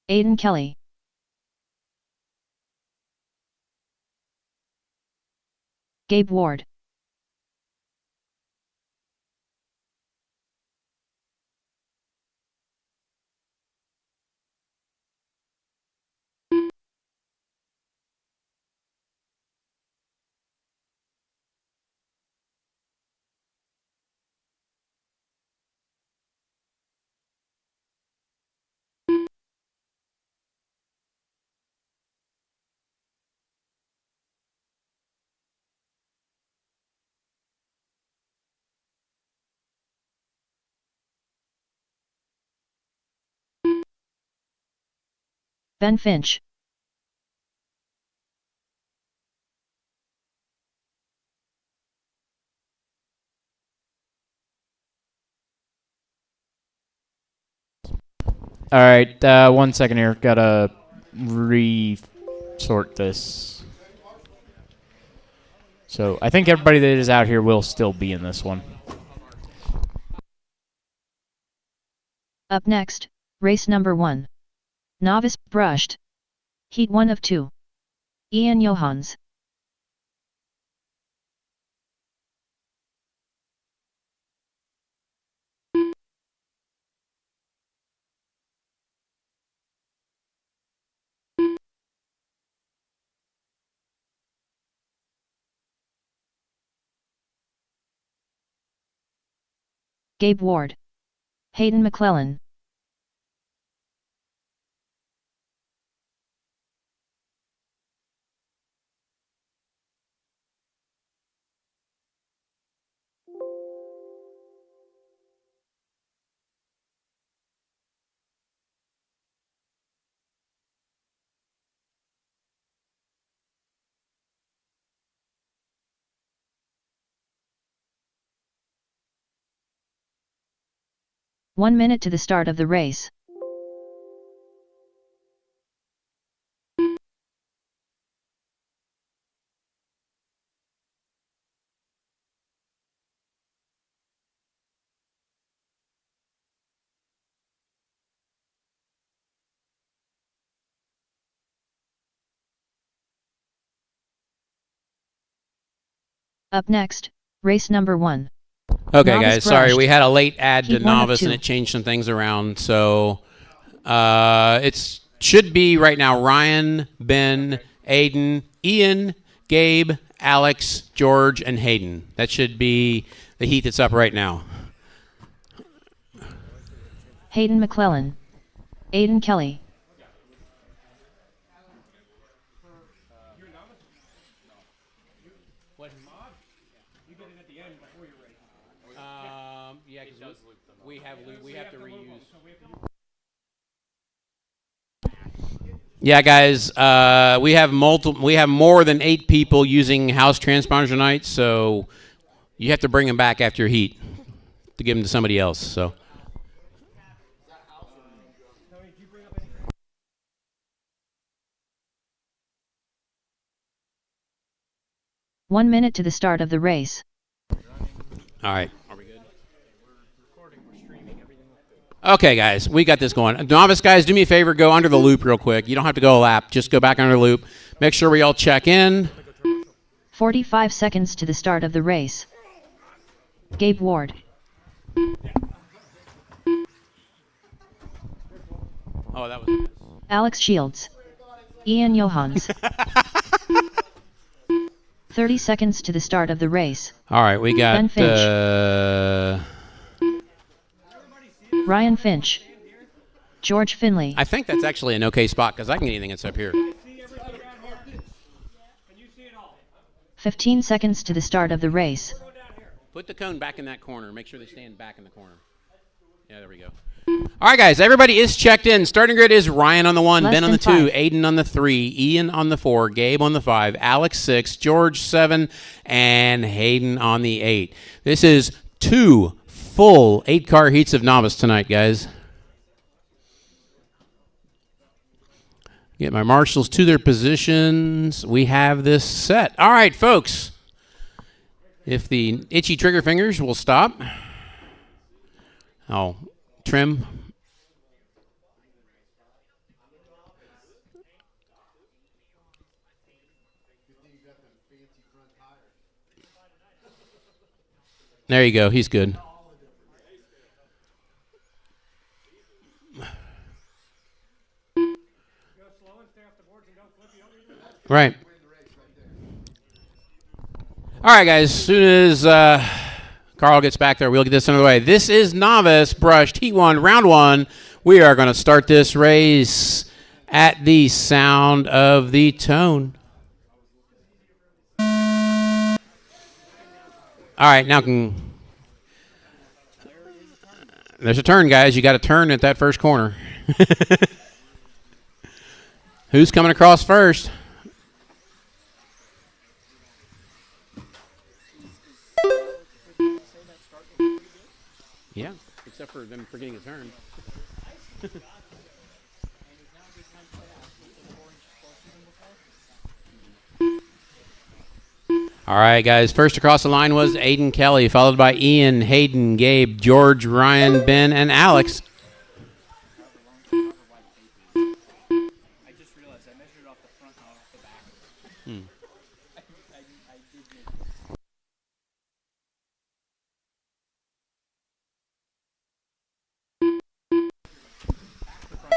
Aiden Kelly. Gabe Ward. Ben Finch. All right, 1 second here. Gotta resort this. So I think everybody that is out here will still be in this one. Up next, race number 1. Novice brushed. Heat 1 of 2. Ian Johans. Gabe Ward. Hayden McClellan. One minute to the start of the race. Up next, race number 1. Okay, Novice guys, sorry, brushed. we had a late add to Heat 1 of Novice 2. and it changed some things around. So it should be right now Ryan, Ben, Aiden, Ian, Gabe, Alex, George, and Hayden. That should be the heat that's up right now. Hayden McClellan. Aiden Kelly. Yeah, we have to reuse. Yeah, guys, we have more than 8 people using house transponders tonight, so you have to bring them back after heat to give them to somebody else. So. One minute to the start of the race. All right. Are we good? We're recording. We're streaming. Everything looks good. Okay, guys, we got this going. Novice guys, do me a favor. Go under the loop real quick. You don't have to go a lap. Just go back under the loop. Make sure we all check in. 45 seconds to the start of the race. Gabe Ward. Oh, that was. Alex Shields. Ian Johans. 30 seconds to the start of the race. All right, we got Ben Finch. Ryan Finch. George Finley. I think that's actually an okay spot because I can get anything that's up here. 15 seconds to the start of the race. Put the cone back in that corner. Make sure they stand back in the corner. Yeah, there we go. All right, guys, everybody is checked in. Starting grid is Ryan on the 1, Ben on the 2, Aiden on the 3, Ian on the 4, Gabe on the 5, Alex 6, George 7, and Hayden on the 8. This is 2 full 8-car heats of Novice tonight, guys. Get my marshals to their positions. We have this set. All right, folks. If the itchy trigger fingers will stop. I'll trim. There you go. He's good. Right. All right, guys. As soon as Carl gets back there, we'll get this underway. This is Novice Brushed Heat 1, Round 1. We are going to start this race at the sound of the tone. All right, now there's a turn, guys. You got to turn at that first corner. Who's coming across first? Yeah, except for them forgetting a turn. All right, guys. First across the line was Aiden Kelly, followed by Ian, Hayden, Gabe, George, Ryan, Ben, and Alex.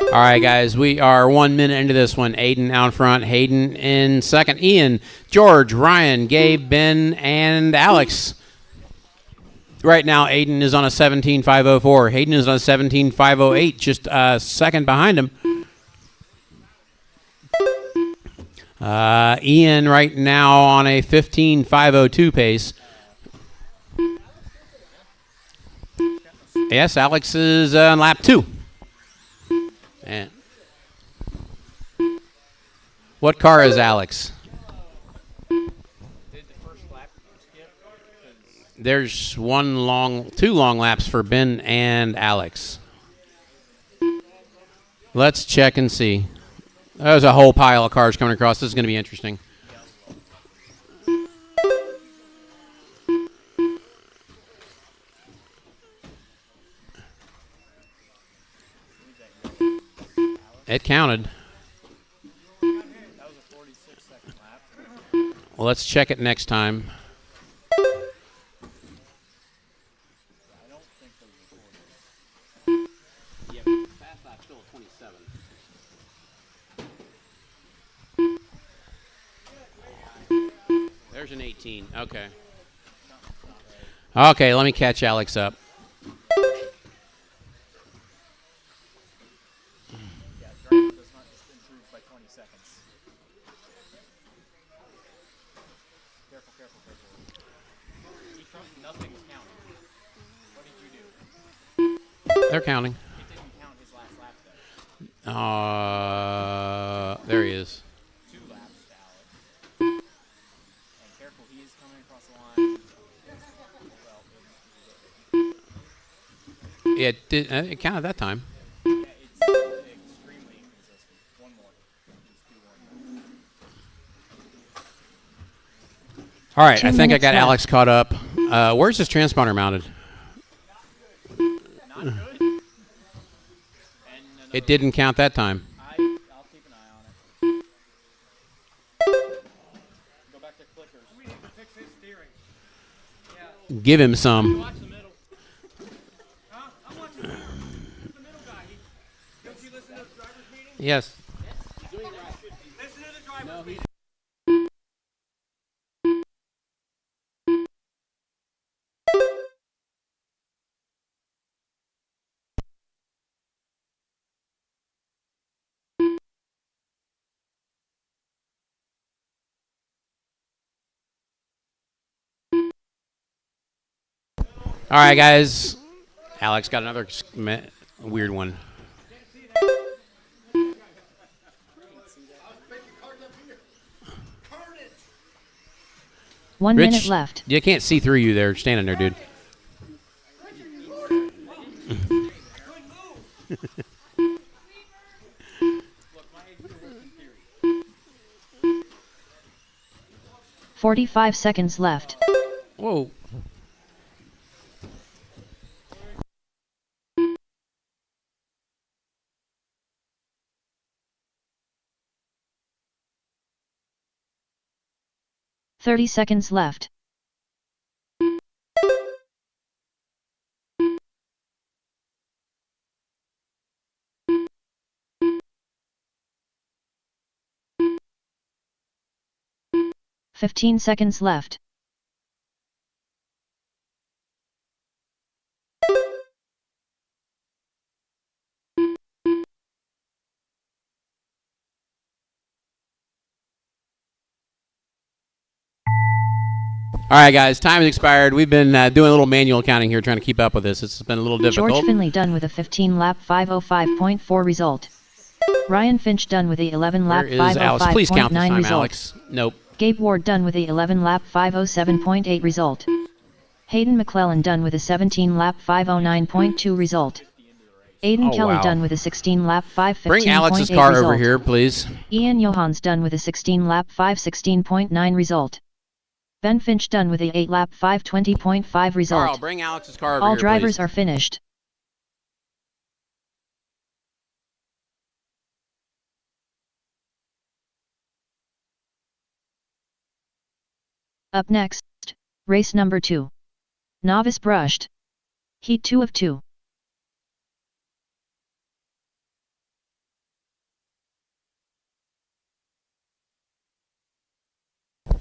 All right, guys, we are 1 minute into this one. Aiden out front, Hayden in second, Ian, George, Ryan, Gabe, Ben, and Alex. Right now, Aiden is on a 17.504. Hayden is on a 17.508, just a second behind him. Ian right now on a 15.502 pace. Yes, Alex is on lap 2. And what car is Alex? There's two long laps for Ben and Alex. Let's check and see. There's a whole pile of cars coming across. This is going to be interesting. It counted. Well, let's check it next time. There's an 18. Okay. Okay, let me catch Alex up. They're counting. It didn't count his last lap, though. There he is. 2 laps to Alex. And careful, he is coming across the line. Yeah, it counted that time. Yeah, it's extremely inconsistent. One more. Just do one more. All right, 2 I think I minutes got left. Alex caught up. Where's this transponder mounted? Not good. And It didn't count that time. I'll keep an eye on it. Go back to clickers. We need to fix his steering. Yeah. Give him some. Watch the middle. Huh? I'm watching the middle. Who's the middle guy? Don't you listen to the driver's meeting? Yes. He's doing that. Listen to the driver's meeting. All right, guys. Alex got another weird one. One Rich, minute left. You can't see through you there, standing there, dude. 45 seconds left. Whoa. $30 seconds left. 15 seconds left. All right, guys, time has expired. We've been doing a little manual counting here, trying to keep up with this. It's been a little difficult. George Finley done with a 15-lap 5:05.4 result. Ryan Finch done with the 11-lap 5:05.9 Please count this time, result. Alex. Nope. Gabe Ward done with the 11-lap 5:07.8 result. Hayden McClellan done with a 17-lap 5:09.2 result. Aiden Kelly done with a 16-lap 5:15.8 Bring Alex's car over here, please. Ian Johans done with a 16-lap 5:16.9 result. Ben Finch done with a 8-lap 5:20.5 result. Carl, bring Alex's car over All here, drivers please. are finished. Up next, race number 2. Novice brushed. Heat 2 of 2.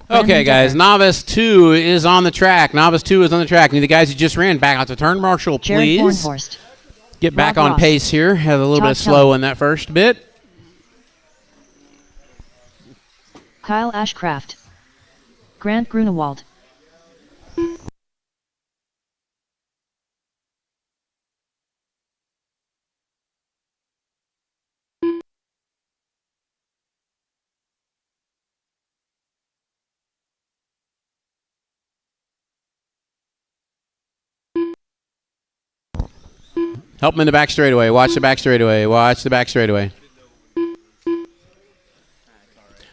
Okay, guys, Novice 2 is on the track. Novice 2 is on the track. Need the guys who just ran back out to turn. Marshall, please. Get back on pace here. Had a little bit of slow in that first bit. Kyle Ashcraft. Grant Grunewald. Help him in the back straightaway. Watch the back straightaway. Watch the back straightaway.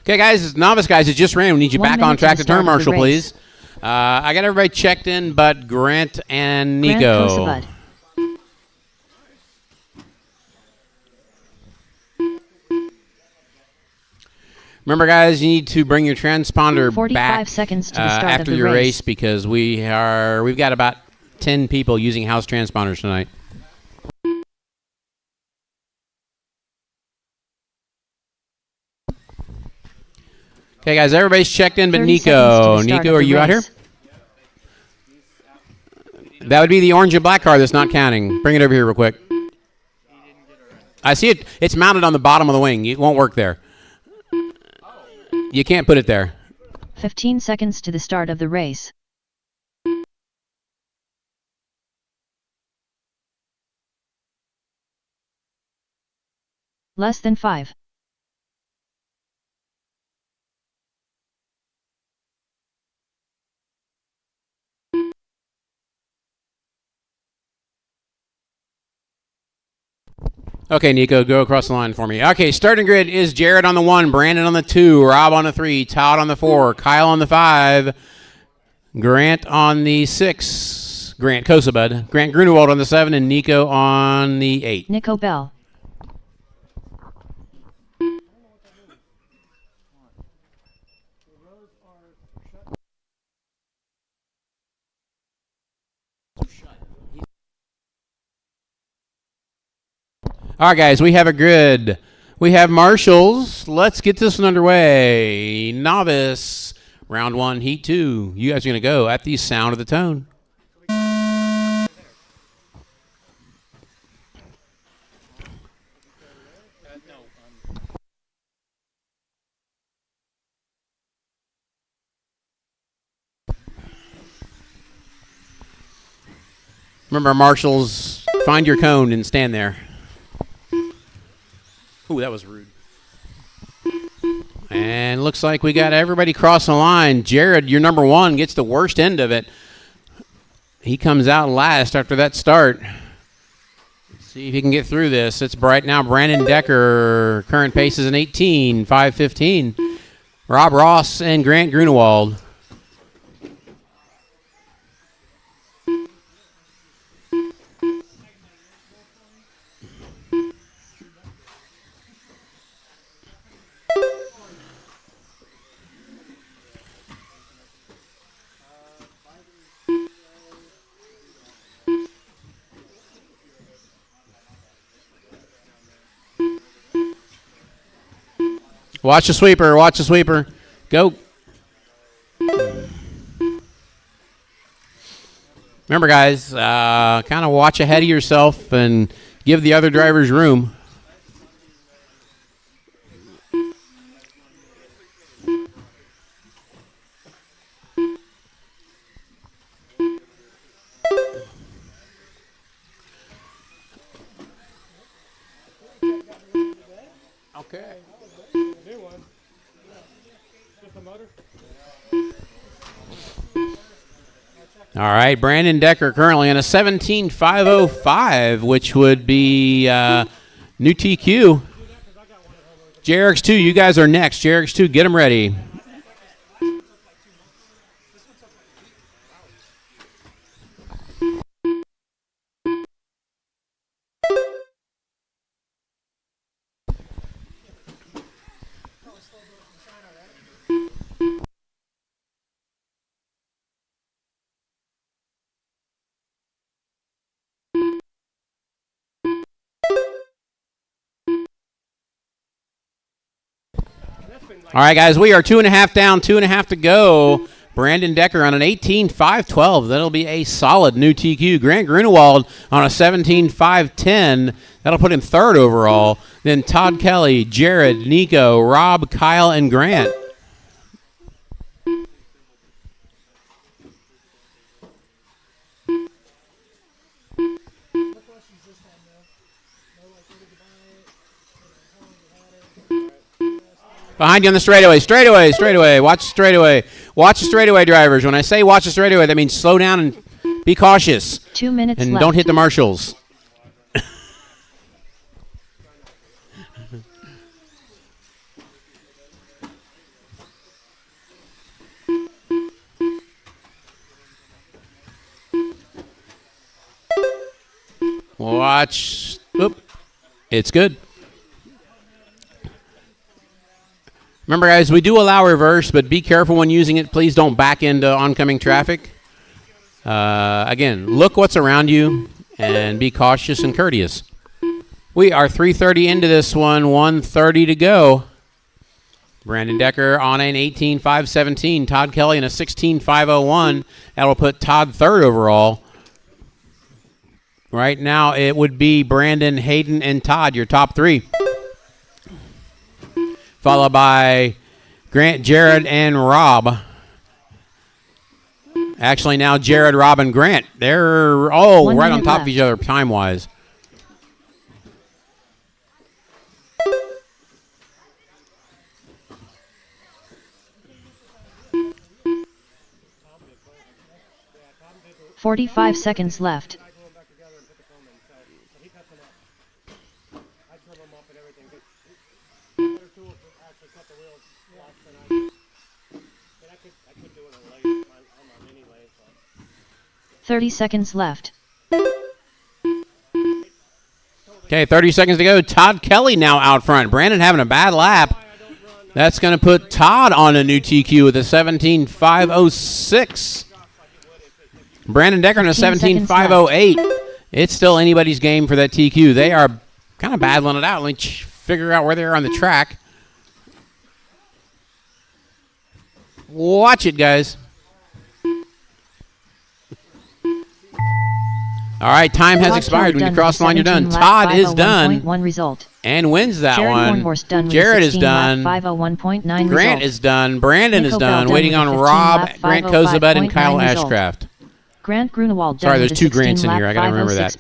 Okay, guys, novice guys that just ran. We need you back on track to turn, Marshall, please. I got everybody checked in, but Grant and Nico. Remember, guys, you need to bring your transponder 45 back seconds to the start after of the your race. race because we've got about 10 people using house transponders tonight. Okay, guys, everybody's checked in, but Nico, are you out here? That would be the orange and black car that's not counting. Bring it over here real quick. I see it. It's mounted on the bottom of the wing. It won't work there. You can't put it there. 15 seconds to the start of the race. Less than 5. Okay, Nico, go across the line for me. Okay, starting grid is Jared on the 1, Brandon on the 2, Rob on the 3, Todd on the 4, Kyle on the 5, Grant on the 6, Grant Kosabud, Grant Grunewald on the 7, and Nico on the 8. Nico Bell. All right, guys, we have a grid. We have marshals. Let's get this one underway. Novice, round 1, heat 2. You guys are going to go at the sound of the tone. Remember, marshals, find your cone and stand there. Ooh, that was rude. And looks like we got everybody crossing the line. Jared, your number 1, gets the worst end of it. He comes out last after that start. Let's see if he can get through this. It's right now Brandon Decker. Current pace is an 18.515. Rob Ross and Grant Grunewald. Watch the sweeper. Watch the sweeper. Go. Remember, guys, kind of watch ahead of yourself and give the other drivers room. Okay. New one. Just the motor. All right, Brandon Decker currently in a 17.505, which would be new TQ. JRX2, you guys are next. JRX2, get them ready. All right, guys, we are 2.5 down, 2.5 to go. Brandon Decker on an 18.512. That'll be a solid new TQ. Grant Grunewald on a 17.510. That'll put him third overall. Then Todd Kelly, Jared, Nico, Rob, Kyle, and Grant. Behind you on the straightaway, straightaway. Watch the straightaway. Watch the straightaway, drivers. When I say watch the straightaway, that means slow down and be cautious. 2 minutes and left. Don't hit the marshals. Watch. Oop. It's good. Remember, guys, we do allow reverse, but be careful when using it. Please don't back into oncoming traffic. Again, look what's around you and be cautious and courteous. We are 3:30 into this one, 1:30 to go. Brandon Decker on an 18.517. Todd Kelly in a 16.501. That'll put Todd third overall. Right now, it would be Brandon, Hayden, and Todd, your top three. Followed by Grant, Jared, and Rob. Actually, now Jared, Rob, and Grant. They're all right on top of each other time-wise. "45 seconds left. Actually cut the wheels less than I could do it on my mini lathe. 30 seconds left. Okay, 30 seconds to go. Todd Kelly now out front. Brandon having a bad lap. That's going to put Todd on a new TQ with a 17.506. Brandon Decker on a 17.508. It's still anybody's game for that TQ. They are kind of battling it out. Let me figure out where they are on the track. Watch it, guys. All right, time has expired. When you cross the line, you're done. Todd is done and wins that one. Jared is done. Grant is done. Brandon is done. Waiting on Rob, Grant Kozabet, and Kyle Ashcraft. Grant Grunewald. Sorry, there's two Grants in here. I got to remember that.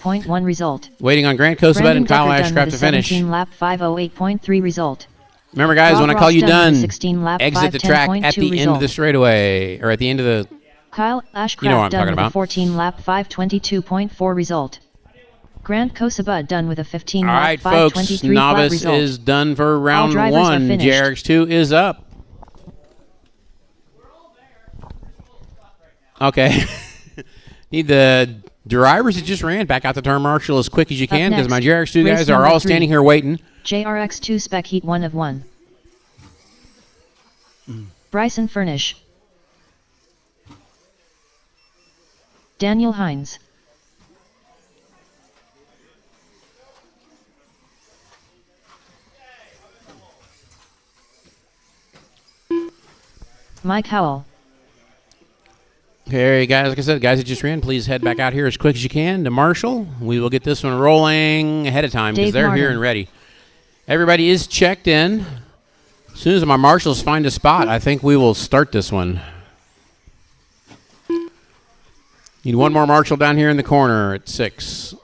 Waiting on Grant Kozabet and Kyle Ashcraft to finish. Lap 508.3 result. Remember, guys, when I call you done, exit the track at the end of the straightaway, or at the end of the... Kyle Ashcraft you know what I'm done talking with about. a 14 lap 522.4 result. Grant Kosabud done with a 15 All lap right, 523 folks, flat novice result. is done for round drivers one. have finished. JRX2 is up. Okay. Need the drivers that just ran back out the turn marshal as quick as you can, because my JRX2 race guys are all 3. standing here waiting. JRX2 spec heat 1 of 1. Bryson Furnish. Daniel Hines. Mike Howell. Okay, guys, like I said, guys that just ran, please head back out here as quick as you can to Marshall. We will get this one rolling ahead of time because they're here and ready. Everybody is checked in. As soon as my marshals find a spot, I think we will start this one. Need one more marshal down here in the corner at 6.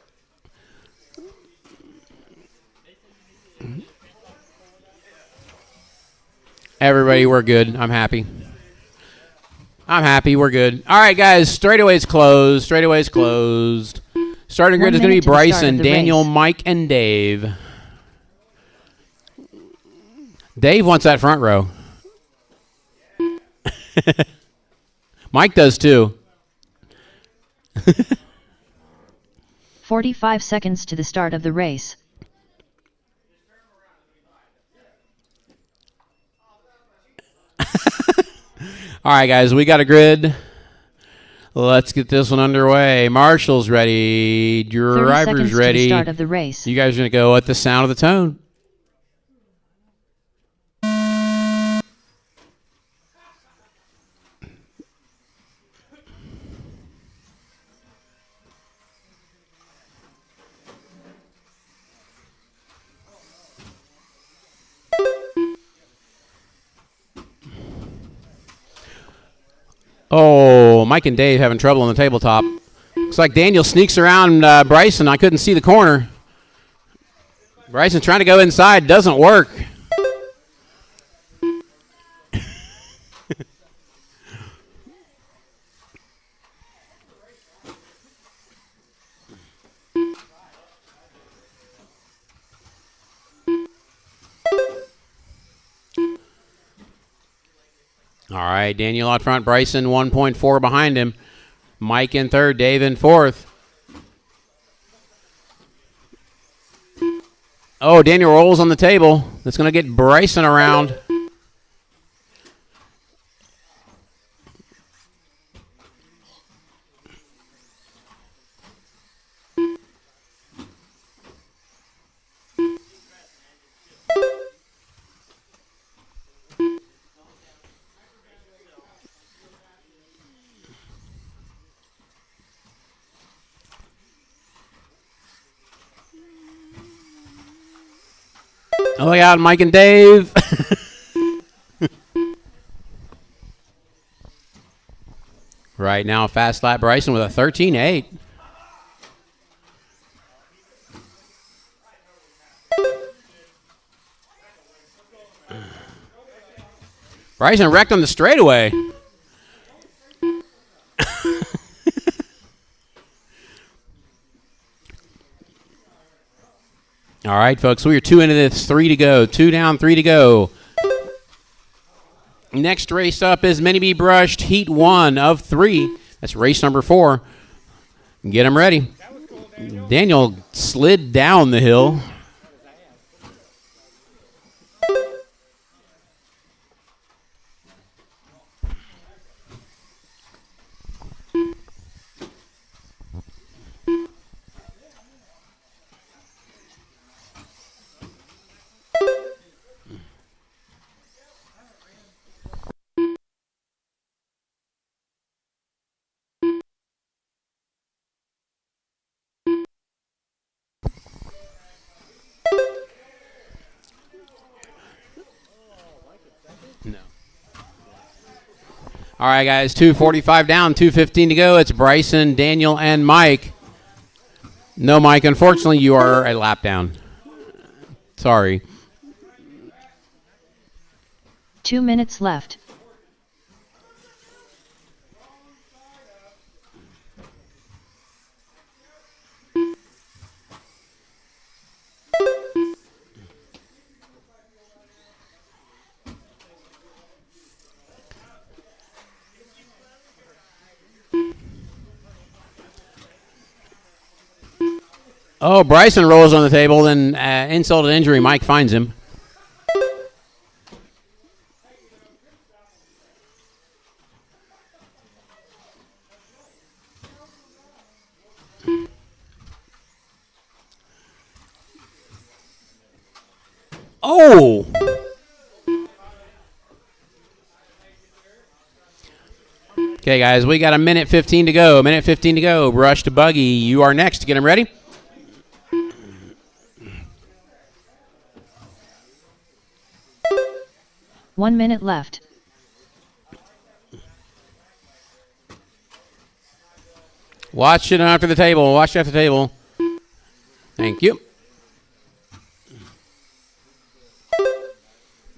Everybody, we're good. I'm happy. We're good. All right, guys, straightaway's closed. Straightaway's closed. Starting grid is going to be Bryson, Daniel, Mike, and Dave. Dave wants that front row. Mike does too. 45 seconds to the start of the race. All right, guys, we got a grid. Let's get this one underway. Marshall's ready. Driver's ready. To the start of the race. You guys are going to go at the sound of the tone. Oh, Mike and Dave having trouble on the tabletop. Looks like Daniel sneaks around Bryson. I couldn't see the corner. Bryson trying to go inside. Doesn't work. All right, Daniel out front, Bryson 1.4 behind him. Mike in third, Dave in fourth. Oh, Daniel rolls on the table. That's going to get Bryson around. Oh, look out, Mike and Dave. Right now, fast lap Bryson with a 13.8. Bryson wrecked on the straightaway. All right, folks, we are 2 into this, 3 to go. 2 down, 3 to go. Next race up is Mini B Brushed Heat 1 of 3. That's race number 4. Get them ready. Daniel slid down the hill. No. All right, guys, 2:45 down, 2:15 to go. It's Bryson, Daniel, and Mike. No, Mike, unfortunately, you are a lap down. Sorry. 2 minutes left. Oh, Bryson rolls on the table, then insult to injury, Mike finds him. Oh! Okay, guys, we got a minute 15 to go. Minute 15 to go. Brush to Buggy. You are next to get them ready. One minute left. Watch it after the table. Watch it after the table. Thank you.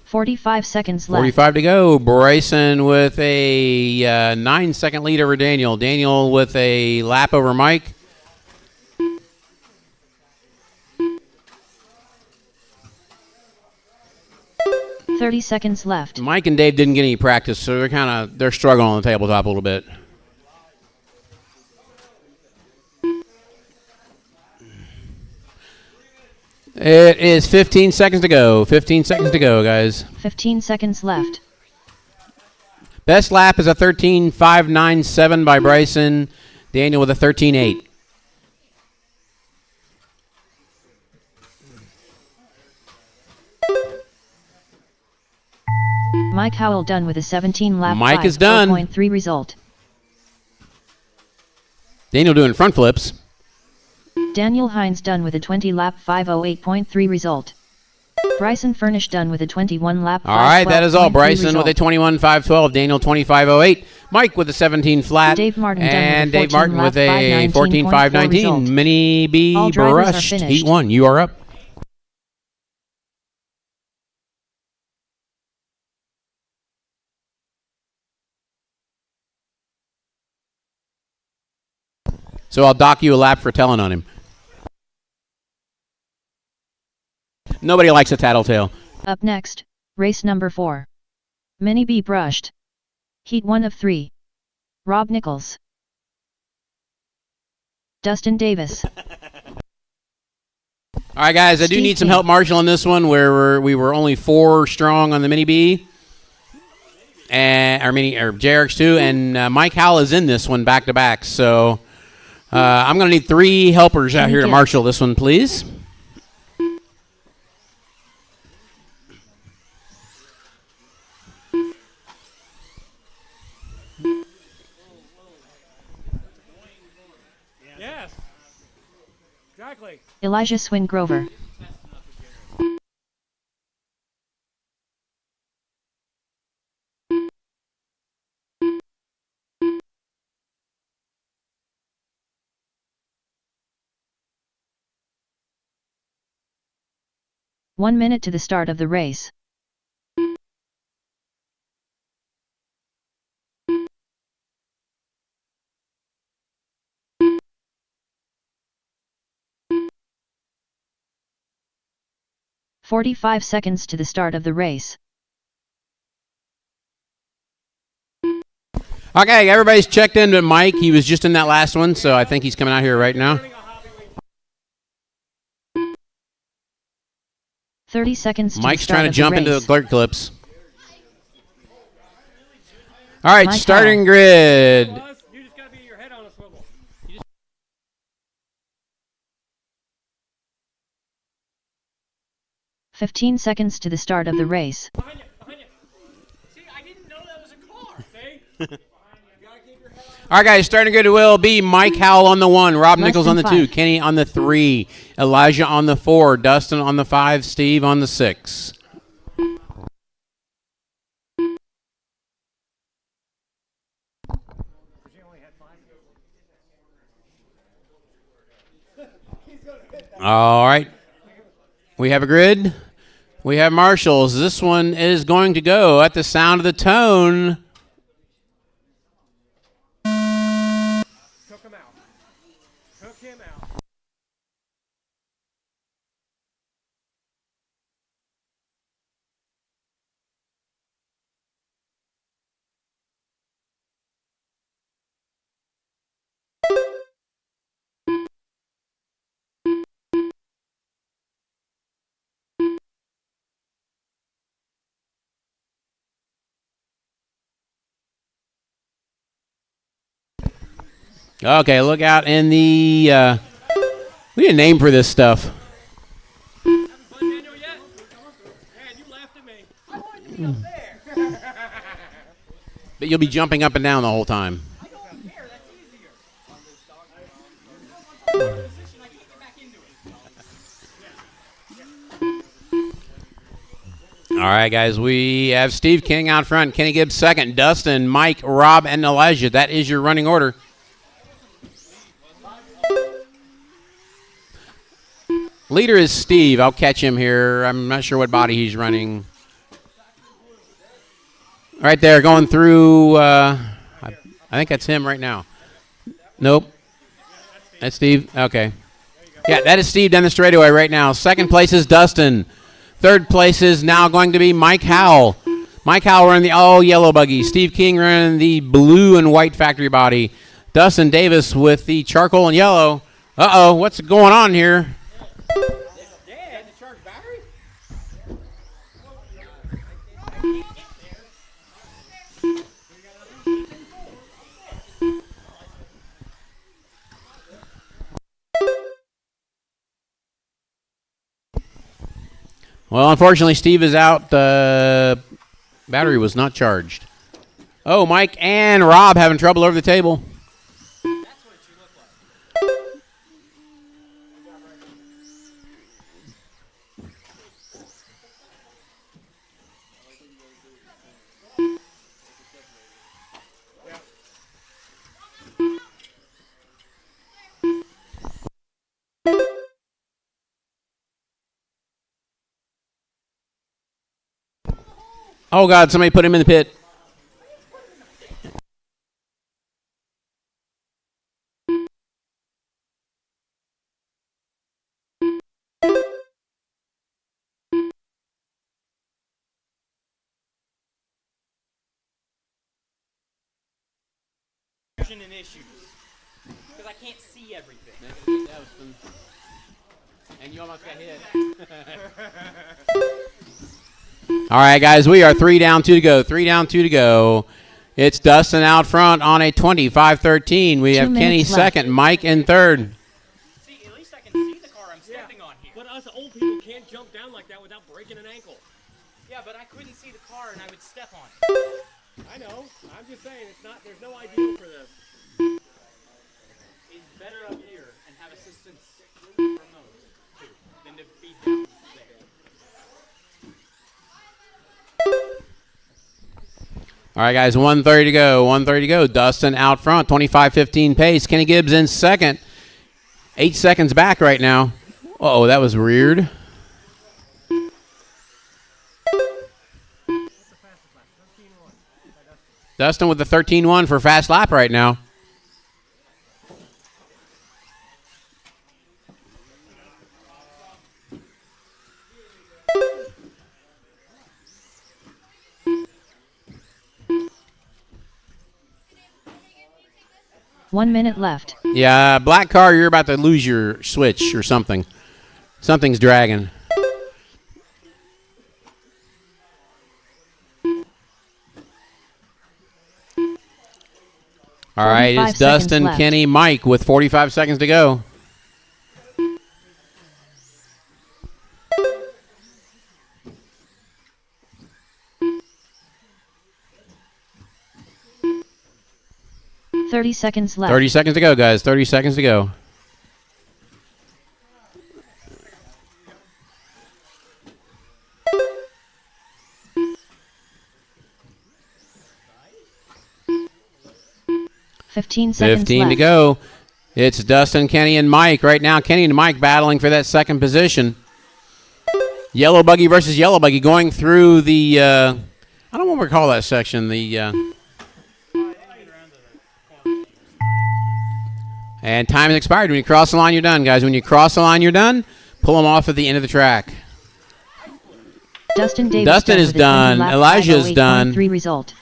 45 seconds left. 45 to go. Bryson with a 9-second lead over Daniel. Daniel with a lap over Mike. $30 seconds left. Mike and Dave didn't get any practice, so they're struggling on the tabletop a little bit. It is 15 seconds to go. 15 seconds to go, guys. 15 seconds left. Best lap is a 13.597 by Bryson. Daniel with a 13.8. Mike Howell done with a 17 lap. Mike is done. 4.3 result. Daniel doing front flips. Daniel Hines done with a 20 lap 508.3 result. Bryson Furnish done with a 21 lap. All right, that is all. Bryson with a 21.512. Daniel 25.08. Mike with a 17 flat. Dave Martin and done Dave Martin with a 14.519. Mini B brushed. Heat 1. You are up. So I'll dock you a lap for telling on him. Nobody likes a tattletale. Up next, race number 4. Mini B brushed. Heat 1 of 3. Rob Nichols. Dustin Davis. All right, guys, I do need some help, Marshall, on this one where we were only 4 strong on the Mini B. And JRX 2, and Mike Howell is in this one back to back. So I'm going to need 3 helpers out here to marshal this one, please. Yes. Exactly. Elijah Swin Grover. One minute to the start of the race. "45 seconds to the start of the race. Okay, everybody's checked in but Mike. He was just in that last one, so I think he's coming out here right now. 30 seconds to Mike's the start trying to of jump the into race. the clerk clips. All right, Mike starting Howell. grid. You just gotta be your head on a swivel. 15 seconds to the start of the race. Behind you, behind you. See, I didn't know that was a car. See? You gotta keep your head on. All right, guys, starting grid will be Mike Howell on the 1, Rob Less Nichols on than the 2, 5. Kenny on the 3, Elijah on the 4, Dustin on the 5, Steve on the 6. All right. We have a grid. We have marshals. This one is going to go at the sound of the tone. Took him out. Took him out. Okay, look out in the... we need a name for this stuff. Having fun, Daniel, yet? Man, you laughed at me. I wanted you to be up there. But you'll be jumping up and down the whole time. I don't care. That's easier. Once I'm in a position, I can't get back into it. All right, guys. We have Steve King out front. Kenny Gibbs second. Dustin, Mike, Rob, and Elijah. That is your running order. Leader is Steve. I'll catch him here. I'm not sure what body he's running. Right there, going through, I think that's him right now. Nope. That's Steve. Okay. Yeah, that is Steve down the straightaway right now. Second place is Dustin. Third place is now going to be Mike Howell. Mike Howell running the all-yellow buggy. Steve King running the blue and white factory body. Dustin Davis with the charcoal and yellow. Uh-oh, what's going on here? Well, unfortunately, Steve is out. The battery was not charged. Oh, Mike and Rob having trouble over the table. That's what you look like. Oh, God, somebody put him in the pit. And issues. Because I can't see everything. And you almost got hit. All right, guys, we are 3 down, 2 to go. 3 down, 2 to go. It's Dustin out front on a 25-13. We have Kenny second, Mike in third. See, at least I can see the car I'm stepping on here. But us old people can't jump down like that without breaking an ankle. Yeah, but I couldn't see the car and I would step on it. I know. I'm just saying, it's not. There's no ideal for this. It's better up here and have assistance from those two than to be down there. All right, guys, 1:30 to go. 1:30 to go. Dustin out front, 25-15 pace. Kenny Gibbs in second. 8 seconds back right now. Uh-oh, that was weird. Dustin with the 13-1 for fast lap right now. One minute left. Yeah, black car, you're about to lose your switch or something. Something's dragging. All right, it's Dustin, left. Kenny, Mike with 45 seconds to go. Thirty seconds left. 30 seconds to go, guys. 30 seconds to go. Fifteen seconds 15 left. to go. It's Dustin, Kenny, and Mike right now. Kenny and Mike battling for that second position. Yellow buggy versus yellow buggy going through the, I don't want to call that section, and time has expired. When you cross the line, you're done, guys. When you cross the line, you're done. Pull them off at the end of the track. Dustin Davis Dustin is with a done. 20 lap Elijah's done. 508.3 result.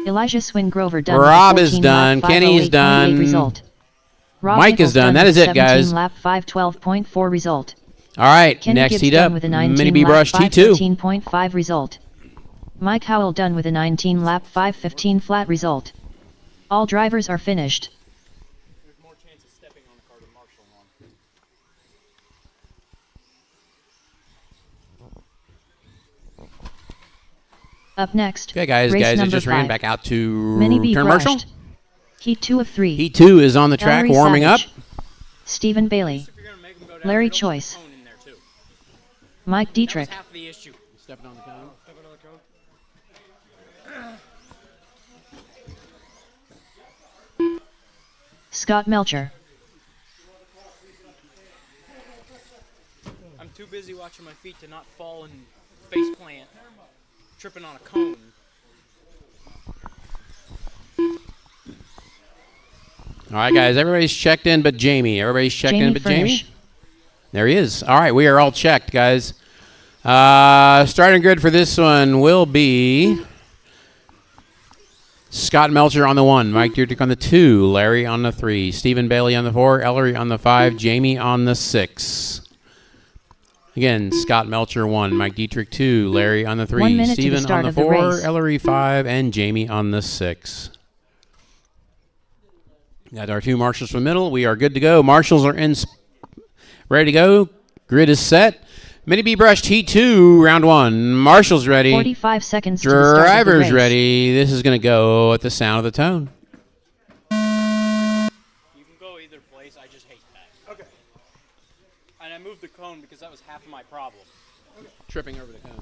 Elijah Swingrover done. Rob with a is 14 done. lap Kenny's 508.8 done. Result. Rob Mike is Nichols done. That with is a it, guys. 17 lap 512.4 result. All right, Kenny next Gibbs heat done up, with a Mini 19 B lap Brush T2. 515.5 result. Mike Howell done with a 19 lap 515 flat result. All drivers are finished. There's more chance of stepping on the car than Marshall on. Up next. Okay, guys, race it number just ran 5. back out to Mini B turn marshal. brushed. Heat 2 of 3. Heat 2 is on the track, Ellery warming Savage. up. Stephen Bailey. If you're gonna make them go down, Larry don't put the Choice. cone in there, too. Mike That was Dietrich. half the issue. Stepping on the cone. Stepping on the cone. Scott Melcher. I'm too busy watching my feet to not fall and face plant, tripping on a cone. All right, guys, everybody's checked in but Jamie. Everybody's checked in but Furnish. Jamie. There he is. All right, we are all checked, guys. Starting grid for this one will be Scott Melcher on the 1, Mike Dietrich on the 2, Larry on the 3, Stephen Bailey on the 4, Ellery on the 5, Jamie on the 6. Again, Scott Melcher 1, Mike Dietrich 2, Larry on the 1 3, minute to the Stephen start on the of the 4, race. Ellery 5, and Jamie on the 6. Got our 2 marshals from the middle. We are good to go. Marshals are in, ready to go. Grid is set. Mini B brushed heat 2, round 1. Marshals ready. 45 seconds to the start of the Drivers race. ready. This is going to go at the sound of the tone. You can go either place. I just hate that. Okay. And I moved the cone because that was half of my problem. Tripping over the cone.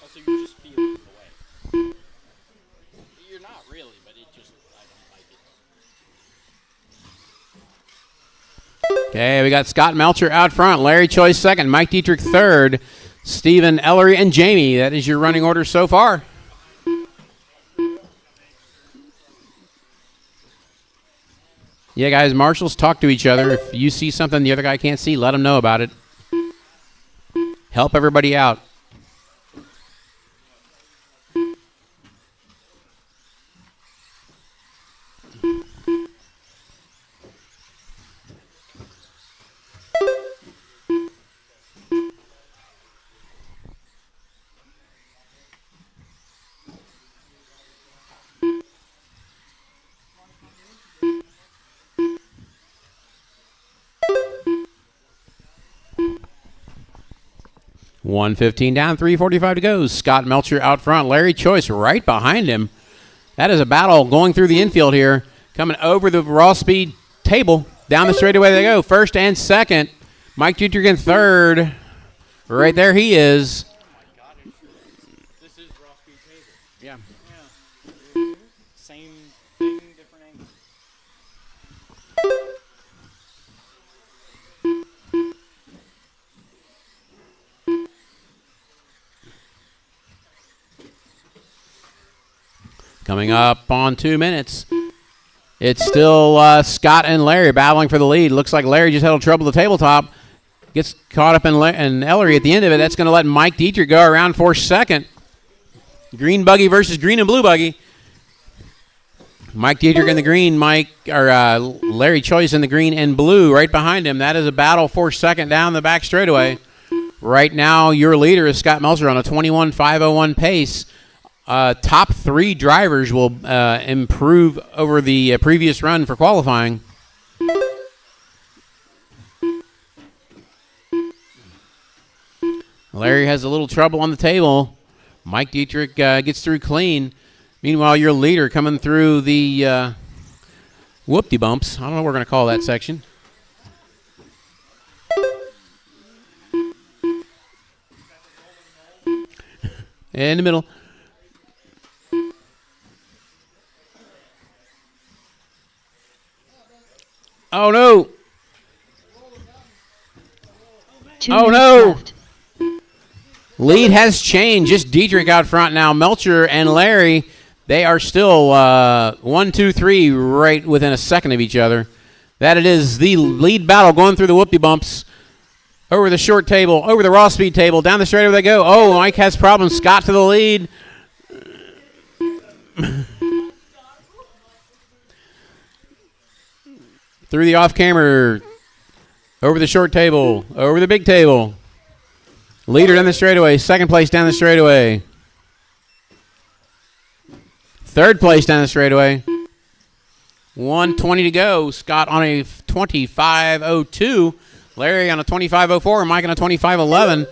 Also, you just feel it the way. You're not really, but it just, I don't like it. Okay, we got Scott Melcher out front, Larry Choice second, Mike Dietrich third, Stephen, Ellery, and Jamie. That is your running order so far. Yeah, guys, marshals talk to each other. If you see something the other guy can't see, let him know about it. Help everybody out. $1:15 down, 3:45 to go. Scott Melcher out front. Larry Choice right behind him. That is a battle going through the infield here. Coming over the raw speed table. Down the straightaway they go. First and second. Mike Dietrich in third. Right there he is. This is raw speed table. Yeah. Yeah. Same thing, different angle. Coming up on 2 minutes. It's still Scott and Larry battling for the lead. Looks like Larry just had a little trouble at the tabletop. Gets caught up in Ellery at the end of it. That's going to let Mike Dietrich go around for second. Green buggy versus green and blue buggy. Mike Dietrich in the green, Larry Choice in the green and blue right behind him. That is a battle for second down the back straightaway. Right now, your leader is Scott Melcher on a 21.501 pace. Top 3 drivers will improve over the previous run for qualifying. Larry has a little trouble on the table. Mike Dietrich gets through clean. Meanwhile, your leader coming through the whoop-de-bumps. I don't know what we're going to call that section. In the middle. Oh, no. 2 Oh, minutes no. left. Lead has changed. Just Dietrich out front now. Melcher and Larry, they are still 1, 2, 3 right within a second of each other. That it is the lead battle going through the whoop-de-bumps. Over the short table, over the raw speed table, down the straightaway they go. Oh, Mike has problems. Scott to the lead. Through the off-camera, over the short table, over the big table. Leader down the straightaway, second place down the straightaway. Third place down the straightaway. 1:20 to go. Scott on a 25:02. Larry on a 25:04. And Mike on a 25:11.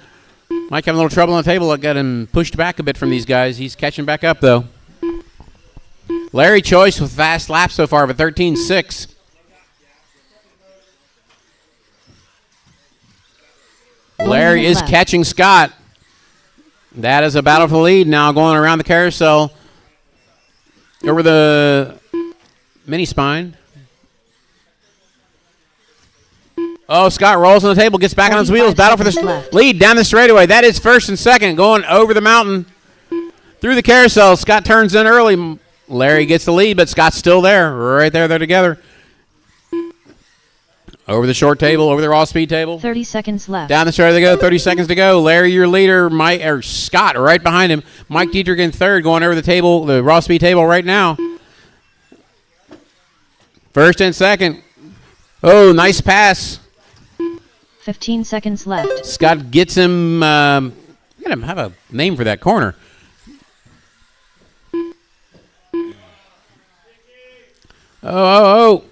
Mike having a little trouble on the table. That got him pushed back a bit from these guys. He's catching back up, though. Larry Choice with fast lap so far of a 13:6. Larry is catching Scott. That is a battle for the lead now, going around the carousel over the mini spine. Oh, Scott rolls on the table, gets back on his wheels. Battle for the lead down the straightaway. That is first and second, going over the mountain through the carousel. Scott turns in early. Larry gets the lead, but Scott's still there. Right there, they're together. Over the short table, over the raw speed table. 30 seconds left. Down the straight they go, 30 seconds to go. Larry, your leader. Mike or Scott right behind him. Mike Dietrich in third, going over the table, the raw speed table right now. First and second. Oh, nice pass. 15 seconds left. Scott gets him. Got to have a name for that corner. Oh.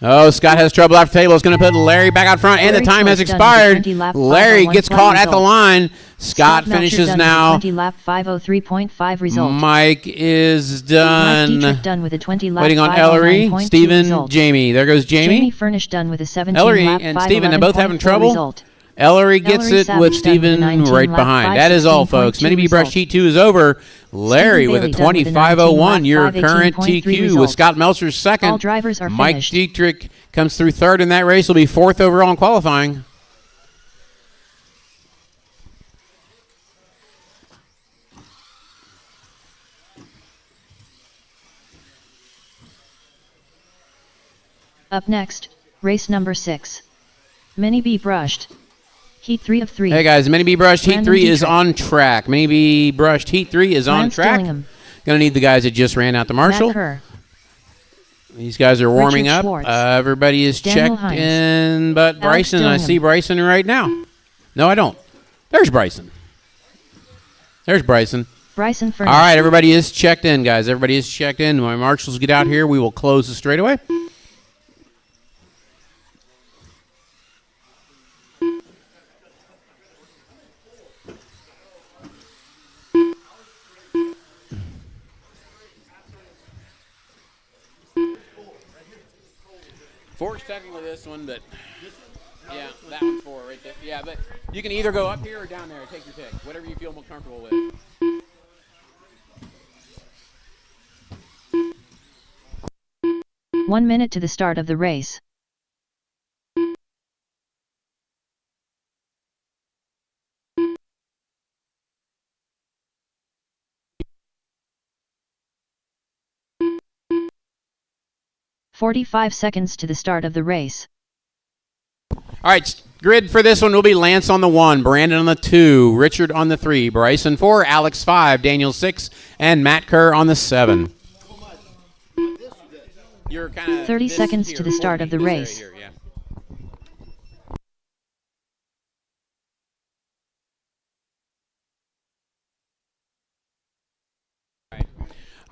Oh, Scott has trouble after table. It's going to put Larry back out front, and the time has expired. Larry gets caught at the line. Scott finishes now. 20 lap 503.5 result. Mike is done. Mike Dietrich done with a 20 lap waiting on Ellery, Stephen, Jamie. There goes Jamie. Jamie Furnish done with a 17 Ellery lap and Stephen, they're both having trouble. Result. Ellery gets it with Stephen right behind. That is all, folks. Mini B Brush Heat 2 is over. Larry with a 25:01, your current TQ with Scott Melcher's second. All drivers are Mike finished. Dietrich comes through third in that race. Will be fourth overall in qualifying. Up next, race number 6. Mini B Brushed. Heat 3 of 3. Hey guys, Mini B Brushed Heat Brandon 3 is Dietrich. on track. Mini B Brushed Heat 3 is on Lance track. Dillingham. Going to need the guys that just ran out to Marshall. Matt Kerr. These guys are warming Richard up. Schwartz. Everybody is Daniel checked Hines. in, but Alex Bryson. I Dillingham. see Bryson right now. No, I don't. There's Bryson. There's Bryson. Bryson Furnish. All right, everybody is checked in, guys. Everybody is checked in. When my marshals get out here, we will close the straightaway. Force technically this one, but yeah, that one's four right there. Yeah, but you can either go up here or down there. Take your pick. Whatever you feel more comfortable with. One minute to the start of the race. "45 seconds to the start of the race. All right, grid for this one will be Lance on the 1, Brandon on the 2, Richard on the 3, Bryson 4, Alex 5, Daniel 6, and Matt Kerr on the 7. You're kinda 30 this seconds here, to the start of the this right race. here, yeah.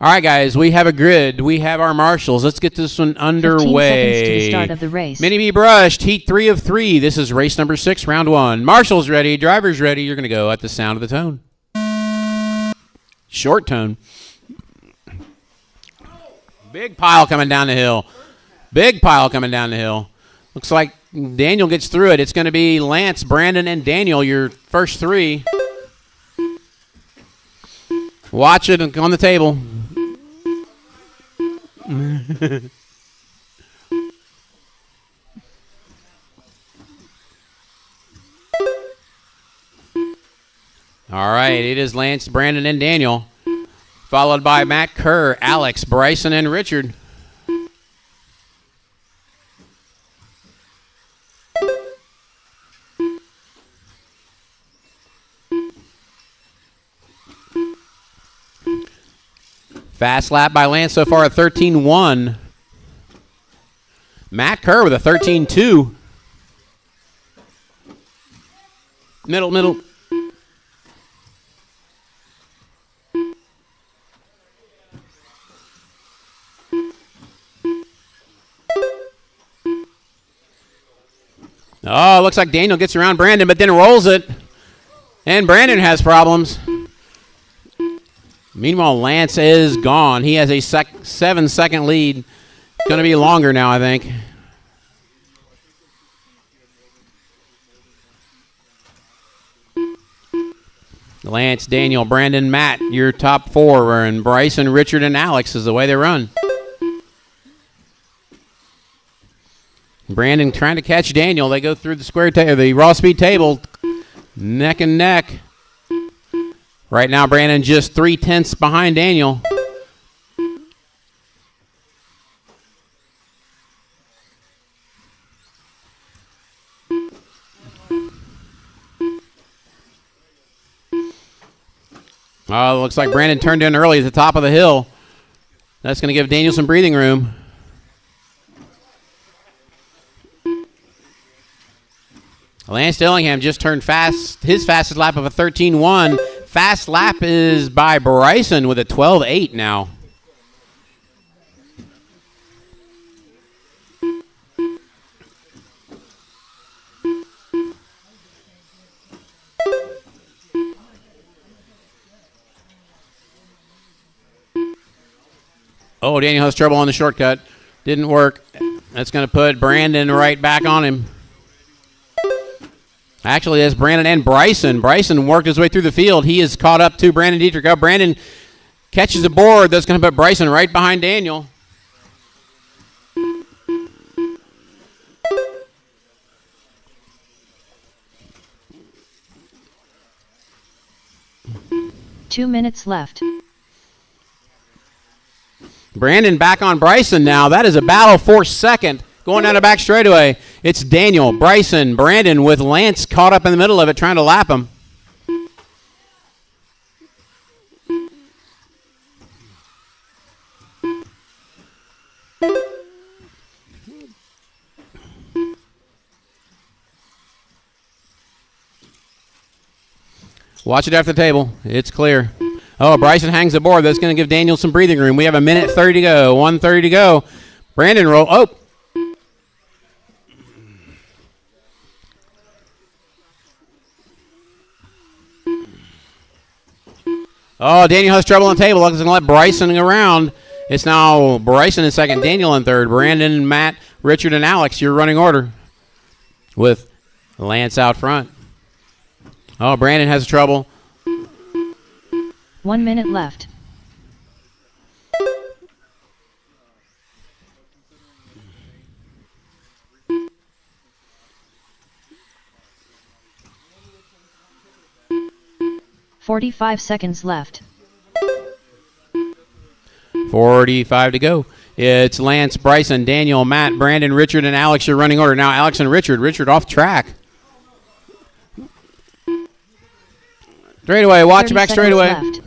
All right, guys, we have a grid. We have our marshals. Let's get this one 15 underway. seconds to the start of the race. Mini B Brushed, Heat 3 of 3. This is race number 6, round 1. Marshals ready, drivers ready. You're going to go at the sound of the tone. Short tone. Big pile coming down the hill. Big pile coming down the hill. Looks like Daniel gets through it. It's going to be Lance, Brandon, and Daniel, your first 3. Watch it on the table. All right, it is Lance, Brandon, and Daniel, followed by Matt Kerr, Alex, Bryson, and Richard. Fast lap by Lance so far at 13.1. Matt Kerr with a 13.2. Middle. Oh, it looks like Daniel gets around Brandon, but then rolls it. And Brandon has problems. Meanwhile, Lance is gone. He has a 7-second lead. Going to be longer now, I think. Lance, Daniel, Brandon, Matt, your top four, and Bryson, Richard, and Alex is the way they run. Brandon trying to catch Daniel. They go through the raw speed table, neck and neck. Right now, Brandon just 0.3 behind Daniel. Oh, looks like Brandon turned in early at the top of the hill. That's going to give Daniel some breathing room. Lance Dillingham just turned fast. His fastest lap of a 13.1. Fast lap is by Bryson with a 12.8 now. Oh, Daniel has trouble on the shortcut. Didn't work. That's going to put Brandon right back on him. Actually, that's Brandon and Bryson. Bryson worked his way through the field. He is caught up to Brandon Dietrich. Oh, Brandon catches the board. That's going to put Bryson right behind Daniel. Two minutes left. Brandon back on Bryson now. That is a battle for second. Going down the back straightaway. It's Daniel, Bryson, Brandon with Lance caught up in the middle of it trying to lap him. Watch it after the table. It's clear. Oh, Bryson hangs the board. That's going to give Daniel some breathing room. We have a minute 30 to go. 1:30 to go. Brandon roll. Oh, Daniel has trouble on the table. Looks going to let Bryson around. It's now Bryson in second, Daniel in third. Brandon, Matt, Richard, and Alex, your running order with Lance out front. Oh, Brandon has trouble. 1 minute left. "45 seconds left. 45 to go. It's Lance, Bryson, Daniel, Matt, Brandon, Richard, and Alex, your running order. Now Alex and Richard. Richard off track. Straightaway. Watch it back straightaway. Left.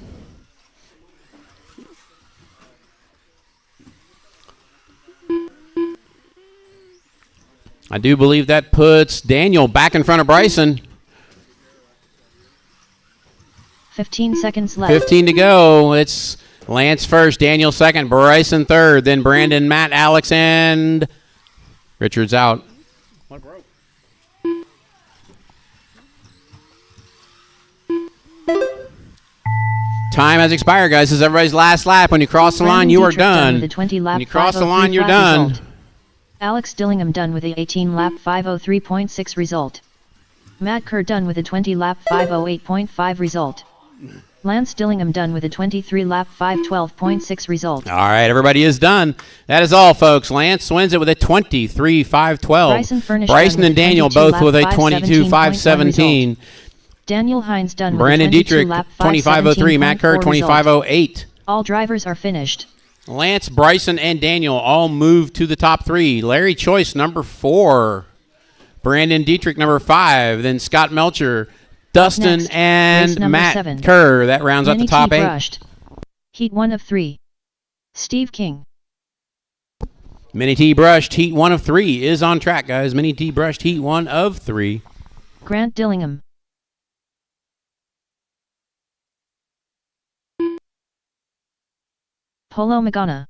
I do believe that puts Daniel back in front of Bryson. 15 seconds left. 15 to go. It's Lance first, Daniel second, Bryson third, then Brandon, Matt, Alex, and Richard's out. What broke? Time has expired, guys. This is everybody's last lap. When you cross the line, you are done. When you cross the line, you're done. Result. Alex Dillingham done with a 18-lap 5:03.6 result. Matt Kerr done with a 20-lap 5:08.5 result. Lance Dillingham done with a 23-lap 5:12.6 result. All right, everybody is done. That is all, folks. Lance wins it with a 23-5-12. Bryson and Daniel both with a 22-5-17. Daniel Hines done Brandon with a Dietrich, 25:03. Matt Kerr, 25:08. All drivers are finished. Lance, Bryson, and Daniel all moved to the top three. Larry Choice, number 4. Brandon Dietrich, number 5. Then Scott Melcher, Dustin, Next, and Matt 7. Kerr. That rounds up the top 8. Brushed. Heat 1 of 3. Steve King. Mini T Brushed, Heat 1 of 3 is on track, guys. Mini T Brushed, Heat 1 of 3. Grant Dillingham. Polo Magana.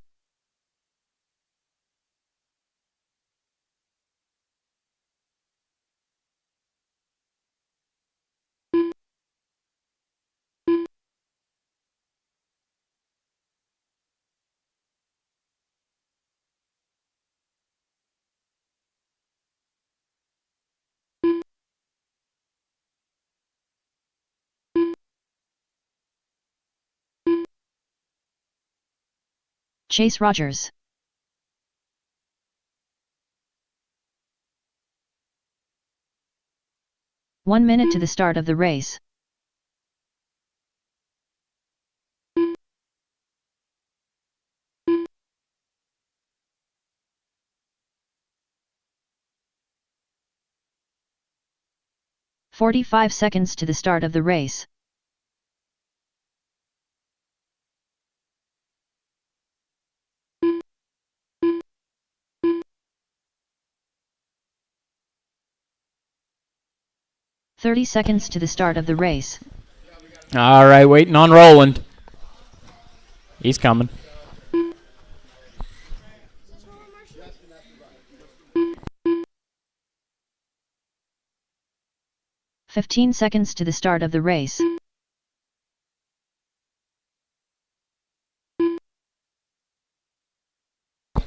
Chase Rogers. One minute to the start of the race. "45 seconds to the start of the race. "30 seconds to the start of the race. All right, waiting on Roland. He's coming. "15 seconds to the start of the race.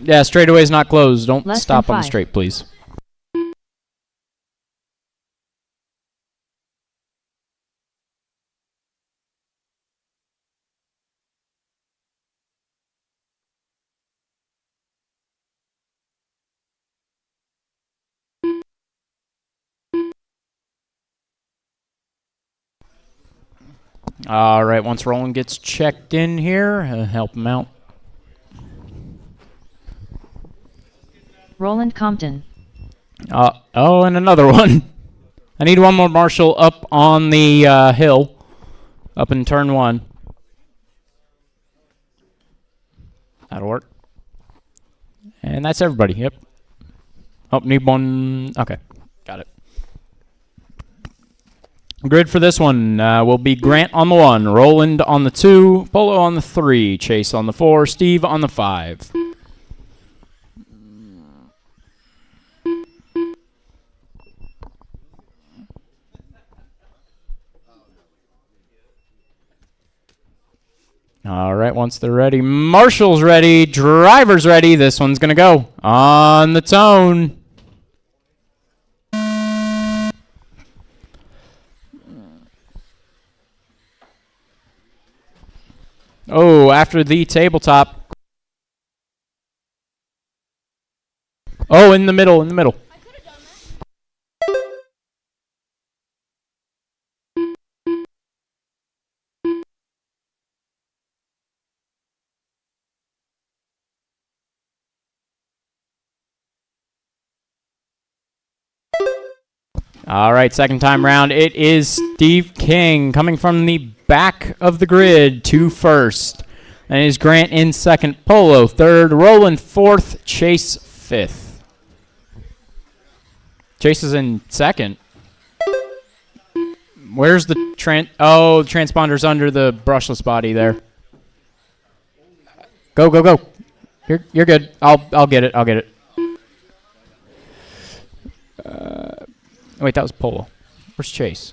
Yeah, straightaway's not closed. Don't Less stop than on the 5. straight, please. All right, once Roland gets checked in here, help him out. Roland Compton. Oh, and another one. I need one more marshal up on the hill, up in turn 1. That'll work. And that's everybody, yep. Oh, need one. Okay, got it. Grid for this one will be Grant on the 1, Roland on the 2, Polo on the 3, Chase on the 4, Steve on the 5. All right, once they're ready, Marshall's ready, driver's ready. This one's going to go on the tone. Oh, after the tabletop. Oh, in the middle, in the middle. All right, second time round. It is Steve King coming from the back of the grid to first. And it is Grant in second, Polo third, Roland fourth, Chase fifth. Chase is in second. Where's the the transponder's under the brushless body there. Go, go, go. You're good. I'll get it. I'll get it. Wait, that was Polo. Where's Chase?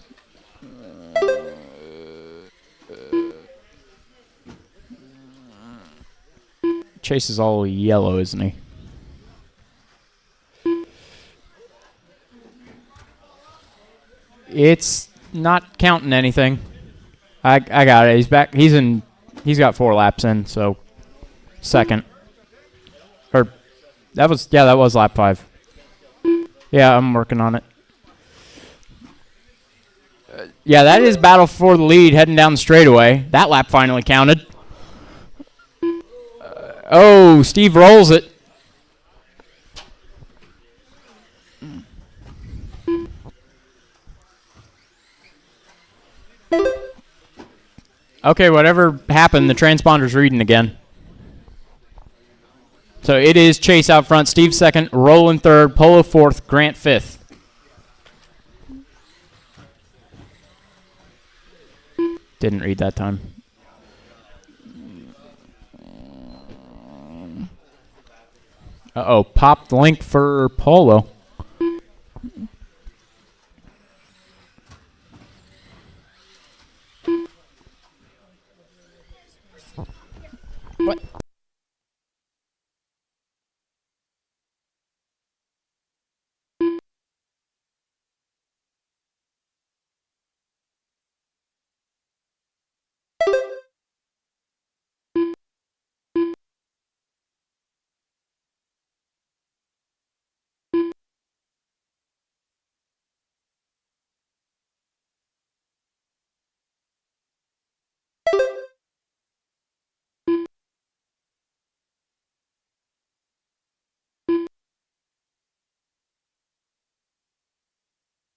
Chase is all yellow, isn't he? It's not counting anything. I got it. He's back. He's got 4 laps in, so second. Or that was lap 5. Yeah, I'm working on it. Yeah, that is battle for the lead heading down the straightaway. That lap finally counted. Oh, Steve rolls it. Okay, whatever happened, the transponder's reading again. So it is Chase out front, Steve second, Roland third, Polo fourth, Grant fifth. Didn't read that time. Uh-oh, popped the link for Polo. What?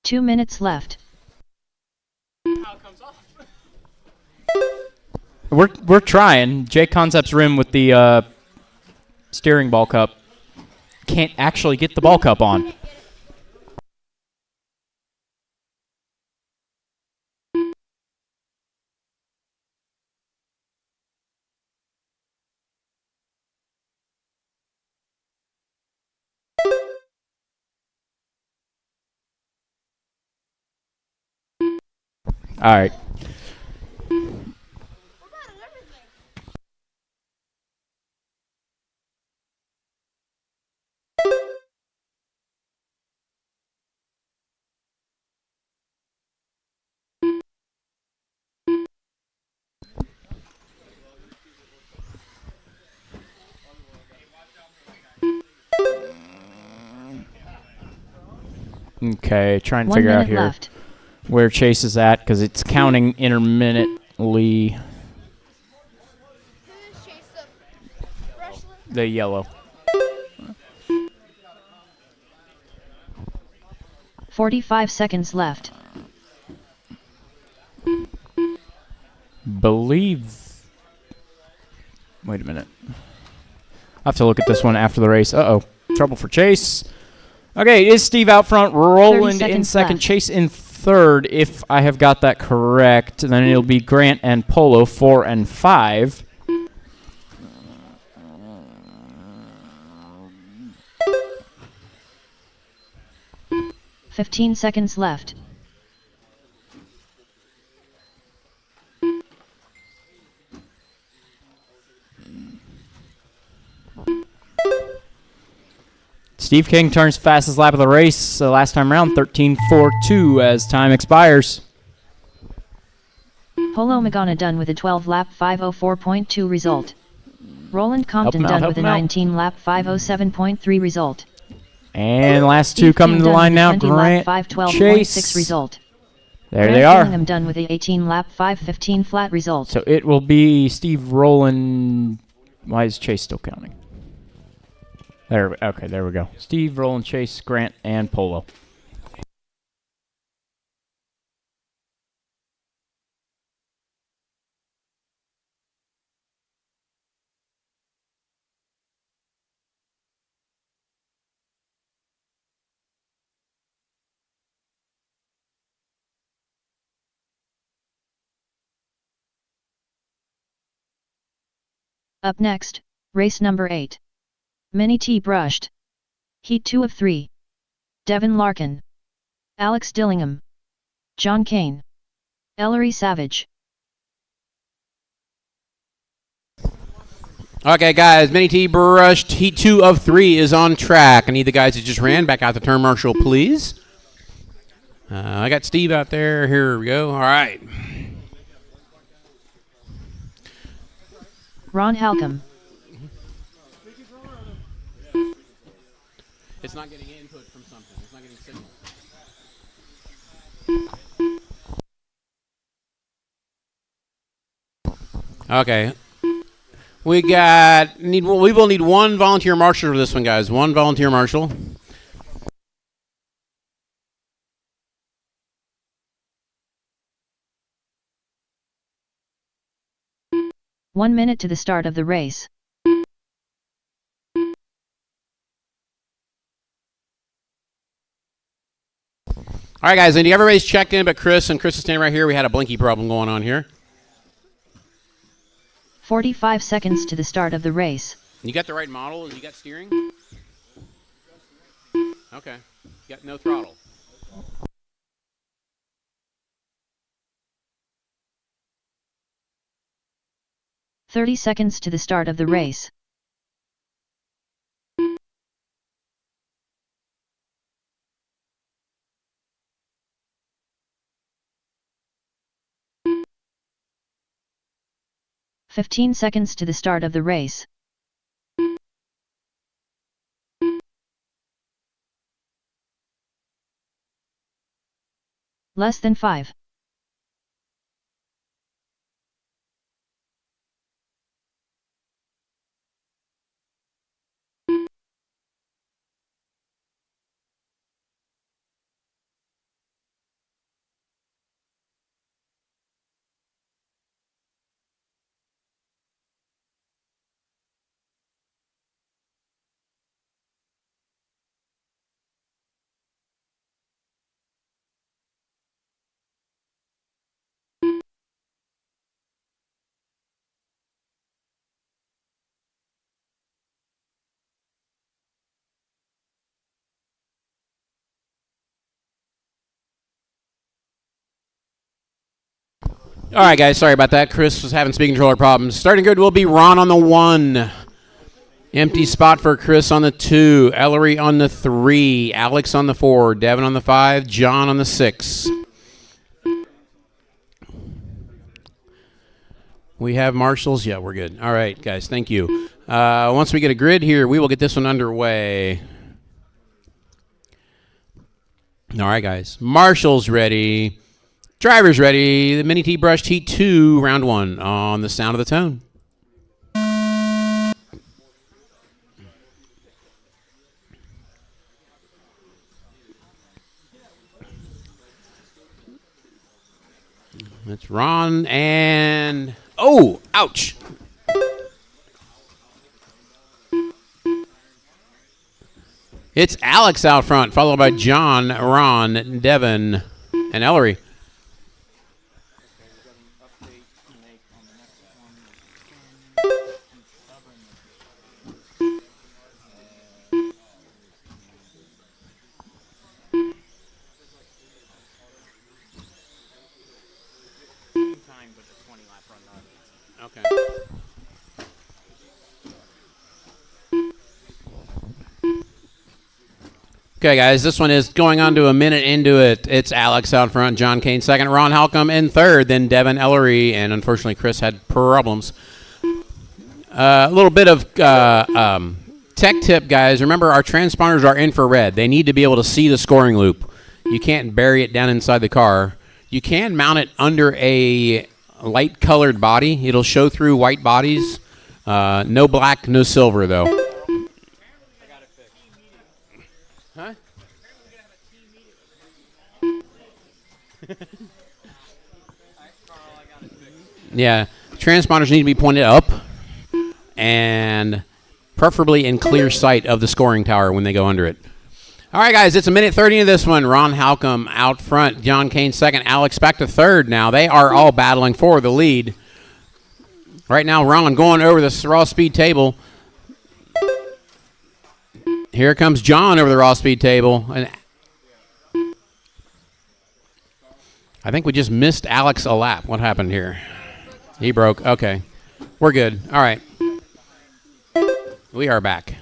2 minutes left. How it comes off. We're trying. J Concept's rim with the steering ball cup can't actually get the ball cup on. All right. Okay, trying to 1 figure out minute here left. where Chase is at because it's counting intermittently. The yellow. 45 seconds left. Believe. Wait a minute. I'll have to look at this one after the race. Uh-oh. Trouble for Chase. Okay, is Steve out front? Roland in second. Left. Chase in third, if I have got that correct. Then it'll be Grant and Polo, 4 and 5. "15 seconds left. Steve King turns fastest lap of the race last time around, 13.42 as time expires. Polo Magana done with a 12-lap 5:04.2 result. Roland Compton out, done help with a him out. 19-lap 5:07.3 result. And last two Steve coming King to the done line with a now, 20-lap Grant, 5:12.6 Chase. result. There Grant they are. Dillingham done with a 18-lap 5:15 flat result. So it will be Steve Rowland. Why is Chase still counting? Okay, there we go. Steve, Rowland, Chase, Grant, and Polo. Up next, race number 8. Mini T brushed. Heat 2 of 3. Devin Larkin. Alex Dillingham. John Kane. Ellery Savage. Okay, guys, Mini T brushed. Heat 2 of 3 is on track. I need the guys who just ran back out the turn marshal, please. I got Steve out there. Here we go. All right. Ron Halcomb. It's not getting input from something. It's not getting signal. Okay. We will need one volunteer marshal for this one, guys. One volunteer marshal. "1 minute to the start of the race. All right, guys. And everybody's checked in, but Chris is standing right here. We had a blinky problem going on here. 45 seconds to the start of the race. You got the right model? You got steering? Okay. You got no throttle. "30 seconds to the start of the race. "15 seconds to the start of the race. Less than 5. All right, guys. Sorry about that. Chris was having speed controller problems. Starting grid will be Ron on the 1. Empty spot for Chris on the 2. Ellery on the 3. Alex on the 4. Devin on the 5. John on the 6. We have marshals. Yeah, we're good. All right, guys. Thank you. Once we get a grid here, we will get this one underway. All right, guys. Marshals ready. Drivers ready. The Mini T Brushed Heat 2, round 1 on the sound of the tone. That's Ron and... Oh, ouch. It's Alex out front, followed by John, Ron, Devin, and Ellery. Okay. Okay, guys, this one is going on to a minute into it. It's Alex out front, John Kane second, Ron Halcomb in third, then Devin Ellery, and unfortunately Chris had problems. A little bit of tech tip, guys. Remember, our transponders are infrared. They need to be able to see the scoring loop. You can't bury it down inside the car. You can mount it under a light-colored body. It'll show through white bodies. No black, no silver, though. Huh? Yeah, transponders need to be pointed up and preferably in clear sight of the scoring tower when they go under it. All right, guys, it's a minute 30 of this one. Ron Halcomb out front, John Kane second, Alex back to third now. They are all battling for the lead. Right now, Ron going over the raw speed table. Here comes John over the raw speed table. And I think we just missed Alex a lap. What happened here? He broke. Okay. We're good. All right. We are back.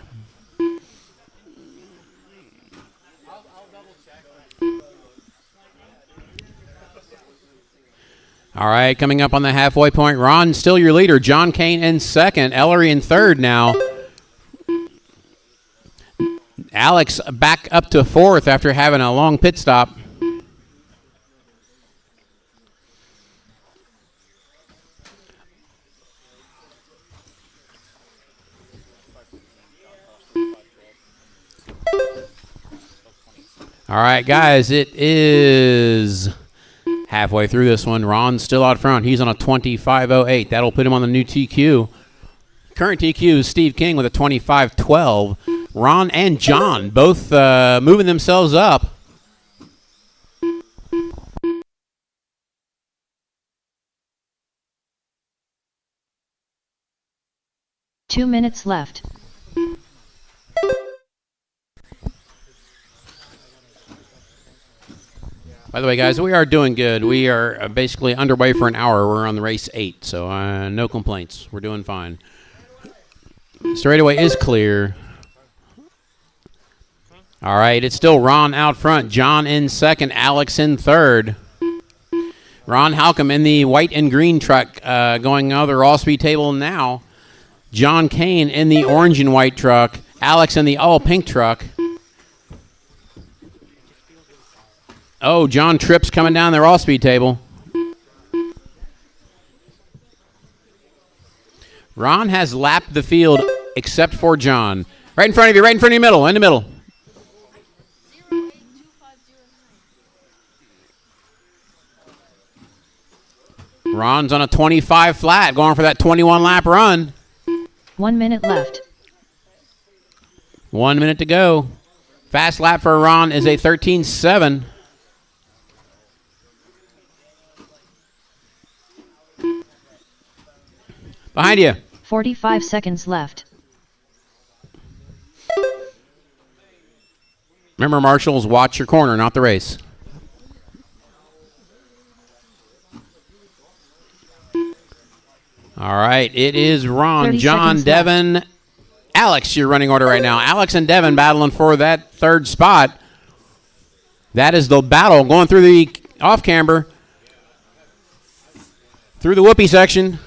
All right, coming up on the halfway point, Ron still your leader. John Kane in second. Ellery in third now. Alex back up to fourth after having a long pit stop. All right, guys, it is halfway through this one. Ron's still out front. He's on a 25.08. That'll put him on the new TQ. Current TQ is Steve King with a 25.12. Ron and John both moving themselves up. Two minutes left. By the way, guys, we are doing good. We are basically underway for an hour. We're on the race 8, so no complaints. We're doing fine. Straightaway is clear. All right, it's still Ron out front. John in second. Alex in third. Ron Halcomb in the white and green truck going on the raw speed table now. John Kane in the orange and white truck. Alex in the all pink truck. Oh, John Tripp's coming down the raw speed table. Ron has lapped the field except for John. Right in front of you, right in front of you, in the middle. Ron's on a 25 flat, going for that 21 lap run. 1 minute left. 1 minute to go. Fast lap for Ron is a 13.7. Behind you. 45 seconds left. Remember, marshals, watch your corner, not the race. All right, it is Ron, 30 John, seconds Devin, Alex, your running order right now. Alex and Devin battling for that third spot. That is the battle going through the off-camber, through the whoopee section,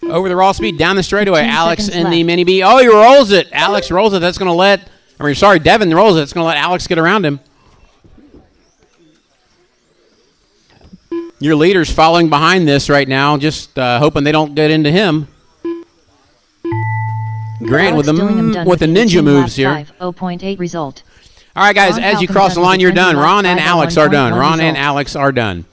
over the raw speed, down the straightaway. 15 Alex seconds in the left. Mini B. Oh, he rolls it. Alex rolls it. That's going to let, Devin rolls it. It's going to let Alex get around him. Your leader's following behind this right now, just hoping they don't get into him. Grant with the ninja moves here. 0.8 result. All right, guys, Ron as you Halpin cross the done with line, a you're 20 done. lap Ron and 501.1 Alex are done. Ron and result. Alex are done.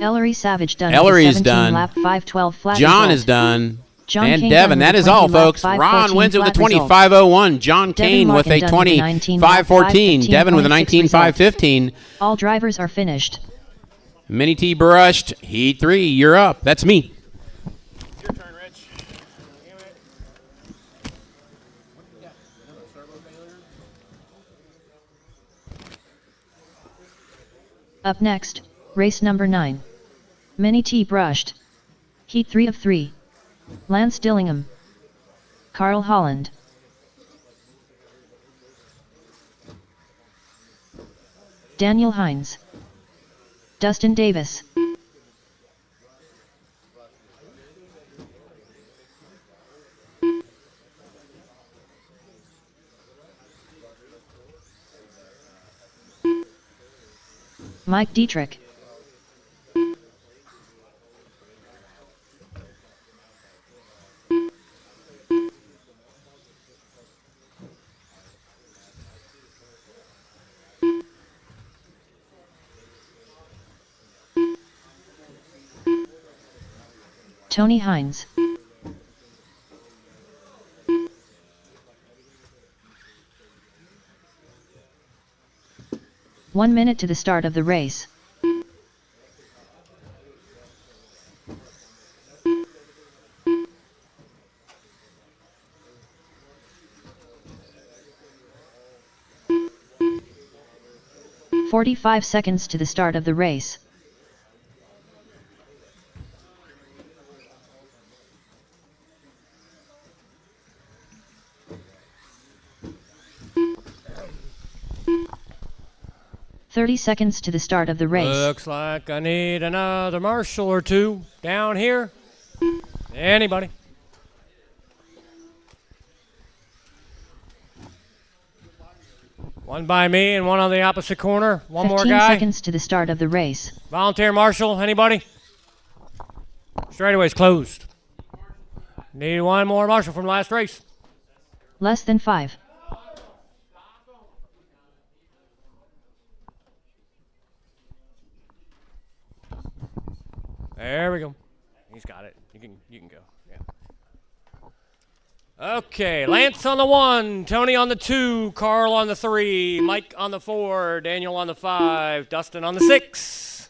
Ellery Savage done. Ellery's with a 17 done. lap 512 flat John result. is done. John And Kane Devin, done that with is a all, 20 lap folks. 514 Ron wins it with a flat result. 25.01. John Devin Kane with a Larkin done with a 19 lap 25.14. Devin with a 19.515. All drivers are finished. Mini T brushed. Heat 3, you're up. That's me. Your turn, Rich. Up next, race number 9. Mini T brushed. Heat 3 of 3. Lance Dillingham. Carl Holland. Daniel Hines. Dustin Davis. Mike Dietrich. Tony Hines. One minute to the start of the race. "45 seconds to the start of the race. "30 seconds to the start of the race. Looks like I need another marshal or two down here. Anybody? One by me and one on the opposite corner. One more 15 guy. seconds to the start of the race. Volunteer marshal, anybody? Straightaway's closed. Need one more marshal from last race. Less than 5. There we go. He's got it. You can go. Yeah. Okay, Lance on the 1, Tony on the 2, Carl on the 3, Mike on the 4, Daniel on the 5, Dustin on the 6.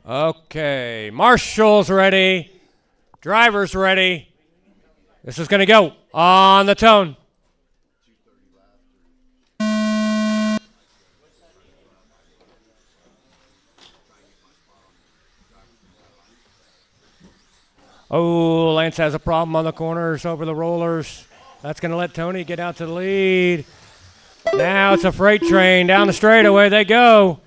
Okay, marshals ready, drivers ready. This is going to go on the tone. Oh, Lance has a problem on the corners over the rollers. That's going to let Tony get out to the lead. Now it's a freight train. Down the straightaway they go.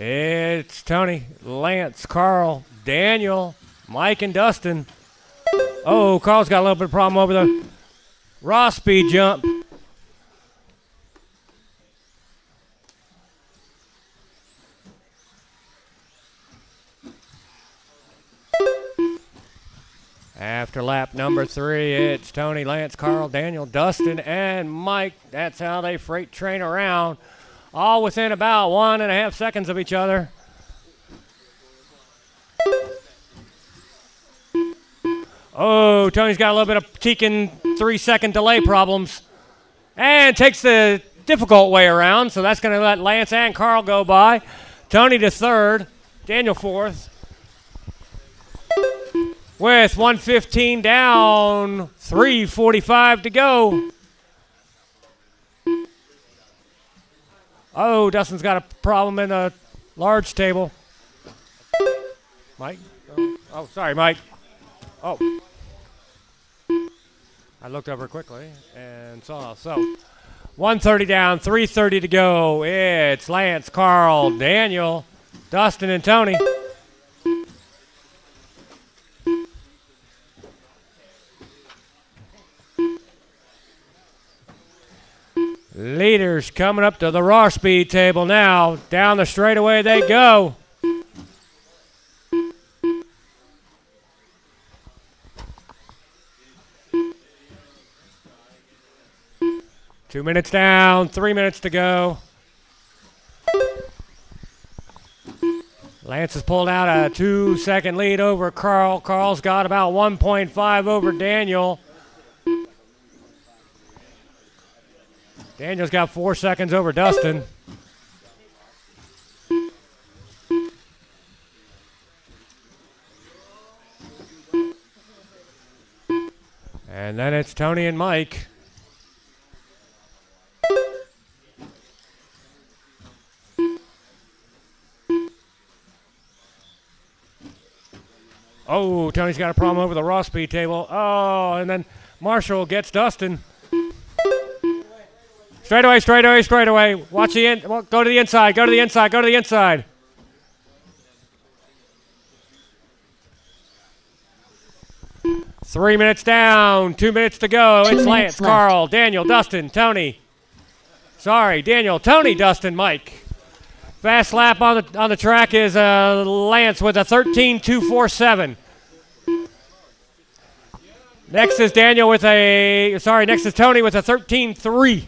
It's Tony, Lance, Carl, Daniel, Mike, and Dustin. Oh, Carl's got a little bit of problem over the raw speed jump. After lap number 3, it's Tony, Lance, Carl, Daniel, Dustin, and Mike. That's how they freight train around. All within about 1.5 seconds of each other. Oh, Tony's got a little bit of Tekin 3-second delay problems. And takes the difficult way around, so that's going to let Lance and Carl go by. Tony to 3rd, Daniel 4th. with 1:15 down, 3:45 to go. Oh, Dustin's got a problem in the large table. Mike? Oh, sorry, Mike. Oh. I looked over quickly and saw. So, 1:30 down, 3:30 to go. It's Lance, Carl, Daniel, Dustin, and Tony. Leaders coming up to the raw speed table now. Down the straightaway they go. Two minutes down, 3 minutes to go. Lance has pulled out a 2-second lead over Carl. Carl's got about 1.5 over Daniel. Daniel's got 4 seconds over Dustin. And then it's Tony and Mike. Oh, Tony's got a problem over the raw speed table. Oh, and then Marshall gets Dustin. Straightaway, straightaway, straightaway. Watch the end. Well, go to the inside. Go to the inside. Go to the inside. Three minutes down. 2 minutes to go. It's Lance, Carl, Daniel, Dustin, Tony. Sorry, Daniel, Tony, Dustin, Mike. Fast lap on the track is Lance with a 13.247. Next is Daniel with a. Sorry, next is Tony with a 13.3.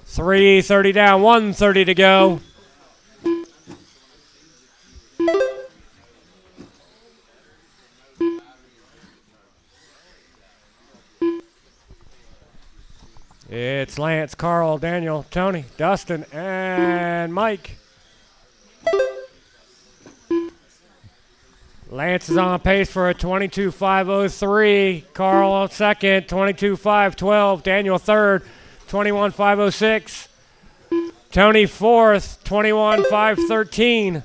3:30 down, 1:30 to go. It's Lance, Carl, Daniel, Tony, Dustin, and Mike. Lance is on pace for a 22.503. Carl second, 22.512. Daniel third, 21.506. Tony fourth, 21.513.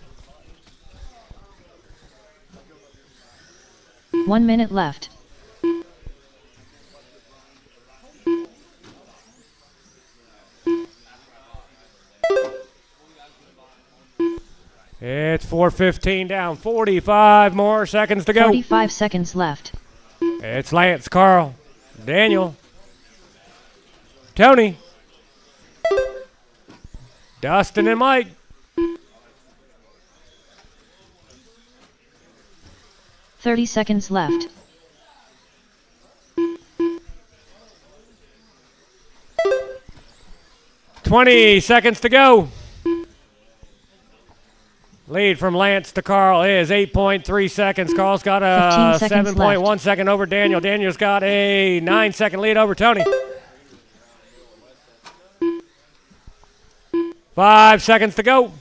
1 minute left. It's 4:15 down, 45 more seconds to go. 45 seconds left. It's Lance, Carl, Daniel, Tony, Dustin, and Mike. $30 seconds left. $20 seconds to go. Lead from Lance to Carl is 8.3 seconds. Carl's got a 7.1 second over Daniel. Daniel's got a 9-second lead over Tony. 5 seconds to go.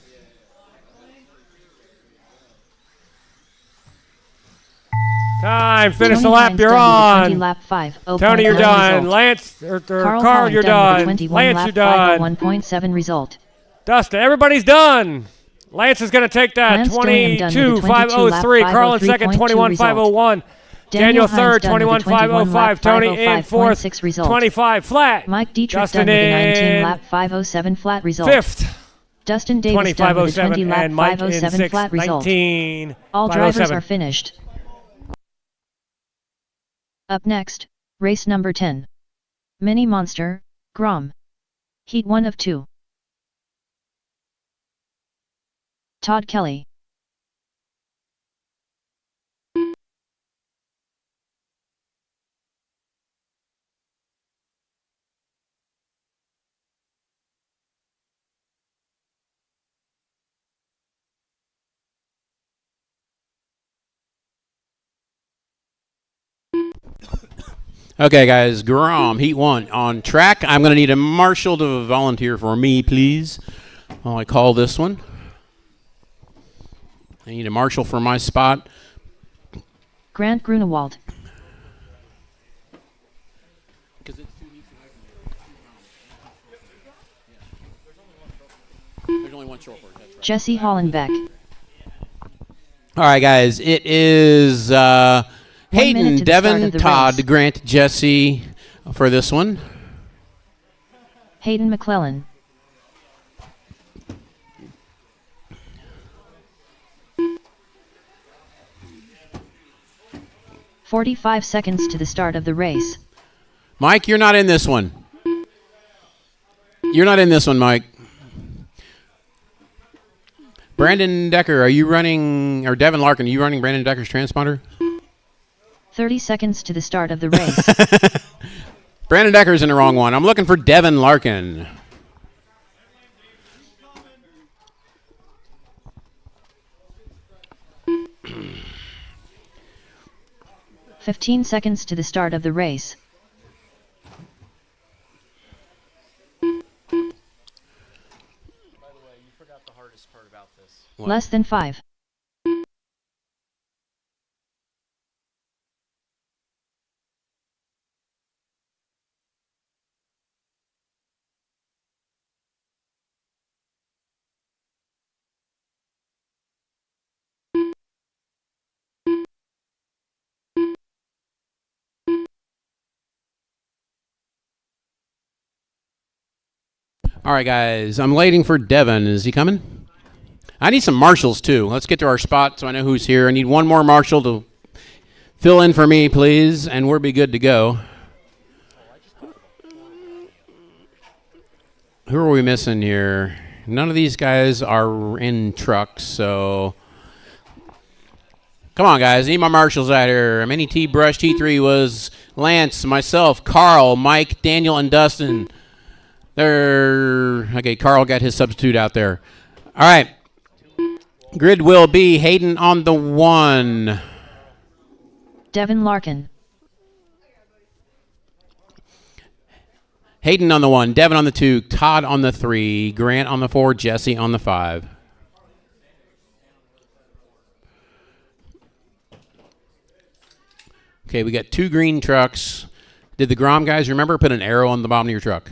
Time. Finish the lap. You're on. Lap 5. Tony, you're done. Lance, or Carl, you're done. Lance, you're done. 1.7 result. Dustin, everybody's done. Lance is going to take that 22.503. Carl in second, 21.501. Daniel third, 21.505. Tony in fourth, 25 flat. Mike Dietrich done with a 19 lap 507 flat result. Fifth, Dustin Davis done with a 20 lap and Mike 507 in flat sixth, result. 19. All drivers are finished. Up next, race number 10. Mini Monster, Grom. Heat 1 of 2. Todd Kelly. Okay, guys, Grom, Heat 1 on track. I'm going to need a marshal to volunteer for me, please, while I call this one. I need a marshal for my spot. Grant Grunewald. There's only one short word. That's right. Jesse Hollenbeck. All right, guys. It is minute Hayden, to the start Devin, of the Todd, race. Grant, Jesse for this one. Hayden McClellan. "45 seconds to the start of the race. Mike, you're not in this one. You're not in this one, Mike. Brandon Decker, are you running, or Devin Larkin, are you running Brandon Decker's transponder? 30 seconds to the start of the race. Brandon Decker's in the wrong one. I'm looking for Devin Larkin. "15 seconds to the start of the race. By the way, you forgot the hardest part about this. What? Less than 5. All right, guys. I'm waiting for Devin. Is he coming? I need some marshals, too. Let's get to our spot so I know who's here. I need one more marshal to fill in for me, please, and we'll be good to go. Who are we missing here? None of these guys are in trucks, so... Come on, guys. I need my marshals out here. Mini T Brush T3 was Lance, myself, Carl, Mike, Daniel, and Dustin. Okay, Carl got his substitute out there. All right. Grid will be Hayden on the 1. Devin Larkin. Hayden on the 1. Devin on the 2. Todd on the 3. Grant on the 4. Jesse on the 5. Okay, we got 2 green trucks. Did the Grom guys remember put an arrow on the bottom of your truck?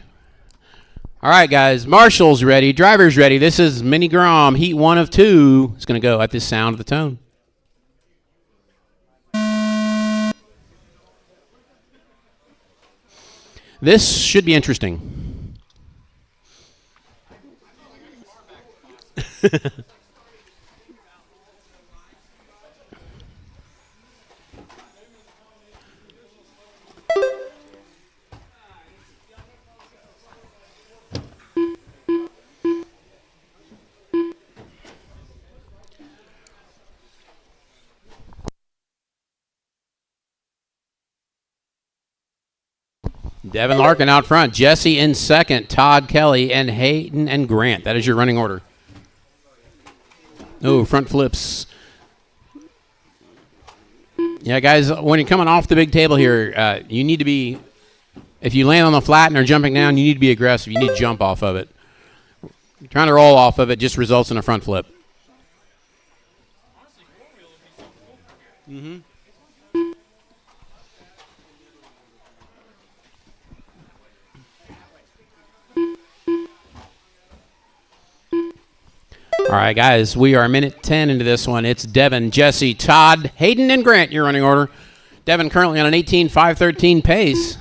All right, guys. Marshall's ready. Driver's ready. This is Mini Grom, Heat 1 of 2. It's going to go at this sound of the tone. This should be interesting. Devin Larkin out front. Jesse in second. Todd Kelly and Hayden and Grant. That is your running order. Oh, front flips. Yeah, guys, when you're coming off the big table here, you need to be, if you land on the flat and are jumping down, you need to be aggressive. You need to jump off of it. Trying to roll off of it just results in a front flip. Mm-hmm. All right, guys, we are minute 10 into this one. It's Devin, Jesse, Todd, Hayden, and Grant, your running order. Devin currently on an 18.513 pace.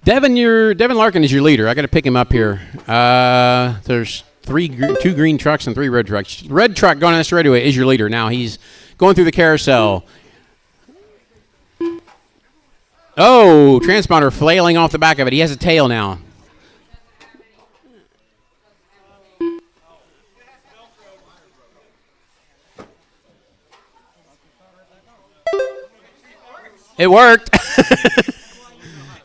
Devin Larkin is your leader. I got to pick him up here. There's 2 green trucks and 3 red trucks. Red truck going on the straightaway is your leader. Now he's going through the carousel. Oh, transponder flailing off the back of it. He has a tail now. It worked.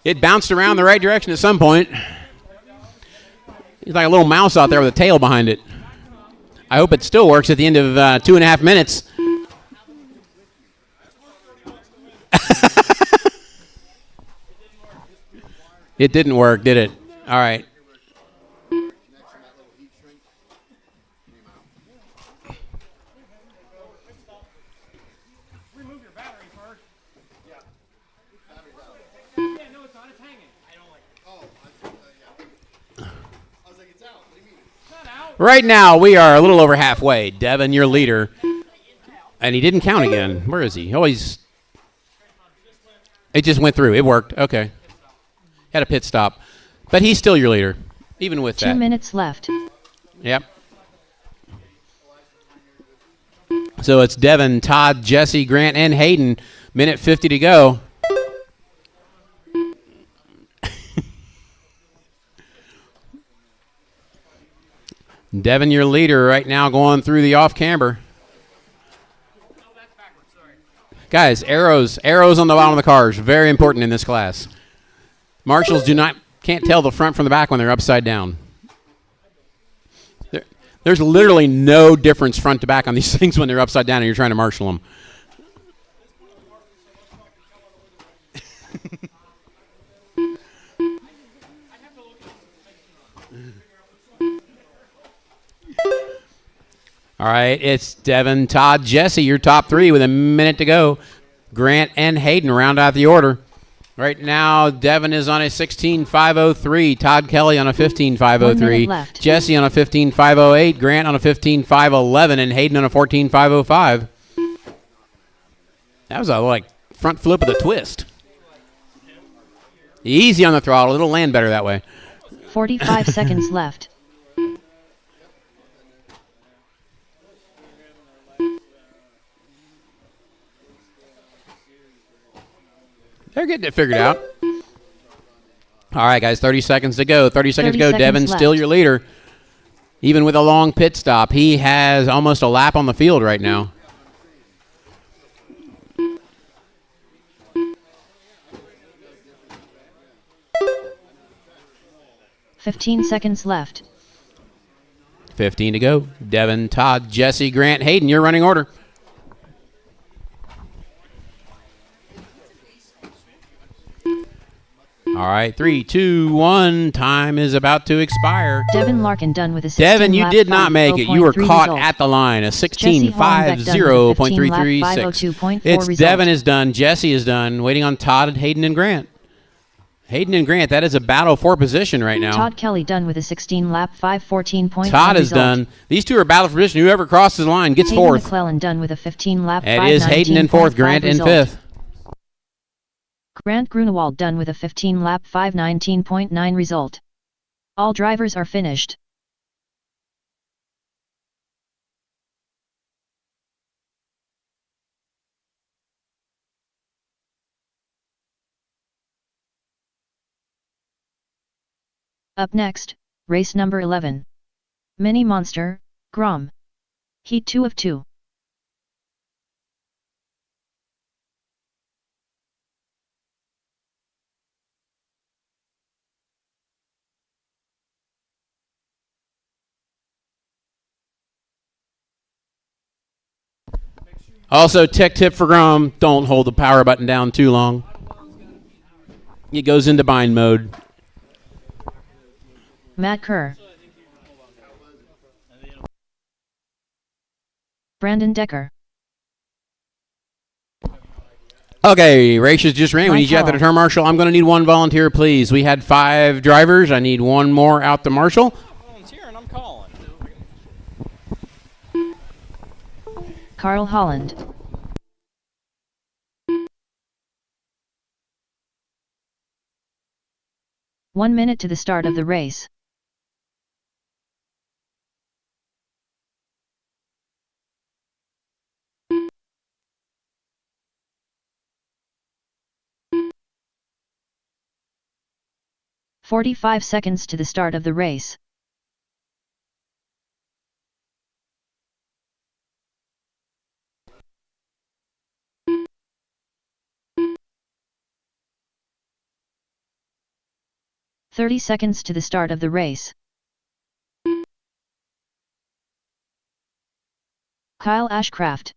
It bounced around the right direction at some point. He's like a little mouse out there with a tail behind it. I hope it still works at the end of 2.5 minutes. It didn't work, did it? All right. Remove your battery first. Yeah. No, it's not. It's hanging. I don't like it. Oh, I was like, it's out. What do you mean? It's not out. Right now, we are a little over halfway. Devin, your leader. And he didn't count again. Where is he? Oh, he's... It just went through. It worked. Okay. Had a pit stop. But he's still your leader, even with that. 2 minutes left. Yep. So it's Devin, Todd, Jesse, Grant, and Hayden. Minute 50 to go. Devin, your leader right now going through the off-camber. Guys, arrows on the bottom of the cars, very important in this class. Marshals can't tell the front from the back when they're upside down. There's literally no difference front to back on these things when they're upside down and you're trying to marshal them. All right, it's Devin, Todd, Jesse, your top three with a minute to go. Grant and Hayden round out the order. Right now, Devin is on a 16.503. Todd Kelly on a 15.503. Jesse on a 15.508. Grant on a 15.511. And Hayden on a 14.505. That was a front flip with a twist. Easy on the throttle. It'll land better that way. 45 seconds left. They're getting it figured out. All right, guys, 30 seconds to go. 30 seconds to go. Devin, still your leader. Even with a long pit stop, he has almost a lap on the field right now. $15 seconds left. 15 to go. Devin, Todd, Jesse, Grant, Hayden, your running order. All right, 3, 2, 1. Time is about to expire. Devin Larkin done with a 16 Devin, you lap did not make it. You were caught result. at the line. A 16.50.336. It's Devin is done. Jesse is done. Waiting on Todd, Hayden, and Grant. Hayden and Grant, that is a battle for position right now. Todd Kelly done with a 16 lap 5:14.1 Todd is done. These two are battle for position. Whoever crosses the line gets Hayden fourth. McClellan done with a 15 lap 5:19.5 It is Hayden in fourth, Grant in fifth. Grant Grunewald done with a 15 lap 5:19.9 result. All drivers are finished. Up next, race number 11. Mini Monster, Grom. Heat 2 of 2. Also, tech tip for Grom, don't hold the power button down too long. It goes into bind mode. Matt Kerr. Brandon Decker. Okay, races just ran. We need you out there to turn marshal. I'm going to need one volunteer, please. We had 5 drivers. I need one more out to marshal. Volunteer and I'm calling. Carl Holland. One minute to the start of the race. "45 seconds to the start of the race. 30 seconds to the start of the race. Kyle Ashcraft.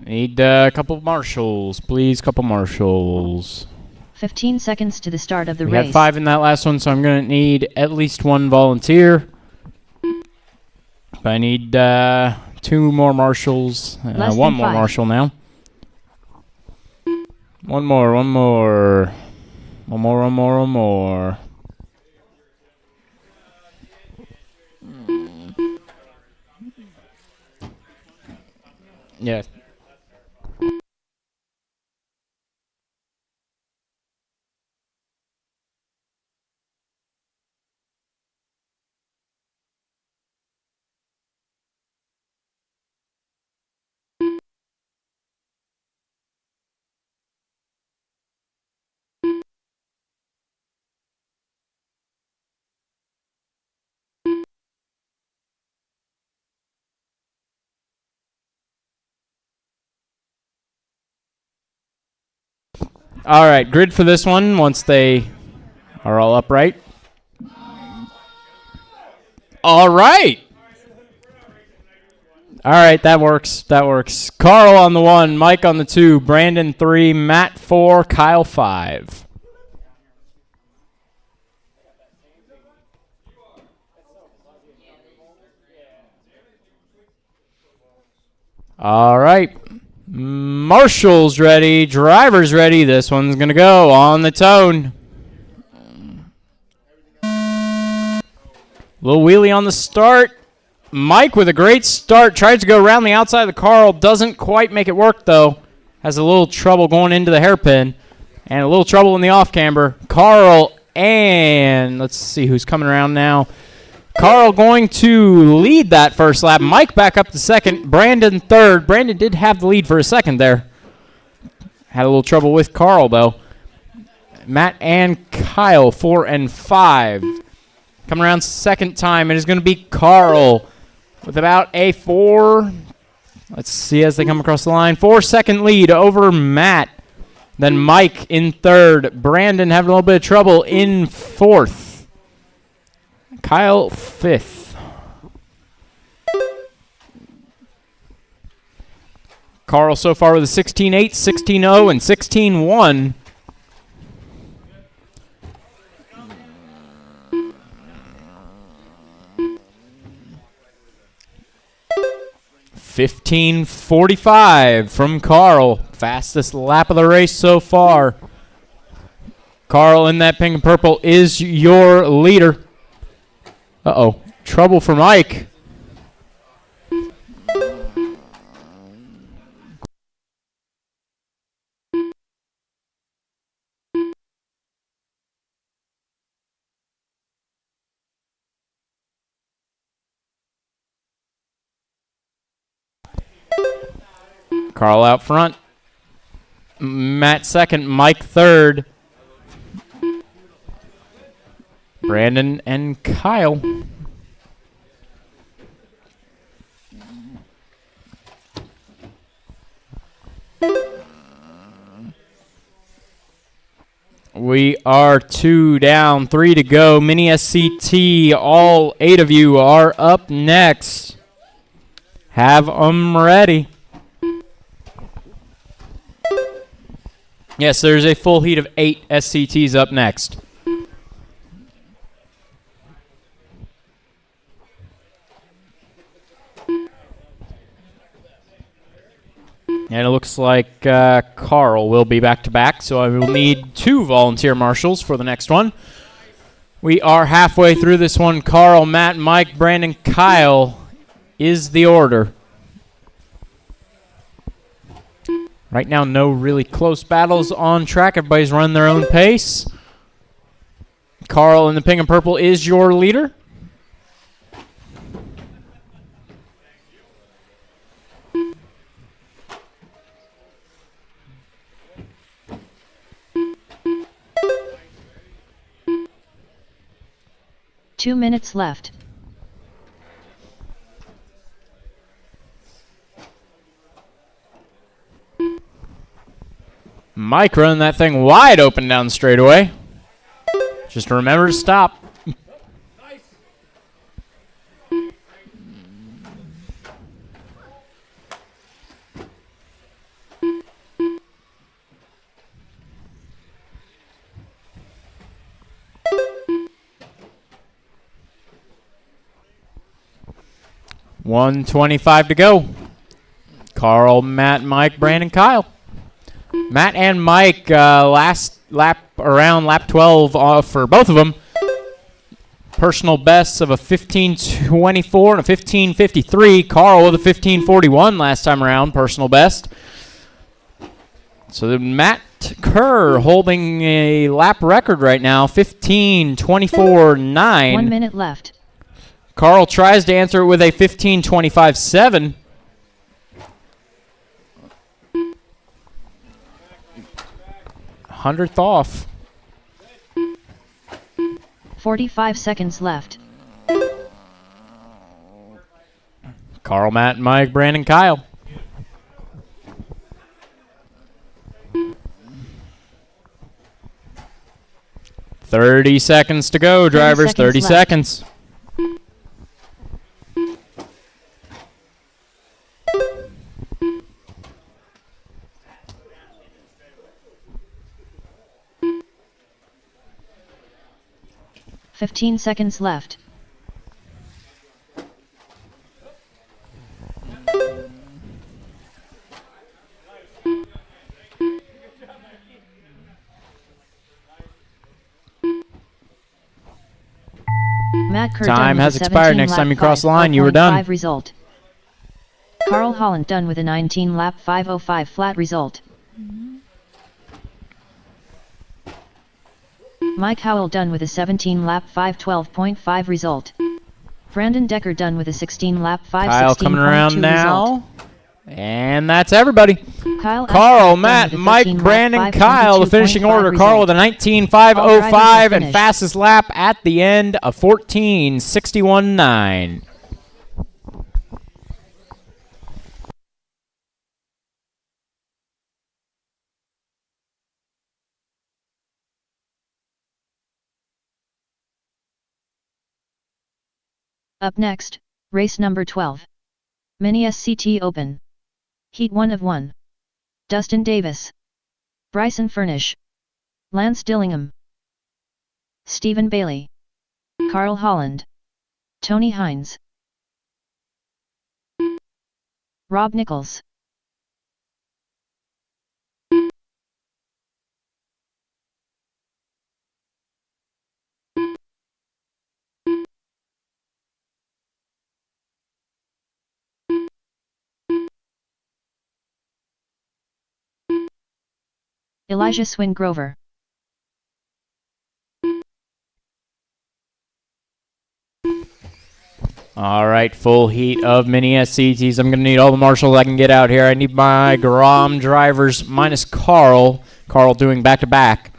Need a couple marshals, please. Couple marshals. 15 seconds to the start of the We race. had 5 in that last one, so I'm going to need at least 1 volunteer. But I need 2 more marshals. 1 more 5. marshal now. One more. Yeah. All right, grid for this one once they are all upright. All right. All right, that works. Carl on the 1, Mike on the 2, Brandon 3, Matt 4, Kyle 5. All right. Marshall's ready. Driver's ready. This one's going to go on the tone. Little wheelie on the start. Mike with a great start. Tries to go around the outside of the Carl. Doesn't quite make it work, though. Has a little trouble going into the hairpin. And a little trouble in the off-camber. Carl and let's see who's coming around now. Carl going to lead that first lap. Mike back up to second. Brandon third. Brandon did have the lead for a second there. Had a little trouble with Carl, though. Matt and Kyle, 4 and 5. Coming around second time, it is going to be Carl with about a 4. Let's see as they come across the line. 4-second lead over Matt. Then Mike in third. Brandon having a little bit of trouble in fourth. Kyle 5th. Carl so far with a 16-8, 16-0, and 16-1. $15.45 from Carl. Fastest lap of the race so far. Carl in that pink and purple is your leader. Uh-oh. Trouble for Mike. Carl out front. Matt second. Mike third. Brandon and Kyle. We are 2 down, 3 to go. Mini SCT, all 8 of you are up next. Have them ready. Yes, there's a full heat of 8 SCTs up next. And it looks like Carl will be back-to-back, so I will need 2 volunteer marshals for the next one. We are halfway through this one. Carl, Matt, Mike, Brandon, Kyle is the order. Right now, no really close battles on track. Everybody's running their own pace. Carl in the pink and purple is your leader. Two minutes left. Mike running that thing wide open down the straightaway. Just remember to stop. $1:25 to go. Carl, Matt, Mike, Brandon, Kyle. Matt and Mike, last lap around lap 12 for both of them. Personal bests of a 15:24 and a 15:53. Carl with a 15:41 last time around, personal best. So Matt Kerr holding a lap record right now, 15:24.9. 1 minute left. Carl tries to answer it with a 15:25.7. 100th off. 45 seconds left. Carl, Matt, Mike, Brandon, Kyle. $30 seconds to go, drivers. 30 seconds. $15 seconds left. Matt Kerr Time has expired. Next time you cross the line, you were 5 done. result. Carl Holland done with a 19 lap 5:05 flat result. Mike Howell done with a 17 lap 5:12.5 result. Brandon Decker done with a 16 lap 5:16.2 Kyle coming around now. result. And that's everybody. Carl, Carl, Matt, Mike, Brandon, Kyle, the finishing order. Carl with a 19.505 and fastest lap at the end of 14.61.9. Up next, race number 12. Mini SCT Open. Heat 1 of 1. Dustin Davis. Bryson Furnish. Lance Dillingham. Stephen Bailey. Carl Holland. Tony Hines. Rob Nichols. Elijah Swin Grover. All right, full heat of mini SCTs. I'm going to need all the marshals I can get out here. I need my Grom drivers minus Carl. Carl doing back-to-back.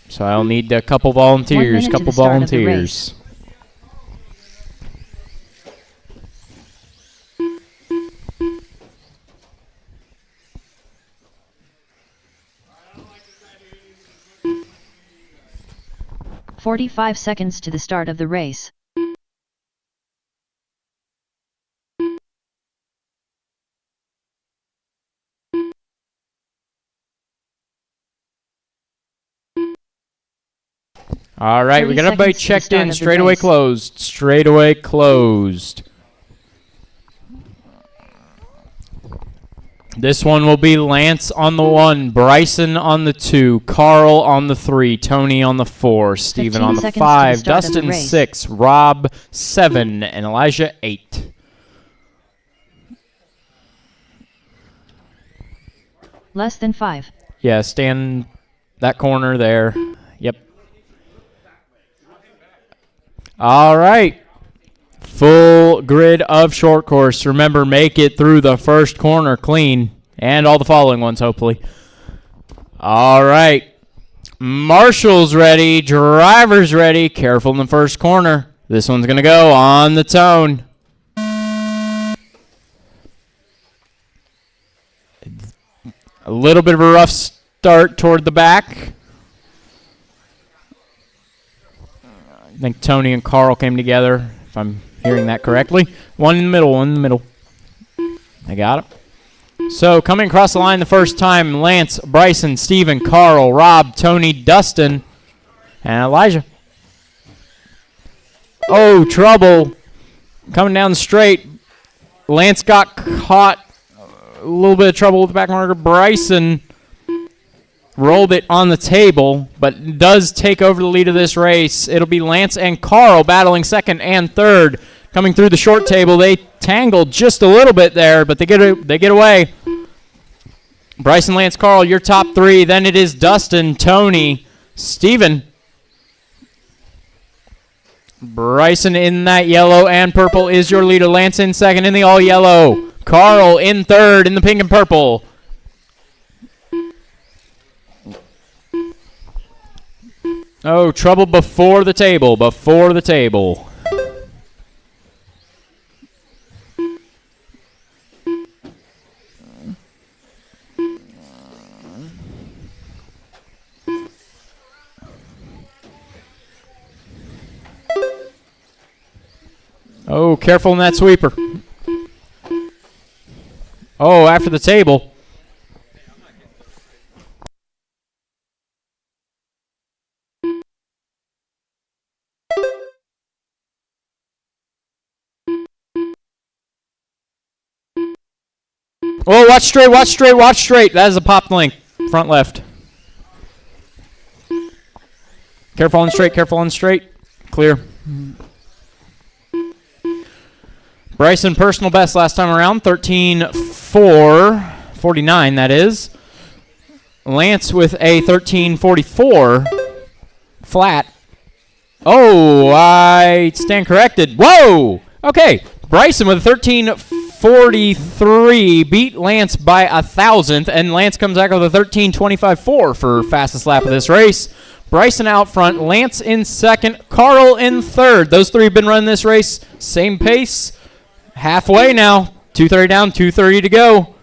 So I'll need a couple volunteers, couple volunteers. 45 seconds to the start of the race. All right, we got everybody checked in. Straightaway closed. Straightaway closed. This one will be Lance on the 1, Bryson on the 2, Carl on the 3, Tony on the 4, Steven on the 5, Dustin 6, Rob 7, and Elijah 8. Less than 5. Yeah, stand that corner there. Yep. All right. Full grid of short course. Remember, make it through the first corner clean. And all the following ones, hopefully. All right. Marshall's ready. Driver's ready. Careful in the first corner. This one's going to go on the tone. A little bit of a rough start toward the back. I think Tony and Carl came together, if I'm hearing that correctly. One in the middle, one in the middle. I got it. So coming across the line the first time, Lance, Bryson, Steven, Carl, Rob, Tony, Dustin, and Elijah. Oh, trouble. Coming down the straight. Lance got caught. A little bit of trouble with the back marker. Bryson rolled it on the table, but does take over the lead of this race. It'll be Lance and Carl battling second and third. Coming through the short table, they tangled just a little bit there, but they get away. Bryson, Lance, Carl, your top three. Then it is Dustin, Tony, Steven. Bryson in that yellow and purple is your leader. Lance in second in the all yellow. Carl in third in the pink and purple. Oh, trouble before the table, before the table. Oh, careful in that sweeper. Oh, after the table. Oh, watch straight, watch straight, watch straight. That is a pop link. Front left. Careful on straight, careful on straight. Clear. Bryson personal best last time around, 13.449 that is. Lance with a 13.44 flat. Oh, I stand corrected. Whoa! Okay, Bryson with a 13.43 beat Lance by 1,000th, and Lance comes back with a 13.25.4 for fastest lap of this race. Bryson out front, Lance in second, Carl in third. Those three have been running this race, same pace. Halfway now, 2:30 down, 2:30 to go.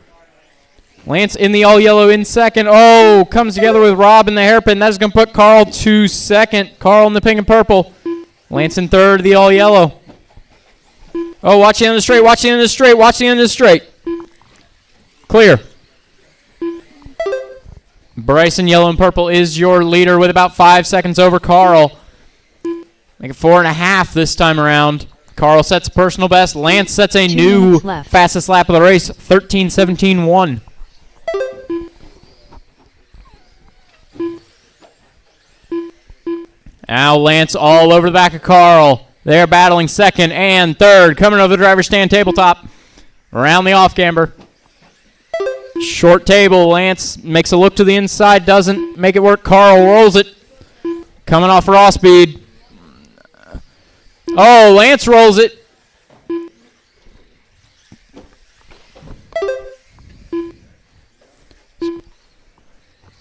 Lance in the all yellow in second. Oh, comes together with Rob in the hairpin. That's going to put Carl to second. Carl in the pink and purple. Lance in third, the all yellow. Oh, watch the end of the straight, watch the end of the straight, watch the end of the straight. Clear. Bryson, yellow and purple, is your leader with about 5 seconds over Carl. Make it 4.5 this time around. Carl sets a personal best. Lance sets a new fastest lap of the race, 13.17.1. Now Lance all over the back of Carl. They're battling second and third. Coming over the driver's stand tabletop. Around the off-camber. Short table. Lance makes a look to the inside. Doesn't make it work. Carl rolls it. Coming off raw speed. Oh, Lance rolls it.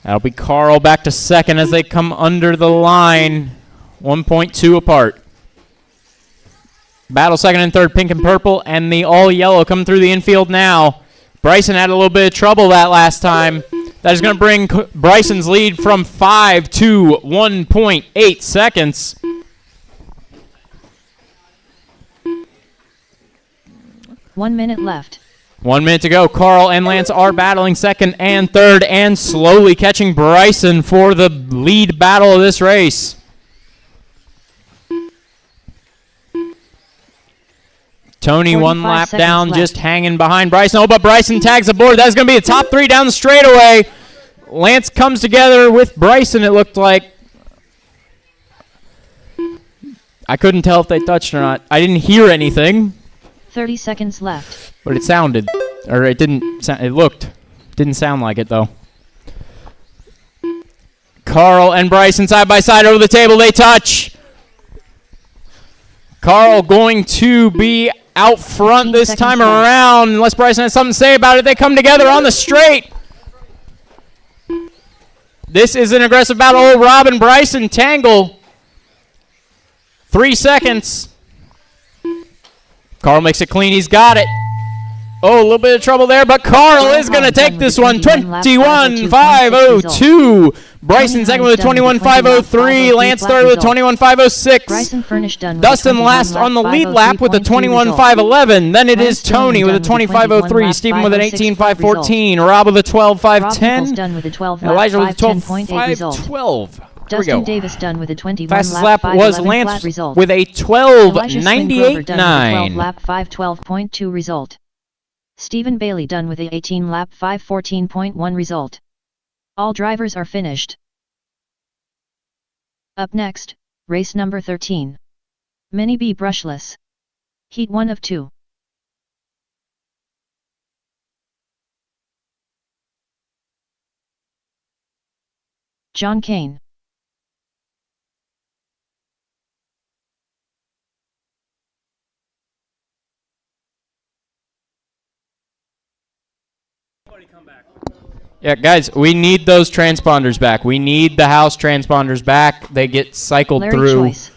That'll be Carl back to second as they come under the line. 1.2 apart. Battle second and third, pink and purple, and the all yellow coming through the infield now. Bryson had a little bit of trouble that last time. That is going to bring Bryson's lead from 5 to 1.8 seconds. One minute left. 1 minute to go. Carl and Lance are battling second and third and slowly catching Bryson for the lead battle of this race. Tony 1 lap down, left. Just hanging behind Bryson. Oh, but Bryson tags aboard. That's going to be a top 3 down the straightaway. Lance comes together with Bryson, it looked like. I couldn't tell if they touched or not. I didn't hear anything. 30 seconds left. But it sounded, or it didn't sound, it looked. Didn't sound like it, though. Carl and Bryson side by side over the table. They touch. Carl going to be out front this time around. Unless Bryson has something to say about it. They come together on the straight. This is an aggressive battle. Oh, Rob and Bryson tangle. 3 seconds. Carl makes it clean. He's got it. Oh, a little bit of trouble there, but Carl is going to take this one. 21.502. Bryson second with a 21.503. Lance third with a 21.506. Dustin last on the lead lap with a 21.511. Then it is Tony with a 25.03. Stephen with an 18.514. Rob with a 12.510. Elijah with a 12.512. Dustin Davis done with a 21 Fastest lap lap was 5:11 Lance flat result. with a Elijah Swing Grover done with a 12 12.98.9. lap 5:12.2 result. Stephen Bailey done with a 18 lap 5:14.1 result. All drivers are finished. Up next, race number 13. Mini B brushless. Heat 1 of 2. John Kane. Yeah, guys, we need those transponders back. We need the house transponders back. They get cycled Larry through Choice.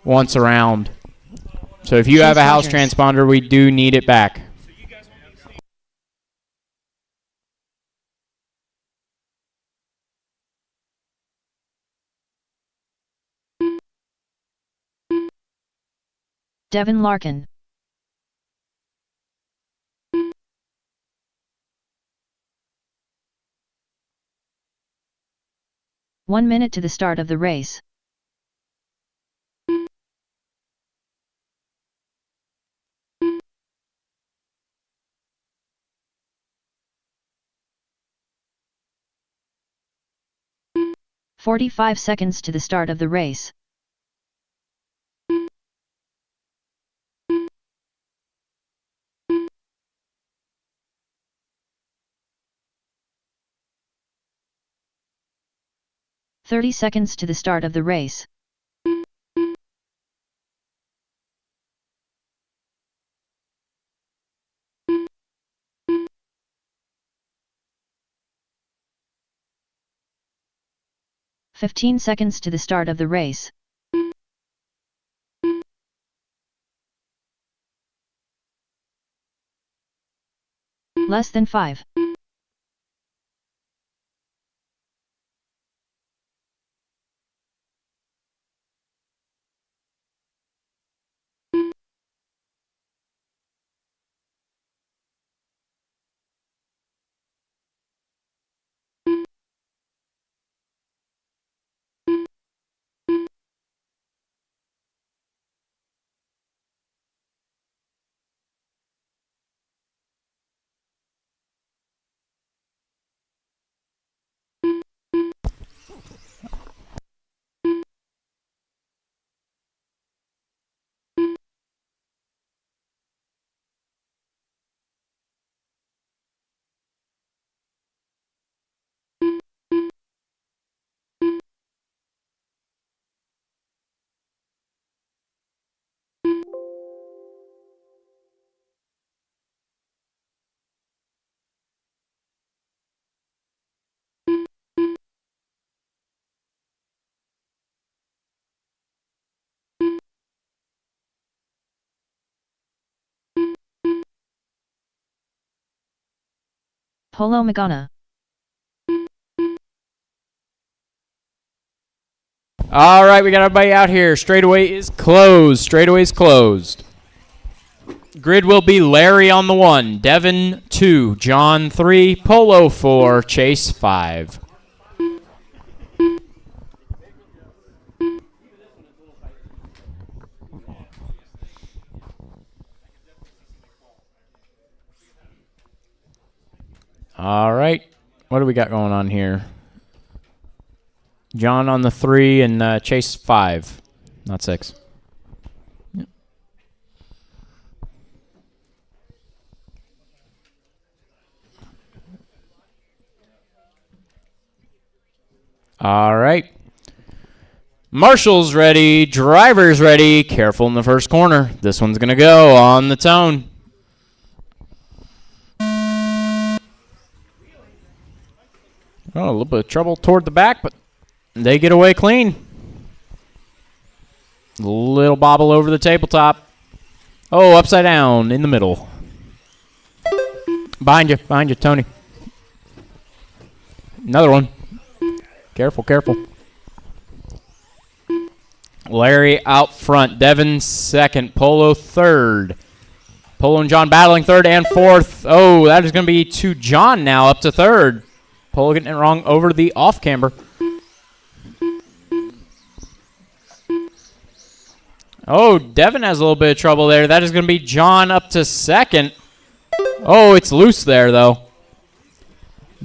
once around. So if you have Chase a house Rogers. transponder, we do need it back. Devin Larkin. One minute to the start of the race. "45 seconds to the start of the race. "30 seconds to the start of the race. "15 seconds to the start of the race. Less than 5. Polo Magana. All right, we got everybody out here. Straightaway is closed. Straightaway is closed. Grid will be Larry on the 1, Devin 2, John 3, Polo 4, Chase 5. All right, what do we got going on here? John on the 3 and Chase 5, not 6. Yep. All right. Marshall's ready, driver's ready. Careful in the first corner. This one's going to go on the tone. Oh, a little bit of trouble toward the back, but they get away clean. Little bobble over the tabletop. Oh, upside down in the middle. Behind you, Tony. Another one. Careful, careful. Larry out front. Devin second. Polo third. Polo and John battling third and fourth. Oh, that is going to be to John now, up to third. Polo getting it wrong over the off camber. Oh, Devin has a little bit of trouble there. That is going to be John up to second. Oh, it's loose there, though.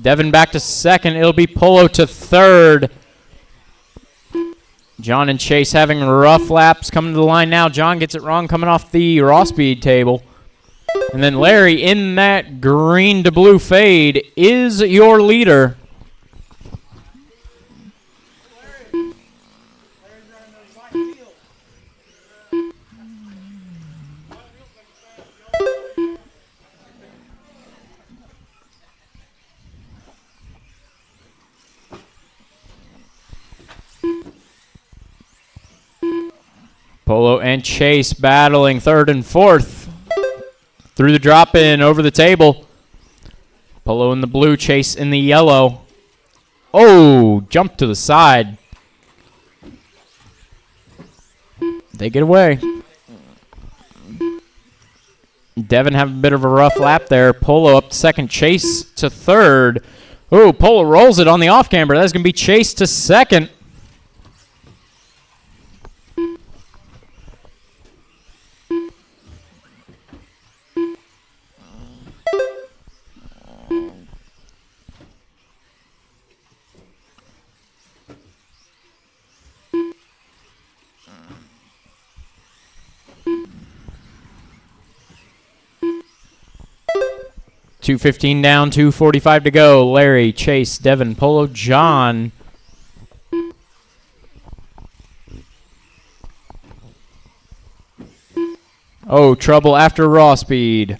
Devin back to second. It'll be Polo to third. John and Chase having rough laps coming to the line now. John gets it wrong coming off the raw speed table. And then Larry in that green to blue fade is your leader. Polo and Chase battling third and fourth. Through the drop in, over the table. Polo in the blue, Chase in the yellow. Oh, jump to the side. They get away. Devin having a bit of a rough lap there. Polo up to second, Chase to third. Oh, Polo rolls it on the off camber. That's going to be Chase to second. .215 down, 2:45 to go. Larry, Chase, Devin, Polo, John. Oh, trouble after raw speed.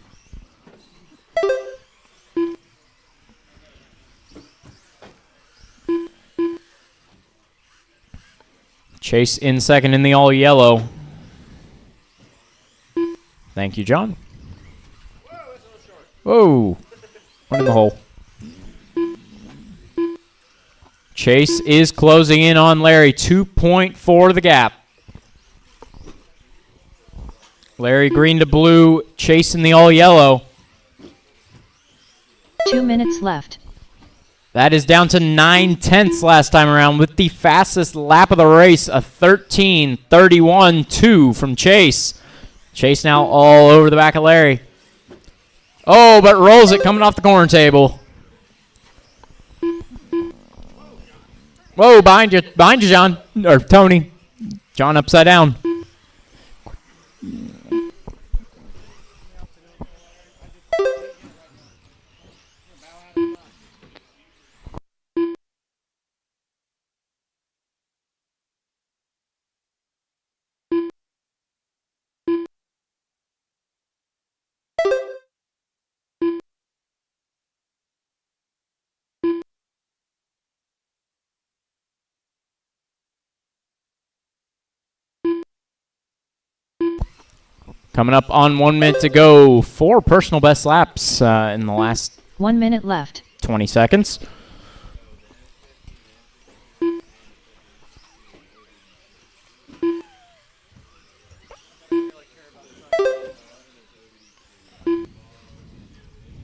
Chase in second in the all yellow. Thank you, John. Whoa, one in the hole. Chase is closing in on Larry, 2.4 the gap. Larry green to blue, Chase in the all yellow. 2 minutes left. That is down to 9/10 last time around with the fastest lap of the race, a 13:31.2 from Chase. Chase now all over the back of Larry. Oh, but rolls it coming off the corner table. Whoa, behind you, John, or Tony. John upside down. Coming up on 1 minute to go. 4 personal best laps in the last 1 minute left. 20 seconds.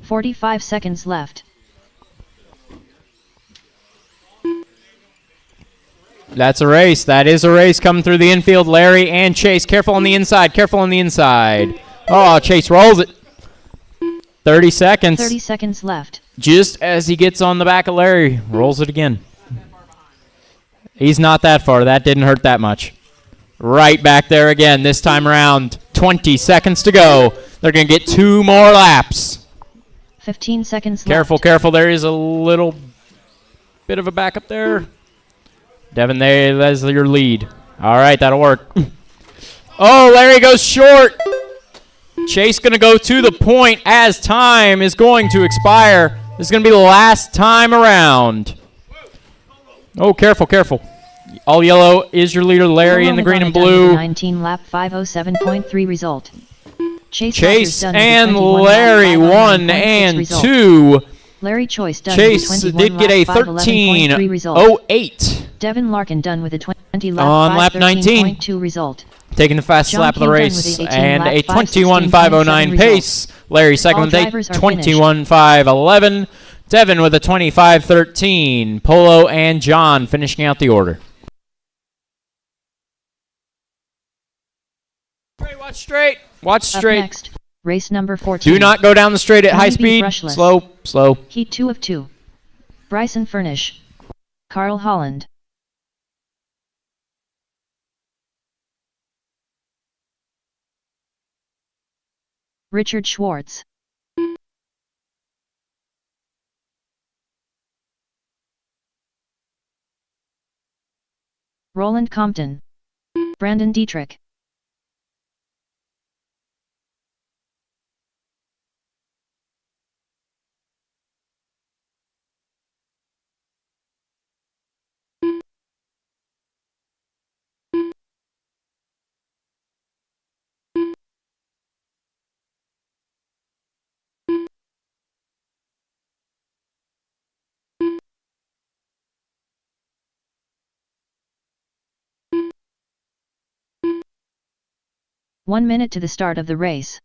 .45 seconds left. That's a race. That is a race coming through the infield. Larry and Chase. Careful on the inside. Careful on the inside. Oh, Chase rolls it. 30 seconds. 30 seconds left. Just as he gets on the back of Larry, rolls it again. He's not that far. That didn't hurt that much. Right back there again. This time around, 20 seconds to go. They're going to get 2 more laps. 15 seconds Careful, left. careful. There is a little bit of a backup there. Devin, that's your lead. All right, that'll work. Oh, Larry goes short. Chase going to go to the point as time is going to expire. This is going to be the last time around. Oh, careful, careful. All yellow is your leader, Larry, in the green and blue. 19 lap 507.3 result. Chase and Larry 1 and 2. Larry Choice done Chase with a 21 did get a lap 5:11.3 result. 13:08 Devin Larkin done with a 20 lap on lap 19. 5:13.2 result. Taking the fastest John lap of the King done race with a 18 and lap a 5:16.7 21.509 pace. Larry second All with a drivers are finished. 21.511. Devin with a 25.13. Polo and John finishing out the order. Watch straight. Watch Up straight. next, race number 14. Do not go down the straight at high Only be speed. brushless. Slow, slow. Heat 2 of 2. Bryson Furnish. Carl Holland. Richard Schwartz. Roland Compton. Brandon Dietrich. One minute to the start of the race.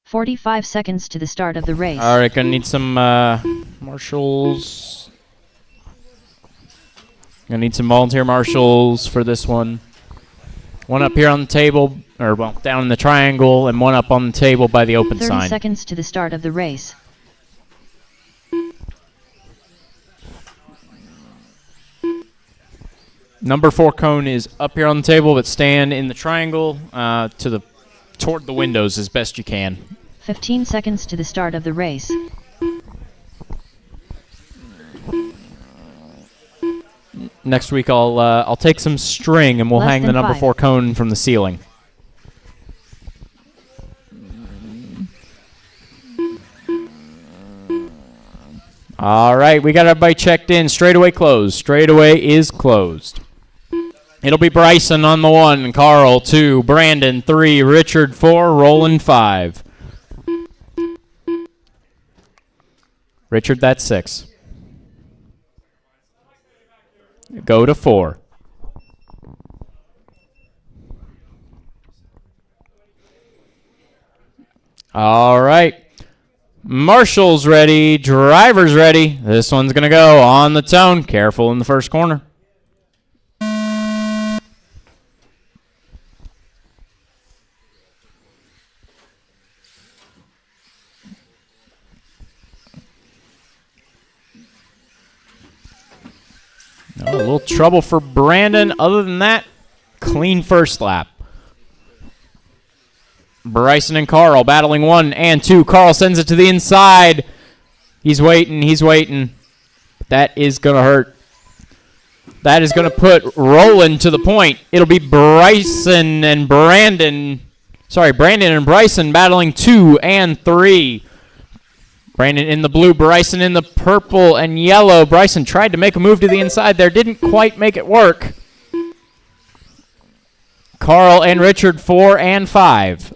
"45 seconds to the start of the race. All right, gonna need some marshals. Gonna need some volunteer marshals for this one. One up here on the table, or well, down in the triangle, and one up on the table by the open 30 sign. seconds to the start of the race. Number 4 cone is up here on the table, but stand in the triangle toward the windows as best you can. 15 seconds to the start of the race. Next week I'll take some string and we'll Less hang the than number 5. 4 cone from the ceiling. All right, we got everybody checked in. Straightaway closed. Straightaway is closed. It'll be Bryson on the 1, Carl 2, Brandon 3, Richard 4, Roland 5. Richard, that's 6. Go to 4. All right. Marshall's ready. Driver's ready. This one's going to go on the tone. Careful in the first corner. A little trouble for Brandon. Other than that, clean first lap. Bryson and Carl battling 1 and 2. Carl sends it to the inside. He's waiting. He's waiting. That is going to hurt. That is going to put Roland to the point. It'll be Bryson and Brandon. Sorry, Brandon and Bryson battling 2 and 3. Brandon in the blue, Bryson in the purple and yellow. Bryson tried to make a move to the inside there. Didn't quite make it work. Carl and Richard 4 and 5.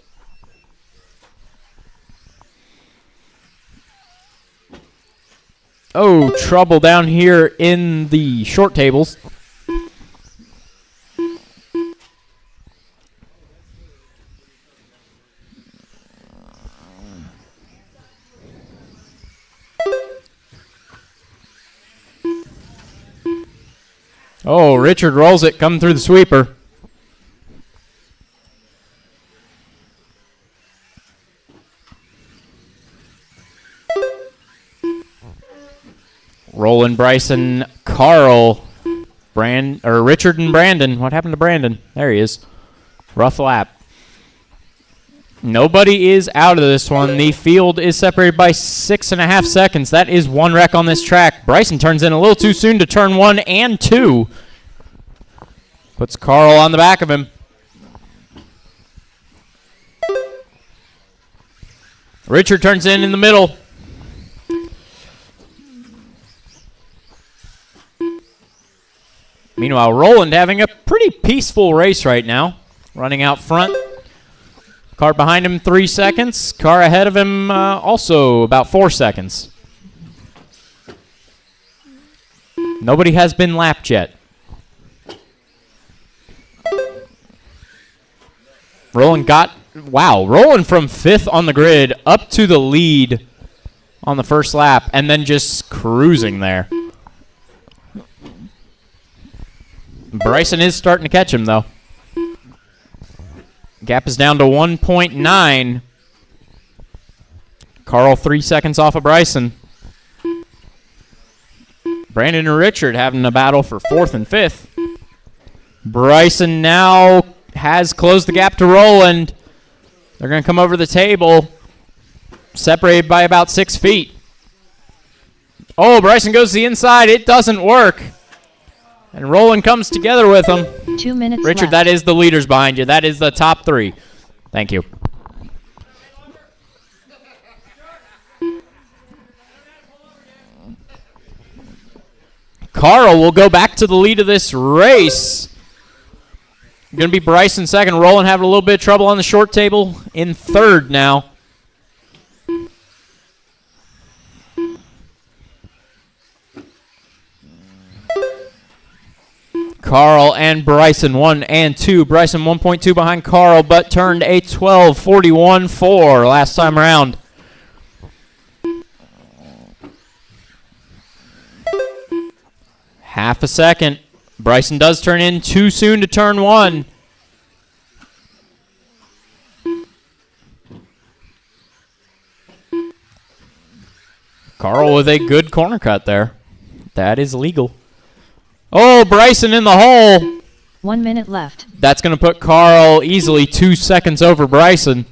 Oh, trouble down here in the short tables. Oh, Richard rolls it, coming through the sweeper. Roland, Bryson, Carl, Richard and Brandon. What happened to Brandon? There he is. Rough lap. Nobody is out of this one. The field is separated by 6.5 seconds. That is one wreck on this track. Bryson turns in a little too soon to turn 1 and 2. Puts Carl on the back of him. Richard turns in the middle. Meanwhile, Roland having a pretty peaceful race right now. Running out front. Car behind him 3 seconds. Car ahead of him also about 4 seconds. Nobody has been lapped yet. Roland Roland from 5th on the grid up to the lead on the first lap and then just cruising there. Bryson is starting to catch him though. Gap is down to 1.9. Carl 3 seconds off of Bryson. Brandon and Richard having a battle for 4th and 5th. Bryson now has closed the gap to Roland. They're going to come over the table, separated by about 6 feet. Oh, Bryson goes to the inside. It doesn't work. And Roland comes together with him. 2 minutes Richard, left. that is the leaders behind you. That is the top 3. Thank you. Carl will go back to the lead of this race. Going to be Bryson second. Roland having a little bit of trouble on the short table in 3rd now. Carl and Bryson 1 and 2. Bryson 1.2 behind Carl, but turned a 12:41.4 last time around. Half a second. Bryson does turn in too soon to turn 1. Carl with a good corner cut there. That is legal. Oh, Bryson in the hole. 1 minute left. That's going to put Carl easily 2 seconds over Bryson.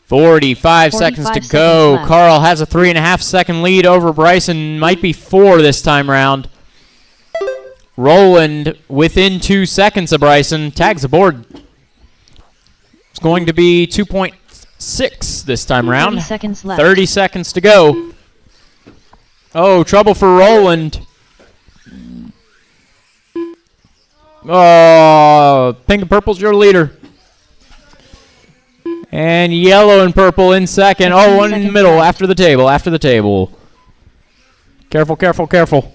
45 seconds to go. Left. Carl has a 3.5 second lead over Bryson. Might be 4 this time round. Roland within 2 seconds of Bryson. Tags aboard. It's going to be 2.6 this time round. 30 seconds left. 30 seconds to go. Oh, trouble for Roland. Oh, pink and purple's your leader. And yellow and purple in second. Oh, one in the middle, after the table. Careful, careful, careful.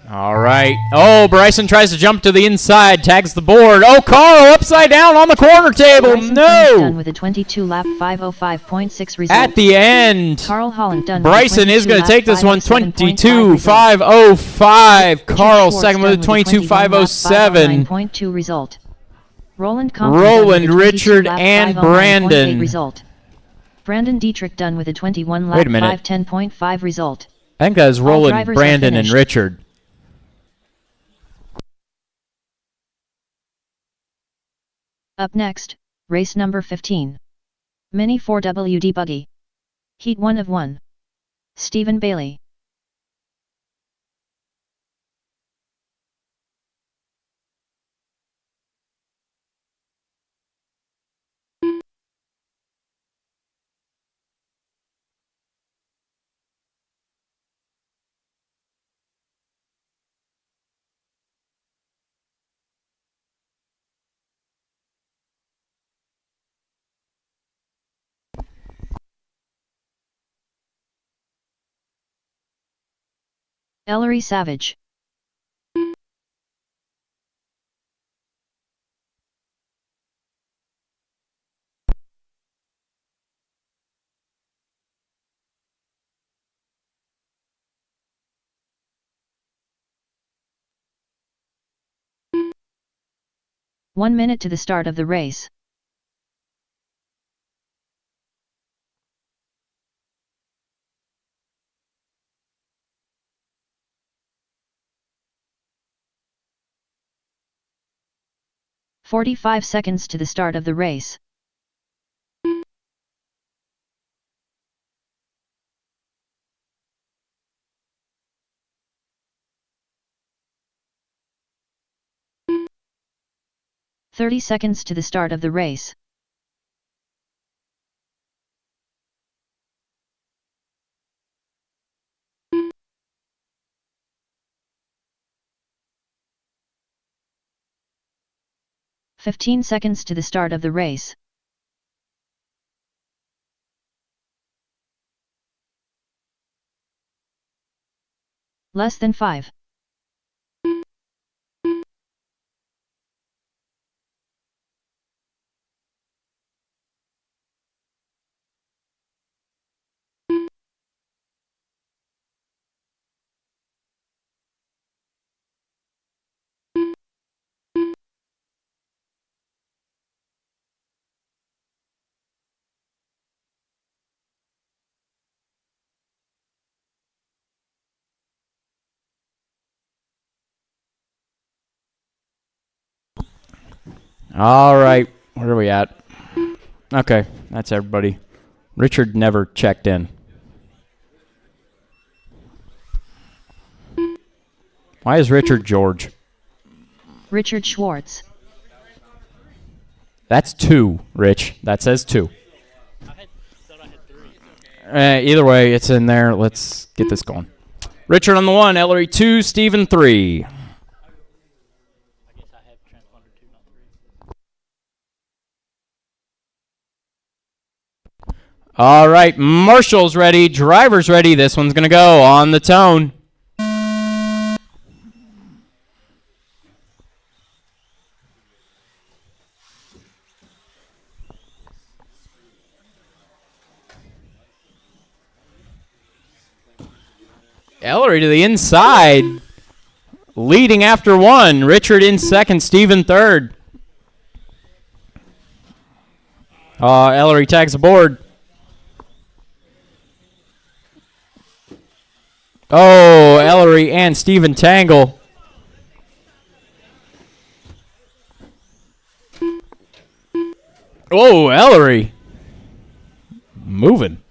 All right. Oh, Bryson tries to jump to the inside, tags the board. Oh, Carl upside down on the corner table. Bryson No. done with a 22 lap 505.6 result. At the end, Carl Holland done Bryson is going to take this one 22.5 22.505. Carl Schwartz second with a done 22.507. 509.2 result. Roland, Richard, and Brandon. Result. Brandon Dietrich done with a 21 lap Wait a minute. 510.5 result. I think that's All Roland, drivers are Brandon, and finished. Richard. Up next, race number 15. Mini 4WD Buggy. Heat 1 of 1. Stephen Bailey. Ellery Savage. One minute to the start of the race. "45 seconds to the start of the race. 30 seconds to the start of the race. "15 seconds to the start of the race. Less than 5. All right, where are we at? Okay, that's everybody. Richard never checked in. Why is Richard George? Richard Schwartz. That's 2, Rich. That says 2. Thought I had 3. Either way, it's in there. Let's get this going. Richard on the 1, Ellery 2, Steven 3. I guess I have transponder 2, not 3. All right, Marshall's ready, driver's ready. This one's going to go on the tone. Ellery to the inside, leading after 1. Richard in 2nd, Steven 3rd. Ellery tags aboard. Oh, Ellery and Steven tangle. Oh, Ellery. Moving.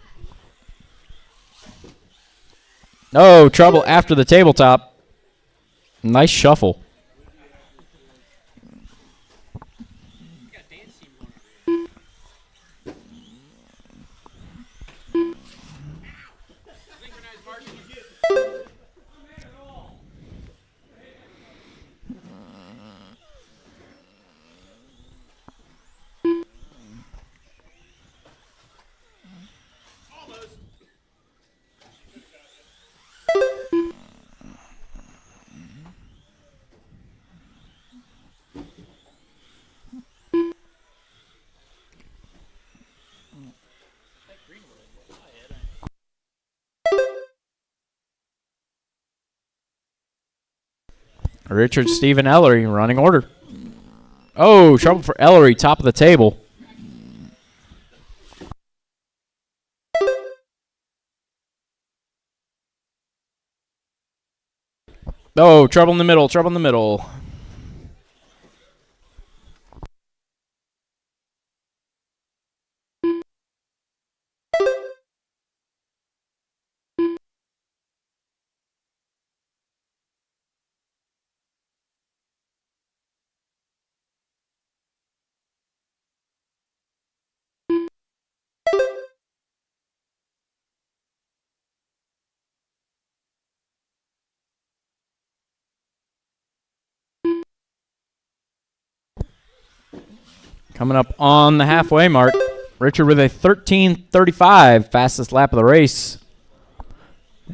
Oh, trouble after the tabletop. Nice shuffle. Richard, Steven, Ellery running order. Oh, trouble for Ellery, top of the table. Oh, trouble in the middle, trouble in the middle. Coming up on the halfway mark. Richard with a 13:35, fastest lap of the race.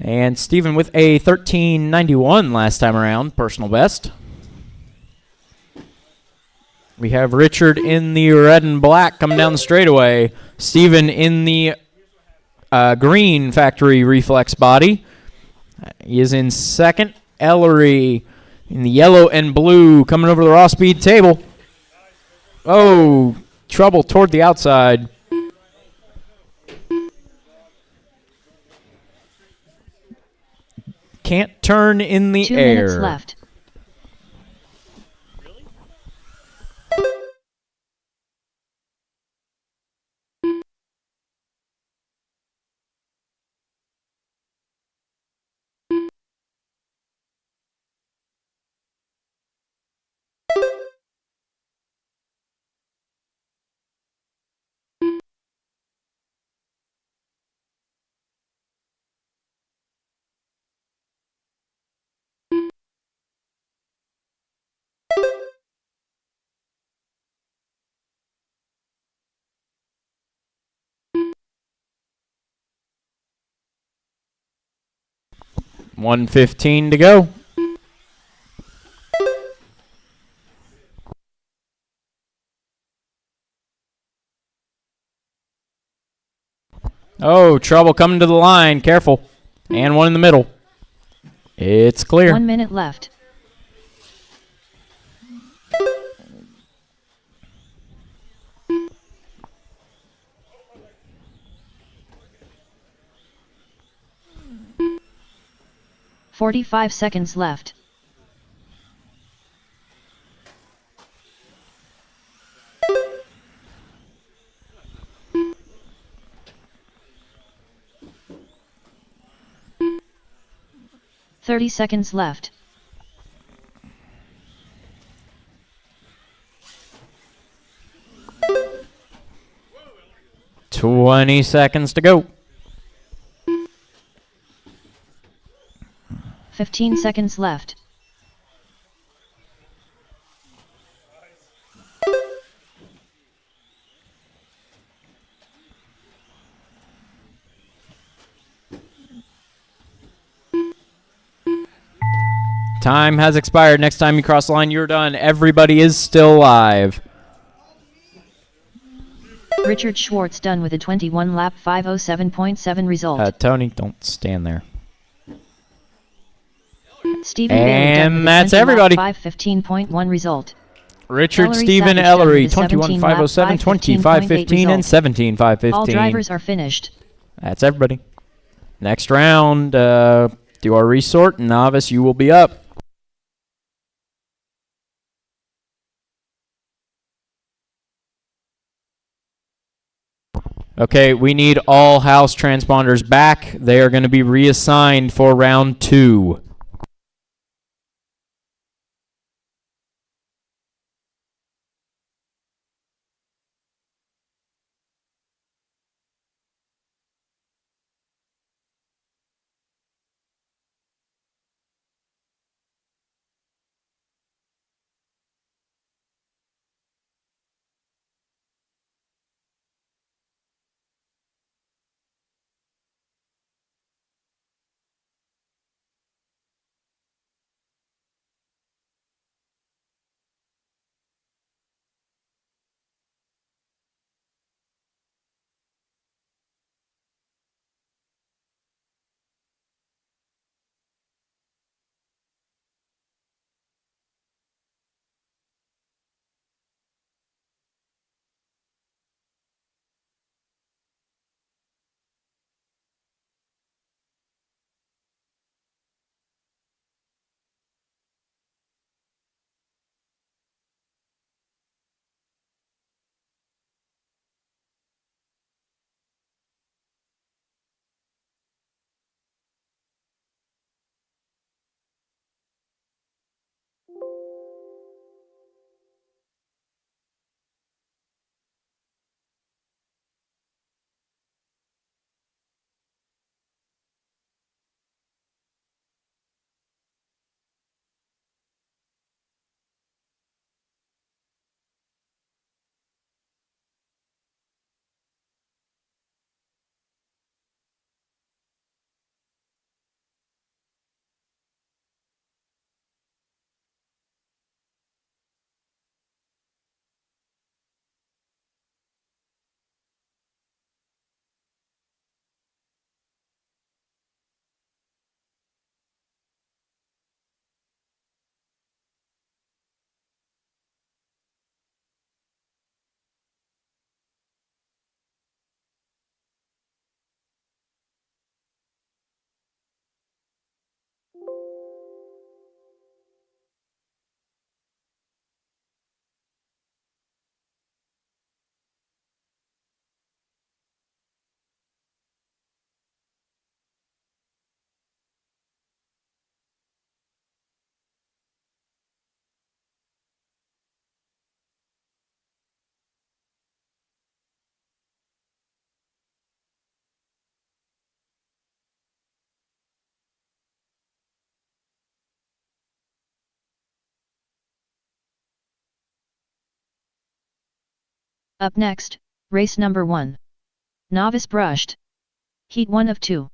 And Steven with a 13:91 last time around, personal best. We have Richard in the red and black coming down the straightaway. Steven in the green factory reflex body. He is in 2nd. Ellery in the yellow and blue coming over the raw speed table. Oh, trouble toward the outside. Can't turn in the 2 air. minutes left. 1:15 to go. Oh, trouble coming to the line. Careful. And one in the middle. It's clear. 1 minute left. "45 seconds left. "30 seconds left. 20 seconds to go. 15 seconds left. Time has expired. Next time you cross the line, you're done. Everybody is still live. Richard Schwartz done with a 21 lap 507.7 result. Tony, don't stand there. Stephen Bailey done with And a that's 20 everybody. lap 515.1 result. Richard, Ellery Stephen, Savage done Ellery, with a 17 lap 21.507, 515.8 25.15, and result. 17.515. All drivers are finished. That's everybody. Next round, do our resort. Novice, you will be up. Okay, we need all house transponders back. They are going to be reassigned for round 2. Up next, race number 1. Novice brushed. Heat 1 of 2.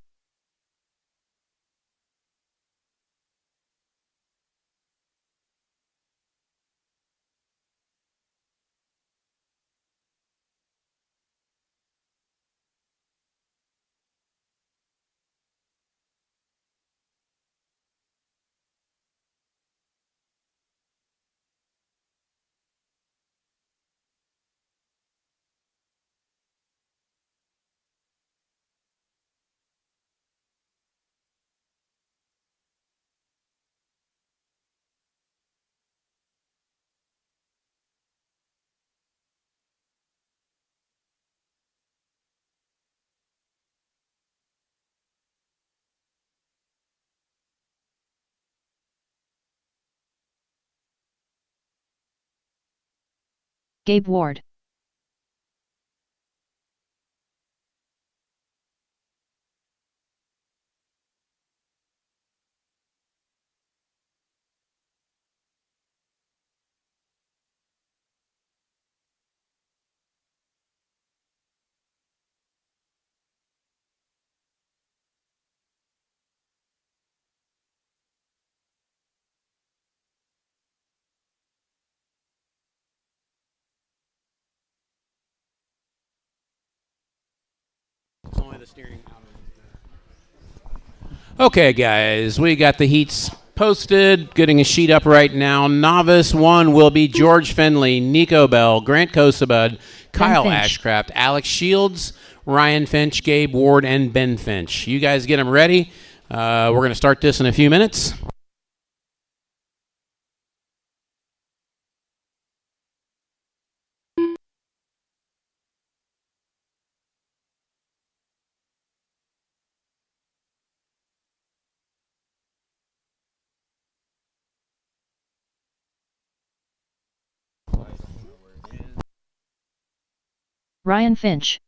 Gabe Ward. It's only the steering. Okay, guys, we got the heats posted. Getting a sheet up right now. Novice 1 will be George Finley, Nico Bell, Grant Kosebud, Kyle Finch. Ashcraft, Alex Shields, Ryan Finch, Gabe Ward, and Ben Finch. You guys get them ready. We're going to start this in a few minutes. Ryan Finch.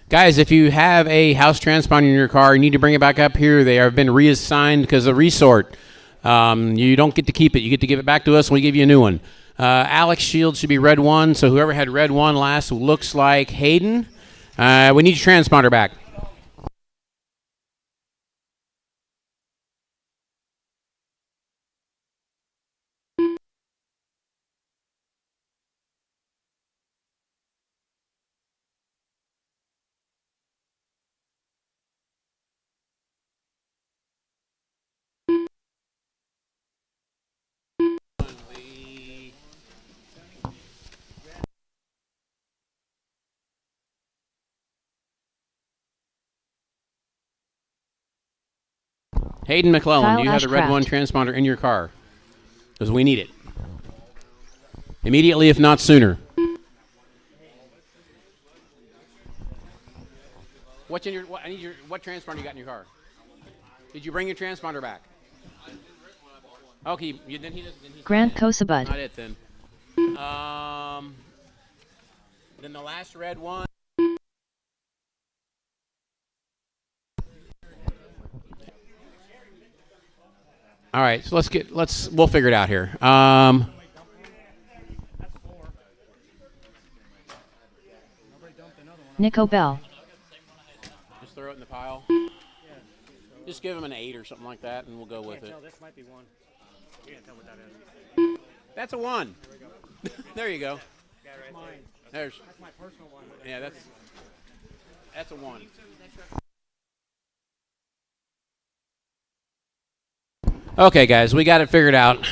Guys, if you have a house transponder in your car, you need to bring it back up here. They have been reassigned because of resort. You don't get to keep it. You get to give it back to us, and we give you a new one. Alex Shields should be red 1, so whoever had red 1 last looks like Hayden. We need your transponder back. Hayden McClellan, Kyle do you have the red Ashcraft. 1 transponder in your car? Because we need it. Immediately, if not sooner. What's in your? What, I need your. What transponder you got in your car? Did you bring your transponder back? Okay, then he doesn't. Grant Kosebud. Not it then. Then the last red 1. All right, so we'll figure it out here. Nico Bell. Just throw it in the pile. Just give him an 8 or something like that, and we'll go with it. This might be 1. You can't tell what that is. That's a 1. There you go. Mine. There's. That's my personal one. Yeah, that's a 1. Okay, guys, we got it figured out.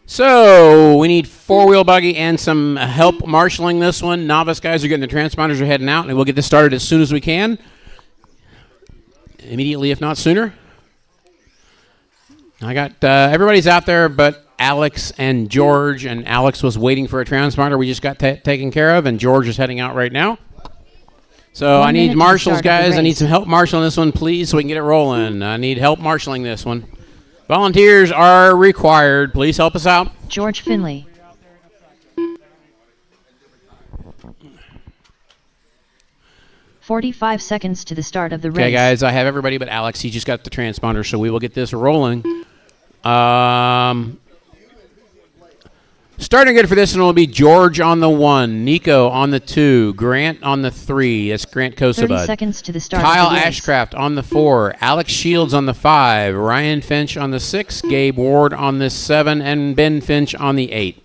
So we need 4-wheel buggy and some help marshaling this one. Novice guys are getting the transponders, are heading out, and we'll get this started as soon as we can. Immediately, if not sooner. I got everybody's out there but Alex and George, and Alex was waiting for a transponder. We just got taken care of, and George is heading out right now. So 1 I minute need to the marshals, start of the guys. I need race. some help marshaling this one, please, so we can get it rolling. I need help marshaling this one. Volunteers are required. Please help us out. George Finley. "45 seconds to the start of the race." Okay, guys, I have everybody but Alex. He just got the transponder, so we will get this rolling. Starting good for this one will be George on the 1, Nico on the 2, Grant on the 3. That's Grant 30 Kosebud. seconds to the start Kyle of the race. Ashcraft on the 4, Alex Shields on the 5, Ryan Finch on the 6, Gabe Ward on the 7, and Ben Finch on the 8.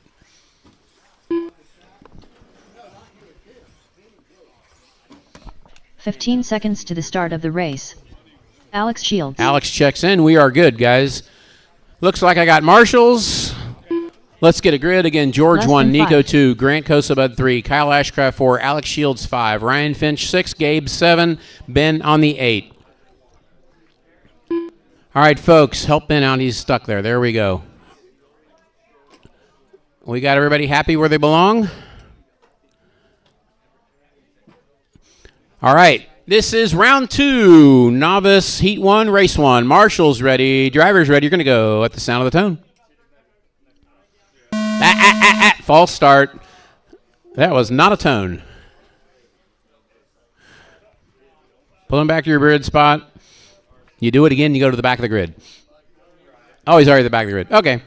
"15 seconds to the start of the race." Alex Shields. Alex checks in. We are good, guys. Looks like I got marshals. Let's get a grid again. George Less 1, than Nico 5. 2, Grant Kosebud 3, Kyle Ashcraft 4, Alex Shields 5, Ryan Finch 6, Gabe 7, Ben on the 8. All right, folks, help Ben out. He's stuck there. There we go. We got everybody happy where they belong? All right. This is round 2. Novice Heat 1, Race 1. Marshall's ready. Driver's ready. You're going to go at the sound of the tone. False start. That was not a tone. Pulling back to your grid spot. You do it again, you go to the back of the grid. Oh, he's already at the back of the grid. Okay.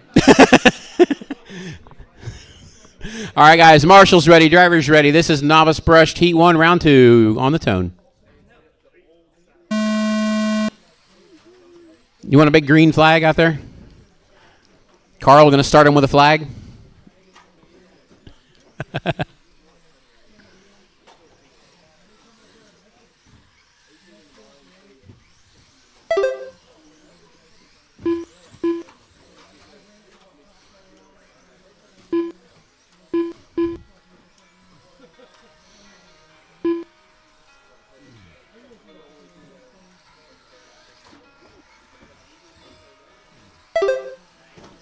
All right, guys. Marshall's ready. Driver's ready. This is Novice Brushed Heat 1, round 2 on the tone. You want a big green flag out there? Carl going to start him with a flag.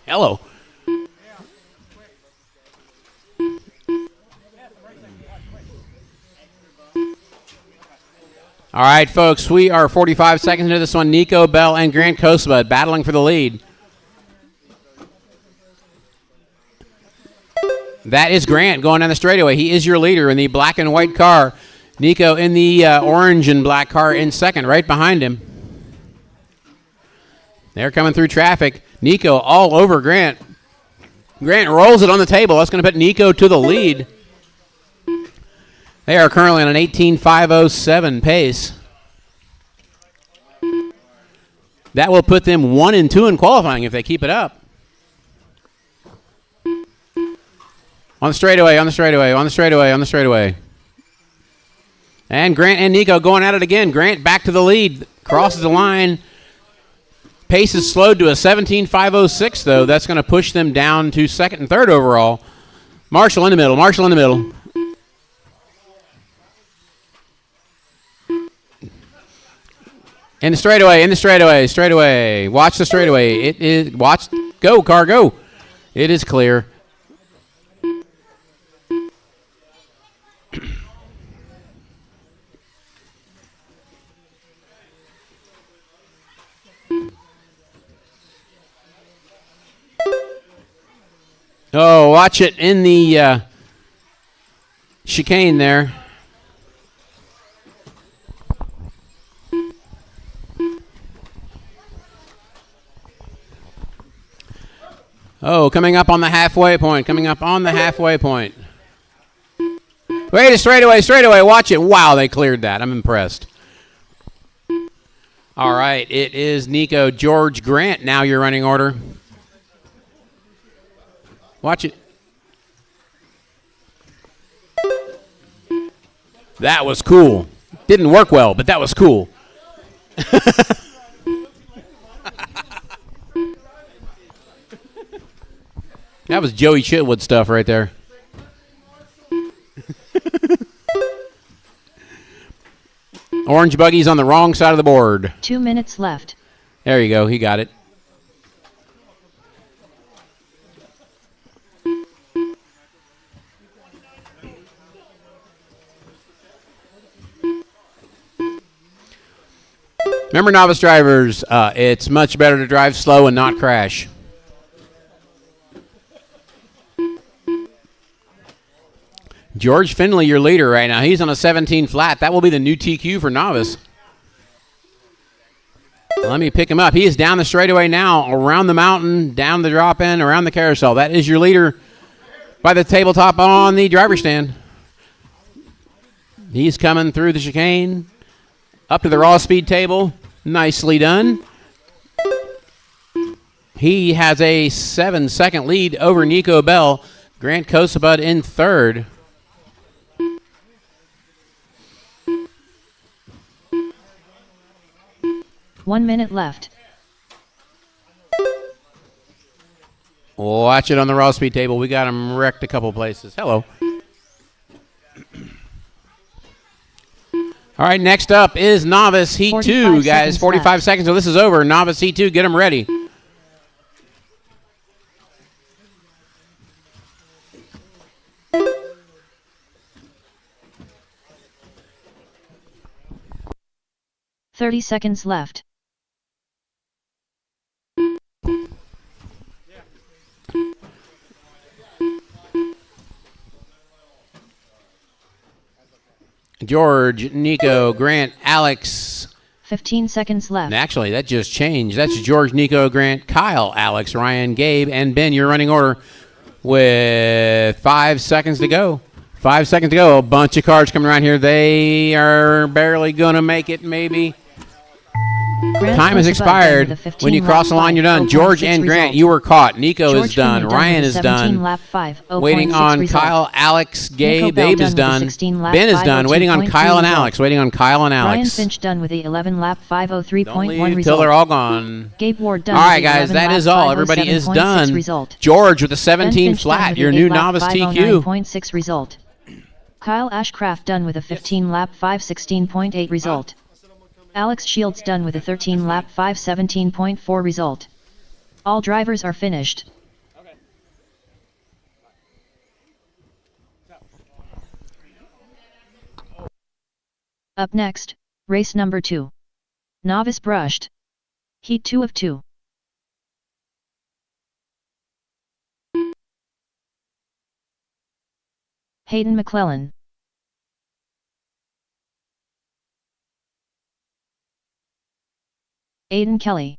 Hello. All right, folks, we are 45 seconds into this one. Nico Bell and Grant Kosebud battling for the lead. That is Grant going down the straightaway. He is your leader in the black and white car. Nico in the orange and black car in second, right behind him. They're coming through traffic. Nico all over Grant. Grant rolls it on the table. That's going to put Nico to the lead. They are currently on an 18.507 pace. That will put them 1 and 2 in qualifying if they keep it up. On the straightaway, on the straightaway, on the straightaway, on the straightaway. And Grant and Nico going at it again. Grant back to the lead. Crosses the line. Pace is slowed to a 17.506, though. That's going to push them down to second and third overall. Marshall in the middle. Marshall in the middle. In the straightaway. In the straightaway. Straightaway. Watch the straightaway. It is. Watch. Go, car, go. It is clear. Oh, watch it in the chicane there. Oh, coming up on the halfway point. Coming up on the halfway point. Wait, straightaway, straightaway. Watch it. Wow, they cleared that. I'm impressed. All right, it is Nico, George, Grant. Now your running order. Watch it. That was cool. Didn't work well, but that was cool. That was Joey Chitwood stuff right there. Orange buggy's on the wrong side of the board. 2 minutes left. There you go. He got it. Remember, novice drivers, it's much better to drive slow and not crash. George Finley, your leader right now. He's on a 17 flat. That will be the new TQ for novice. Let me pick him up. He is down the straightaway now, around the mountain, down the drop-in, around the carousel. That is your leader by the tabletop on the driver's stand. He's coming through the chicane, up to the raw speed table. Nicely done. He has a 7-second lead over Nico Bell. Grant Kosebud in third. One minute left. Watch it on the raw speed table. We got him wrecked a couple places. Hello. All right, next up is Novice Heat 2, guys. 45 seconds till this is over. Novice Heat 2, get them ready. 30 seconds left. George, Nico, Grant, Alex. 15 seconds left. And actually, that just changed. That's George, Nico, Grant, Kyle, Alex, Ryan, Gabe, and Ben. Your running order with 5 seconds to go. 5 seconds to go. A bunch of cars coming around here. They are barely going to make it, maybe. Grant Time has expired. When you cross the line, you're done. George and Grant, result. you were caught. Nico George is done. Freeman Ryan with is 17 done. lap 5, Waiting on result. Kyle, Alex, Gabe. Nico Bell Babe is done done. with a 16 lap Ben is done. Waiting on 502.2 Kyle and result. Alex. Waiting on Kyle and Ryan Alex. Finch done with the 11 lap 503.1 Don't leave result. till they're all gone. Gabe Ward done All right, with the guys, 11 that lap is all. Everybody is 507.6 done. Result. George with a Ben 17 Finch done flat, with your the new 8 lap novice TQ. 509.6 result. Kyle Ashcraft done with a 15 lap 516.8 result. Alex Shields done with a 13 lap 517.4 result. All drivers are finished. Up next, race number 2. Novice brushed. Heat 2 of 2. Hayden McClellan. Aiden Kelly.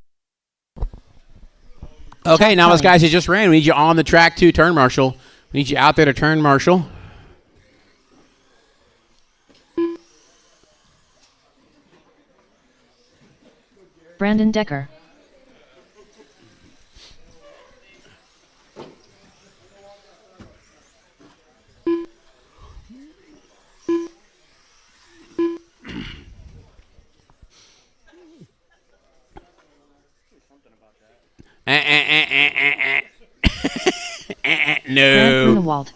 Okay, now those Kelly. guys you just ran. We need you on the track to turn marshal. We need you out there to turn marshal. Brandon Decker. Grant No. Grunewald.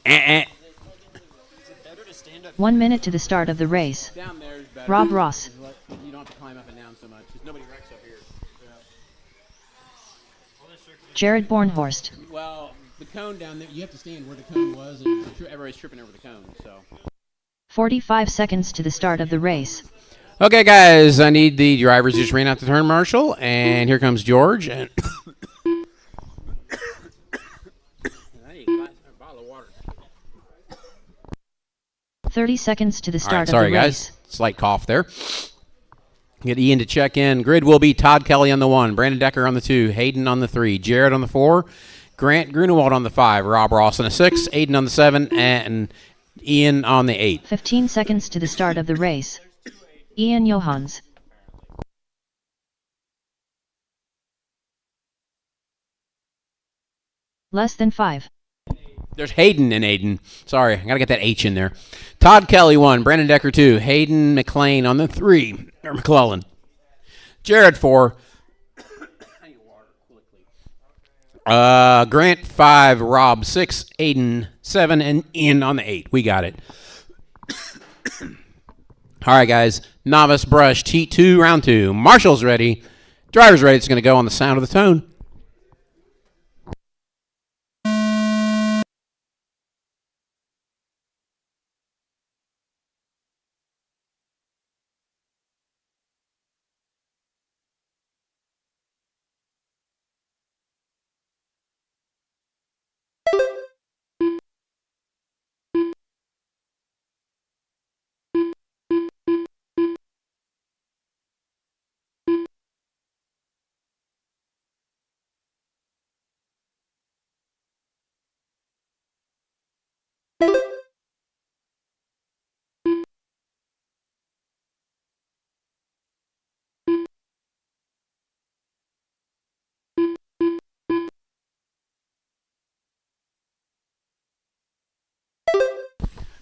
Eh. 1 minute to the start of the race. Down there is better. Rob Ross. You don't have to climb up and down so much. Nobody wrecks up here. Jared Bornhorst. Well, the cone down there, you have to stand where the cone was, and everybody's tripping over the cone. So. 45 seconds to the start of the race. Okay, guys, I need the drivers just ran out the turn marshal, and here comes George. And 30 seconds to the all right, start sorry, of the guys, race. slight cough there. Get Ian to check in. Grid will be Todd Kelly on the 1, Brandon Decker on the 2, Hayden on the 3, Jared on the 4, Grant Grunewald on the 5, Rob Ross on the 6, Aiden on the 7, and Ian on the 8. 15 seconds to the start of the race. Ian Johans. Less than 5. There's Hayden and Aiden. Sorry, I got to get that H in there. Todd Kelly 1, Brandon Decker 2, Hayden McLean on the 3, or McClellan. Jared 4. Grant 5, Rob 6, Aiden 7, and Ian on the 8. We got it. All right, guys. Novice brushed, heat 2, round 2. Marshall's ready. Driver's ready. It's going to go on the sound of the tone.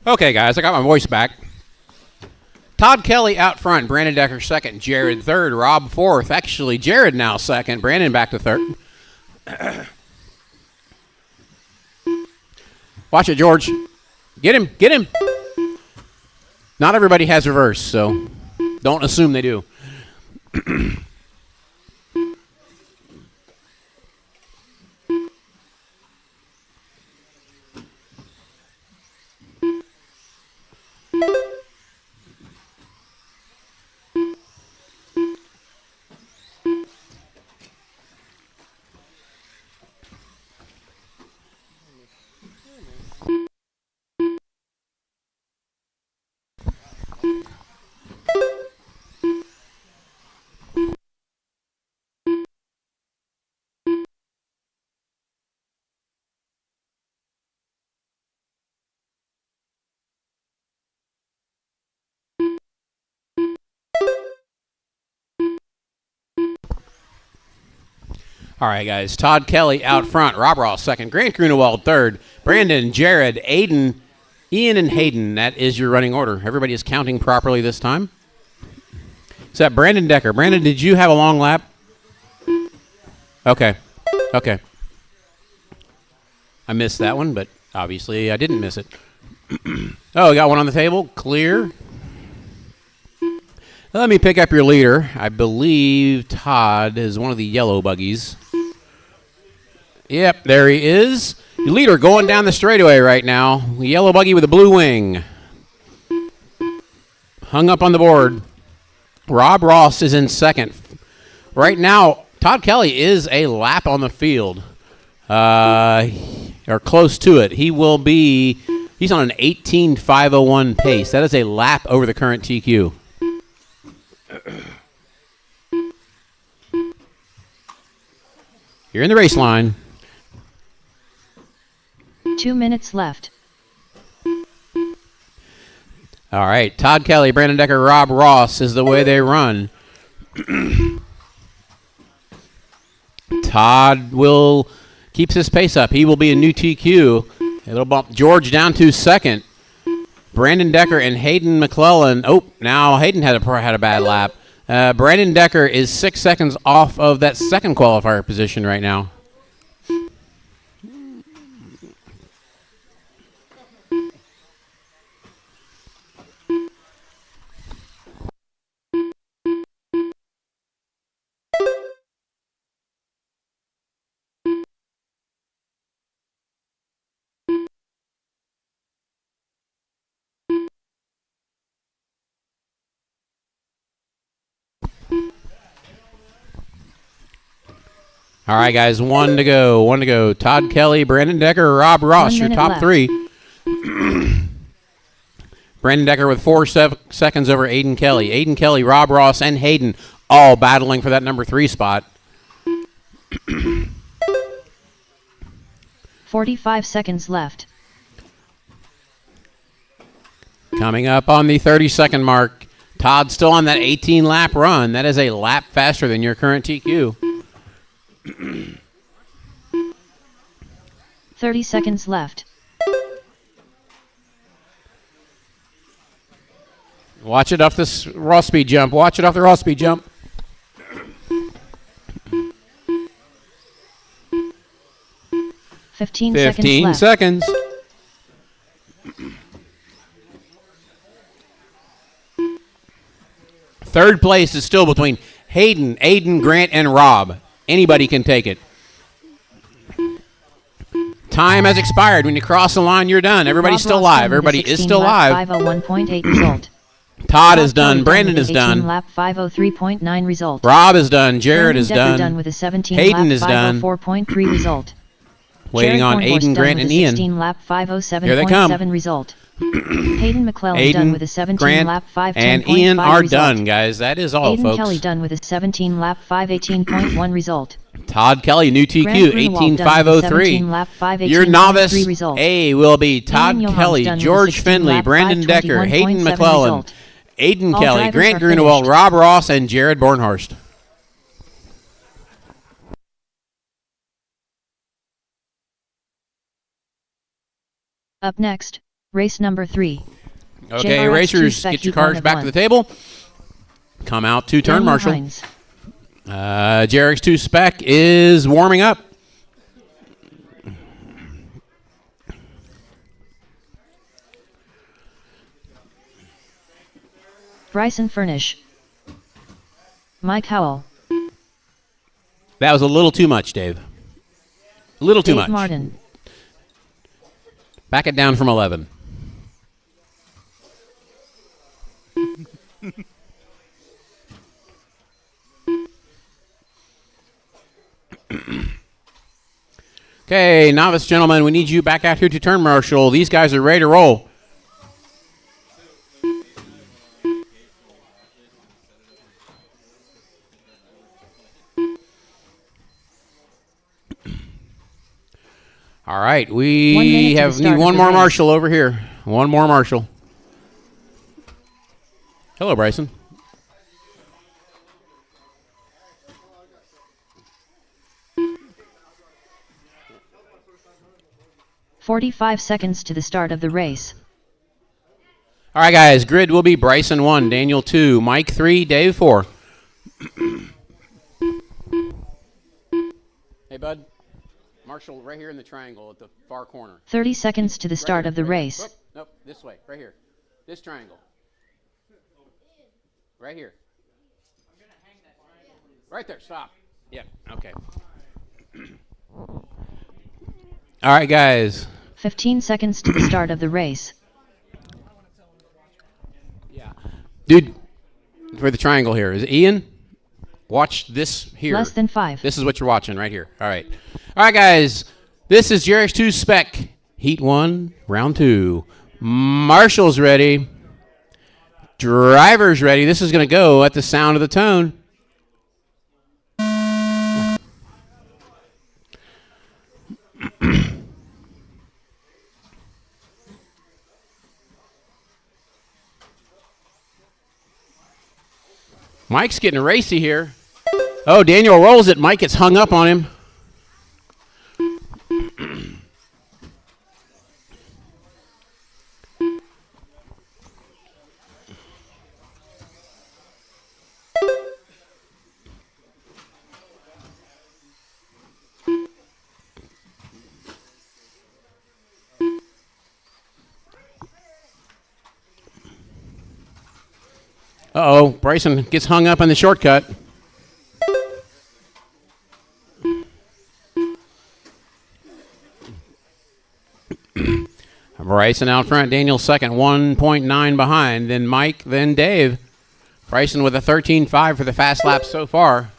Okay, guys, I got my voice back. Todd Kelly out front, Brandon Decker second, Jared third, Rob fourth. Actually, Jared now second, Brandon back to third. Watch it, George. Get him, get him. Not everybody has reverse, so don't assume they do. All right, guys. Todd Kelly out front. Rob Ross second. Grant Grunewald third. Brandon, Jared, Aiden, Ian, and Hayden. That is your running order. Everybody is counting properly this time. Except Brandon Decker. Brandon, did you have a long lap? Okay. Okay. I missed that one, but obviously I didn't miss it. Oh, we got one on the table. Clear. Let me pick up your leader. I believe Todd is one of the yellow buggies. Yep, there he is. Your leader going down the straightaway right now. The yellow buggy with a blue wing. Hung up on the board. Rob Ross is in second. Right now, Todd Kelly is a lap on the field. Or close to it. He's on an 18.501 pace. That is a lap over the current TQ. You're in the race line. 2 minutes left. All right, Todd Kelly, Brandon Decker, Rob Ross is the way they run. Todd keeps his pace up. He will be a new TQ. It'll bump George down to second. Brandon Decker and Hayden McClellan. Oh, now Hayden had a bad lap. Brandon Decker is 6 seconds off of that second qualifier position right now. All right, guys, one to go. Todd Kelly, Brandon Decker, Rob Ross, your top left. three. Brandon Decker with 4 seconds over Aiden Kelly. Aiden Kelly, Rob Ross, and Hayden all battling for that number 3 spot. 45 seconds left. Coming up on the 30-second mark. Todd still on that 18-lap run. That is a lap faster than your current TQ. 30 seconds left. Watch it off this raw speed jump. Watch it off the raw speed jump. 15 15 seconds. Third place is still between Hayden, Aiden, Grant, and Rob. Anybody can take it. Time has expired. When you cross the line, you're done. Everybody's still live. Everybody is still live. 501.8 result. Todd is done. Brandon is done. Lap 503.9 result. Rob is done. Jared is done with a 17 Hayden lap is done. 504.3 result. Waiting on Aiden, Grant, and Ian. 16 lap Here they come. 507.7 result. Hayden McClellan Aiden, done with a 17 Grant, lap 510.5 and Ian are result. done, guys. That is all, Aiden folks. Kelly done with a 17 lap 518.1 result. Todd Kelly, new TQ, Grant Grunewald done with a 17 lap 18.503. 518.3 Your novice result. A will be Todd Ian Johans Kelly, done with a George 16 Finley, lap Brandon Decker, 521.7 Hayden McClellan, result. Aiden All Kelly, drivers Grant are Grunewald, finished. Rob Ross, and Jared Bornhorst. Up next, race number 3. Okay, JRX racers, Two-Spec get your Heat cars 1 of back 1. to the table. Come out to turn Daniel marshal. Hines. JRX 2 Spec is warming up. Bryson Furnish. Mike Howell. That was a little too much, Dave. A little too Dave much. Martin. Back it down from 11. Okay, novice gentlemen, we need you back out here to turn marshal. These guys are ready to roll. All right, 1 minute we to the need start one of the more race. marshal over here. One more marshal. Hello, Bryson. 45 seconds to the start of the race. All right, guys. Grid will be Bryson 1, Daniel 2, Mike 3, Dave 4. Hey, bud. Marshall, right here in the triangle at the far corner. 30 seconds to the start of the race. Whoop, nope, this way, right here. This triangle. Right here. Right there, stop. Yep, okay. All right, guys. 15 seconds to the start of the race. Yeah. Dude, for the triangle here, is it Ian? Watch this here. Less than 5. This is what you're watching right here. All right. All right, guys. This is JRX2 Spec. Heat 1, Round 2. Marshall's ready. Driver's ready. This is going to go at the sound of the tone. Mike's getting racy here. Oh, Daniel rolls it. Mike gets hung up on him. Uh-oh, Bryson gets hung up on the shortcut. Bryson out front, Daniel second, 1.9 behind, then Mike, then Dave. Bryson with a 13.5 for the fast lap so far.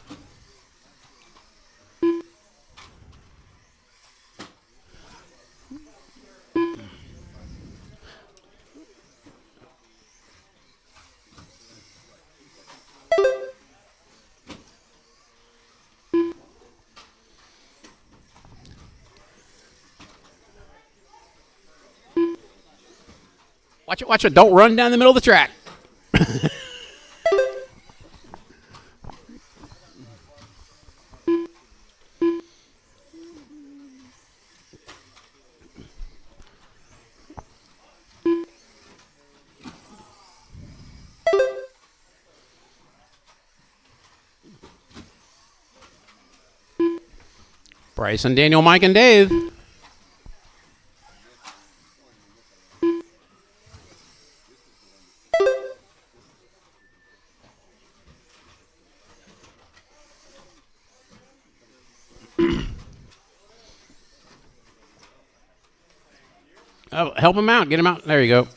Watch it, watch it. Don't run down the middle of the track. Bryson, Daniel, Mike, and Dave. Oh, help him out. Get him out. There you go.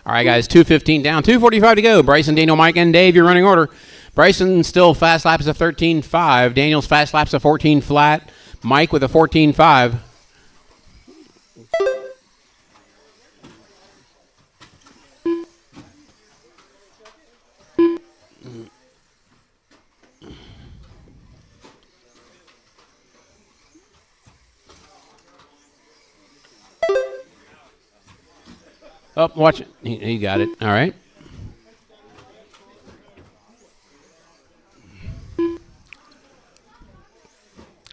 All right, guys. 2:15 down. 2:45 to go. Bryson, Daniel, Mike, and Dave, your running order. Bryson still fast laps of 13.5. Daniel's fast laps of 14 flat. Mike with a 14.5. Oh, watch it. He got it. All right.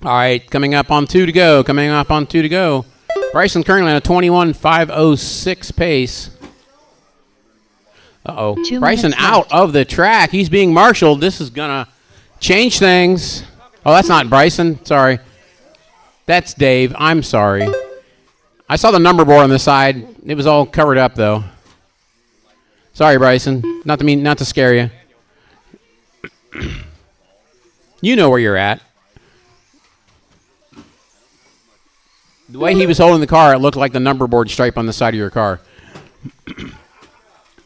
All right, coming up on 2 to go. Coming up on 2 to go. Bryson currently on a 21.506 pace. Uh-oh. Bryson out of the track. He's being marshaled. This is going to change things. Oh, that's not Bryson. Sorry. That's Dave. I'm sorry. I saw the number board on the side. It was all covered up, though. Sorry, Bryson. Not to scare you. You know where you're at. The way he was holding the car, it looked like the number board stripe on the side of your car.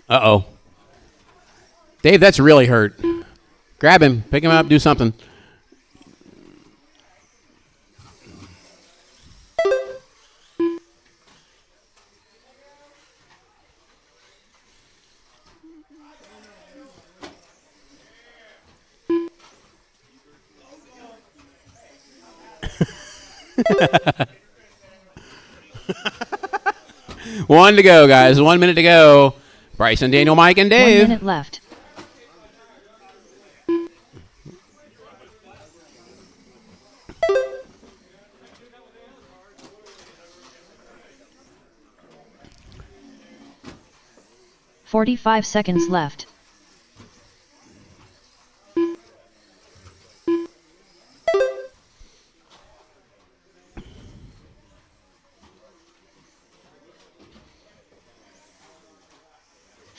Uh-oh. Dave, that's really hurt. Grab him. Pick him up. Do something. One to go, guys. 1 minute to go. Bryson, Daniel, Mike, and Dave. 1 minute left. 45 seconds left.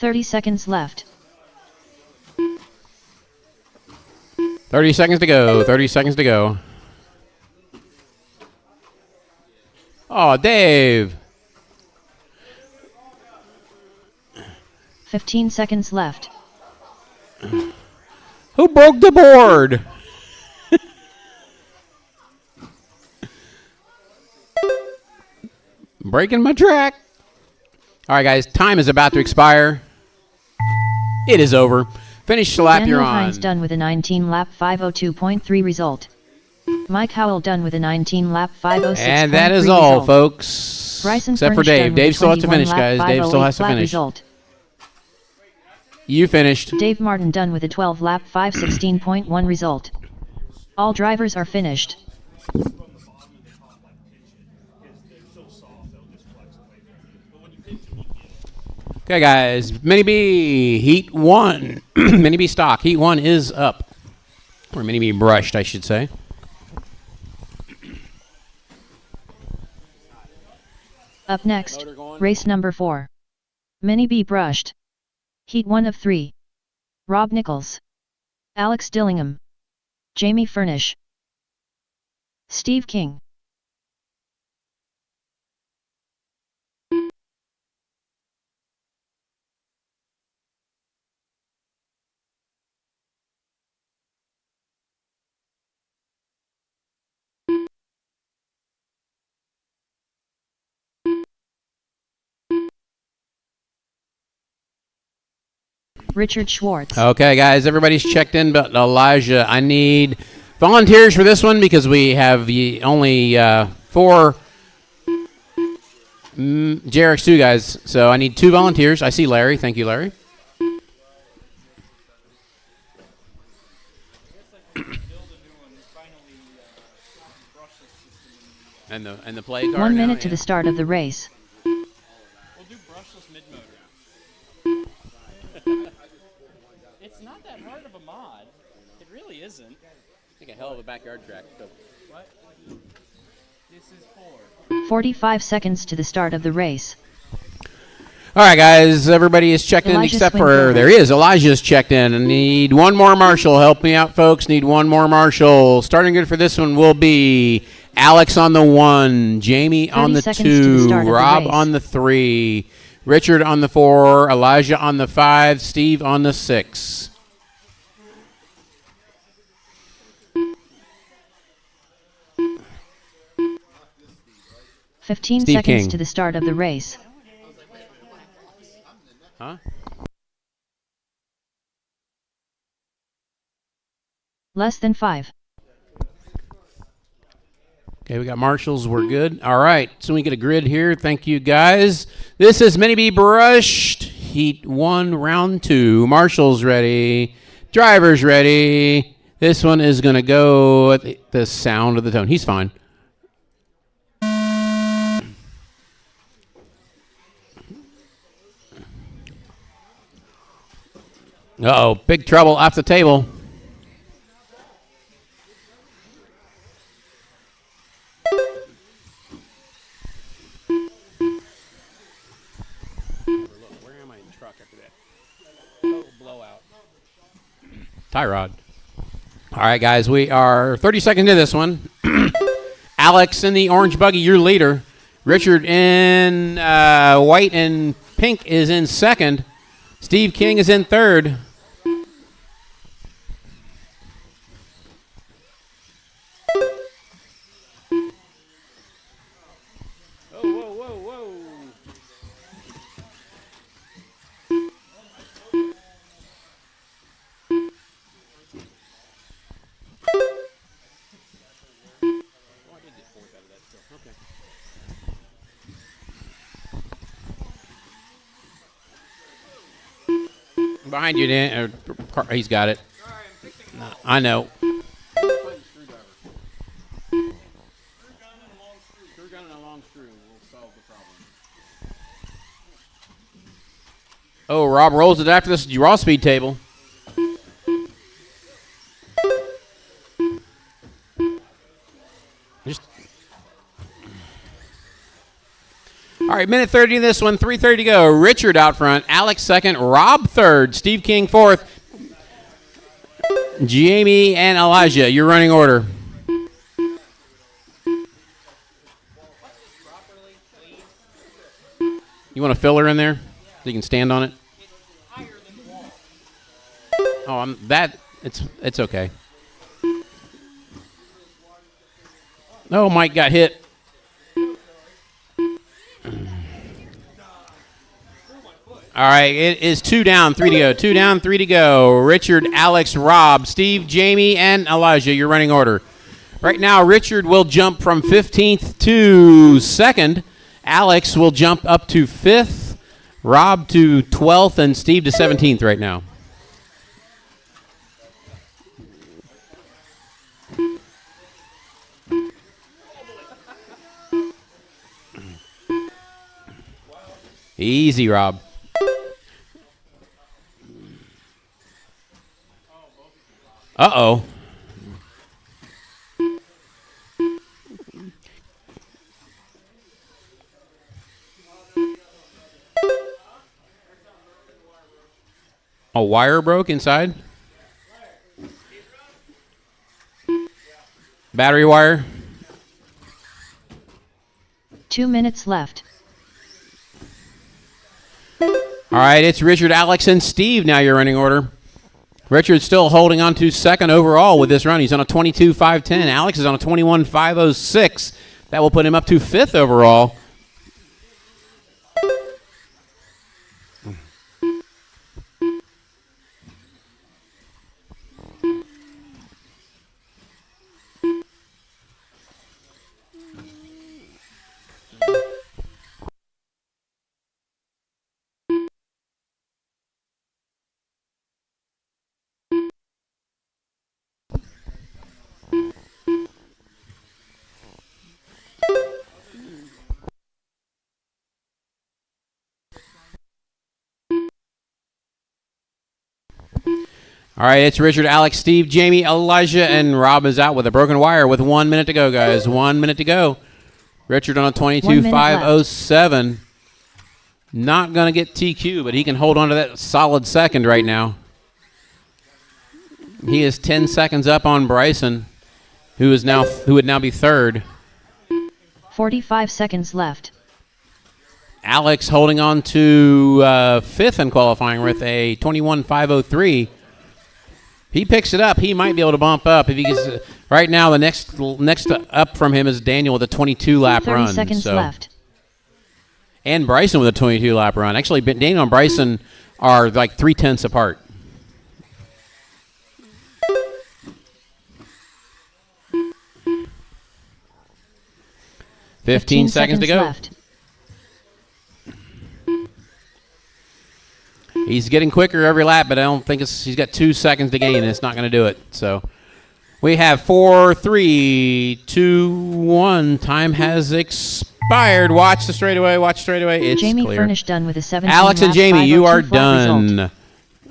$30 left. 30 seconds to go. 30 seconds to go. Oh, Dave. 15 seconds left. Who broke the board? Breaking my track. All right, guys. Time is about to expire. It is over. Finish the lap Daniel you're on. Hines done with a 19-lap 5:02.3 result. Mike Howell done with a 19-lap 5:06.3 And that is all, result. folks. Bryson Except for Furnish done Dave. with Dave a still has to finish, 21-lap guys. Dave still has to 5:08 finish. result. You finished. Dave Martin done with a 12-lap 5:16.1 result. All drivers are finished. Okay, guys. Mini B, Heat 1. Mini B stock. Heat 1 is up. Or Mini B brushed, I should say. Up next, race number 4. Mini B brushed. Heat 1 of 3. Rob Nichols. Alex Dillingham. Jamie Furnish. Steve King. Richard Schwartz. Okay, guys, everybody's checked in, but Elijah, I need volunteers for this one because we have only 4 JRX2 guys, so I need 2 volunteers. I see Larry. Thank you, Larry. And the play card. 1 minute to the start of the race. We'll do brushless mid-motor. It's not that hard of a mod. It really isn't. I think a hell of a backyard track. So. What? This is 45 seconds to the start of the race. All right, guys, everybody is checked in Elijah except for Swinburne. there is Elijah's checked in. I need one more marshal. Help me out, folks. Need one more marshal. Starting good for this one will be Alex on the 1, Jamie on the 30 seconds to the 2, start of the Rob race. on the 3, Richard on the 4, Elijah on the 5, Steve on the 6. Fifteen Steve seconds King. to the start of the race. Huh? Less than 5. Okay, we got marshals. We're good. All right, so we get a grid here. Thank you, guys. This is Mini B brushed. Heat 1, round 2. Marshals ready. Drivers ready. This one is going to go at the sound of the tone. He's fine. Uh-oh, big trouble off the table. Where am I in the truck after that? Total blowout. Tie rod. All right, guys, we are 30 seconds into this one. Alex in the orange buggy, your leader. Richard in white and pink is in second. Steve King is in third. Behind you, Dan. He's got it. No, I know. Screw gun and a long screw will solve the problem. Oh, Rob rolls it after this raw speed table. All right, minute 30 in this one, 3:30 to go. Richard out front, Alex second, Rob third, Steve King fourth, Jamie and Elijah, your running order. You want a filler in there so you can stand on it? Oh, it's okay. Oh, Mike got hit. All right, it is 2 down, 3 to go. 2 down, 3 to go. Richard, Alex, Rob, Steve, Jamie, and Elijah, your running order. Right now, Richard will jump from 15th to 2nd. Alex will jump up to 5th. Rob to 12th, and Steve to 17th right now. Easy, Rob. Uh-oh. A wire broke inside? Battery wire? 2 minutes left. All right, it's Richard, Alex, and Steve now your running order. Richard's still holding on to 2nd overall with this run. He's on a 22.510. Alex is on a 21.506. That will put him up to 5th overall. All right, it's Richard, Alex, Steve, Jamie, Elijah, and Rob is out with a broken wire with 1 minute to go, guys. 1 minute to go. Richard on a 22.507. Not going to get TQ, but he can hold on to that solid 2nd right now. He is 10 seconds up on Bryson, who would now be 3rd. 45 seconds left. Alex holding on to 5th in qualifying with a 21.503. He picks it up. He might be able to bump up if he gets. Right now, the next up from him is Daniel with a 22-lap run. 30 seconds left. And Bryson with a 22-lap run. Actually, Daniel and Bryson are like 3/10 apart. Fifteen seconds to go. Left. He's getting quicker every lap, but I don't think he's got 2 seconds to gain, and it's not going to do it. So we have 4, 3, 2, 1. Time has expired. Watch the straightaway. Watch straightaway. It's Jamie clear. Furnish done with a 17 Alex and lap Jamie, you are 502 flat done. result.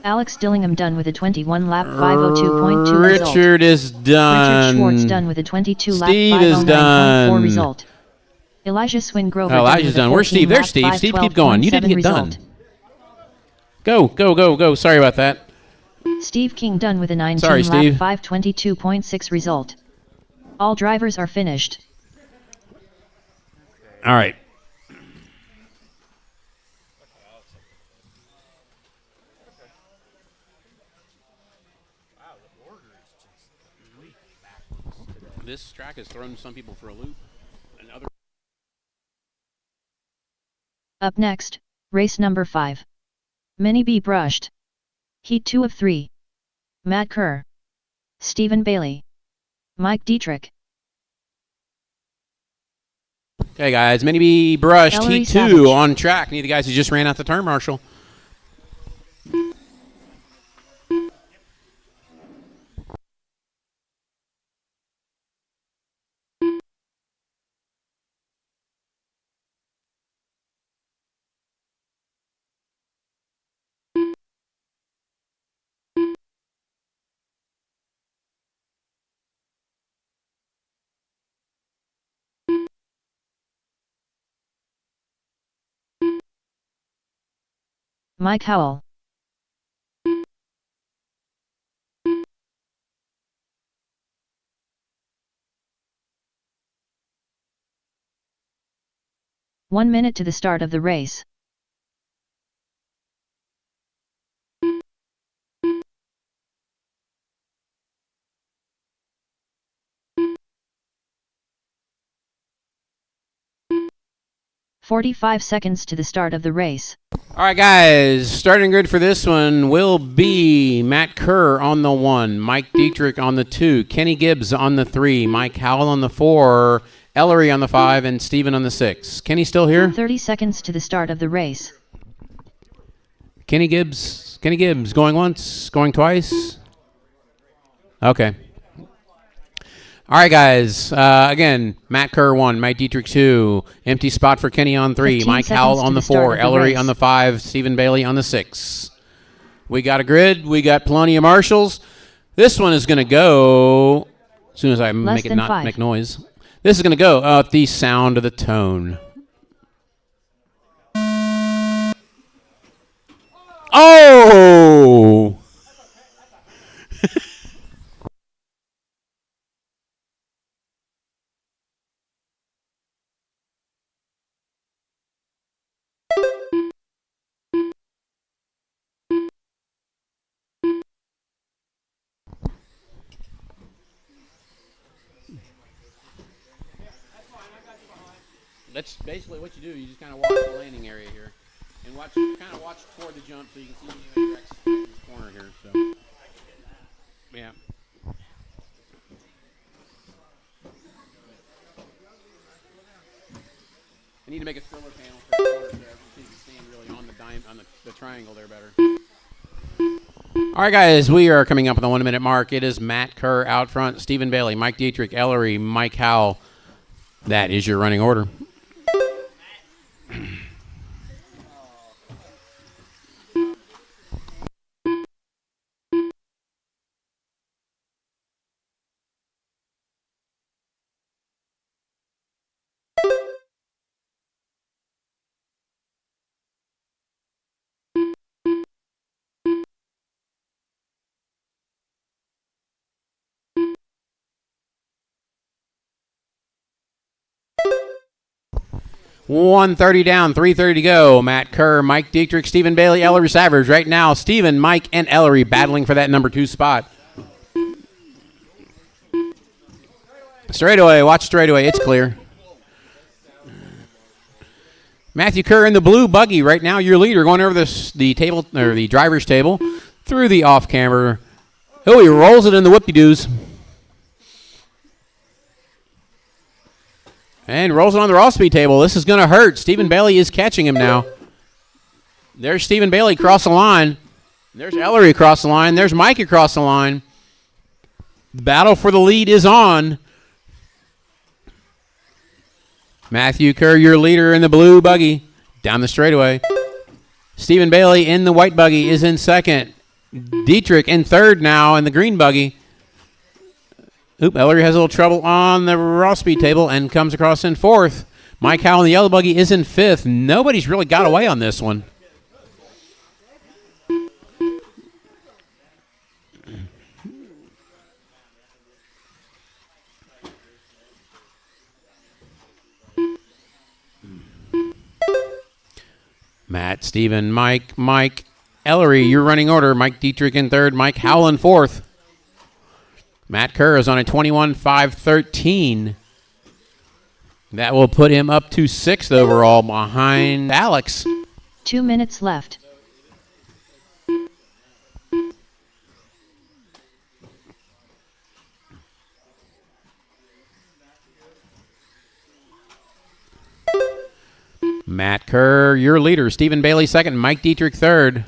Alex Dillingham done with a 21 lap 502.2 result. Richard is done. Richard Schwartz done with a 22 lap Steve is 509.4 done. result. Elijah Swingrover Elijah's done. Where's Steve? There's Steve. Steve, keep going. You didn't get done. Go, go, go, go. Sorry about that. Steve King done with a 19 Sorry, Steve. lap 522.6 result. All drivers are finished. All right. This track has thrown some people for a loop. And other Up next, race number 5. Mini B brushed. Heat 2 of 3. Matt Kerr. Stephen Bailey. Mike Dietrich. Okay, guys. Mini B brushed. Ellery Heat 2 Savage. on track. Need the guys who just ran out the turn marshal. Mike Howell. One minute to the start of the race. "45 seconds to the start of the race. All right, guys. Starting grid for this one will be Matt Kerr on the 1, Mike Dietrich on the 2, Kenny Gibbs on the 3, Mike Howell on the 4, Ellery on the 5, and Steven on the 6. Kenny still here? 30 seconds to the start of the race. Kenny Gibbs going once, going twice. Okay. All right, guys. Again, Matt Kerr 1, Mike Dietrich 2, empty spot for Kenny on 3, Mike Howell on the 4, Ellery on the 5, Stephen Bailey on the 6. We got a grid. We got plenty of marshals. This one is going to go, as soon as I make it not 5. make noise, this is going to go at the sound of the tone. Oh! That's basically what you do. You just kind of watch the landing area here, and watch toward the jump so you can see your exit in this corner here. So, yeah. I need to make a thriller panel for the corner there so you can stand really on the triangle there better. All right, guys, we are coming up on the 1 minute mark. It is Matt Kerr out front, Stephen Bailey, Mike Dietrich, Ellery, Mike Howell. That is your running order. 1:30 down, 3:30 to go. Matt Kerr, Mike Dietrich, Stephen Bailey, Ellery Savage. Right now, Stephen, Mike, and Ellery battling for that number 2 spot. Straightaway, watch straightaway. It's clear. Matthew Kerr in the blue buggy. Right now, your leader going over the table or the driver's table through the off camber. Oh, he rolls it in the whoopie-doos. And rolls it on the raw speed table. This is going to hurt. Stephen Bailey is catching him now. There's Stephen Bailey across the line. There's Ellery across the line. There's Mike across the line. Battle for the lead is on. Matthew Kerr, your leader in the blue buggy, down the straightaway. Stephen Bailey in the white buggy is in second. Dietrich in third now in the green buggy. Oop, Ellery has a little trouble on the raw speed table and comes across in fourth. Mike Howell in the yellow buggy is in fifth. Nobody's really got away on this one. Matt, Stephen, Mike, Ellery, your running order. Mike Dietrich in third, Mike Howell in fourth. Matt Kerr is on a 21.513. That will put him up to sixth overall behind Alex. 2 minutes left. Matt Kerr, your leader. Stephen Bailey second, Mike Dietrich third.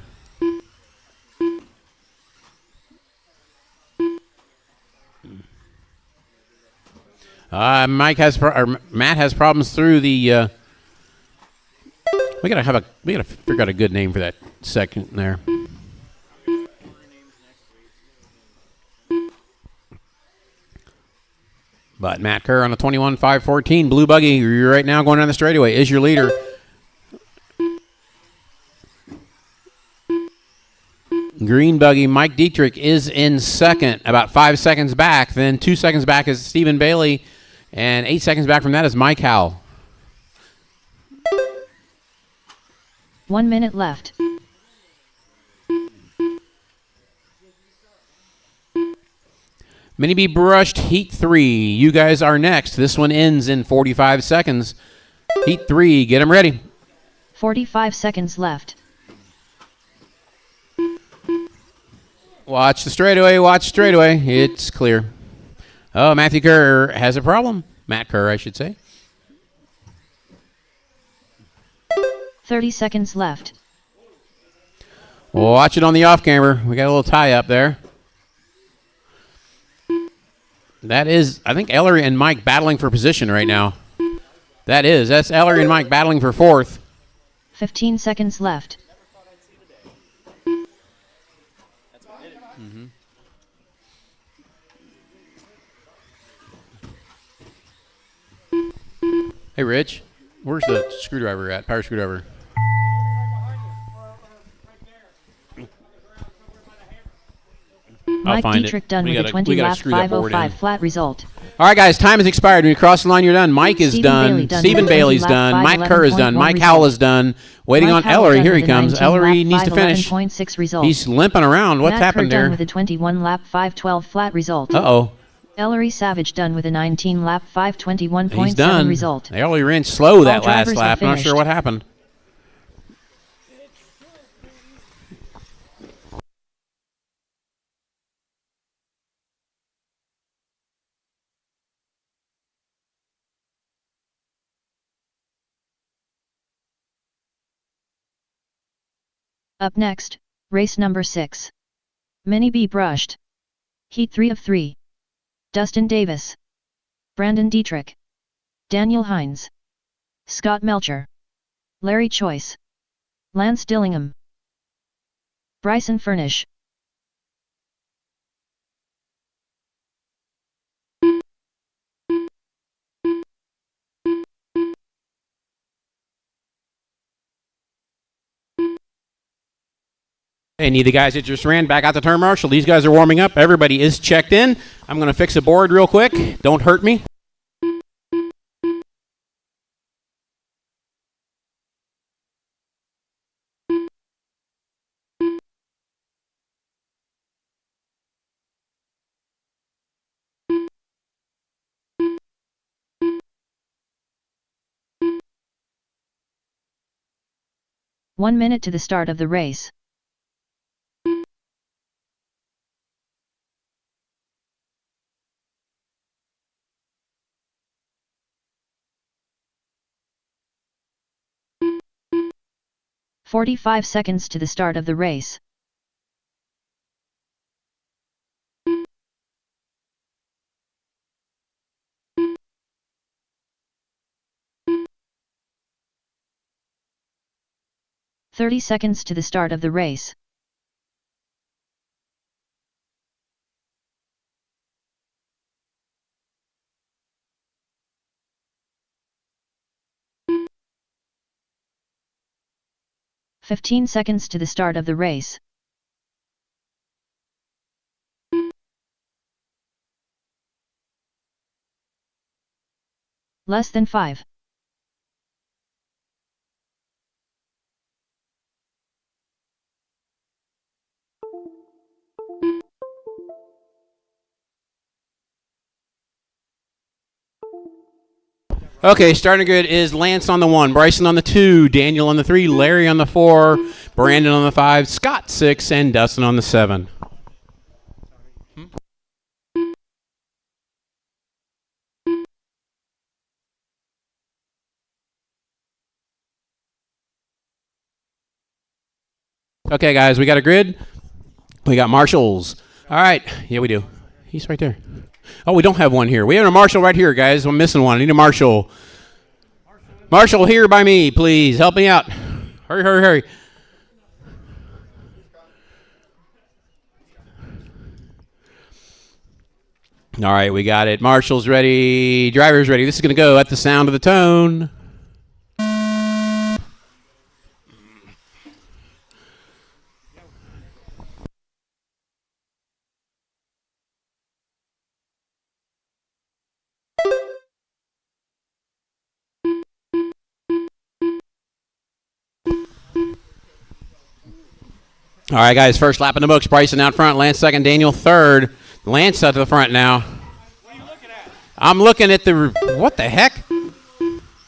Matt has problems through the. We gotta figure out a good name for that second there. But Matt Kerr on a 21.514 blue buggy right now going down the straightaway is your leader. Green buggy, Mike Dietrich is in second, about 5 seconds back. Then 2 seconds back is Stephen Bailey, and 8 seconds back from that is Mike Howell. 1 minute left. Mini B brushed Heat 3. You guys are next. This one ends in 45 seconds. Heat 3, get them ready. 45 seconds left. Watch the straightaway, watch straightaway. It's clear. Oh, Matthew Kerr has a problem. Matt Kerr, I should say. 30 seconds left. Watch it on the off camera. We got a little tie up there. That is, I think, Ellery and Mike battling for position right now. That's Ellery and Mike battling for fourth. 15 seconds left. Hey, Rich, where's the screwdriver at? Power screwdriver. I'll Mike find Dietrich it. done We with a gotta- 20 we gotta lap screw that board 505 in. flat result. All right, guys, time has expired. When you cross the line, you're done. Mike is Stephen done. Bailey done Stephen with a Bailey's 20 lap done. Mike Kerr is done. 511.1 Mike Howell is done. Waiting Mike on Howell Ellery. done Here he with a comes. 19 Ellery lap needs to finish. 511.6 result. He's limping around. What's Matt happened Kerr done there? with a 21 lap 512 flat result. Uh-oh. Ellery Savage done with a 19 lap 521.7 He's done. result. Ellery ran slow that All last drivers lap. have I'm not sure finished. what happened. Up next, race number 6. Mini B brushed. Heat 3 of 3. Dustin Davis. Brandon Dietrich. Daniel Hines. Scott Melcher. Larry Choice. Lance Dillingham. Bryson Furnish. Any of the guys that just ran back out the turn marshal, these guys are warming up. Everybody is checked in. I'm going to fix a board real quick. Don't hurt me. One minute to the start of the race. "45 seconds to the start of the race. "30 seconds to the start of the race. "15 seconds to the start of the race. Less than 5. Okay, starting grid is Lance on the 1, Bryson on the 2, Daniel on the 3, Larry on the 4, Brandon on the 5, Scott 6, and Dustin on the 7. Okay, guys, we got a grid. We got marshals. All right. Yeah, we do. He's right there. Oh, we don't have one here. We have a marshal right here, guys. I'm missing one. I need a marshal. Marshal here by me, please. Help me out. Hurry, hurry, hurry. All right, we got it. Marshal's ready. Driver's ready. This is going to go at the sound of the tone. All right, guys, first lap in the books. Bryson out front, Lance second, Daniel third. Lance out to the front now. What are you looking at? I'm looking at the, what the heck?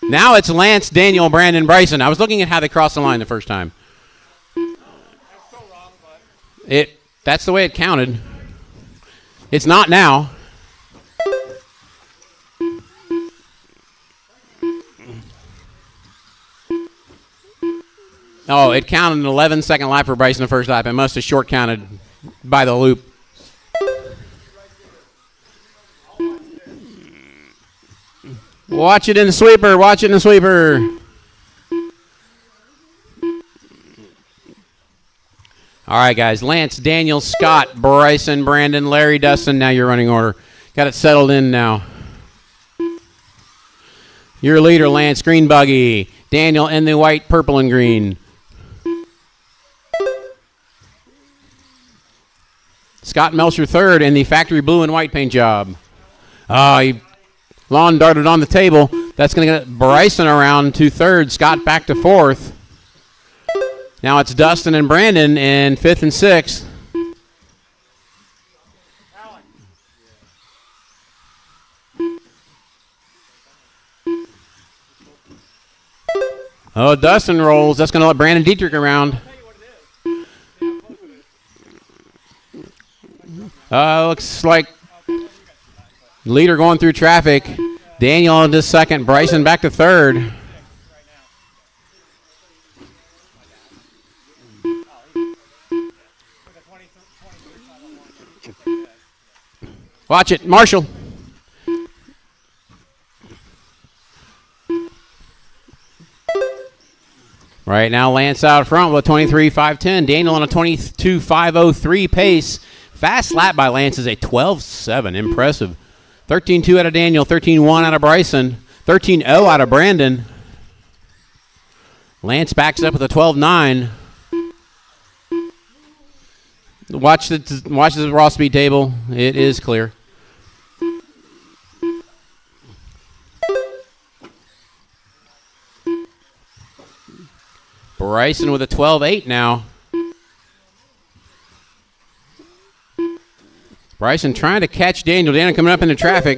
Now it's Lance, Daniel, Brandon, Bryson. I was looking at how they crossed the line the first time. That's so wrong, but That's the way it counted. It's not now. Oh, it counted an 11-second lap for Bryson the first lap. It must have short counted by the loop. Watch it in the sweeper. Watch it in the sweeper. All right, guys. Lance, Daniel, Scott, Bryson, Brandon, Larry, Dustin. Now your running order. Got it settled in now. Your leader, Lance, green buggy. Daniel in the white, purple, and green. Scott Melcher third in the factory blue and white paint job. He lawn darted on the table. That's going to get Bryson around to third. Scott back to fourth. Now it's Dustin and Brandon in fifth and sixth. Oh, Dustin rolls. That's going to let Brandon Dietrich around. Looks like leader going through traffic. Daniel into second. Bryson back to third. Watch it, Marshall. Right now, Lance out front with a 23.510. Daniel on a 22.503 pace. Fast lap by Lance is a 12.7. Impressive. 13.2 out of Daniel, 13.1 out of Bryson, 13.0 out of Brandon. Lance backs up with a 12.9. Watch the raw speed table. It is clear. Bryson with a 12.8 now. Bryson trying to catch Daniel. Daniel coming up into traffic.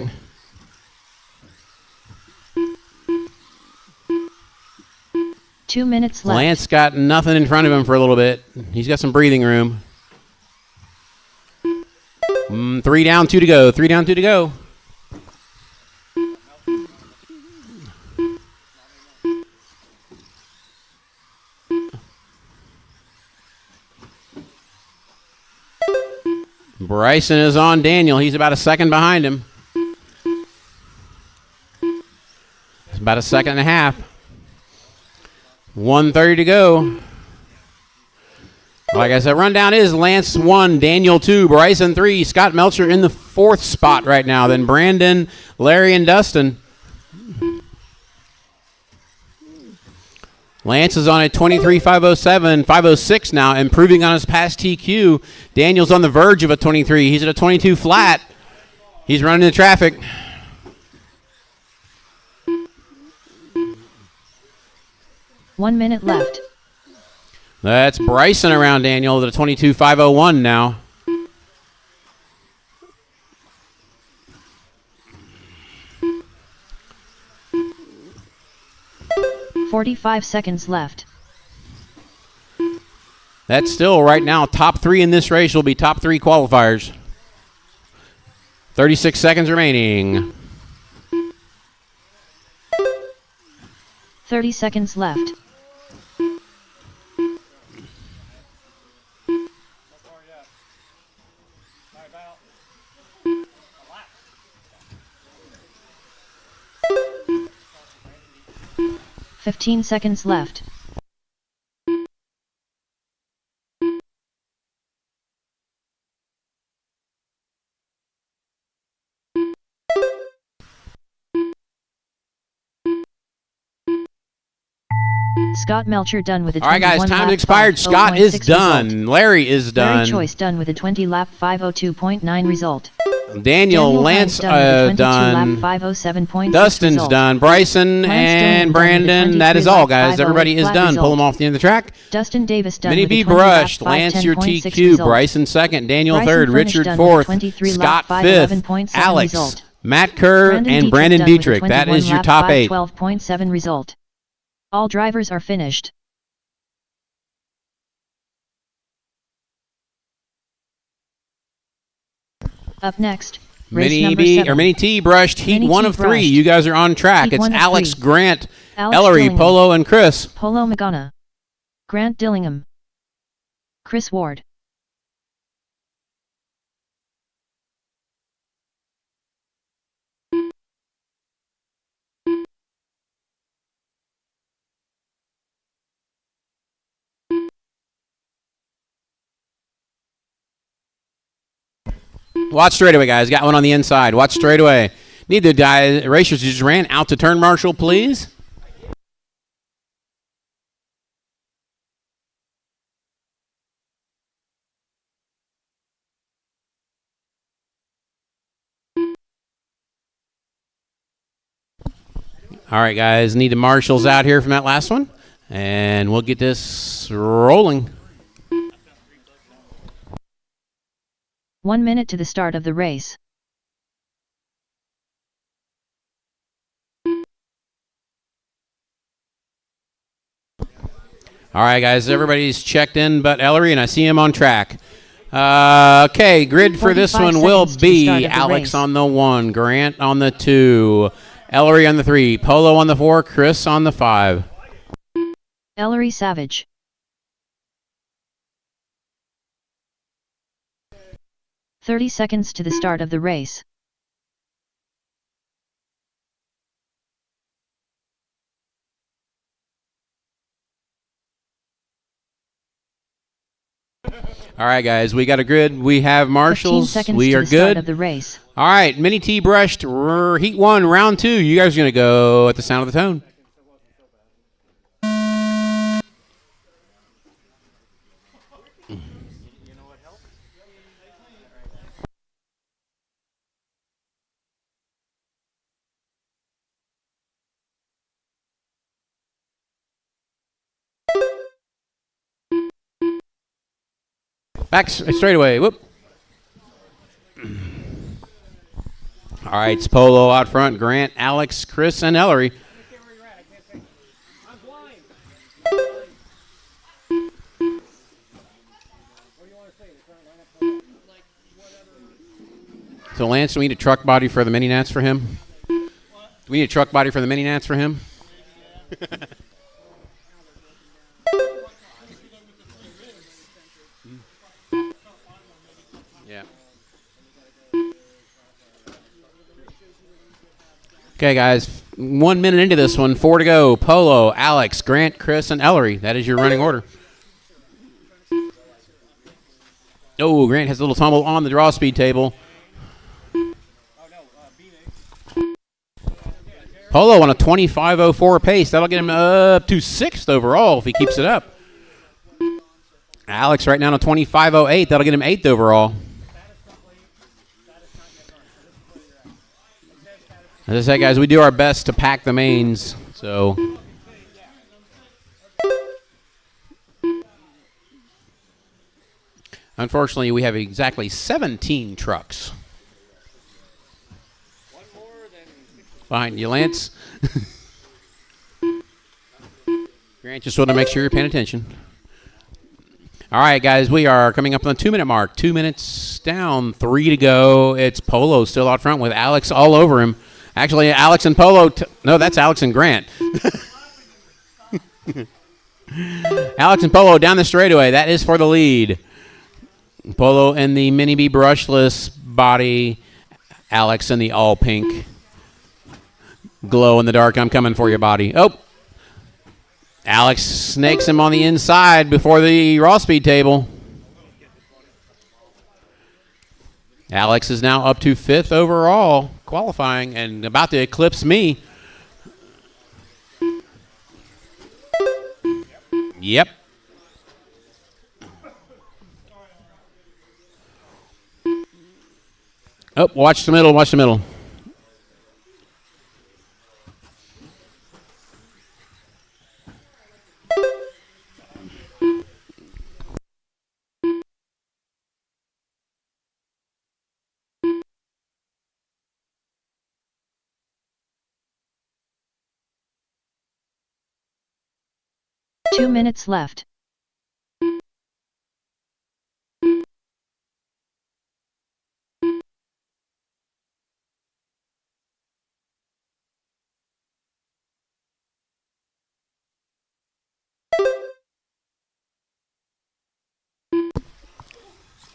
Two minutes left. Lance got nothing in front of him for a little bit. He's got some breathing room. 3 down, 2 to go. 3 down, 2 to go. Bryson is on Daniel. He's about a second behind him. It's about a second and a half. 1:30 to go. Like I said, rundown is Lance 1, Daniel 2, Bryson 3, Scott Melcher in the 4th spot right now. Then Brandon, Larry, and Dustin. Lance is on a 23.507, 506 now, improving on his past TQ. Daniel's on the verge of a 23. He's at a 22 flat. He's running into traffic. One minute left. That's Bryson around Daniel at a 22.501 now. .45 seconds left. That's still right now top 3 in this race will be top 3 qualifiers. 36 seconds remaining. 30 seconds left. Not far yet. By about a lap. 15 seconds left. Scott Melcher done with a 21 All right, guys, lap time's expired. Scott is 5:06 done. result. Larry is done. Larry Choice done with a 20 lap 5:02.9 result. Daniel, Lance done. 507.6 Dustin's result. done. Bryson Lance and Dillon done with a Brandon. That is 23 all, lap guys. 508 Everybody is flat done. Pull result. them off the end of the track. Dustin Davis done Mini with B a 20 lap brushed. Lance your 510.6 TQ. result. Bryson second. Daniel Bryson third. Furnish Richard done with a fourth. 23 Scott lap fifth. 511.7 Alex. result. Matt Kerr and Brandon done with a Dietrich. That 21 is your lap top 8. 512.7 result. All drivers are finished. Up next, race Mini number B 7. or Mini T brushed heat Mini 1 T of 3. brushed. You guys are on track. Heat It's 1 of Alex 3. Grant, Alex Ellery, Dillingham. Polo, and Chris. Polo Magana. Grant Dillingham. Chris Ward. Watch straightaway, guys. Got one on the inside. Watch straightaway. Need the racers who just ran out to turn marshal, please. All right, guys. Need the marshals out here from that last one. And we'll get this rolling. 1 minute to the start of the race. All right, guys. Everybody's checked in but Ellery, and I see him on track. Okay, grid for this 45 one will seconds to the start be of the Alex race. on the 1, Grant on the 2, Ellery on the 3, Polo on the 4, Chris on the 5. Ellery Savage. "30 seconds to the start of the race. All right, guys, we got a grid. We have 15 marshals. seconds We to are the start good. of the race. All right, Mini T brushed heat 1, round 2. You guys are going to go at the sound of the tone. Back straight away. Whoop. All right, it's Polo out front. Grant, Alex, Chris, and Ellery. So, Lance, do we need a truck body for the mini nats for him? Do we need a truck body for the mini nats for him? Yeah. Okay, guys. 1 minute into this one. 4 to go. Polo, Alex, Grant, Chris, and Ellery. That is your running order. Oh, Grant has a little tumble on the draw speed table. Polo on a 25.04 pace. That'll get him up to 6th overall if he keeps it up. Alex right now on a 25.08. That'll get him 8th overall. As I said, guys, we do our best to pack the mains. So, unfortunately, we have exactly 17 trucks. Behind you, Lance. Grant, just want to make sure you're paying attention. All right, guys, we are coming up on the 2-minute mark. 2 minutes down, 3 to go. It's Polo still out front with Alex all over him. Actually, Alex and Polo. No, that's Alex and Grant. Alex and Polo down the straightaway. That is for the lead. Polo in the Mini B brushless body. Alex in the all pink. Glow in the dark, I'm coming for you, body. Oh. Alex snakes him on the inside before the raw speed table. Alex is now up to 5th overall qualifying and about to eclipse me. Yep. Oh, watch the middle. Watch the middle. Two minutes left.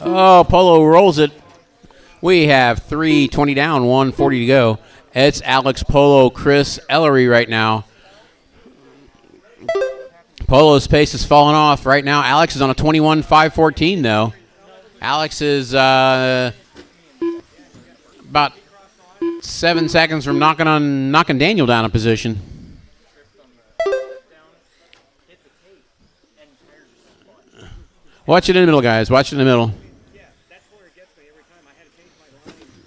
Oh, Polo rolls it. We have 3:20 down, 1:40 to go. It's Alex Polo, Chris Ellery right now. Polo's pace has fallen off right now. Alex is on a 21.514 though. Alex is about 7 seconds from knocking Daniel down a position. Watch it in the middle, guys. Watch it in the middle. Yeah, that's where it gets me every time. I had to change my line after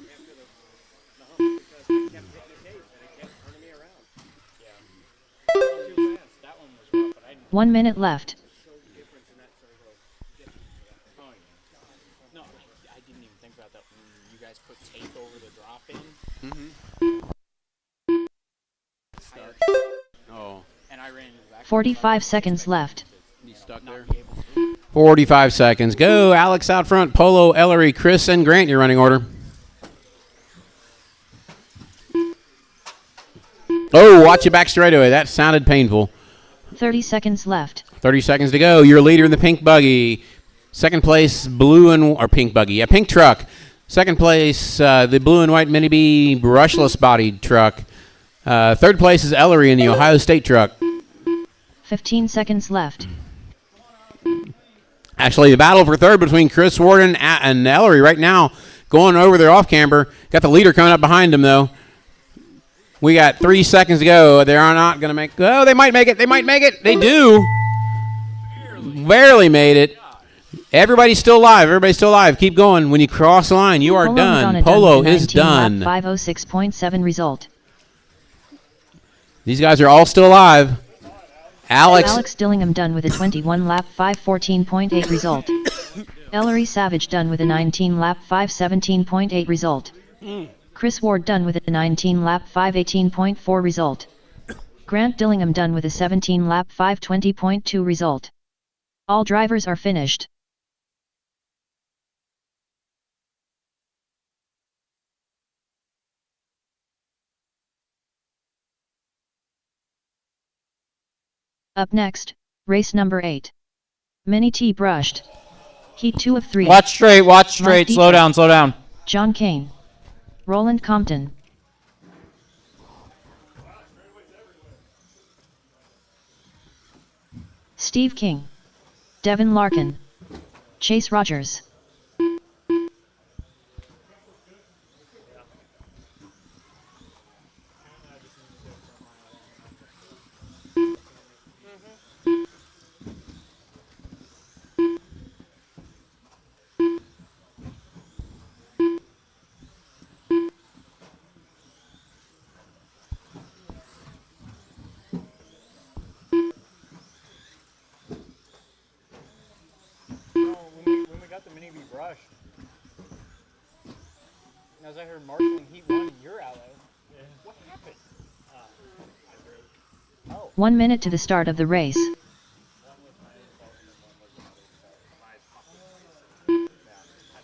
the hump because I kept hitting the tape and it kept turning me around. Yeah. Too fast. That one was rough, but I didn't 1 minute left. show the difference in that circle. Oh, yeah. No, I didn't even think about that when you guys put tape over the drop in. Oh, And I ran into the back. 45 seconds left. he's stuck there. 45 seconds. Go, Alex out front. Polo, Ellery, Chris, and Grant, your running order. Oh, watch it back straightaway. That sounded painful. 30 seconds left. 30 seconds to go. Your leader in the pink buggy. Second place, pink buggy. Yeah, pink truck. Second place, the blue and white Mini B brushless bodied truck. Third place is Ellery in the Ohio State truck. 15 seconds left. Actually, the battle for third between Chris Warden and Ellery right now going over their off camber. Got the leader coming up behind him, though. We got 3 seconds to go. They are not going to make... Oh, they might make it. They might make it. They do. Barely made it. Everybody's still alive. Everybody's still alive. Keep going. When you cross the line, you are Polo done. Polo is 19 lap done. 506.7 result. These guys are all still alive. Alex Dillingham done with a 21 lap 514.8 result. Ellery Savage done with a 19 lap 517.8 result. Chris Ward done with a 19 lap 518.4 result. Grant Dillingham done with a 17 lap 520.2 result. All drivers are finished. Up next, race number 8. Mini T brushed. Heat 2 of 3. Watch straight, watch Mike straight. Slow Dietrich. down, slow down. John Kane. Roland Compton. Steve King. Devin Larkin. Chase Rogers. When we got the Mini B brushed, as I heard marshalling heat 1 and you're out of, what happened? 1 minute to the start of the race. At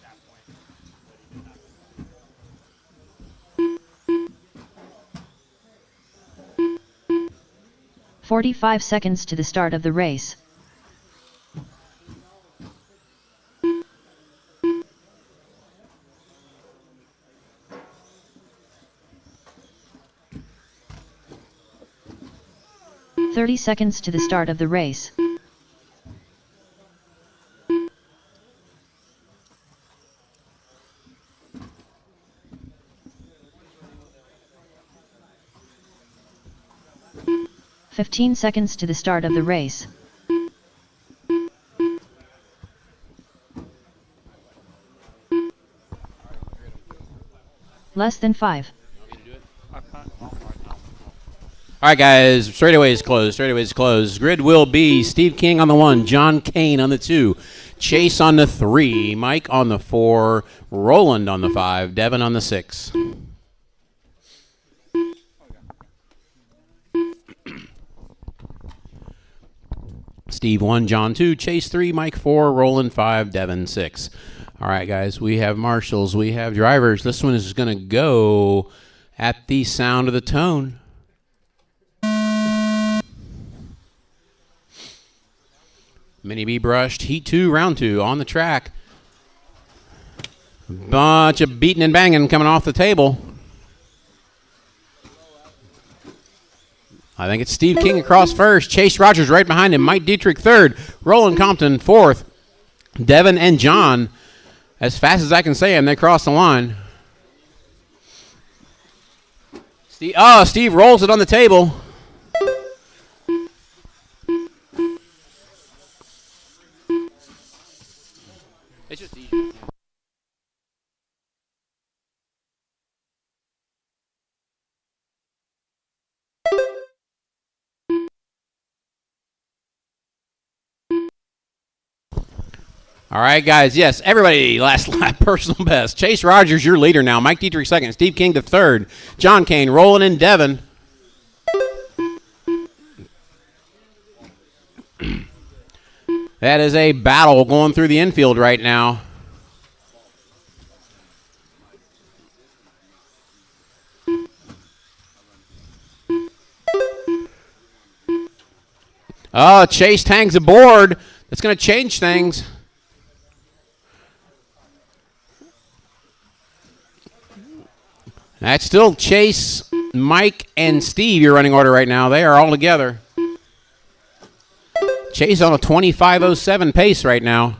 that point. 45 seconds to the start of the race. "30 seconds to the start of the race. "15 seconds to the start of the race. Less than 5. All right, guys, straightaway is closed. Straightaway is closed. Grid will be Steve King on the 1, John Kane on the 2, Chase on the 3, Mike on the 4, Roland on the 5, Devin on the 6. Steve 1, John 2, Chase 3, Mike 4, Roland 5, Devin 6. All right, guys, we have marshals, we have drivers. This one is going to go at the sound of the tone. Mini B brushed, heat 2, round 2 on the track. Bunch of beating and banging coming off the table. I think it's Steve King across first. Chase Rogers right behind him. Mike Dietrich third. Roland Compton fourth. Devin and John, as fast as I can say them, they cross the line. Steve rolls it on the table. It's just easy. All right, guys. Yes, everybody, last lap, personal best. Chase Rogers, your leader now. Mike Dietrich second. Steve King the third. John Kane, Roland, and Devin. That is a battle going through the infield right now. Oh, Chase tangs aboard. That's going to change things. That's still Chase, Mike, and Steve, your running order right now. They are all together. Chase on a 25:07 pace right now.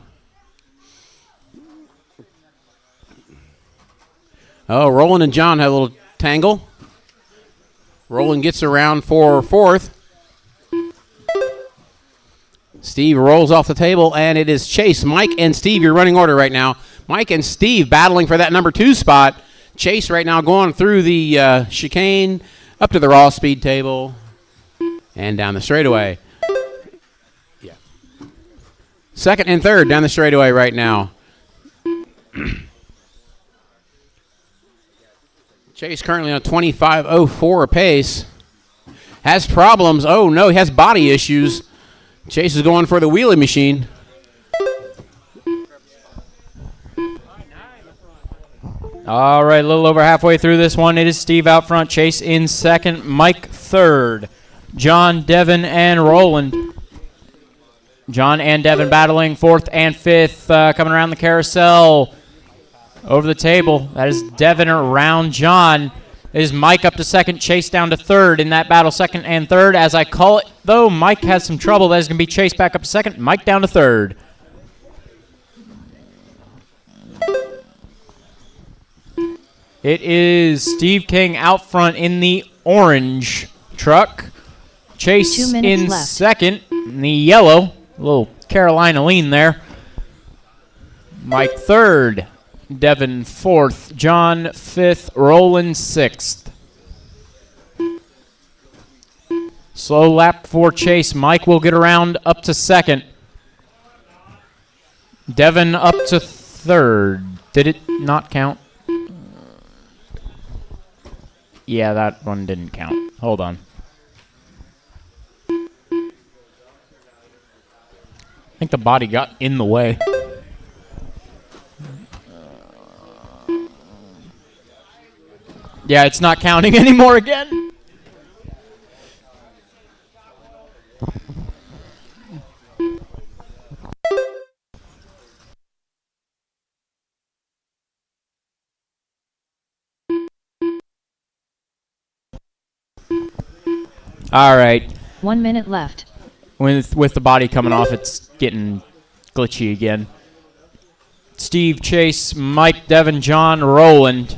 Oh, Roland and John have a little tangle. Roland gets around for fourth. Steve rolls off the table, and it is Chase, Mike, and Steve, your running order right now. Mike and Steve battling for that number 2 spot. Chase right now going through the chicane, up to the raw speed table, and down the straightaway. Yeah. Second and third down the straightaway right now. Chase currently on a 25:04 pace. Has problems. Oh, no, he has body issues. Chase is going for the wheelie machine. All right, a little over halfway through this one. It is Steve out front, Chase in second, Mike third, John, Devin, and Roland. John and Devin battling fourth and fifth, coming around the carousel. Over the table, that is Devin around John. It is Mike up to second, Chase down to third in that battle, second and third. As I call it, though, Mike has some trouble. That is going to be Chase back up to second, Mike down to third. It is Steve King out front in the orange truck. Chase in left. second in the yellow. A little Carolina lean there. Mike third. Devin fourth. John fifth. Roland sixth. Slow lap for Chase. Mike will get around up to second. Devin up to third. Did it not count? Yeah, that one didn't count. Hold on. I think the body got in the way. Yeah, it's not counting anymore again. All right. 1 minute left. With the body coming off, it's getting glitchy again. Steve, Chase, Mike, Devin, John, Roland.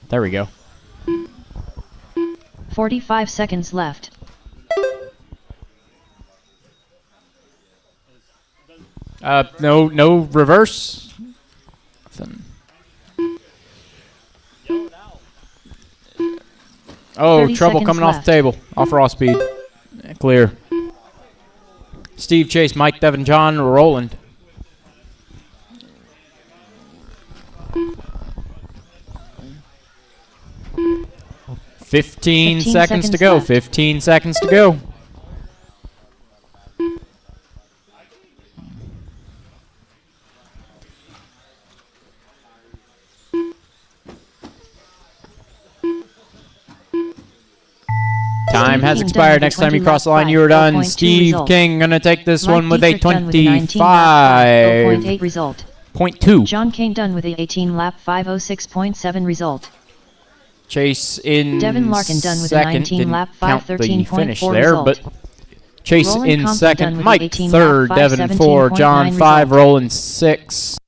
There we go. 45 seconds left. No reverse. Nothing. Oh, 30 trouble seconds coming off left. the table. Off raw speed. Clear. Steve, Chase, Mike, Devin, John, Roland. Fifteen seconds to go. left. 15 seconds to go. Time has King expired. done with Next a time you 20 cross the lap line, you are 5, done. 0.2 Steve result. King gonna take this Mike one with a Dietrich done with a 19 lap 5, 0.8 25.2. result. John Kane done with a 18 lap 506.7 result. Chase in Devin Larkin done with a second. 19 Didn't lap count the 513.4 finish there, result. but Chase Roland in Compton done second. with Mike 18 third. lap Devin 4. 517.9 John 5. result. Roland 6.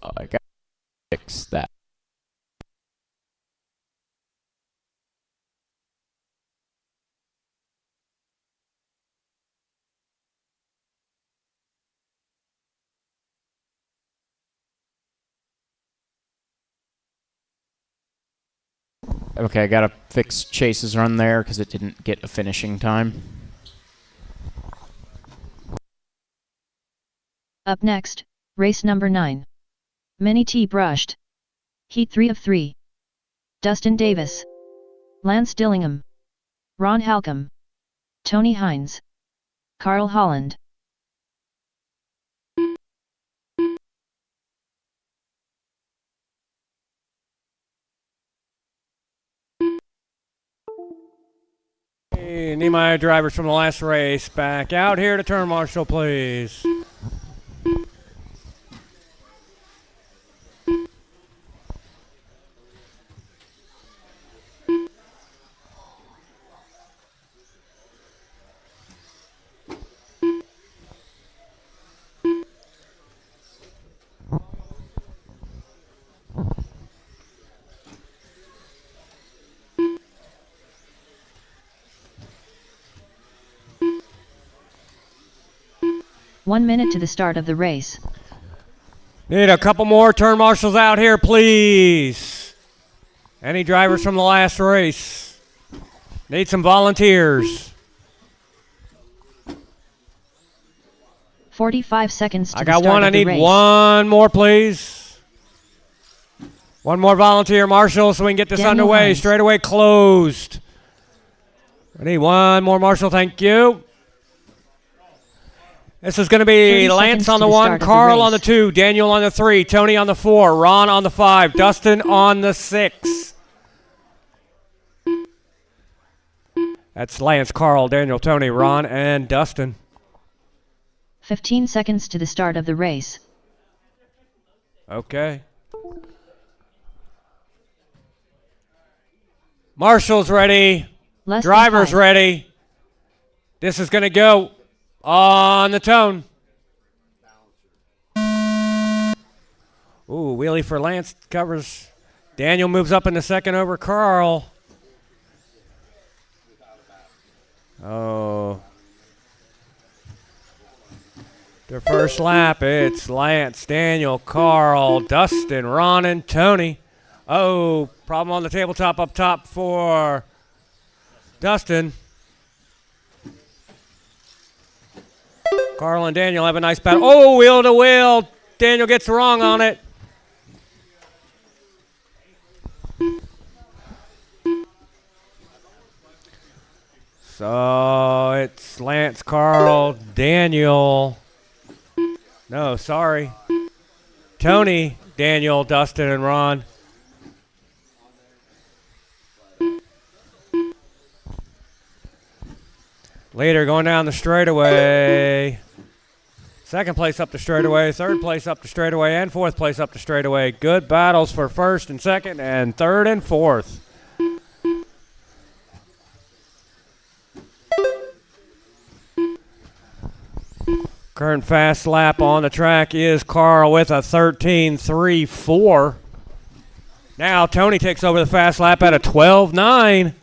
Oh, I got to fix that. Okay, I gotta fix Chase's run there because it didn't get a finishing time. Up next, race number 9. Mini T brushed. Heat 3 of 3. Dustin Davis. Lance Dillingham. Ron Halcomb. Tony Hines. Carl Holland. Hey, need my drivers from the last race back out here to turn marshal, please. One minute to the start of the race. Need a couple more turn marshals out here, please. Any drivers from the last race? Need some volunteers. 45 seconds to I the got start one. of I the need race. one more, please. One more volunteer, marshal, so we can get this Daniel underway. Hines. Straightaway closed. I need one more, marshal. Thank you. This is going to 30 be Lance seconds on to the the 1, start of the Carl on the race. 2, Daniel on the 3, Tony on the 4, Ron on the 5, Dustin on the 6. That's Lance, Carl, Daniel, Tony, Ron, and Dustin. 15 seconds to the start of the race. Okay. Marshall's ready. Less than Driver's 5. ready. This is going to go on the tone. Ooh, wheelie for Lance covers. Daniel moves up in the second over Carl. Oh. The first lap, it's Lance, Daniel, Carl, Dustin, Ron, and Tony. Oh, problem on the tabletop up top for Dustin. Carl and Daniel have a nice battle. Oh, wheel to wheel. Daniel gets wrong on it. So it's Lance, Carl, Daniel. No, sorry. Tony, Daniel, Dustin, and Ron. Later, going down the straightaway. Second place up the straightaway, third place up the straightaway, and fourth place up the straightaway. Good battles for first and second, and third and fourth. Current fast lap on the track is Carl with a 13.34. Now Tony takes over the fast lap at a 12.9.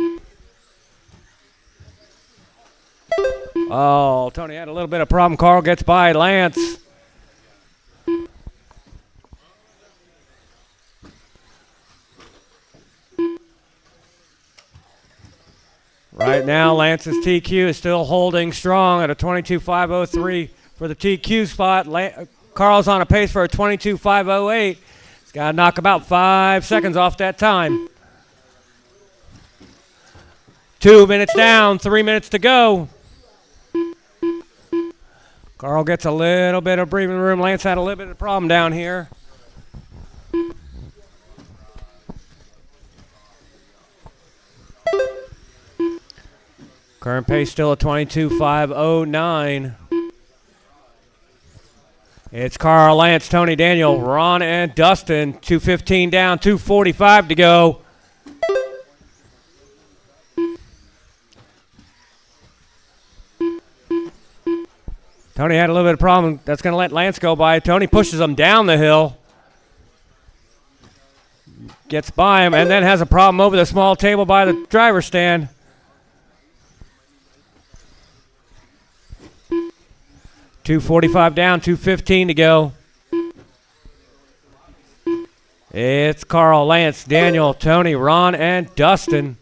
Oh, Tony had a little bit of problem. Carl gets by Lance. Right now, Lance's TQ is still holding strong at a 22.503 for the TQ spot. Carl's on a pace for a 22.508. He's got to knock about 5 seconds off that time. 2 minutes down, 3 minutes to go. Carl gets a little bit of breathing room. Lance had a little bit of problem down here. Current pace still at 22.509. It's Carl, Lance, Tony, Daniel, Ron, and Dustin. 2:15 down, 2:45 to go. Tony had a little bit of problem. That's going to let Lance go by. Tony pushes him down the hill. Gets by him, and then has a problem over the small table by the driver's stand. .245 down, 2:15 to go. It's Carl, Lance, Daniel, Tony, Ron, and Dustin.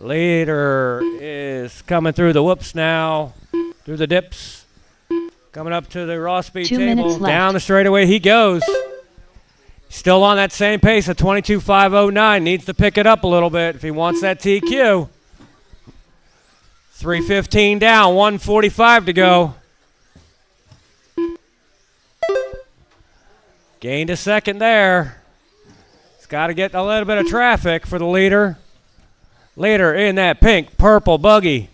Leader is coming through the whoops now, through the dips. Coming up to the raw speed 2 table. minutes left. Down the straightaway he goes. Still on that same pace of 22.509. Needs to pick it up a little bit if he wants that TQ. 3:15 down, 1:45 to go. Gained a second there. He's got to get a little bit of traffic for the leader. Leader in that pink, purple buggy.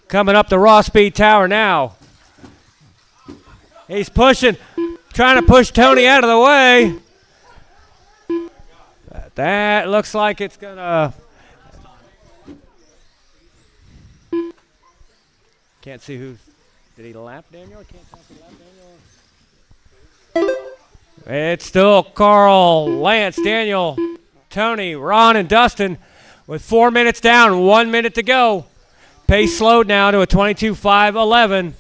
Coming up the raw speed tower now. He's pushing, trying to push Tony out of the way. That looks like it's going to... Can't see who's... Did he lap Daniel? I can't tell if he lapped Daniel. It's still Carl, Lance, Daniel, Tony, Ron, and Dustin with 4 minutes down, 1 minute to go. Pace slowed now to a 22.511.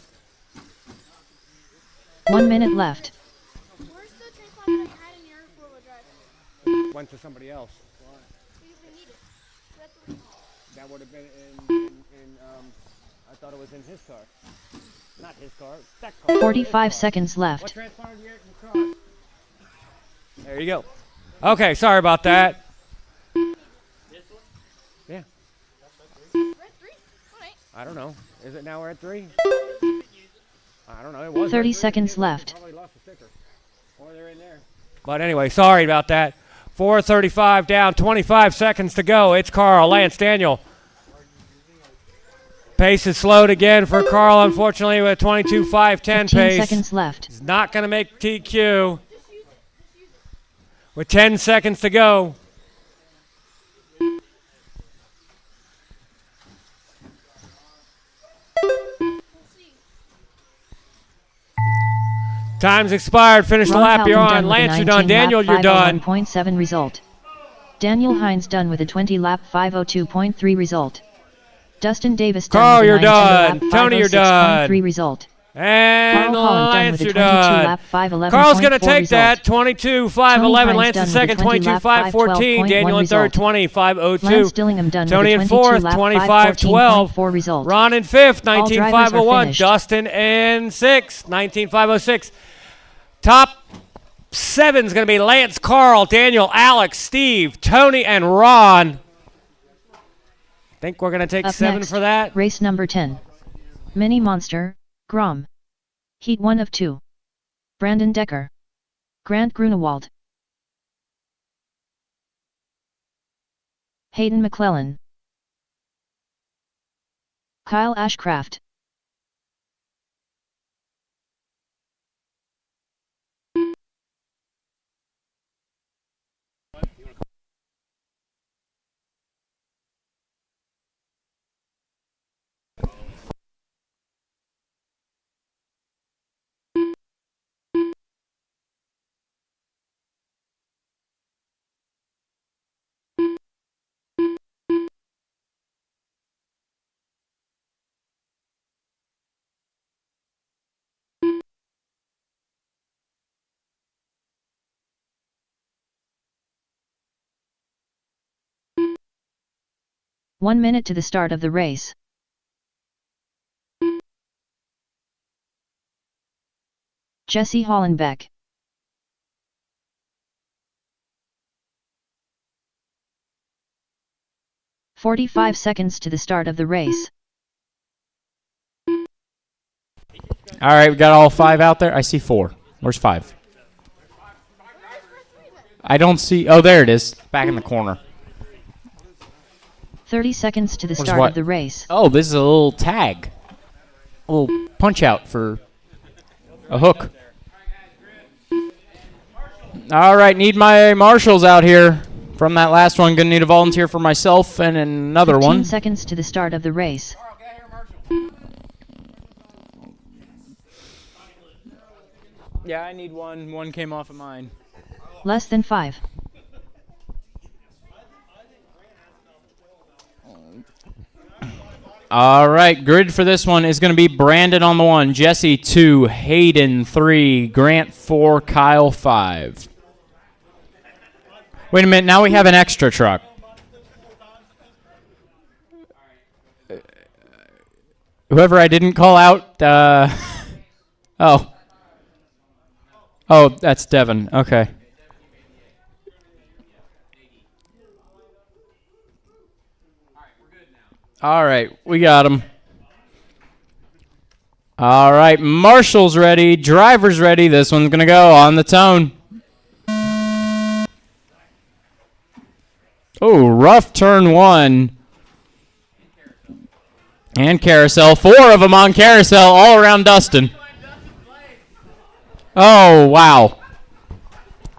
1 minute left. Where's the transponder I had in your four-wheel drive? Went to somebody else. We need it. That would have been in I thought it was in his car. Not his car, that car. 45 seconds What left. transponder did you get in the car? There you go. Okay, sorry about that. Yeah, We're at 3? All right. I don't know. Is it now we're at 3? I don't know. It was 30 at 3. seconds left. Probably lost the sticker. Or they're in there. But anyway, sorry about that. 4:35 down, 25 seconds to go. It's Carl, Lance, Daniel. Pace is slowed again for Carl, unfortunately, with a 22.510 15 pace. seconds left. He's not going to make TQ. With 10 seconds to go. Time's expired. Finish the Ron lap. You're Halpin on. done with a Lance, you're done. 19 Daniel, lap you're done. 501.7 result. Daniel Hines done with a 20 lap 502.3 result. Dustin Davis done Carl, with a you're 19 done. lap Tony, you're 506.3 done. result. And Carl Holland done Lance, with a you're 22 done. lap 511.4 Carl's going to take result. that. 22.511. Lance in Hines second. done with a 20 lap 22.514. Daniel in third. result. 20.502. Lance Dillingham done Tony with in a 22 fourth. lap 25.12. 514.4 result. Ron in fifth. All drivers are 19.501. finished. Dustin in sixth. 19.506. Top 7 is going to be Lance, Carl, Daniel, Alex, Steve, Tony, and Ron. Think we're going to take Up 7 next, for that? race number 10. Mini Monster, Grom. Heat 1 of 2. Brandon Decker. Grant Grunewald. Hayden McClellan. Kyle Ashcraft. 1 minute to the start of the race. Jesse Hollenbeck. "45 seconds to the start of the race. All right, we got all 5 out there. I see 4. Where's 5? I don't see. Oh, there it is. Back in the corner. 30 seconds to the Where's start what? of the race. Oh, this is a little tag. A little punch out for a hook. All right, need my marshals out here from that last one. Gonna need a volunteer for myself and another 15 one. seconds to the start of the race. Yeah, I need one. One came off of mine. Less than 5. All right, grid for this one is going to be Brandon on the 1, Jesse 2, Hayden 3, Grant 4, Kyle 5. Wait a minute, now we have an extra truck. Whoever I didn't call out, Oh, that's Devin, okay. All right, we got him. All right, marshal's ready, driver's ready. This one's going to go on the tone. Oh, rough turn 1. And carousel. 4 of them on carousel all around Dustin. Oh, wow.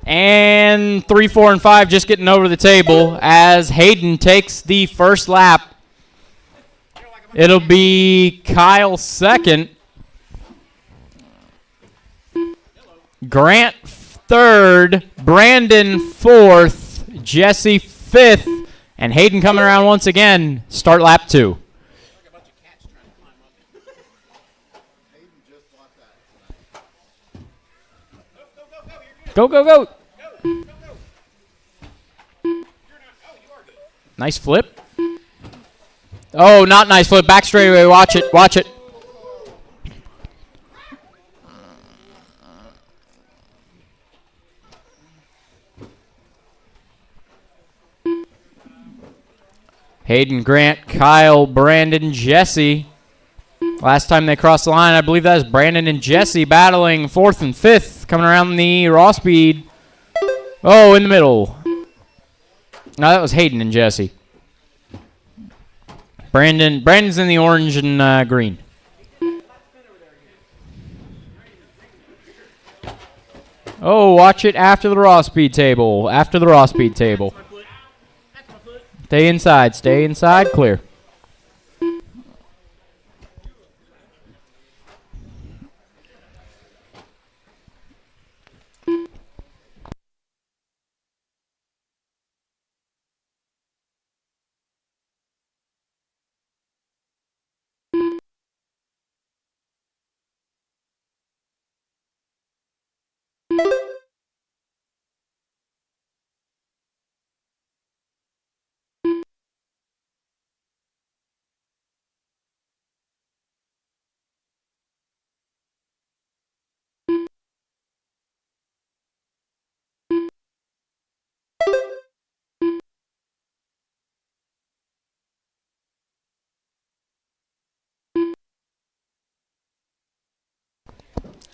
And 3, 4, and 5 just getting over the table as Hayden takes the first lap. It'll be Kyle second. Grant third. Brandon fourth. Jesse fifth. And Hayden coming around once again. Start lap 2. Go, go, go. Nice flip. Oh, not nice flip. Back straightaway. Watch it. Watch it. Hayden, Grant, Kyle, Brandon, Jesse. Last time they crossed the line, I believe that was Brandon and Jesse battling 4th and 5th. Coming around the raw speed. Oh, in the middle. No, that was Hayden and Jesse. Brandon's in the orange and green. Oh, watch it after the raw speed table. After the raw speed table. Stay inside. Stay inside. Clear.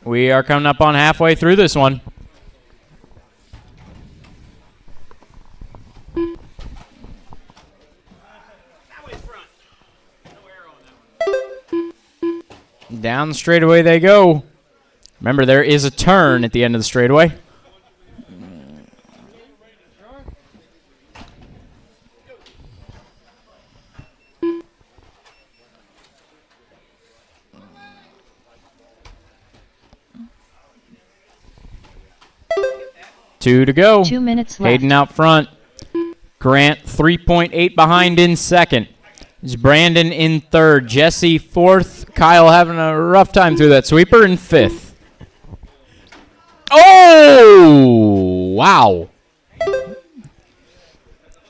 We are coming up on halfway through this one. Down the straightaway they go. Remember, there is a turn at the end of the straightaway. – 2 to go. 2 minutes left. Hayden out front. Grant 3.8 behind in second. It's Brandon in third. Jesse fourth. Kyle having a rough time through that sweeper in fifth. Oh, wow.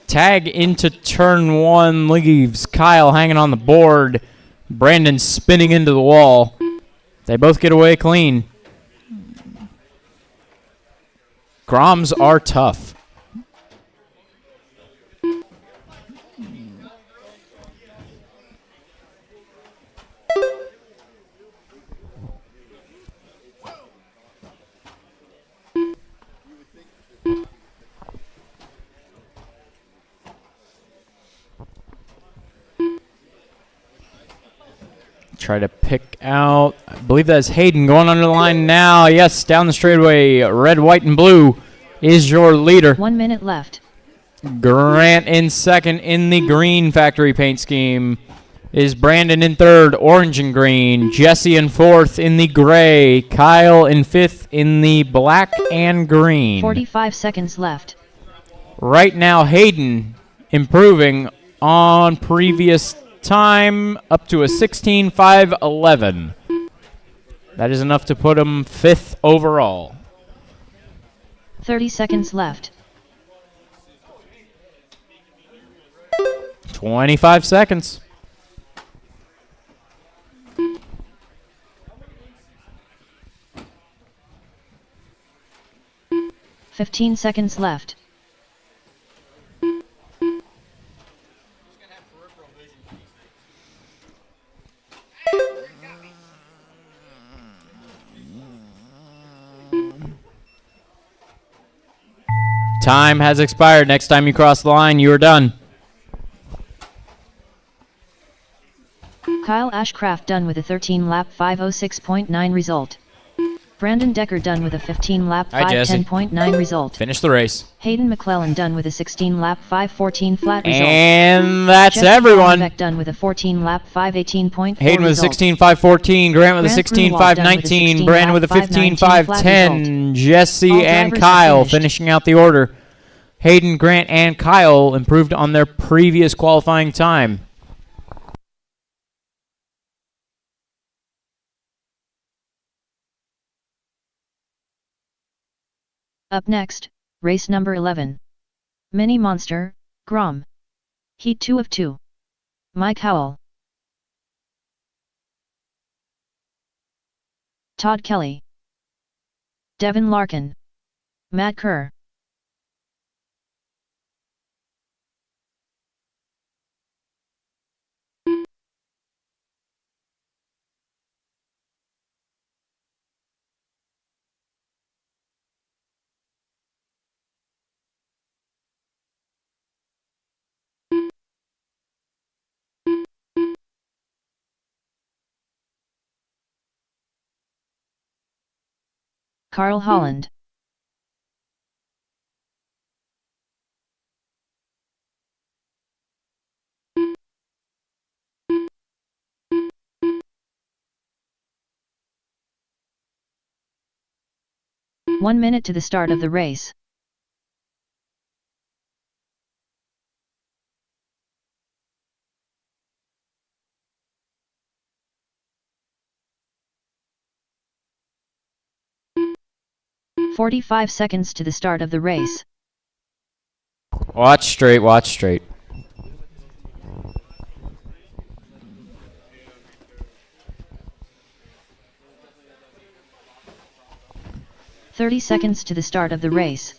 tag into turn 1 leaves Kyle hanging on the board. Brandon spinning into the wall. They both get away clean. Groms are tough. Try to pick out, I believe that's Hayden going under the line now. Yes, down the straightaway. Red, white, and blue is your leader. 1 minute left. Grant in second in the green factory paint scheme. Is Brandon in third, orange and green. Jesse in fourth in the gray. Kyle in fifth in the black and green. 45 seconds left. Right now, Hayden improving on previous time up to a 16.511. That is enough to put him 5th overall. 30 seconds left. 25 seconds. $15 seconds left. Time has expired. Next time you cross the line, you are done. Kyle Ashcraft done with a 13-lap 5:06.9 result. Brandon Decker done with a 15-lap 5:10.9 result. Finish the race. Hayden McClellan done with a 16-lap 5:14 flat result. And that's Jesse everyone. Beck done with a 14-lap 5:18.4 Hayden with a result. 16.514, Grant with a Grant Grunewald done with a 16.519, Brandon with a 16.519 flat 15.510, Jesse All and drivers Kyle have finished. finishing out the order. Hayden, Grant, and Kyle improved on their previous qualifying time. Up next, race number 11. Mini Monster, Grom. Heat 2 of 2. Mike Howell. Todd Kelly. Devin Larkin. Matt Kerr. Carl Holland. One minute to the start of the race. "45 seconds to the start of the race. Watch straight, watch straight. "30 seconds to the start of the race.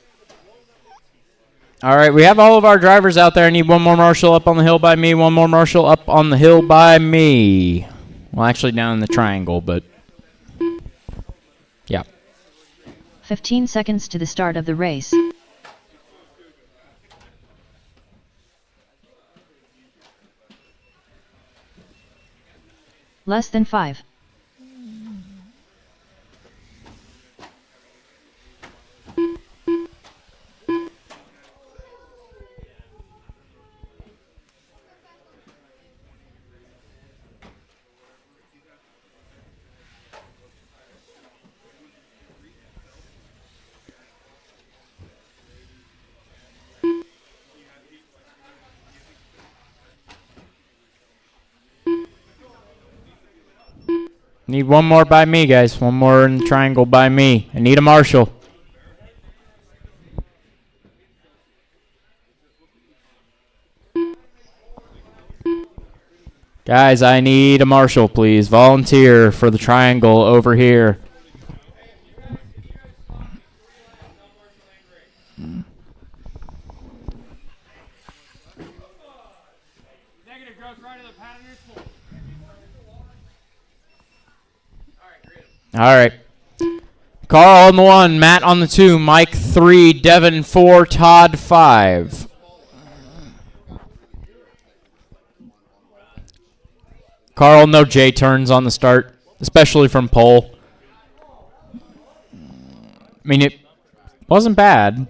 All right, we have all of our drivers out there. I need one more marshal up on the hill by me, one more marshal up on the hill by me. Well, actually down in the triangle, but yeah. 15 seconds to the start of the race. Less than 5. Need one more by me, guys. One more in the triangle by me. I need a marshal. Guys, I need a marshal, please. Volunteer for the triangle over here. Negative goes right to the pattern. All right. Carl on the 1, Matt on the 2, Mike 3, Devin 4, Todd 5. Carl, no J turns on the start, especially from pole. I mean, it wasn't bad.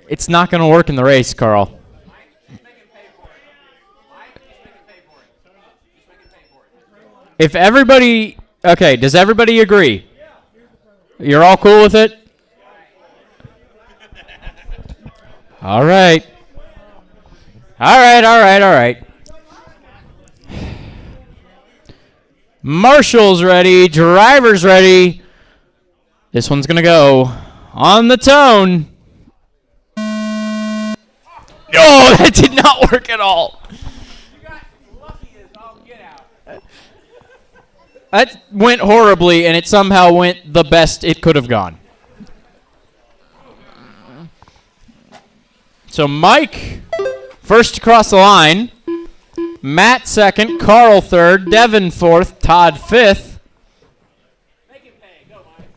It's not going to work in the race, Carl. If everybody, okay, does everybody agree? You're all cool with it? All right. All right. Marshall's ready, driver's ready. This one's going to go on the tone. Oh, that did not work at all. That went horribly, and it somehow went the best it could have gone. So Mike, first across the line. Matt second, Carl third, Devin fourth, Todd fifth. Make him pay. Go, Mike.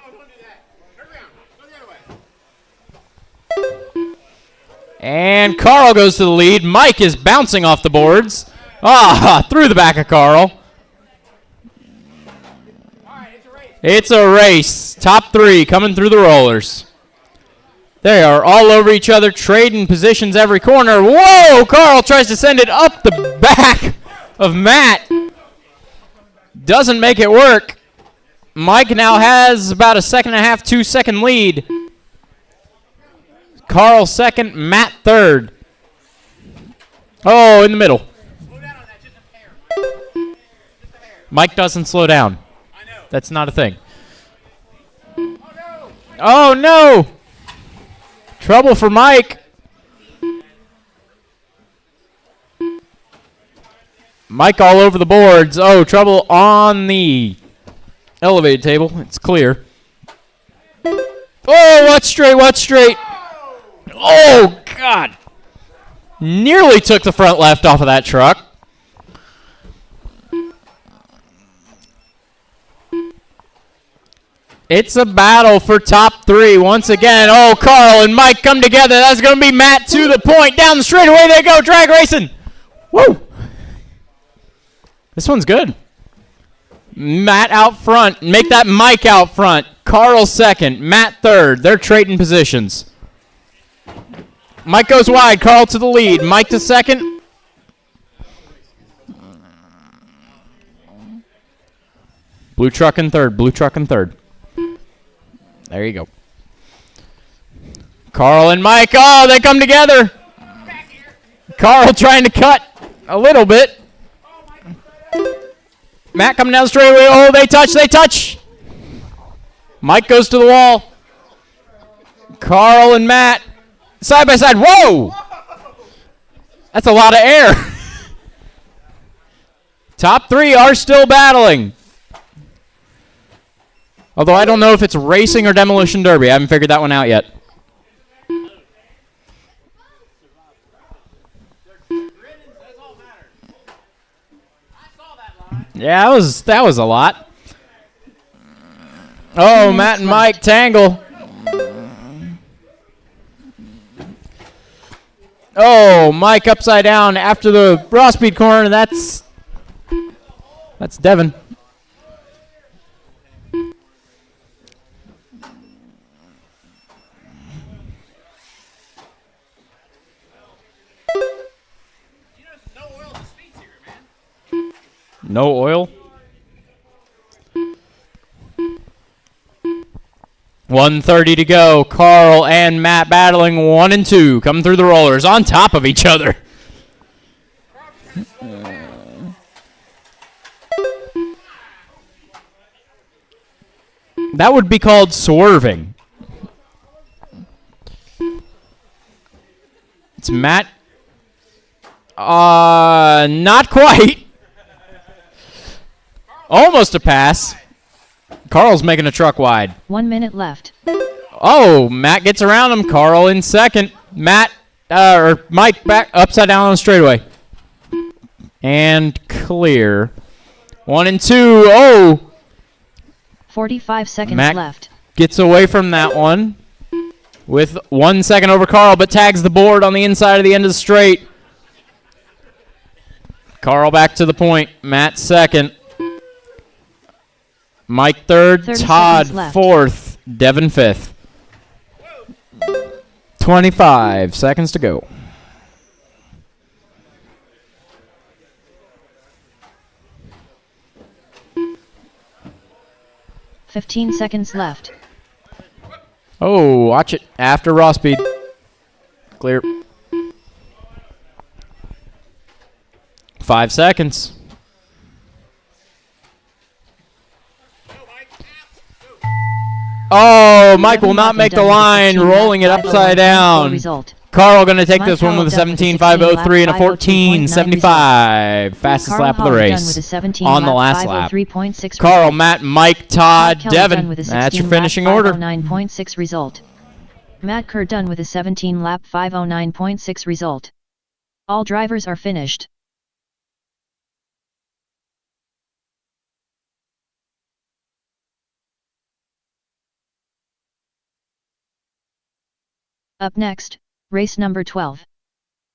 Oh, don't do that. Turn around. Go the other way. And Carl goes to the lead. Mike is bouncing off the boards. Through the back of Carl. All right, it's a race. It's a race. Top 3 coming through the rollers. They are all over each other, trading positions every corner. Whoa! Carl tries to send it up the back of Matt. Doesn't make it work. Mike now has about a 1.5, 2 second lead. Carl second, Matt third. Oh, in the middle. Slow down on that, just a hair. Just a hair. Mike doesn't slow down. I know. That's not a thing. Oh, no. Oh, no. Trouble for Mike. Mike all over the boards. Oh, trouble on the elevated table. It's clear. Oh, what's straight? Oh, God. Nearly took the front left off of that truck. It's a battle for top 3 once again. Oh, Carl and Mike come together. That's going to be Matt to the point. Down the straightaway they go. Drag racing. Woo. This one's good. Matt out front. Make that Mike out front. Carl second. Matt third. They're trading positions. Mike goes wide. Carl to the lead. Mike to second. Blue truck in third. There you go. Carl and Mike. Oh, they come together. Carl trying to cut a little bit. Matt coming down the straightaway. Oh, they touch. Mike goes to the wall. Carl and Matt side by side. Whoa! That's a lot of air. Top 3 are still battling. Although I don't know if it's racing or demolition derby. I haven't figured that one out yet. Yeah, that was a lot. Oh, Matt and Mike tangle. Oh, Mike upside down after the raw speed corner. That's Devin. No oil. 1:30 to go. Carl and Matt battling 1 and 2. Coming through the rollers on top of each other. That would be called swerving. It's Matt. Not quite. Almost a pass. Carl's making a truck wide. 1 minute left. Oh, Matt gets around him. Carl in second. Matt, or Mike back upside down on the straightaway. And clear. 1 and 2. Oh. 45 seconds Matt left. Gets away from that one with 1 second over Carl, but tags the board on the inside of the end of the straight. Carl back to the point. Matt second. Mike third. Todd fourth. Devin fifth. 25 seconds to go. $15 seconds left. Oh, watch it. After raw speed. Clear. 5 seconds. Oh, Mike will not make the line, rolling it upside down. Carl going to take this one with a 17.503 and a 14.75. Fastest lap of the race on the last lap. Carl, Matt, Mike, Todd, Devin. That's your finishing order. 509.6 result. Matt Kerr done with a 17 lap 509.6 result. All drivers are finished. Up next, race number 12.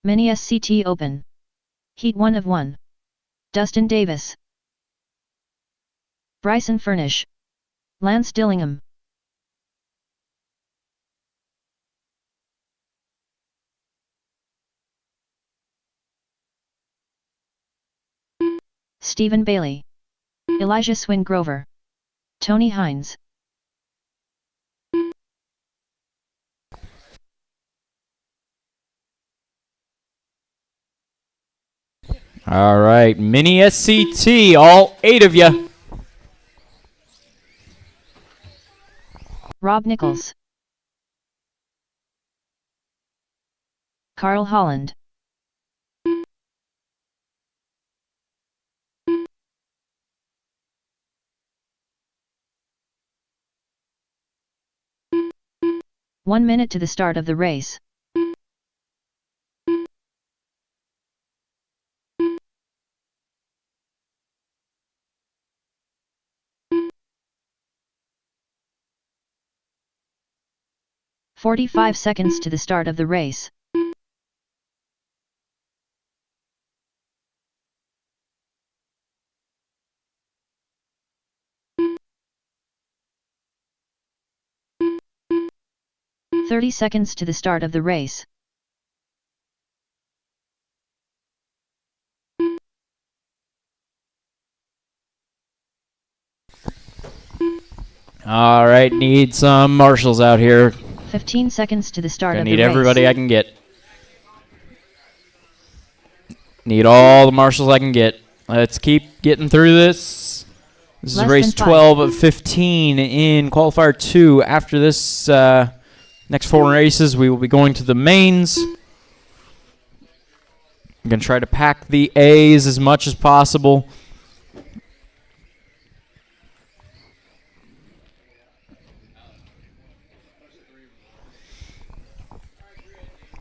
Mini SCT Open. Heat 1 of 1. Dustin Davis. Bryson Furnish. Lance Dillingham. Stephen Bailey. Elijah Swin Grover. Tony Hines. All right, Mini SCT, all 8 of you. Rob Nichols. Carl Holland. One minute to the start of the race. "45 seconds to the start of the race. "30 seconds to the start of the race. All right, need some marshals out here. 15 seconds to the start of the race. Need everybody I can get. Need all the marshals I can get. Let's keep getting through this. This is race 12 of 15 in qualifier 2. After this next 4 races, we will be going to the mains. I'm going to try to pack the A's as much as possible.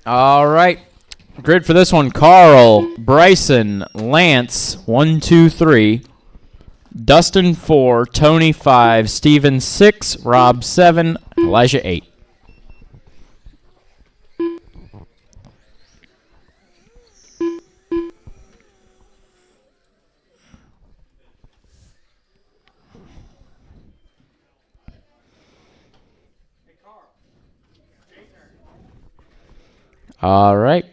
All right. Grid for this one: Carl, Bryson, Lance, 1, 2, 3. Dustin 4, Tony 5, Steven 6, Rob 7, Elijah 8. All right.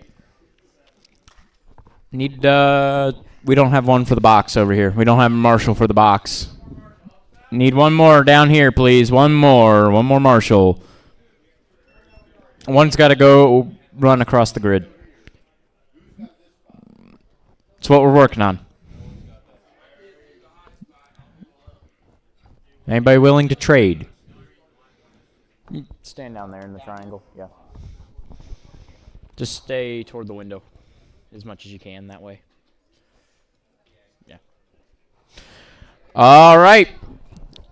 Need we don't have one for the box over here. We don't have a marshal for the box. Need one more down here, please. One more marshal. One's got to go run across the grid. It's what we're working on. Anybody willing to trade? You stand down there in the triangle. Yeah. Just stay toward the window as much as you can that way. Yeah. All right.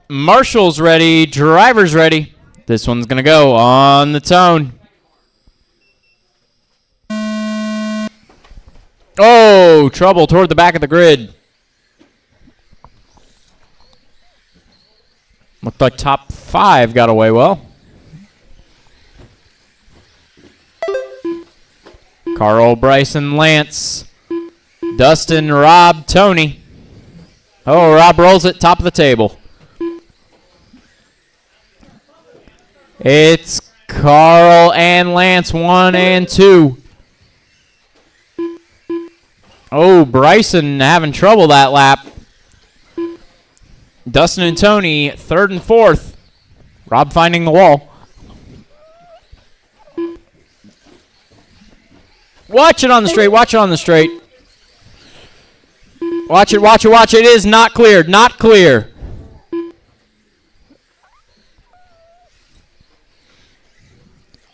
Marshall's ready. Driver's ready. This one's going to go on the tone. Oh, trouble toward the back of the grid. Looked like top 5 got away well. Carl, Bryson, Lance, Dustin, Rob, Tony. Oh, Rob rolls it top of the table. It's Carl and Lance, 1 and 2. Oh, Bryson having trouble that lap. Dustin and Tony, 3rd and 4th. Rob finding the wall. Watch it on the straight. Watch it on the straight. Watch it, watch it, watch it. It is not cleared. Not clear.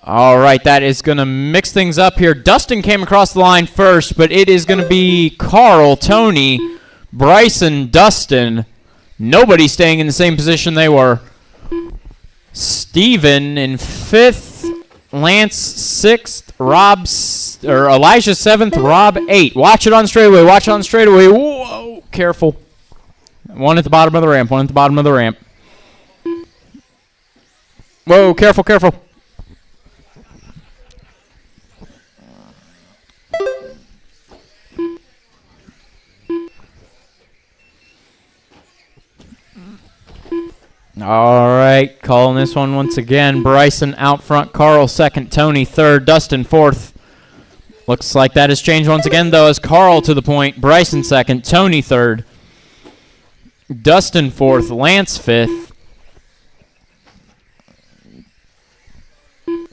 All right, that is going to mix things up here. Dustin came across the line first, but it is going to be Carl, Tony, Bryson, Dustin. Nobody staying in the same position they were. Steven in 5th. Lance 6th, Elijah 7th, Rob 8th. Watch it on straightaway, watch it on straightaway. Whoa, careful. One at the bottom of the ramp, one at the bottom of the ramp. Whoa, careful, careful. All right, calling this one once again. Bryson out front, Carl 2nd, Tony 3rd, Dustin 4th. Looks like that has changed once again, though, as Carl to the point. Bryson 2nd, Tony 3rd, Dustin 4th, Lance 5th.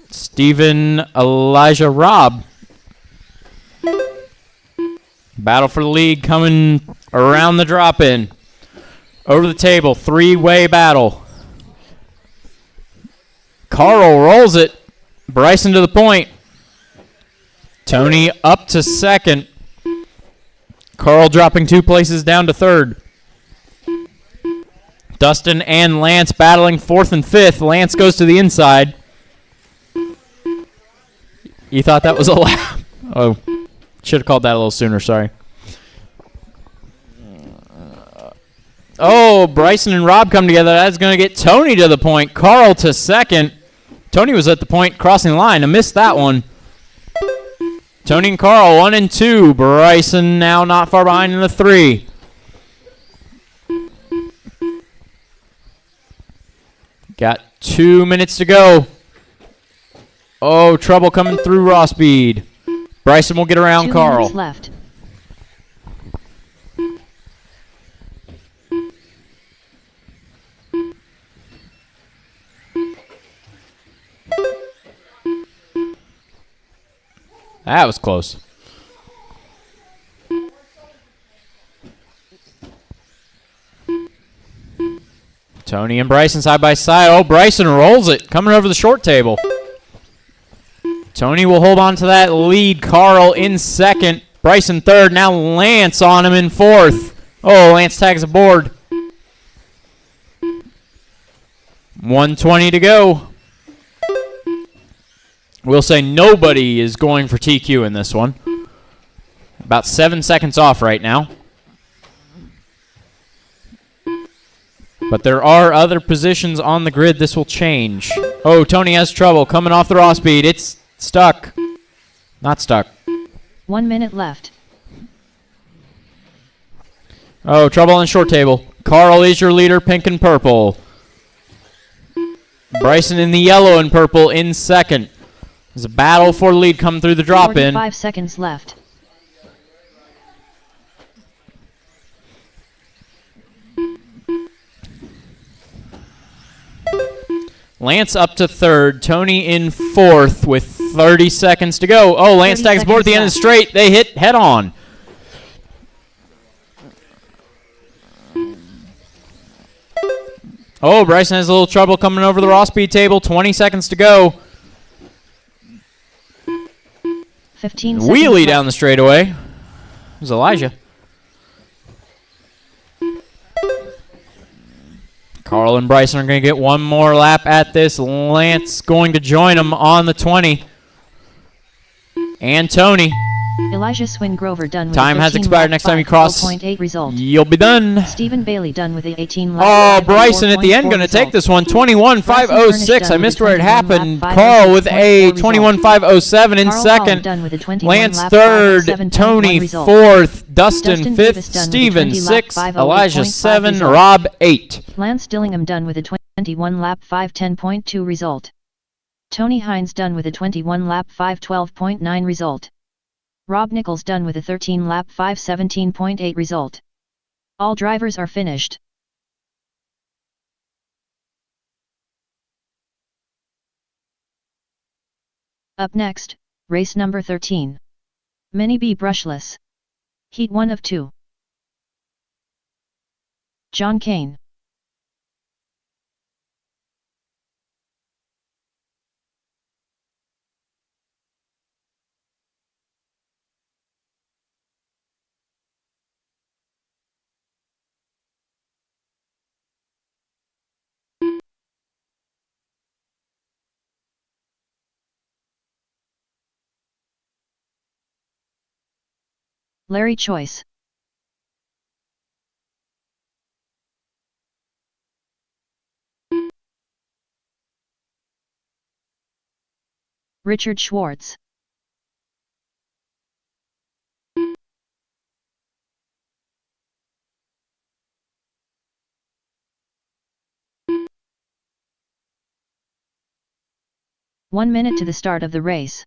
Steven, Elijah, Rob. Battle for the lead coming around the drop-in. Over the table, 3-way battle. Carl rolls it. Bryson to the point. Tony up to 2nd. Carl dropping 2 places down to 3rd. Dustin and Lance battling 4th and 5th. Lance goes to the inside. You thought that was a lap? Oh, should have called that a little sooner, sorry. Oh, Bryson and Rob come together. That's going to get Tony to the point. Carl to 2nd. Tony was at the point crossing the line. I missed that one. Tony and Carl, 1 and 2. Bryson now not far behind in the 3. Got 2 minutes to go. Oh, trouble coming through raw speed. Bryson will get around 2 Carl. minutes left. That was close. Tony and Bryson side by side. Oh, Bryson rolls it. Coming over the short table. Tony will hold on to that lead. Carl in 2nd. Bryson 3rd. Now Lance on him in 4th. Oh, Lance tags aboard. 1:20 to go. We'll say nobody is going for TQ in this one. About 7 seconds off right now. But there are other positions on the grid. This will change. Oh, Tony has trouble coming off the raw speed. It's stuck. Not stuck. 1 minute left. Oh, trouble on the short table. Carl is your leader, pink and purple. Bryson in the yellow and purple in 2nd. There's a battle for the lead coming through the drop-in. 45 seconds left. Lance up to 3rd. Tony in 4th with 30 seconds to go. Oh, Lance tags aboard at the end of the straight. They hit head-on. Oh, Bryson has a little trouble coming over the raw speed table. 20 seconds to go. 15 seconds Wheelie left. down the straightaway. It was Elijah. Carl and Bryson are going to get one more lap at this. Lance going to join them on the 20. And Tony. Elijah Swingrover done with Time a has 13 expired. lap Next time you cross, 5.8 result. you'll be done. Stephen Bailey done with a 18 lap. Oh, Bryson at the end going to take this one. 21.506. I missed where it happened. Carl with a 21.507 in second. Lance third. Tony fourth. Dustin fifth. Steven sixth. Elijah 7. Rob 8. Lance Dillingham done with a 21 lap 5:10.2 result. Tony Hines done with a 21 lap 5:12.9 result. Rob Nichols done with a 13 lap 5:17.8 result. All drivers are finished. Up next, race number 13. Mini B brushless. Heat 1 of 2. John Kane. Larry Choice. Richard Schwartz. One minute to the start of the race.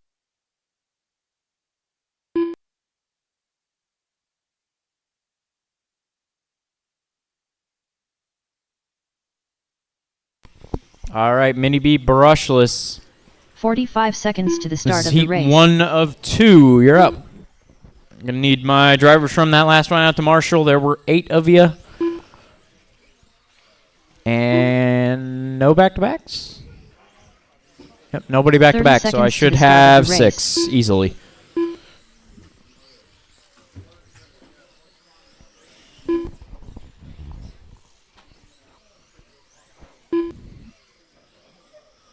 All right, Mini B brushless. 45 seconds to the This start is of the heat race. 1 of 2. You're up. I'm going to need my drivers from that last run out to Marshall. There were 8 of you. And no back-to-backs? Yep, nobody back-to-back, so I 30 seconds to should the start have of the race. 6 easily.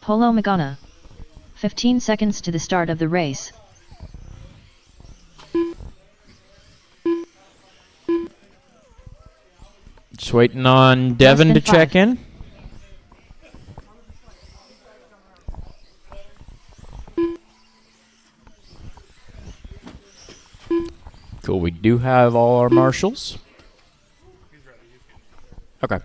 Polo Magana. 15 seconds to the start of the race. Just waiting on Devin than to check 5. in. Cool, we do have all our marshals. Okay.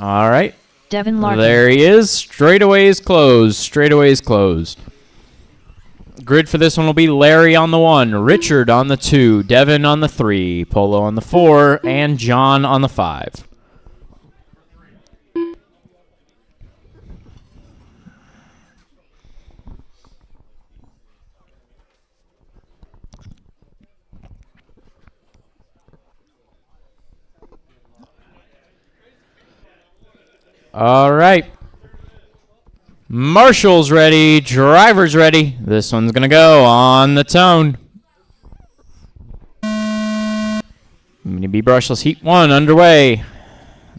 All right. Devin Larkin. There he is. Straightaway is closed. Straightaway is closed. Grid for this one will be Larry on the 1, Richard on the 2, Devin on the 3, Polo on the 4, and John on the 5. All right. Marshall's ready. Driver's ready. This one's going to go on the tone. Mini B brushless heat 1 underway.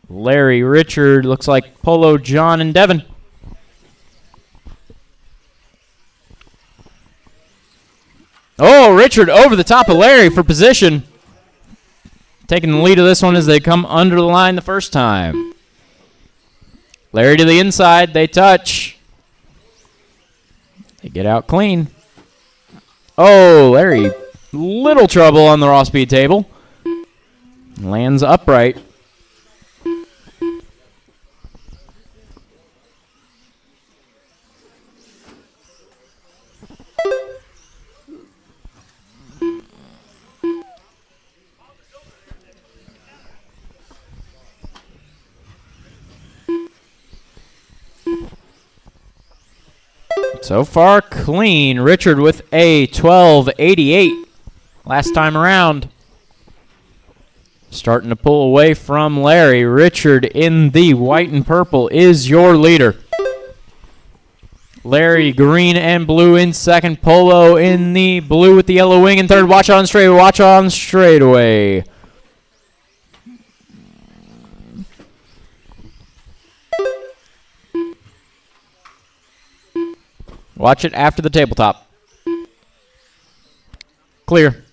Larry, Richard, looks like Polo, John, and Devin. Oh, Richard over the top of Larry for position. Taking the lead of this one as they come under the line the first time. Larry to the inside. They touch. They get out clean. Oh, Larry, little trouble on the raw speed table. Lands upright. So far, clean. Richard with a 12.88 last time around. Starting to pull away from Larry. Richard in the white and purple is your leader. Larry, green and blue in second. Polo in the blue with the yellow wing in third. Watch on straightaway. Watch on straightaway. Watch it after the tabletop. Clear.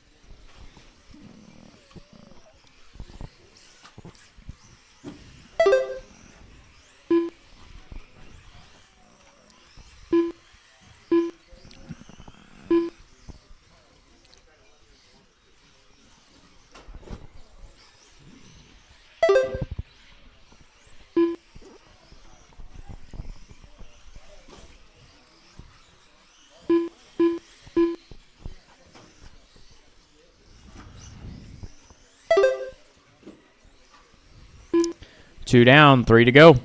Two down, 3 to go.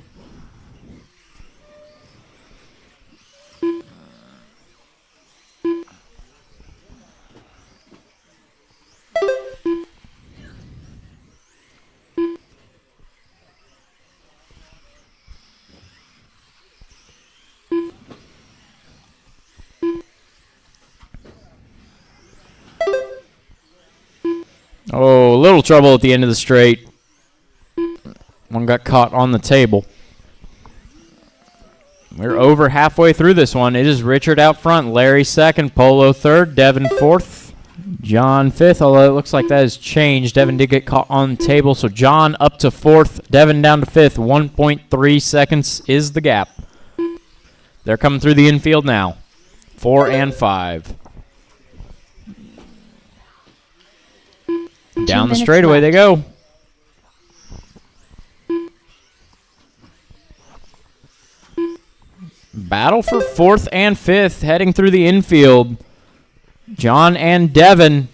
Oh, a little trouble at the end of the straight. One got caught on the table. We're over halfway through this one. It is Richard out front, Larry second, Polo third, Devin fourth, John fifth, although it looks like that has changed. Devin did get caught on the table, so John up to fourth, Devin down to fifth. 1.3 seconds is the gap. They're coming through the infield now. 4 and 5. Down the straightaway they go. Battle for fourth and fifth, heading through the infield. John and Devin.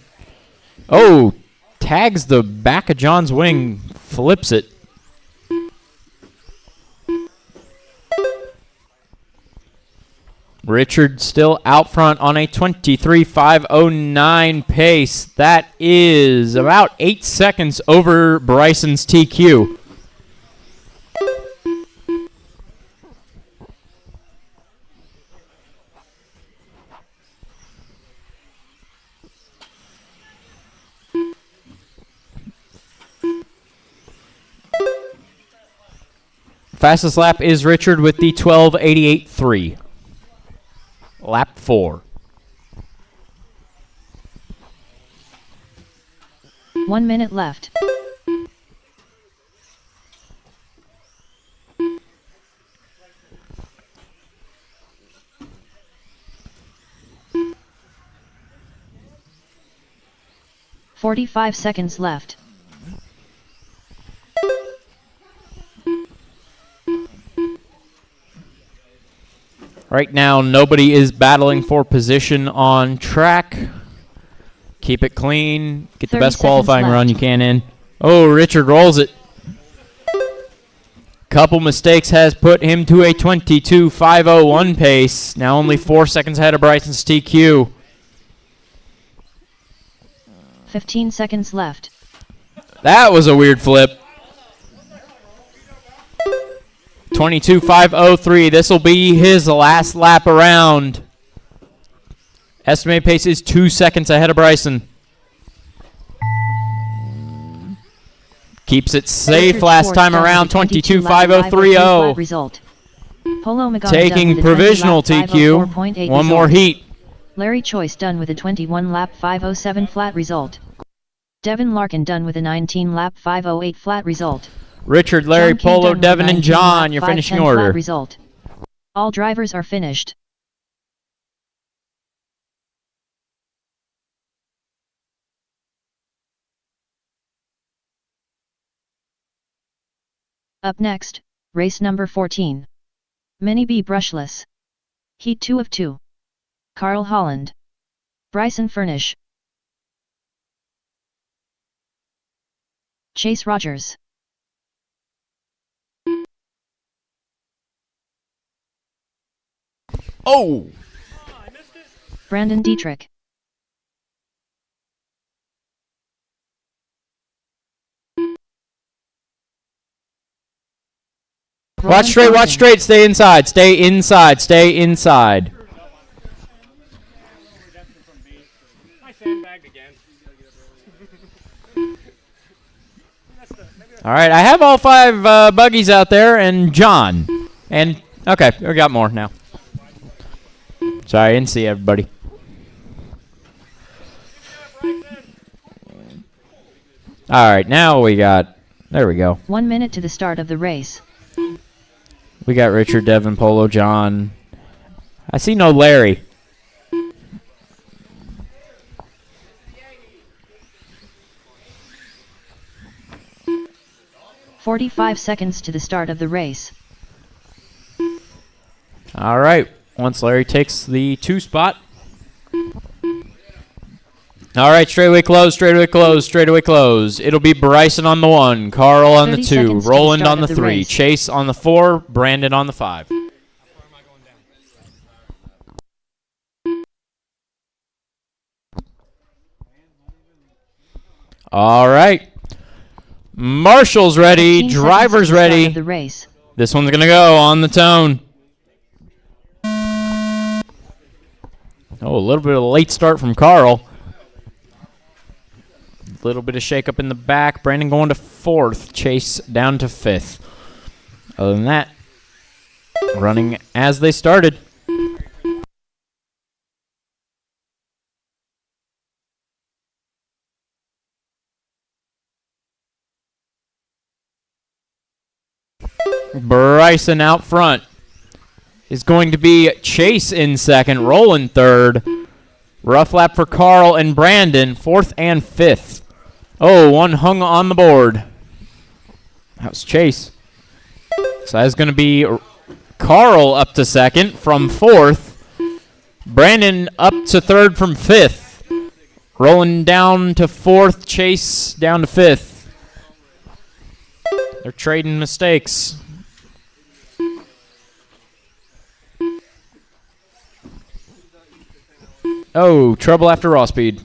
Oh, tags the back of John's wing, flips it. Richard still out front on a 23.509 pace. That is about 8 seconds over Bryson's TQ. Fastest lap is Richard with the 12.88.3. Lap 4. 1 minute left. "45 seconds left. Right now, nobody is battling for position on track. Keep it clean. Get the best qualifying run you can in. Oh, Richard rolls it. Couple mistakes has put him to a 22.501 pace. Now only 4 seconds ahead of Bryson's TQ. 15 seconds left. That was a weird flip. 22.503. This will be his last lap around. Estimated pace is 2 seconds ahead of Bryson. Keeps it safe last time around. 22.503. Result. Polo Taking provisional TQ. One more heat. Larry Choice done with a 21 lap 507 flat result. Devin Larkin done with a 19 lap 508 flat result. Richard, Larry, Polo, Devin, and John, your finishing order. Result. All drivers are finished. Up next, race number 14. Mini B brushless. Heat 2 of 2. Carl Holland. Bryson Furnish. Chase Rogers. Oh! Brandon Dietrich. Watch straight, watch straight. Stay inside, stay inside, stay inside. I sandbagged again. All right, I have all 5 buggies out there, and John. And, okay, we got more now. Sorry, I didn't see everybody. All right, now we got, there we go. 1 minute to the start of the race. We got Richard, Devin, Polo, John. I see no Larry. "45 seconds to the start of the race. All right, once Larry takes the 2 spot. All right, straightaway close, straightaway close, straightaway close. It'll be Bryson on the 1, Carl on the 30 2, seconds to the Roland start on the of the 3, race. Chase on the 4, Brandon on the 5. All right. Marshall's ready, 15 seconds driver's to the start ready. of the race. This one's going to go on the tone. Oh, a little bit of a late start from Carl. A little bit of shake-up in the back. Brandon going to 4th. Chase down to 5th. Other than that, running as they started. Bryson out front is going to be Chase in 2nd, Roland 3rd. Rough lap for Carl and Brandon, 4th and 5th. Oh, one hung on the board. That was Chase. So that's going to be Carl up to 2nd from 4th. Brandon up to 3rd from 5th. Roland down to 4th. Chase down to 5th. They're trading mistakes. Oh, trouble after raw speed.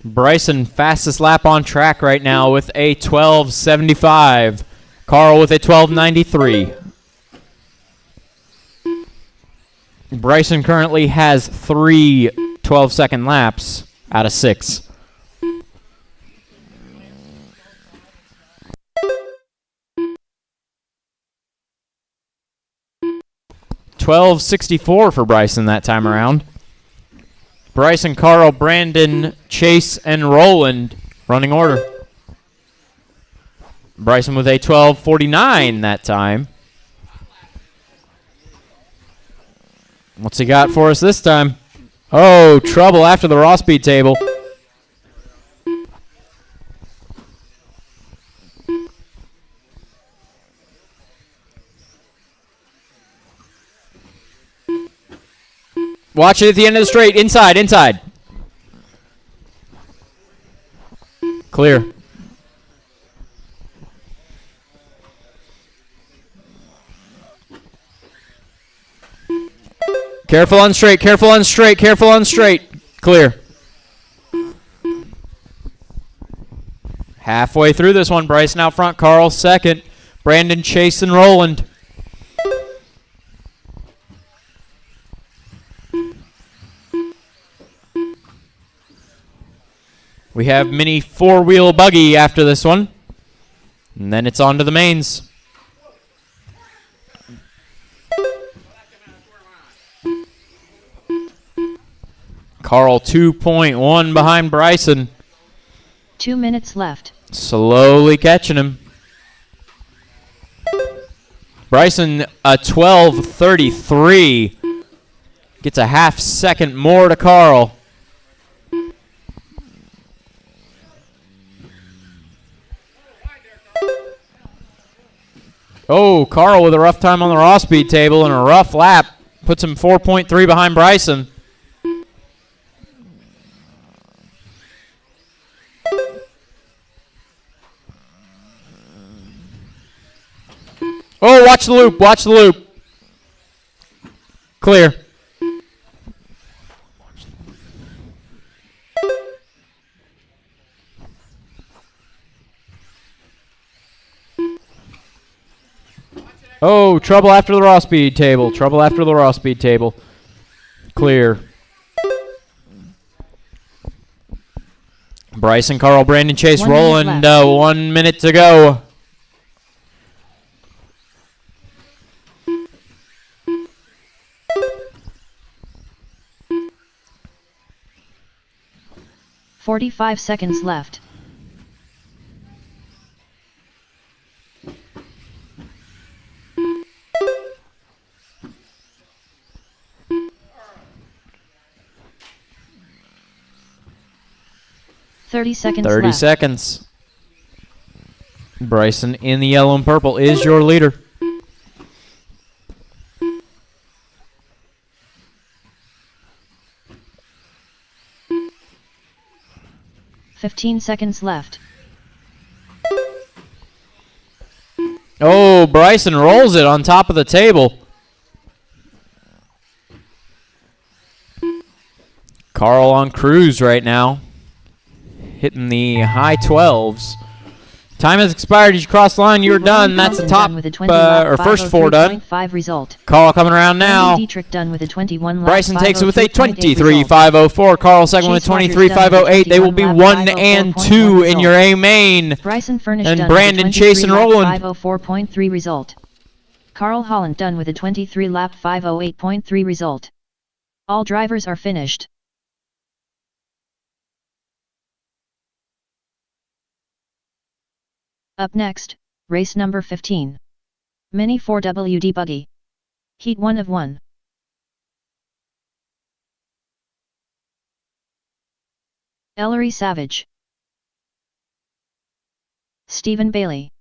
Bryson fastest lap on track right now with a 12:75. Carl with a 12:93. Bryson currently has 3 12-second laps out of 6. $12.64 for Bryson that time around. Bryson, Carl, Brandon, Chase, and Roland running order. Bryson with a 12:49 that time. What's he got for us this time? Oh, trouble after the raw speed table. Watch it at the end of the straight. Inside, inside. Clear. Careful on straight, careful on straight, careful on straight. Clear. Halfway through this one, Bryson out front, Carl 2nd, Brandon, Chase, and Roland. We have mini 4-wheel buggy after this one. And then it's on to the mains. Carl 2.1 behind Bryson. 2 minutes left. Slowly catching him. Bryson a 12:33. Gets a half second more to Carl. Oh, Carl with a rough time on the raw speed table and a rough lap. Puts him 4.3 behind Bryson. Oh, watch the loop. Watch the loop. Clear. Oh, trouble after the raw speed table. Trouble after the raw speed table. Clear. Bryson, Carl, Brandon, Chase 1 minute rolling. left. 1 minute to go. "45 seconds left. "30 seconds 30 left. seconds. Bryson in the yellow and purple is your leader. "15 seconds left. Oh, Bryson rolls it on top of the table. Carl on cruise right now. Hitting the high 12s. Time has expired. You cross the line. You're done. That's the top, with a 20 lap or first four done. 503.5 result. Carl coming around now. Brandon Dietrich done with a 21 lap Bryson takes it with a 503.8 result. 23.504. Carl second with Chase Rogers 23.508. They will be done with a 1 and 2 in your A main. Bryson Furnish And done Brandon, with a Chase, and 23 lap Roland. 504.3 result. Carl Holland done with a 23 lap 508.3 result. All drivers are finished. Up next, race number 15. Mini 4WD Buggy. Heat 1 of 1. Ellery Savage. Stephen Bailey.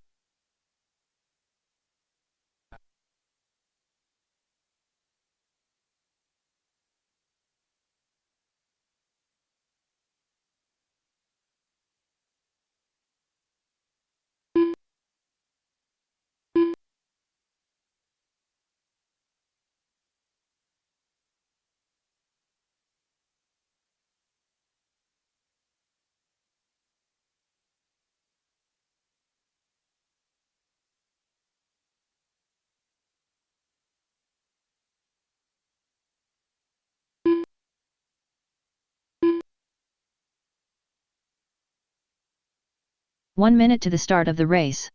One minute to the start of the race.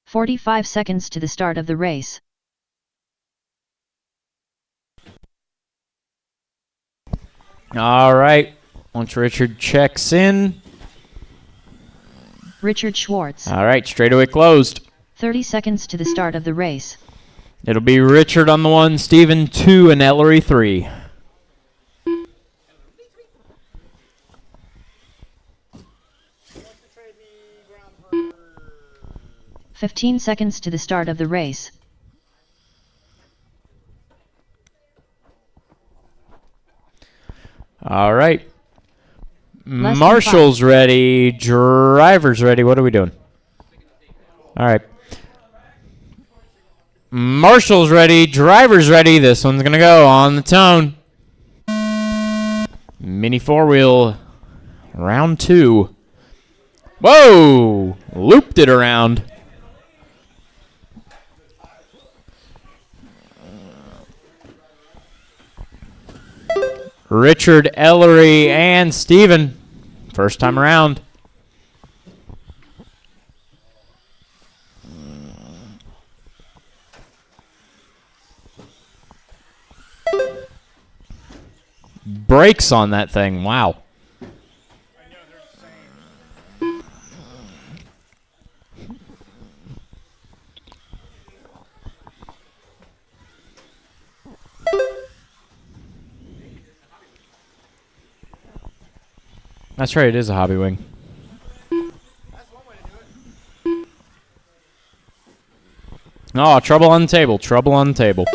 "45 seconds to the start of the race. All right. Once Richard checks in. Richard Schwartz. All right, straightaway closed. 30 seconds to the start of the race. It'll be Richard on the 1, Steven 2, and Ellery 3. For 15 seconds to the start of the race. All right. than Marshall's ready. Driver's ready. What are we doing? All right. Marshall's ready. Driver's ready. This one's going to go on the tone. Mini four-wheel. Round 2. Whoa! Looped it around. Richard, Ellery, and Steven. First time around. Brakes on that thing. Wow. That's right, it is a hobby wing. Oh, trouble on the table. Trouble on the table.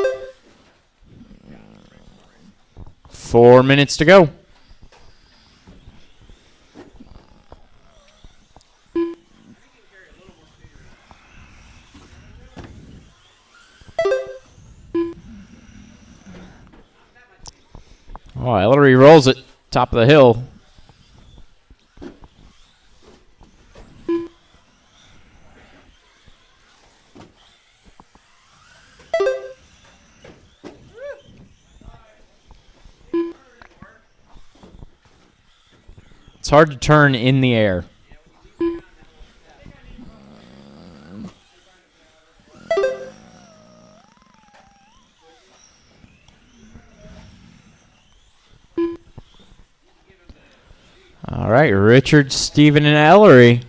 4 minutes to go. Oh, Ellery rolls it top of the hill. It's hard to turn in the air. All right, Richard, Steven, and Ellery.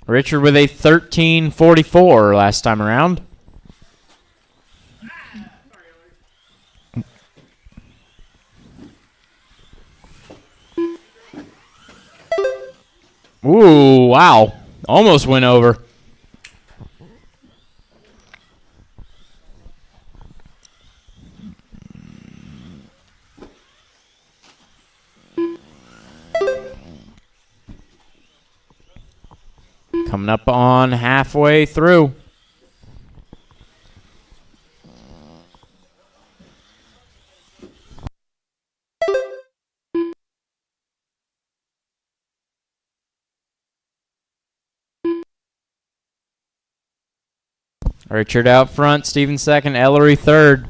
Richard with a 13.44 last time around. Ooh, wow. Almost went over. Coming up on halfway through. Richard out front, Steven second, Ellery third.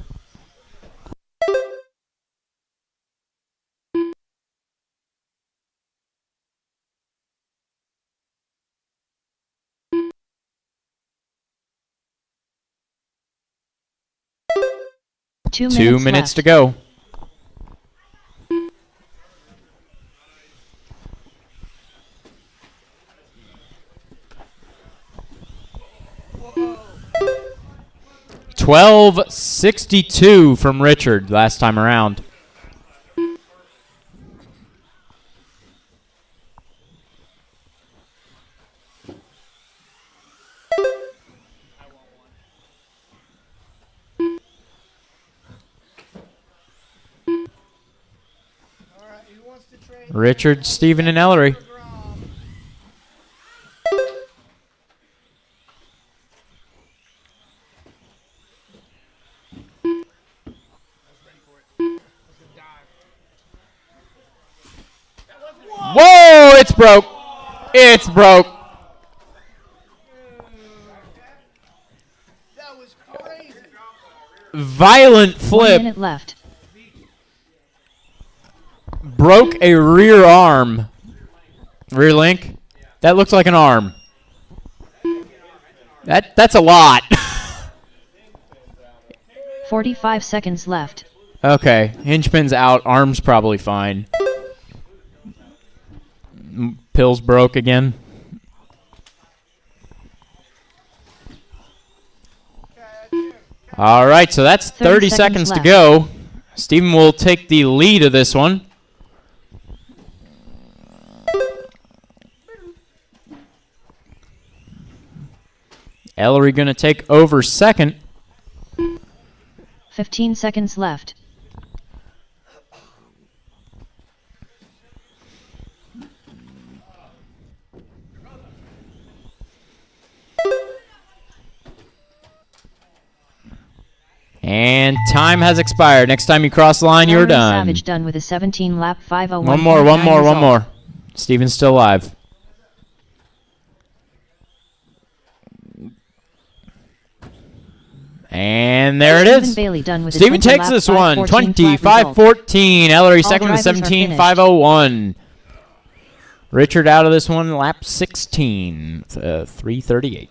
Two minutes to go. $12.62 from Richard last time around. Richard, Steven, and Ellery. Whoa, it's broke. It's broke. That was crazy. Violent flip. 1 minute left. Broke a rear arm. Rear link? That looks like an arm. That's a lot. 45 seconds left. Okay, hinge pin's out. Arm's probably fine. Pills broke again. All right, so that's 30 seconds to left. go. Steven will take the lead of this one. Ellery going to take over second. 15 seconds left. And time has expired. Next time you cross the line, you're Larry done. Savage done with a 17-lap 5:01. One more. Steven's still alive. And there it is. Bailey done with Steven a takes this one, 25-14. Ellery second with 17-501. Richard out of this one, lap 16, 3:38.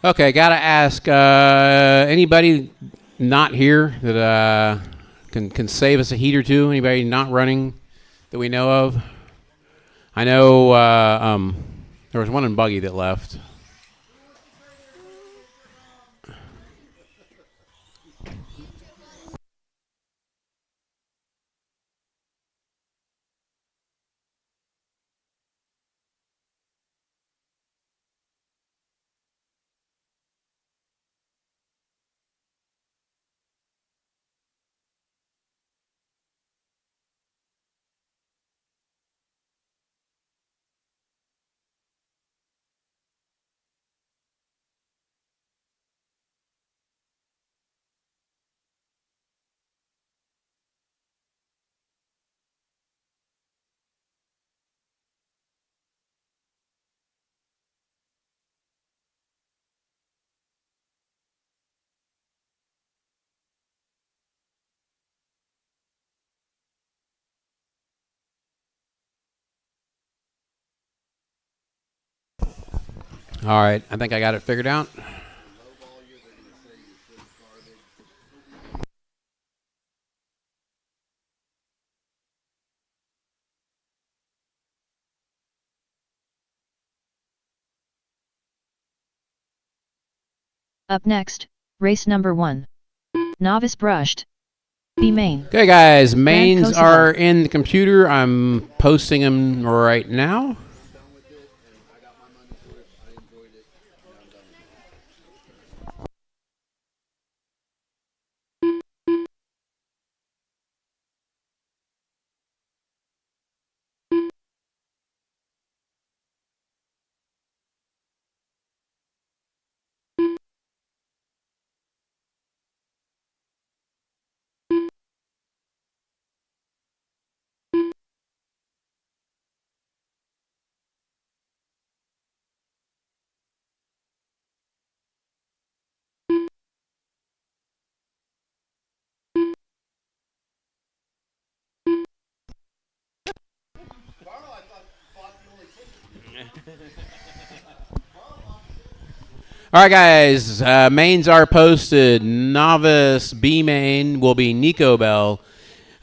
Okay, gotta ask anybody not here that can save us a heat or two. Anybody not running that we know of? I know there was one in buggy that left. All right, I think I got it figured out. Up next, race number 1. Novice brushed. B main. Okay, guys, mains Kosovo. are in the computer. I'm posting them right now. All right, guys, mains are posted. Novice B main will be Nico Bell.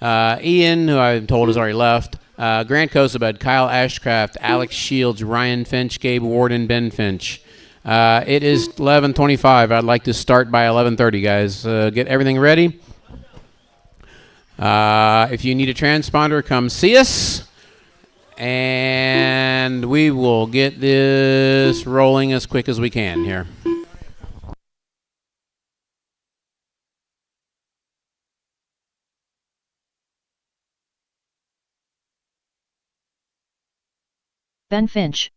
Ian, who I'm told has already left. Grant Kosabed, Kyle Ashcraft, Alex Shields, Ryan Finch, Gabe Warden, Ben Finch. It is 11:25. I'd like to start by 11:30, guys. Get everything ready. If you need a transponder, come see us. And we will get this rolling as quick as we can here. Ben Finch.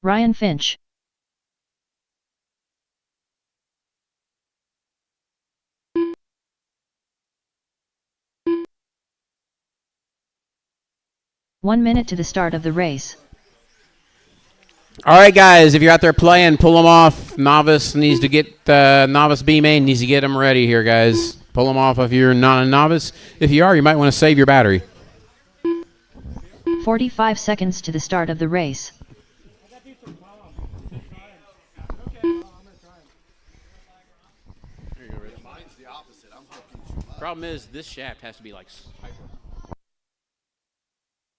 Ryan Finch. One minute to the start of the race. All right, guys, if you're out there playing, pull them off. Novice needs to get novice B main needs to get them ready here, guys. Pull them off if you're not a novice. If you are, you might want to save your battery. 45 seconds to the start of the race. Problem is, this shaft has to be like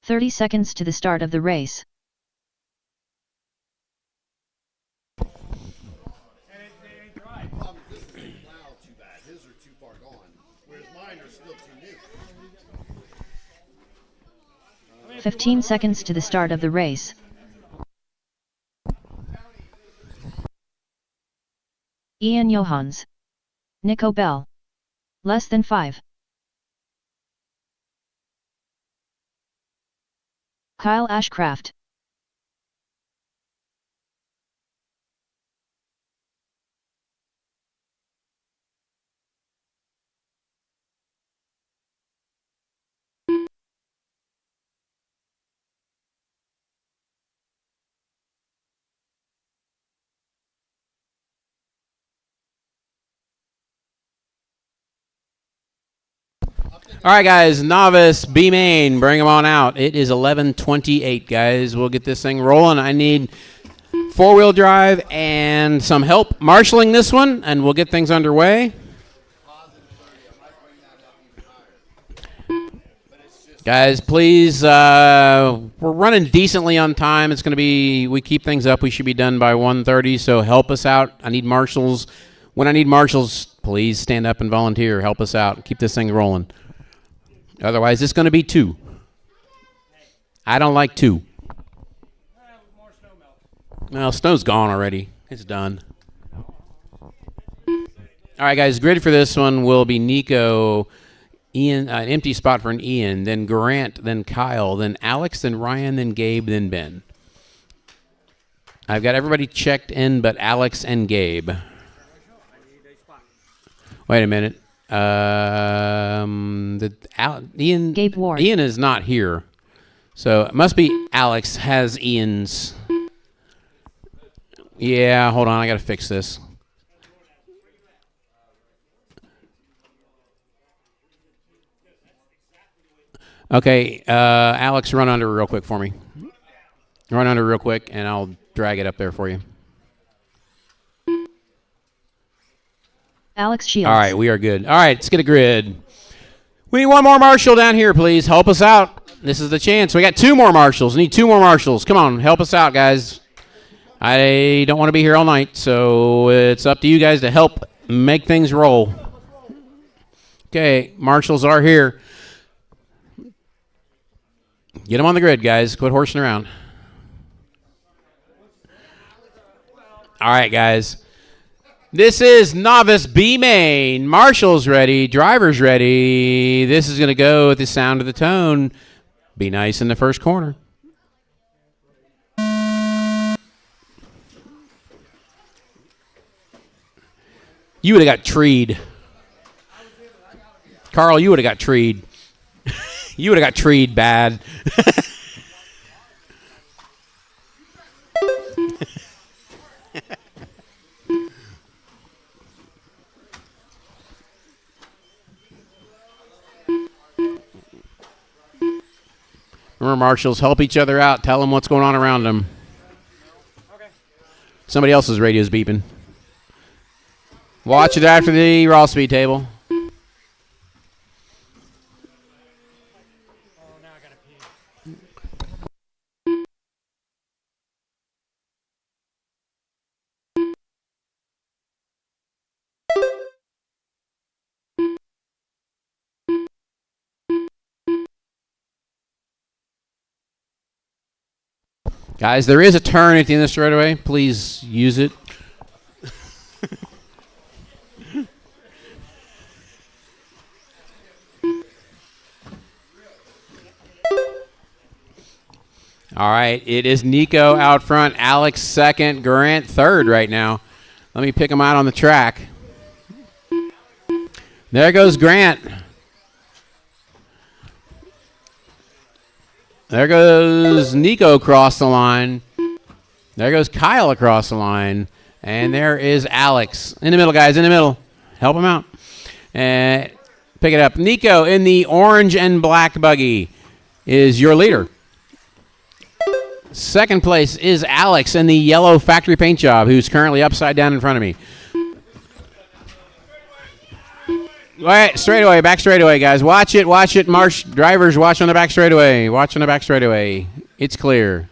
30 seconds to the start of the race. This isn't plowed too bad. His are too far gone, whereas mine are still too new. 15 seconds to the start of the race. Ian Johans. Nico Bell. Less than 5. Kyle Ashcraft. All right, guys, novice B main, bring them on out. It is 11:28, guys. We'll get this thing rolling. I need four-wheel drive and some help marshaling this one, and we'll get things underway. Guys, please, we're running decently on time. It's going to be, we keep things up. We should be done by 1:30, so help us out. I need marshals. When I need marshals, please stand up and volunteer. Help us out. Keep this thing rolling. Otherwise, it's going to be 2. I don't like 2. Well, snow's gone already. It's done. All right, guys, grid for this one will be Nico, Ian, an empty spot for an Ian, then Grant, then Kyle, then Alex, then Ryan, then Gabe, then Ben. I've got everybody checked in but Alex and Gabe. Wait a minute. Ian, Gabe Ward. Ian is not here. So it must be Alex has Ian's. Yeah, hold on. I got to fix this. Okay, Alex, run under real quick for me. Run under real quick, and I'll drag it up there for you. Alex Shields. All right, we are good. All right, let's get a grid. We need one more marshal down here, please. Help us out. This is the chance. We got 2 more marshals. We need 2 more marshals. Come on, help us out, guys. I don't want to be here all night, so it's up to you guys to help make things roll. Okay, marshals are here. Get them on the grid, guys. Quit horsing around. All right, guys. This is novice B main. Marshals ready. Drivers ready. This is going to go with the sound of the tone. Be nice in the first corner. You would have got treed. Carl, you would have got treed. You would have got treed bad. Remember, marshals, help each other out. Tell them what's going on around them. Okay. Somebody else's radio's beeping. Watch it after the raw speed table. Guys, there is a turn at the end of the straightaway. Please use it. All right, it is Nico out front, Alex second, Grant third right now. Let me pick him out on the track. There goes Grant. There goes Nico across the line. There goes Kyle across the line. And there is Alex. In the middle, guys, in the middle. Help him out. And pick it up. Nico in the orange and black buggy is your leader. Second place is Alex in the yellow factory paint job, who's currently upside down in front of me. All right, straightaway, back straightaway, guys. Watch it, watch it. Marsh drivers, watch on the back straightaway. Watch on the back straightaway. It's clear.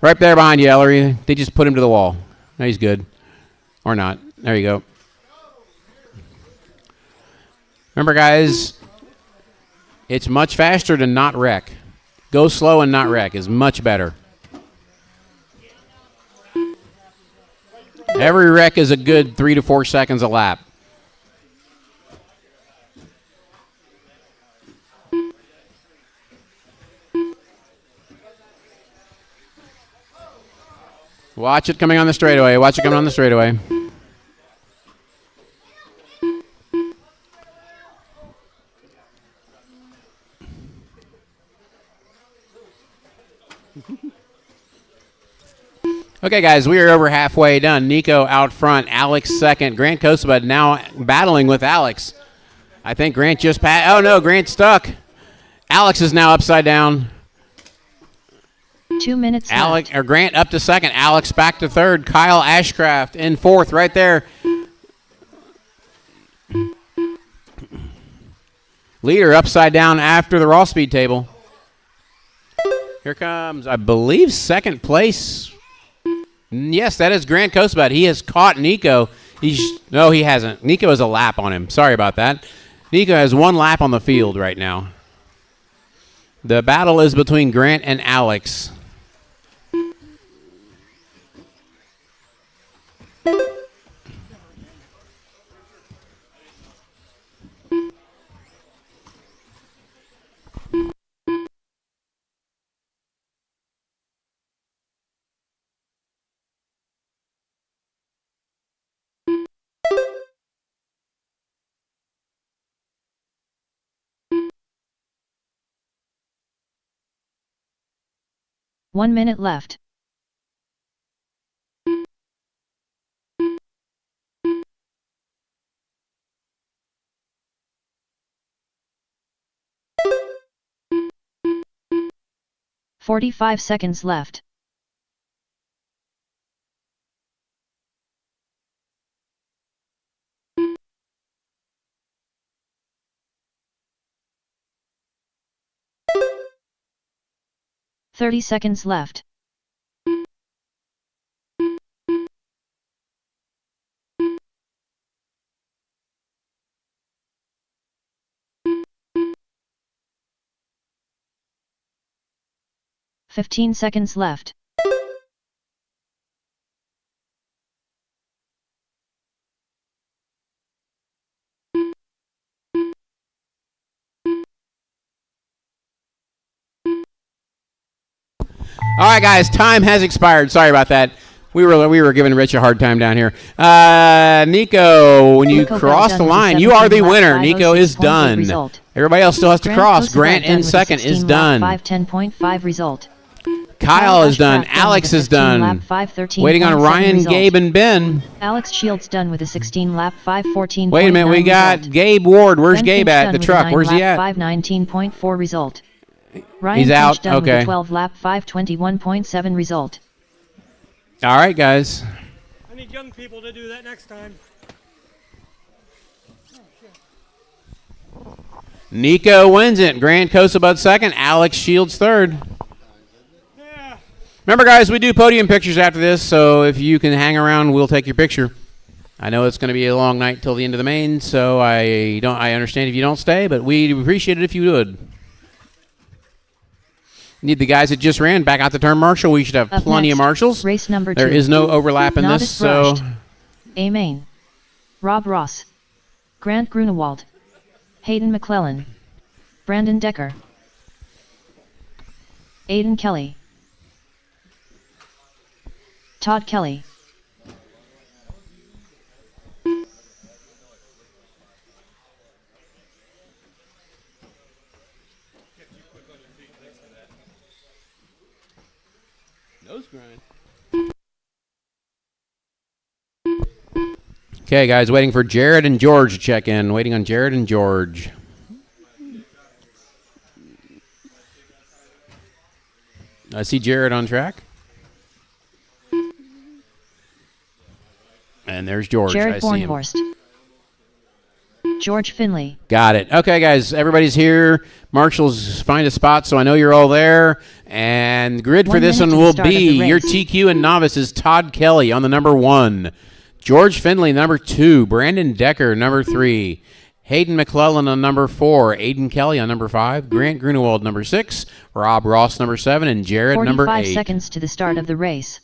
Right there behind you, Ellery. They just put him to the wall. No, he's good. Or not. There you go. Remember, guys, it's much faster to not wreck. Go slow and not wreck is much better. Every wreck is a good 3 to 4 seconds a lap. Watch it coming on the straightaway. Watch it coming on the straightaway. Okay, guys, we are over halfway done. Nico out front, Alex second. Grant Kosebud now battling with Alex. I think Grant just passed. Oh, no, Grant stuck. Alex is now upside down. 2 minutes left. Grant up to second. Alex back to third. Kyle Ashcraft in fourth right there. Leader upside down after the raw speed table. Here comes, I believe, second place. Yes, that is Grant Kosebud. He has caught Nico. No, he hasn't. Nico has a lap on him. Sorry about that. Nico has 1 lap on the field right now. The battle is between Grant and Alex. One minute left. "45 seconds left. "30 seconds left. "15 seconds left. All right, guys, time has expired. Sorry about that. We were giving Rich a hard time down here. Nico, when you cross the line, you are the winner. Nico is done. Everybody else still has to cross. Grant in second is done. 10.5 result. Kyle is done. Alex is done. Waiting on Ryan, Gabe, and Ben. Alex Shields done with a 16-lap 5:14. Wait a minute, we got Gabe Ward. Where's Gabe at? The truck. Where's he at? 5:19.4 result. Ryan He's out. done Okay. with a 12-lap 5:21.7 result. All right, guys. I need young people to do that next time. Nico wins it. Grant Kosebud second. Alex Shields third. Yeah. Remember, guys, we do podium pictures after this, so if you can hang around, we'll take your picture. I know it's going to be a long night till the end of the main, so I understand if you don't stay, but we'd appreciate it if you would. Need the guys that just ran back out the turn marshal. We should have Up plenty of next, marshals. race number 2. There is no overlap in Not this, as so rushed. A. Main, Rob Ross, Grant Grunewald, Hayden McClellan, Brandon Decker, Aiden Kelly, Todd Kelly, okay, guys, waiting for Jared and George to check in. Waiting on Jared and George. I see Jared on track. And there's George. Jared I see him. Bornhorst, George Finley. Got it. Okay, guys, everybody's here. Marshals, find a spot so I know you're all there. And the grid for 1 this minute one to the will start of be the your race. TQ and novice is Todd Kelly on the number 1. George Finley, number 2. Brandon Decker, number 3. Hayden McClellan on number 4. Aiden Kelly on number 5. Grant Grunewald, number 6. Rob Ross, number 7. And Jared, number 8. 45 seconds to the start of the race.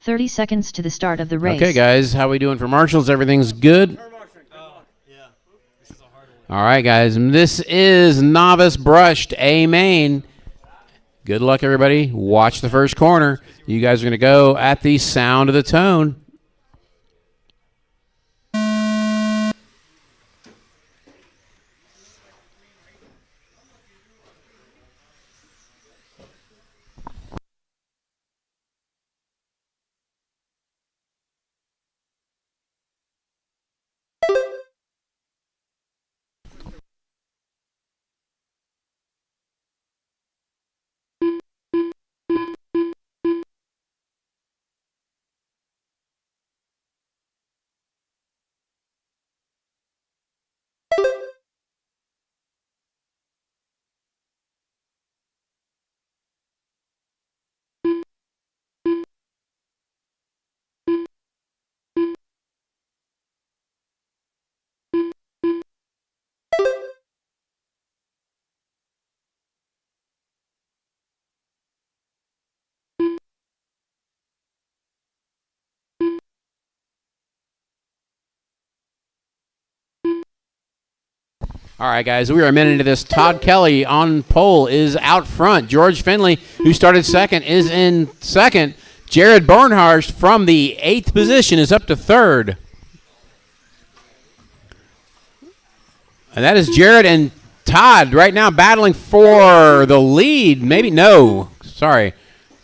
30 seconds to the start of the race. Okay, guys, how we doing for marshals? Everything's good? All right, guys, and this is novice brushed A main. Good luck, everybody. Watch the first corner. You guys are going to go at the sound of the tone. All right, guys, we are a minute into this. Todd Kelly on pole is out front. George Finley, who started second, is in second. Jared Barnhurst from the 8th position is up to 3rd. And that is Jared and Todd right now battling for the lead. Maybe, no, sorry.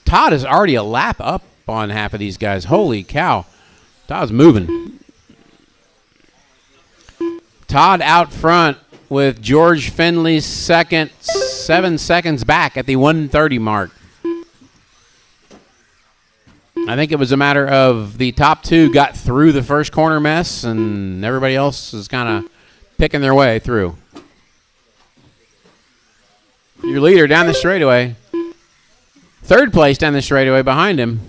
Todd is already a lap up on half of these guys. Holy cow. Todd's moving. Todd out front with George Finley second, 7 seconds back at the 1:30 mark. I think it was a matter of the top two got through the first corner mess, and everybody else is kind of picking their way through. Your leader down the straightaway. 3rd place down the straightaway behind him.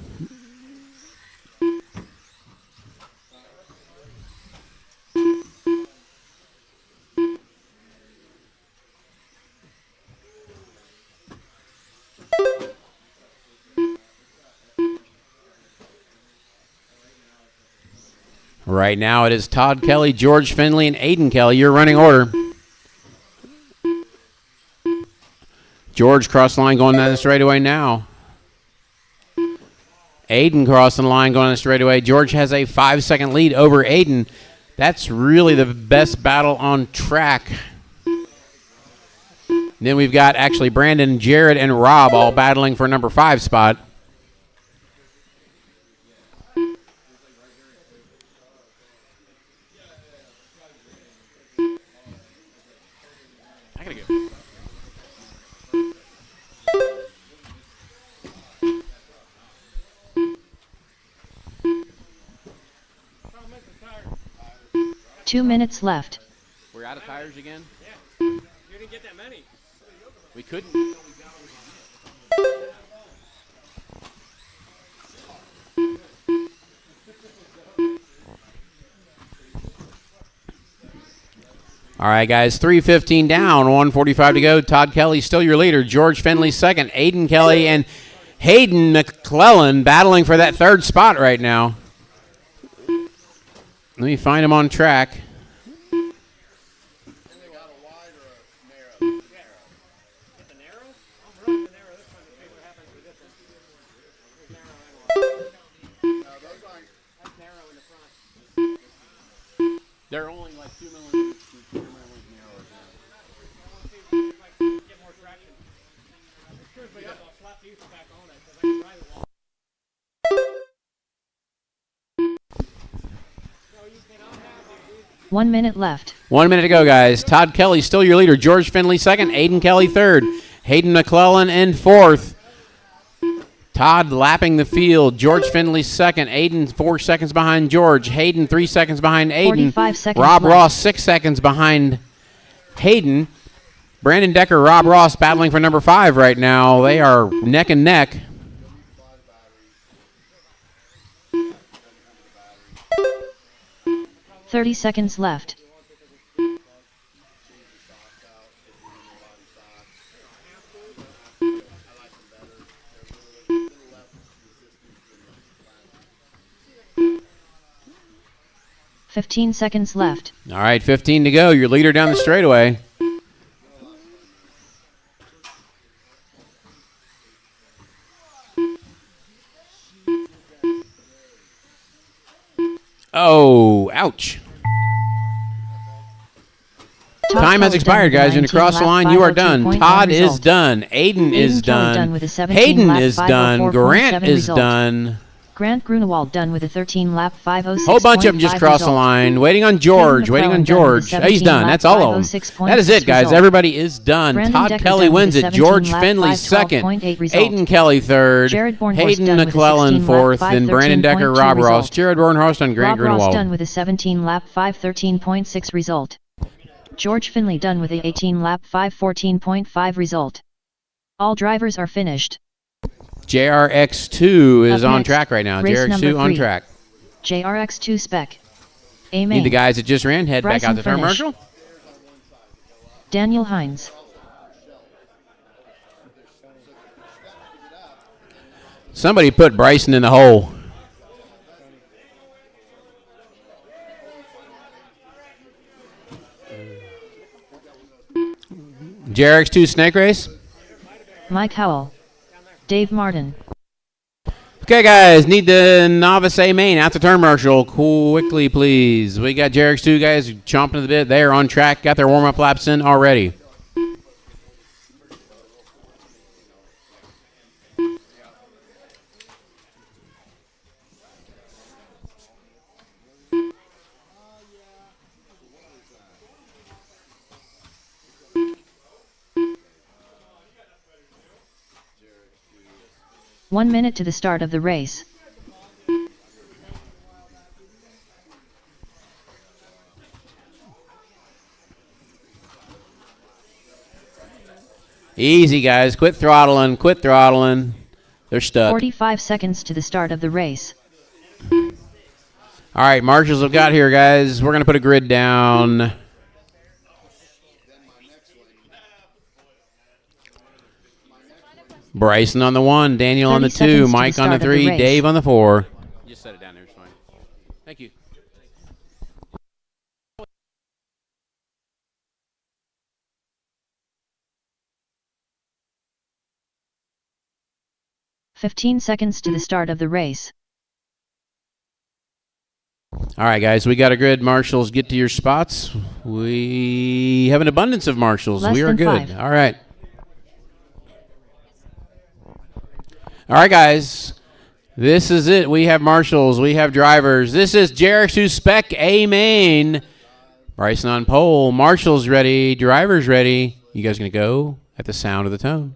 Right now it is Todd Kelly, George Finley, and Aiden Kelly, your running order. George crossed the line going down the straightaway now. Aiden crossing the line going down the straightaway. George has a 5-second lead over Aiden. That's really the best battle on track. Then we've got actually Brandon, Jared, and Rob all battling for number 5 spot. I gotta go. Two minutes left. We're out of tires again? Yeah. You didn't get that many. We couldn't. All right, guys, 3:15 down, 1:45 to go. Todd Kelly still your leader. George Finley second. Aiden Kelly and Hayden McClellan battling for that 3rd spot right now. Let me find him on track. They're only like 2 millimeters narrower. Get more traction. Seriously, I'll slap these back on it because I can drive it long. 1 minute left. 1 minute to go, guys. Todd Kelly still your leader. George Finley second. Aiden Kelly 3rd. Hayden McClellan in 4th. Todd lapping the field. George Finley second. Aiden 4 seconds behind George. Hayden 3 seconds behind Aiden. 45 seconds Rob left. Ross 6 seconds behind Hayden. Brandon Decker, Rob Ross battling for number 5 right now. They are neck and neck. "30 seconds left. 15 seconds left. All right, 15 to go. Your leader down the straightaway. Oh, ouch. Time has expired, guys. You're going to cross the line. You are done. Todd is done. Aiden is done. Hayden is done. Grant is done. Grant Grunewald done with a 13-lap 506. Whole bunch of them just crossed the line. Waiting on George. Waiting on George. Oh, he's done. That's all of them. That is it, guys. Everybody is done. Todd Kelly wins it. George Finley second. Aiden Kelly third. Hayden McClellan fourth. Then Brandon Decker, Rob Ross, Jared Bornhorst, and Grant Rob Ross Grunewald. done with a 17-lap 513.6 result. George Finley done with a 18-lap 514.5 result. All drivers are finished. JRX2 is Up on next, track right now. race number JRX2 on 3. track. JRX2 spec. Need Amen. the guys that just ran head back out Bryson the turn finish. marshal. Daniel Hines. Somebody put Bryson in the hole. JRX2 snake race. Mike Howell. Dave Martin. Okay, guys, need the novice A main out the turn marshal quickly, please. We got JRX2 guys chomping at the bit. They are on track. Got their warm-up laps in already. One minute to the start of the race. Easy, guys. Quit throttling. Quit throttling. They're stuck. 45 seconds to the start of the race. All right, marshals have got here, guys. We're going to put a grid down. Bryson on the 1, Daniel on the 2, 30 seconds to the Mike on the start of the 3, race. Dave on the 4. Just set it down there, it's fine. Thank you. "15 seconds to the start of the race. All right, guys, we got a grid. Marshals, get to your spots. We have an abundance of marshals. Less We are than good. 5. All right. All right, guys. This is it. We have marshals. We have drivers. This is JRX2 Spec A main. Bryson on pole. Marshals ready. Drivers ready. You guys going to go at the sound of the tone.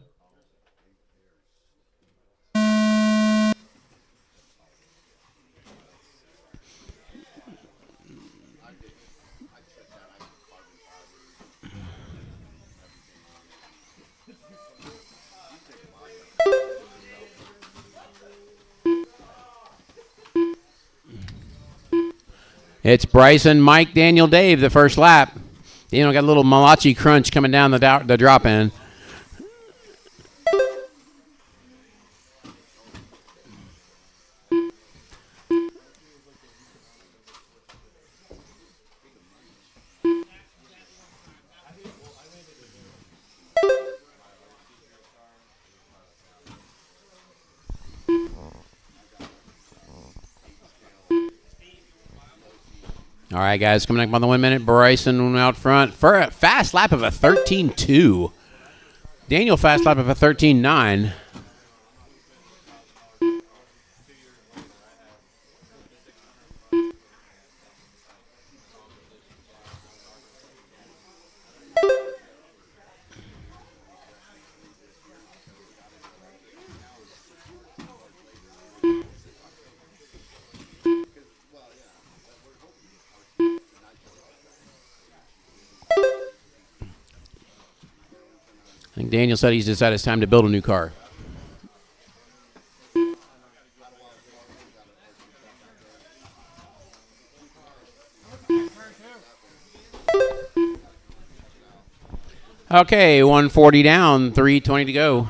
It's Bryson, Mike, Daniel, Dave, the first lap. Daniel got a little malachi crunch coming down the drop in. All right, guys, coming up on the 1 minute. Bryson out front for a fast lap of a 13.2. Daniel fast lap of a 13.9. I think Daniel said he's decided it's time to build a new car. Okay, 140 down, 3:20 to go.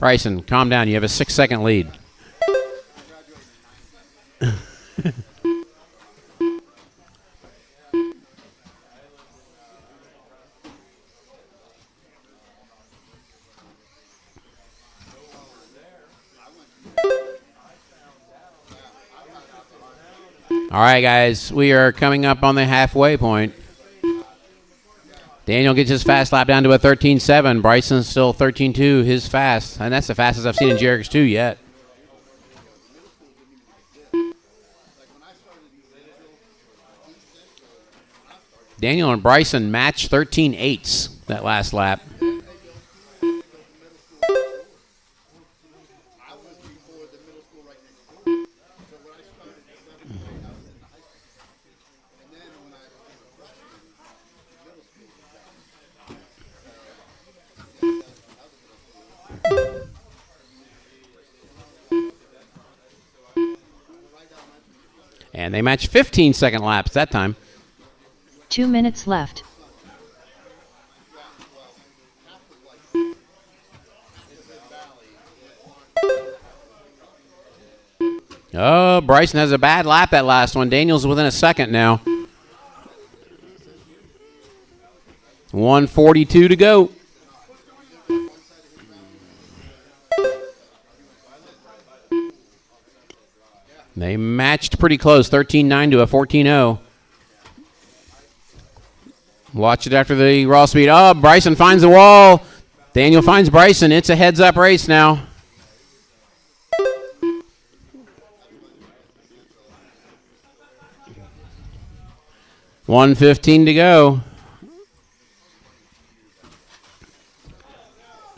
Bryson, calm down. You have a 6-second lead. All right, guys, we are coming up on the halfway point. Daniel gets his fast lap down to a 13.7. Bryson's still 13.2, his fast. And that's the fastest I've seen in JRX 2 yet. Daniel and Bryson matched 13.8s that last lap. And they matched 15-second laps that time. 2 minutes left. Oh, Bryson has a bad lap that last one. Daniel's within a second now. 1:42 to go. They matched pretty close, 13.9 to a 14.0. Watch it after the raw speed. Oh, Bryson finds the wall. Daniel finds Bryson. It's a heads-up race now. $1:15 to go.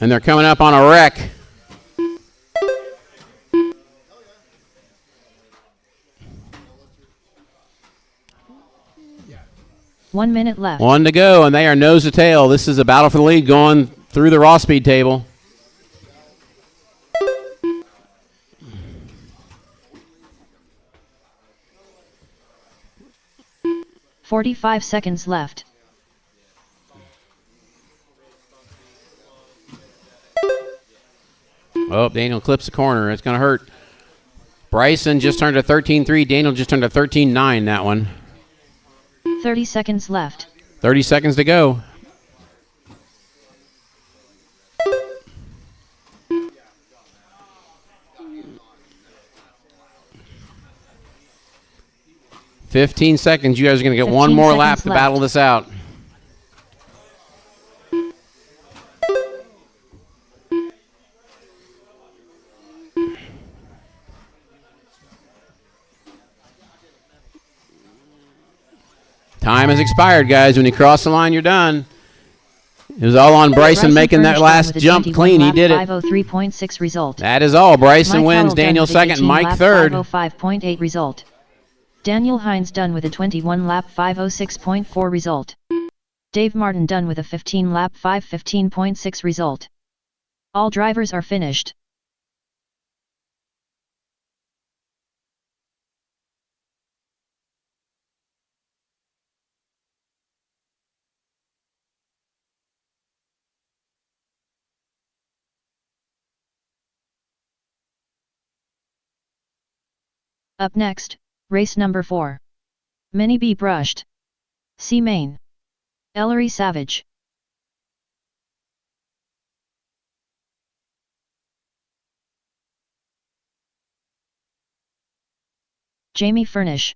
And they're coming up on a wreck. One minute left. 1 to go, and they are nose to tail. This is a battle for the lead going through the raw speed table. $45 seconds left. Oh, Daniel clips the corner. It's going to hurt. Bryson just turned a 13.3. Daniel just turned a 13.9, that one. 30 seconds left. 30 seconds to go. $15 seconds. You guys are going to get one more lap to battle this out. Time has expired, guys. When you cross the line, you're done. It was all on Bryson making that last jump clean. He did it. 503.6 result. That is all. Bryson Mike wins. Howell Daniel done with second. 18 Mike lap third. 505.8 result. Daniel Hines done with a 21 lap 506.4 result. Dave Martin done with a 15 lap 515.6 result. All drivers are finished. Up next, race number 4. Mini B brushed. C main. Ellery Savage. Jamie Furnish.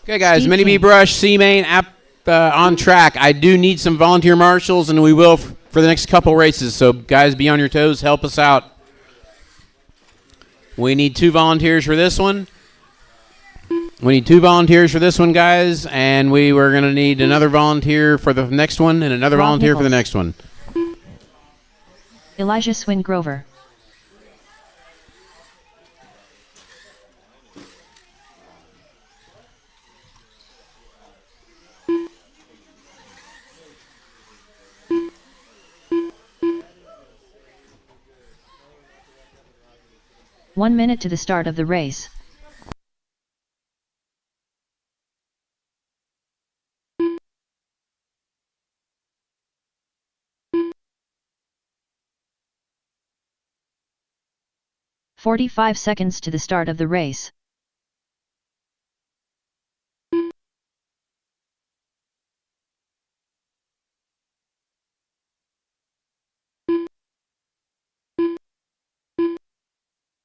Okay, guys. Steve Mini B King. brush, C main on track. I do need some volunteer marshals, and we will for the next couple races. So, guys, be on your toes. Help us out. We need 2 volunteers for this one. We need 2 volunteers for this one, guys, and we were going to need another volunteer for the next one and another Rob volunteer for the Nichols. next one. Elijah Swin Grover. One minute to the start of the race. 45 seconds to the start of the race.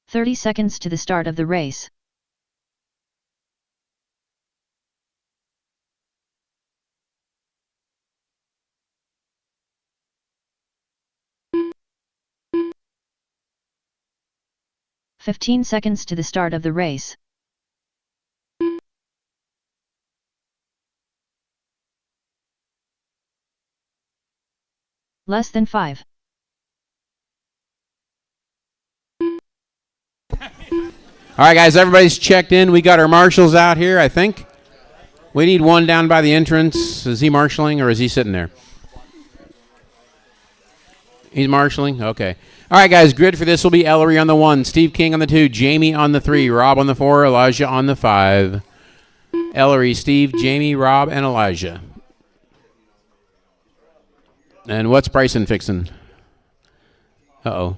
"30 seconds to the start of the race. "15 seconds to the start of the race. Less than 5. All right, guys, everybody's checked in. We got our marshals out here, I think. We need one down by the entrance. Is he marshaling or is he sitting there? He's marshaling? Okay. All right, guys, grid for this will be Ellery on the 1, Steve King on the 2, Jamie on the 3, Rob on the 4, Elijah on the 5. Ellery, Steve, Jamie, Rob, and Elijah. And what's Bryson fixing? Uh-oh.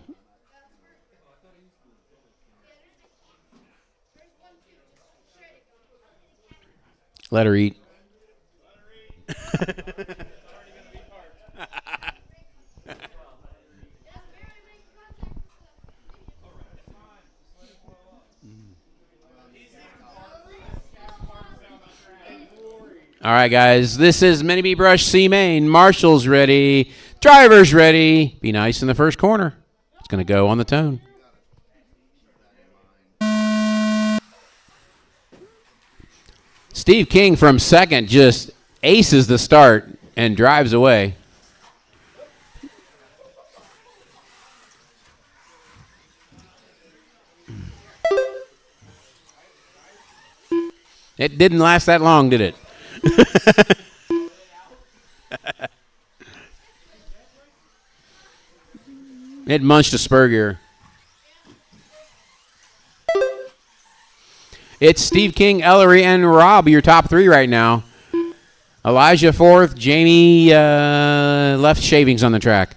Let her eat. All right, guys. This is Mini B Brush C Main. Marshall's ready. Driver's ready. Be nice in the first corner. It's going to go on the tone. Steve King from second just aces the start and drives away. It didn't last that long, did it? It munched a spur gear. It's Steve King, Ellery, and Rob, your top 3 right now. Elijah 4th, Jamie left shavings on the track.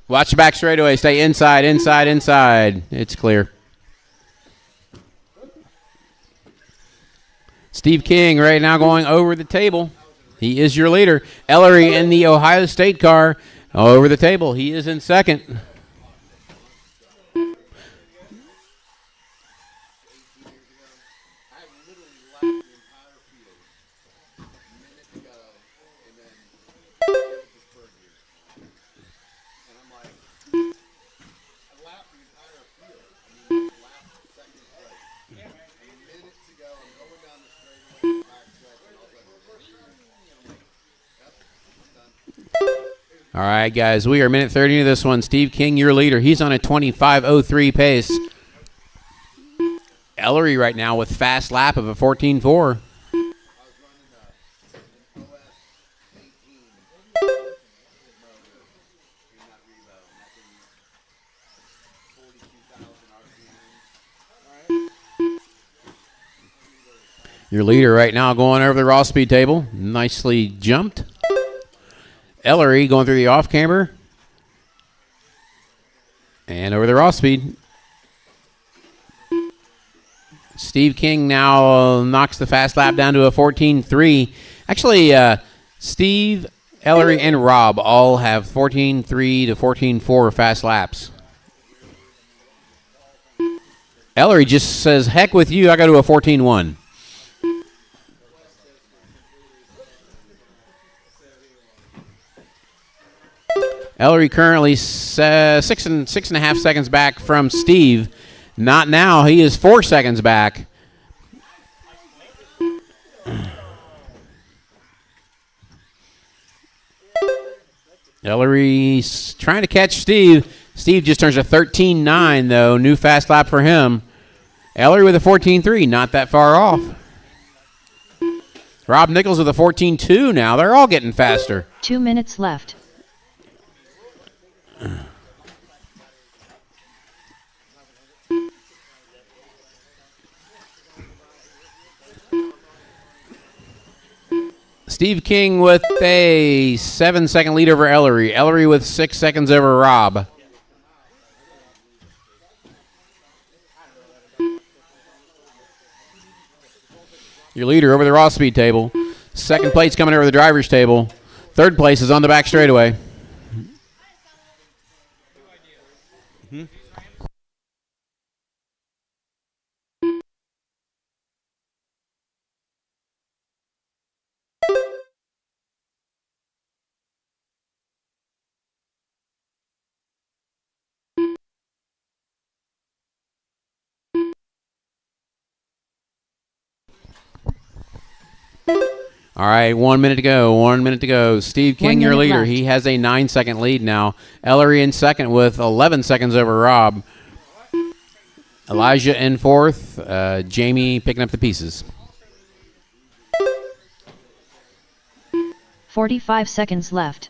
Watch the back straightaway. Stay inside, inside, inside. It's clear. Steve King right now going over the table. He is your leader. Ellery in the Ohio State car over the table. He is in second. All right, guys, we are minute 30 into this one. Steve King, your leader. He's on a 25:03 pace. Ellery right now with fast lap of a 14:4. Your leader right now going over the raw speed table. Nicely jumped. Ellery going through the off camber. And over the raw speed. Steve King now knocks the fast lap down to a 14:3. Actually, Steve, Ellery, and Rob all have 14:3 to 14:4 fast laps. Ellery just says, heck with you, I got to a 14:1. Ellery currently 6.5 seconds back from Steve. Not now. He is 4 seconds back. Ellery's trying to catch Steve. Steve just turns a 13.9, though. New fast lap for him. Ellery with a 14.3. Not that far off. Rob Nichols with a 14.2 now. They're all getting faster. 2 minutes left. Steve King with a 7-second lead over Ellery. Ellery with 6 seconds over Rob. Your leader over the raw speed table. Second place coming over the driver's table. Third place is on the back straightaway. All right, 1 minute to go. 1 minute to go. Steve King, your leader. Left. He has a 9-second lead now. Ellery in second with 11 seconds over Rob. Elijah in fourth. Jamie picking up the pieces. 45 seconds left.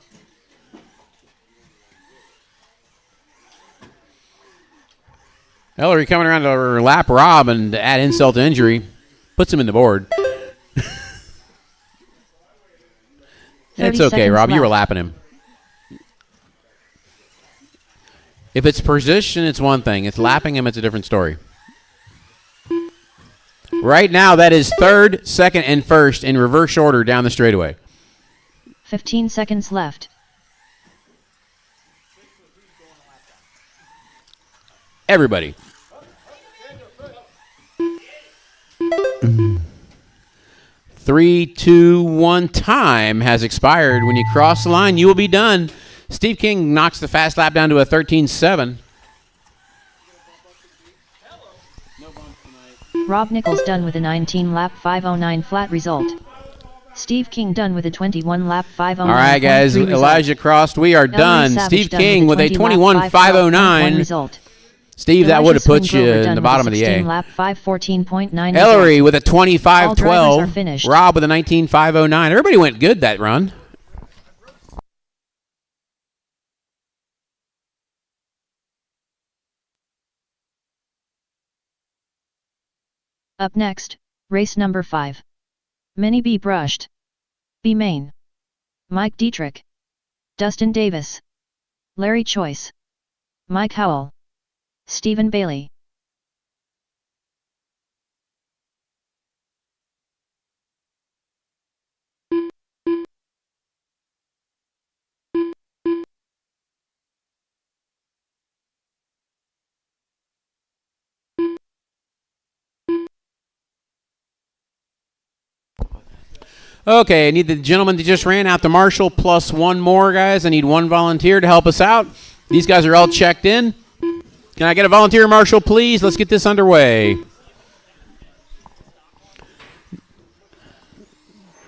Ellery coming around to lap Rob and to add insult to injury. Puts him in the board. It's okay, Rob. You were lapping him. If it's position, it's one thing. It's lapping him, it's a different story. Right now, that is third, second, and first in reverse order down the straightaway. 15 seconds left. Everybody. 3, 2, 1. Time has expired. When you cross the line, you will be done. Steve King knocks the fast lap down to a 13.7. Rob Nichols done with a 19-lap 509 flat result. Steve King done with a 21-lap 509. All right, guys. Elijah crossed. We are done. Steve King with a 21.509 result. Steve, that would have put you in the bottom of the A. Lap 514.9. Ellery with a 25.12. Rob with a 19.509. Everybody went good that run. Up next, race number 5. Mini B brushed. B main. Mike Dietrich. Dustin Davis. Larry Choice. Mike Howell. Stephen Bailey. Okay, I need the gentleman that just ran out the marshal plus one more, guys. I need one volunteer to help us out. These guys are all checked in. Can I get a volunteer marshal, please? Let's get this underway.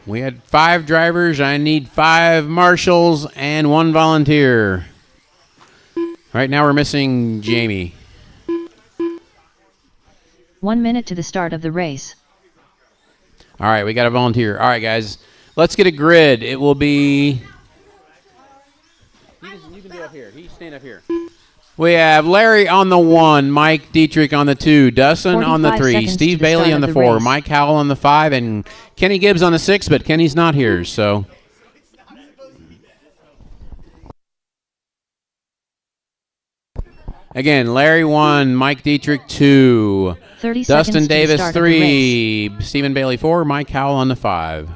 We had 5 drivers. I need 5 marshals and 1 volunteer. Right now we're missing Jamie. 1 minute to the start of the race. All right, we got a volunteer. All right, guys, let's get a grid. It will be... You can be up here. He stand up here. We have Larry on the 1, Mike Dietrich on the 2, Dustin on the 3, Steve Bailey on the 4, Mike Howell on the 5, and Kenny Gibbs on the 6, but Kenny's not here, so... Again, Larry 1, Mike Dietrich 2, Dustin Davis 3, Stephen Bailey 4, Mike Howell on the 5. All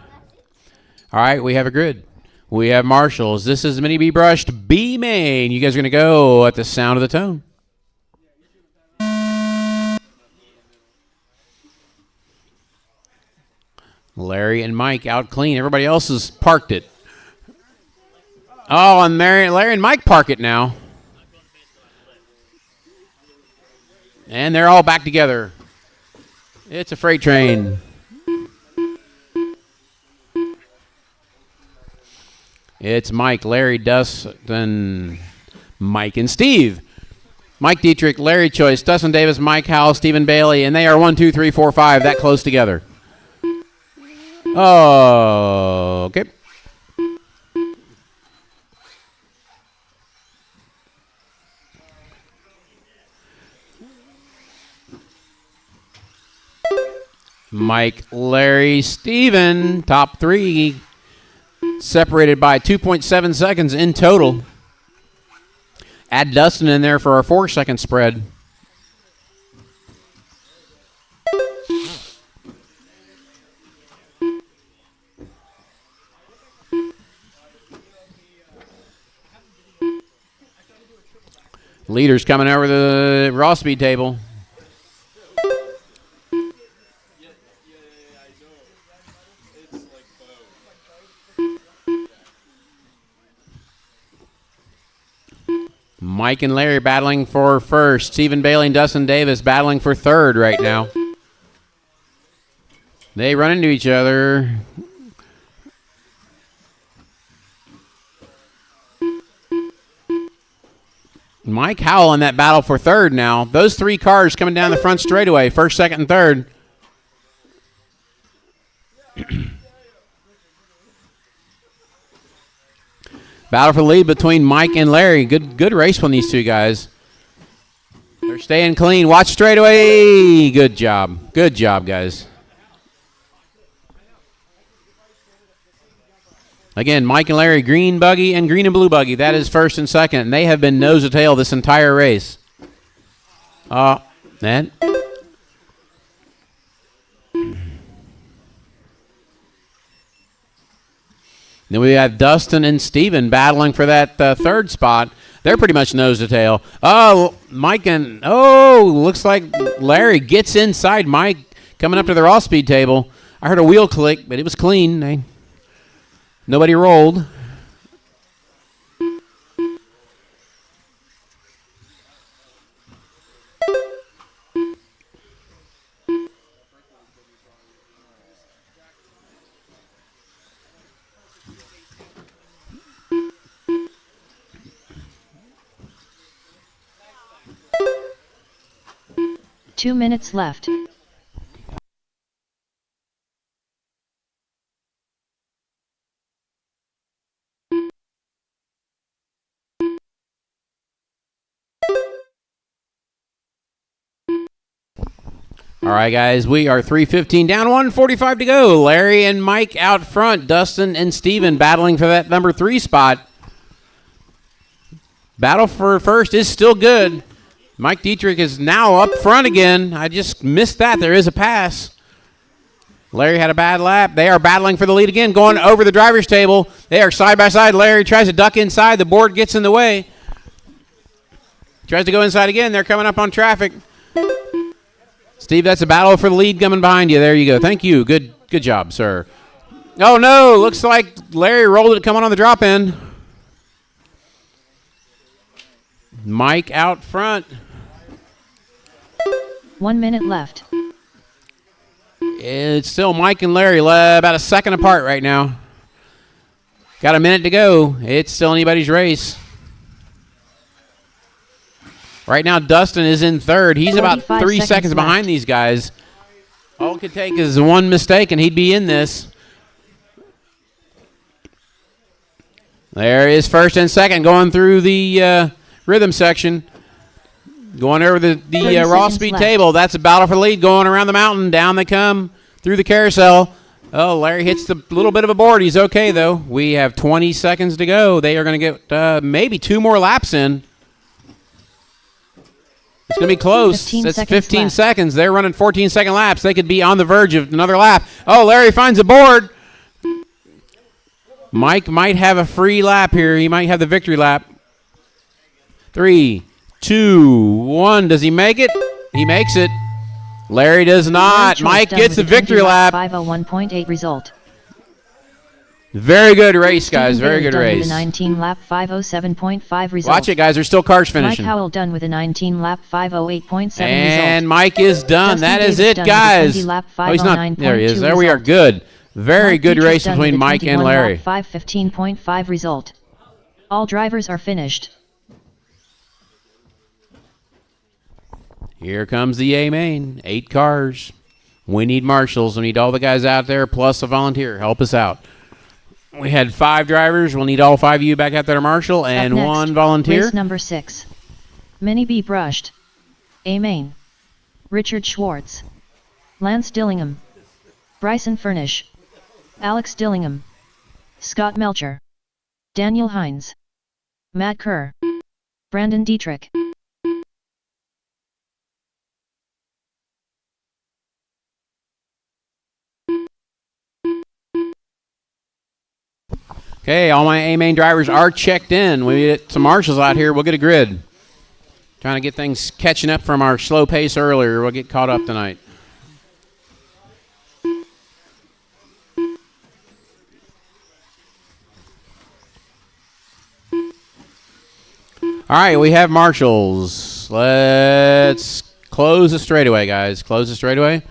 right, we have a grid. We have marshals. This is Mini B brushed B main. You guys are going to go at the sound of the tone. Larry and Mike out clean. Everybody else has parked it. Oh, and Larry and Mike park it now. And they're all back together. It's a freight train. It's Mike, Larry, Dustin, Mike, and Steve. Mike Dietrich, Larry Choice, Dustin Davis, Mike Howell, Stephen Bailey, and they are 1, 2, 3, 4, 5, that close together. Oh, okay. Mike, Larry, Steven, top 3. separated by 2.7 seconds in total. Add Dustin in there for our 4-second spread. Leaders coming over the raw speed table. Mike and Larry battling for first. Stephen Bailey and Dustin Davis battling for third right now. They run into each other. Mike Howell in that battle for third now. Those 3 cars coming down the front straightaway, first, second, and third. Battle for the lead between Mike and Larry. Good race from these two guys. They're staying clean. Watch straightaway. Good job. Good job, guys. Again, Mike and Larry, green buggy and green and blue buggy. That is first and second. And they have been nose to tail this entire race. Then we have Dustin and Steven battling for that third spot. They're pretty much nose to tail. Oh, Mike and, looks like Larry gets inside Mike coming up to the raw speed table. I heard a wheel click, but it was clean. Nobody rolled. Two minutes left. All right, guys, we are 3:15 down, 1:45 to go. Larry and Mike out front. Dustin and Steven battling for that number 3 spot. Battle for first is still good. Mike Dietrich is now up front again. I just missed that. There is a pass. Larry had a bad lap. They are battling for the lead again, going over the driver's table. They are side by side. Larry tries to duck inside. The board gets in the way. Tries to go inside again. They're coming up on traffic. Steve, that's a battle for the lead coming behind you. There you go. Thank you. Good job, sir. Oh, no. Looks like Larry rolled it coming on the drop-in. Mike out front. 1 minute left. It's still Mike and Larry about a second apart right now. Got a minute to go. It's still anybody's race. Right now, Dustin is in third. He's about 3 seconds behind these guys. All it could take is one mistake, and he'd be in this. There is first and second going through the rhythm section. Going over the raw speed table. That's a battle for the lead. Going around the mountain. Down they come through the carousel. Oh, Larry hits the little bit of a board. He's okay, though. We have 20 seconds to go. They are going to get maybe 2 more laps in. It's going to be close. That's 15 seconds. They're running 14-second laps. They could be on the verge of another lap. Oh, Larry finds a board. Mike might have a free lap here. He might have the victory lap. 3, 2, 1. Does he make it? He makes it. Larry does not. Mike gets the victory lap. 501.8 result. Very good race, guys. Very good race. With a 19 lap 507.5 result. Watch it, guys. There's still cars finishing. Mike Howell done with a 19 lap 508.7 result. And Mike is done. Dustin That is Davis it, guys. Oh, he's not. There he is. There we are. Good. Very good race between Mike and Larry. 515.5 result. All drivers are finished. Here comes the A main. 8 cars. We need marshals. We need all the guys out there plus a volunteer. Help us out. We had 5 drivers. We'll need all 5 of you back out there to marshal and next, 1 volunteer. Race number 6. Minnie B. Brushed. A main. Richard Schwartz. Lance Dillingham. Bryson Furnish. Alex Dillingham. Scott Melcher, Daniel Hines, Matt Kerr, Brandon Dietrich. Okay, all my A-main drivers are checked in. We get some marshals out here. We'll get a grid. Trying to get things catching up from our slow pace earlier. We'll get caught up tonight. All right, we have marshals. Let's close the straightaway, guys. Close the straightaway.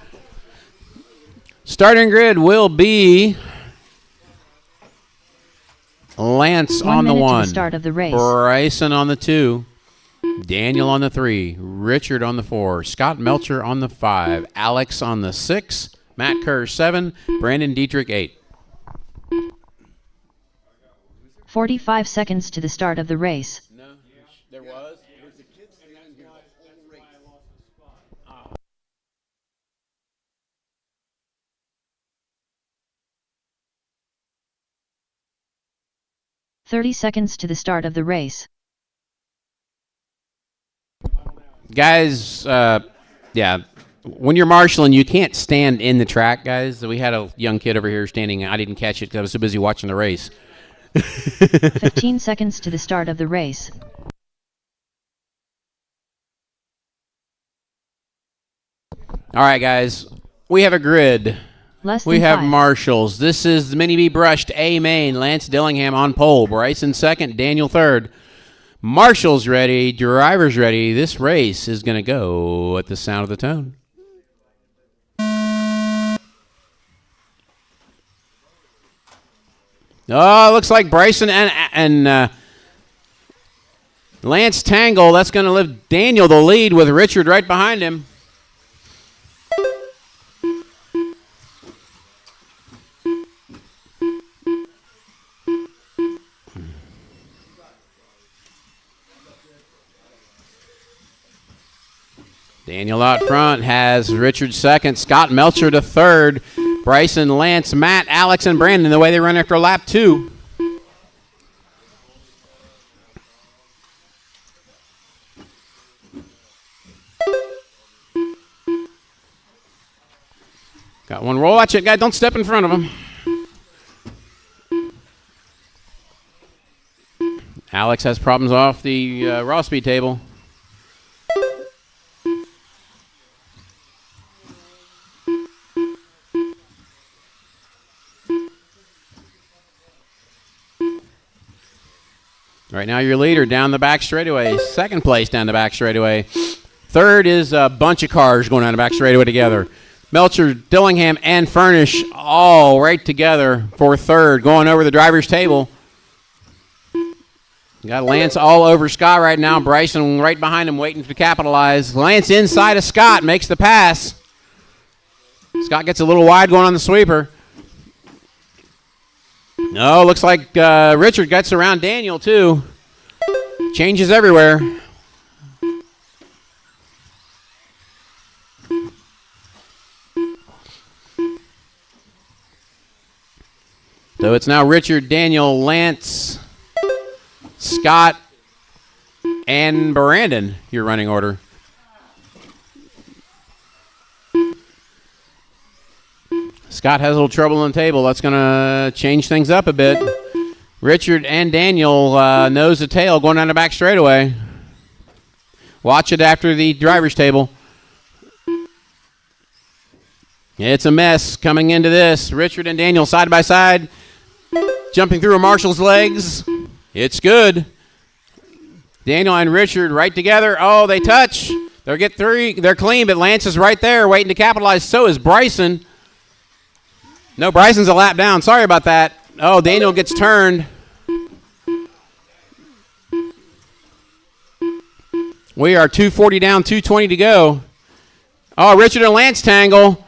Starting grid will be Lance on the 1. Start of the race. Bryson on the 2. Daniel on the 3. Richard on the 4. Scott Melcher on the 5. Alex on the 6. Matt Kerr 7. Brandon Dietrich 8. 45 seconds to the start of the race. No, there was. 30 seconds to the start of the race. Guys, yeah, when you're marshaling, you can't stand in the track, guys. We had a young kid over here standing. I didn't catch it because I was so busy watching the race. 15 seconds to the start of the race. All right, guys, we have a grid. We have marshals. This is the Mini B brushed A main. Lance Dillingham on pole. Bryson second. Daniel third. Marshals ready. Drivers ready. This race is going to go at the sound of the tone. Oh, it looks like Bryson and Lance tangle. That's going to leave Daniel the lead with Richard right behind him. Daniel out front has Richard second, Scott Melcher to third, Bryson, Lance, Matt, Alex, and Brandon the way they run after lap 2. Got one roll. Watch it, guy. Don't step in front of him. Alex has problems off the raw speed table. Right now, your leader down the back straightaway. Second place down the back straightaway. Third is a bunch of cars going down the back straightaway together. Melcher, Dillingham, and Furnish all right together for third, going over the driver's table. You got Lance all over Scott right now. Bryson right behind him waiting to capitalize. Lance inside of Scott makes the pass. Scott gets a little wide going on the sweeper. No, looks like Richard gets around Daniel, too. Changes everywhere. So it's now Richard, Daniel, Lance, Scott, and Brandon, your running order. Scott has a little trouble on the table. That's going to change things up a bit. Richard and Daniel nose to tail going down the back straightaway. Watch it after the driver's table. It's a mess coming into this. Richard and Daniel side by side, jumping through a marshal's legs. It's good. Daniel and Richard right together. Oh, they touch. They'll get three. They're clean, but Lance is right there waiting to capitalize. So is Bryson. No, Bryson's a lap down. Sorry about that. Oh, Daniel gets turned. We are 240 down, 220 to go. Oh, Richard and Lance tangle.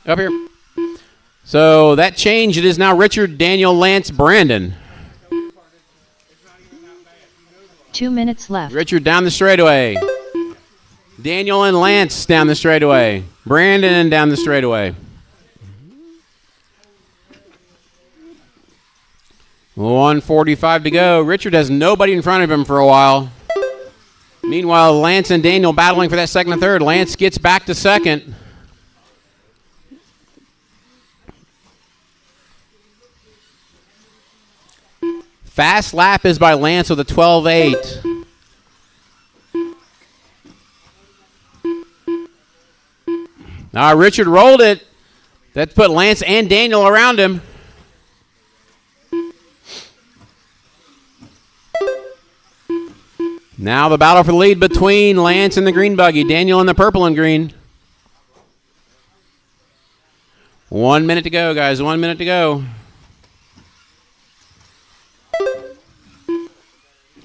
Up here. So that changed. It is now Richard, Daniel, Lance, Brandon. 2 minutes left. Richard down the straightaway. Daniel and Lance down the straightaway. Brandon down the straightaway. 1:45 to go. Richard has nobody in front of him for a while. Meanwhile, Lance and Daniel battling for that second and third. Lance gets back to second. Fast lap is by Lance with a 12.8. Richard rolled it. That put Lance and Daniel around him. Now the battle for the lead between Lance and the green buggy. Daniel in the purple and green. 1 minute to go, guys. 1 minute to go.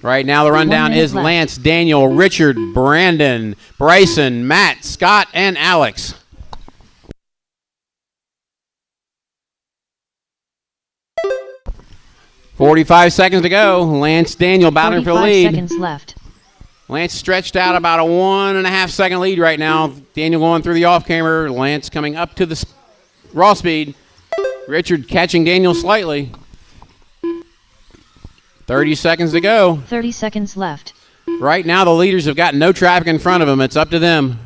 Right now the rundown is left. Lance, Daniel, Richard, Brandon, Bryson, Matt, Scott, and Alex. .45 seconds to go. Lance, Daniel battling for the 45 lead. seconds left. Lance stretched out about a 1.5 second lead right now. Daniel going through the off camera. Lance coming up to the raw speed. Richard catching Daniel slightly. 30 seconds to go. 30 seconds left. Right now the leaders have got no traffic in front of them. It's up to them.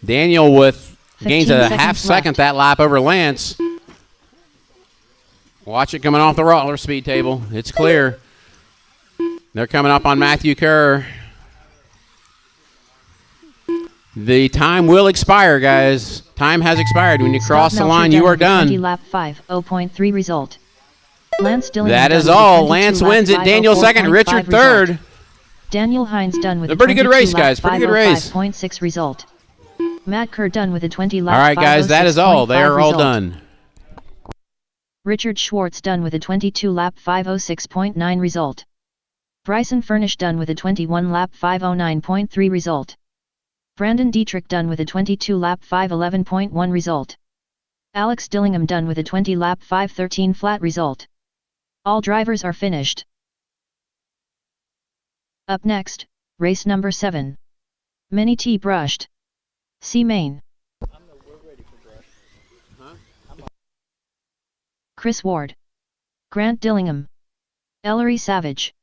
Daniel with gains a half second left. that lap over Lance. Watch it coming off the roller speed table. It's clear. They're coming up on Matthew Kerr. The time will expire, guys. Time has expired. When you cross the line, you are done. 20 lap 5, 0.3 result. Lance Dillingham That is done with a all. 22 Lance lap wins it. 5, Daniel second. 04.5 Richard result. third. Daniel Hines done with A a pretty good 22 race, lap guys. Pretty good race. 505.6 result. Matt Kerr done with a 20 lap All right, guys. That is all. They are all result. done. Richard Schwartz done with a 22 lap 506.9 result. Bryson Furnish done with a 21 lap 509.3 result. Brandon Dietrich done with a 22 lap 511.1 result. Alex Dillingham done with a 20 lap 513 flat result. All drivers are finished. Up next, race number 7. Mini T brushed. C main. Chris Ward. Grant Dillingham. Ellery Savage.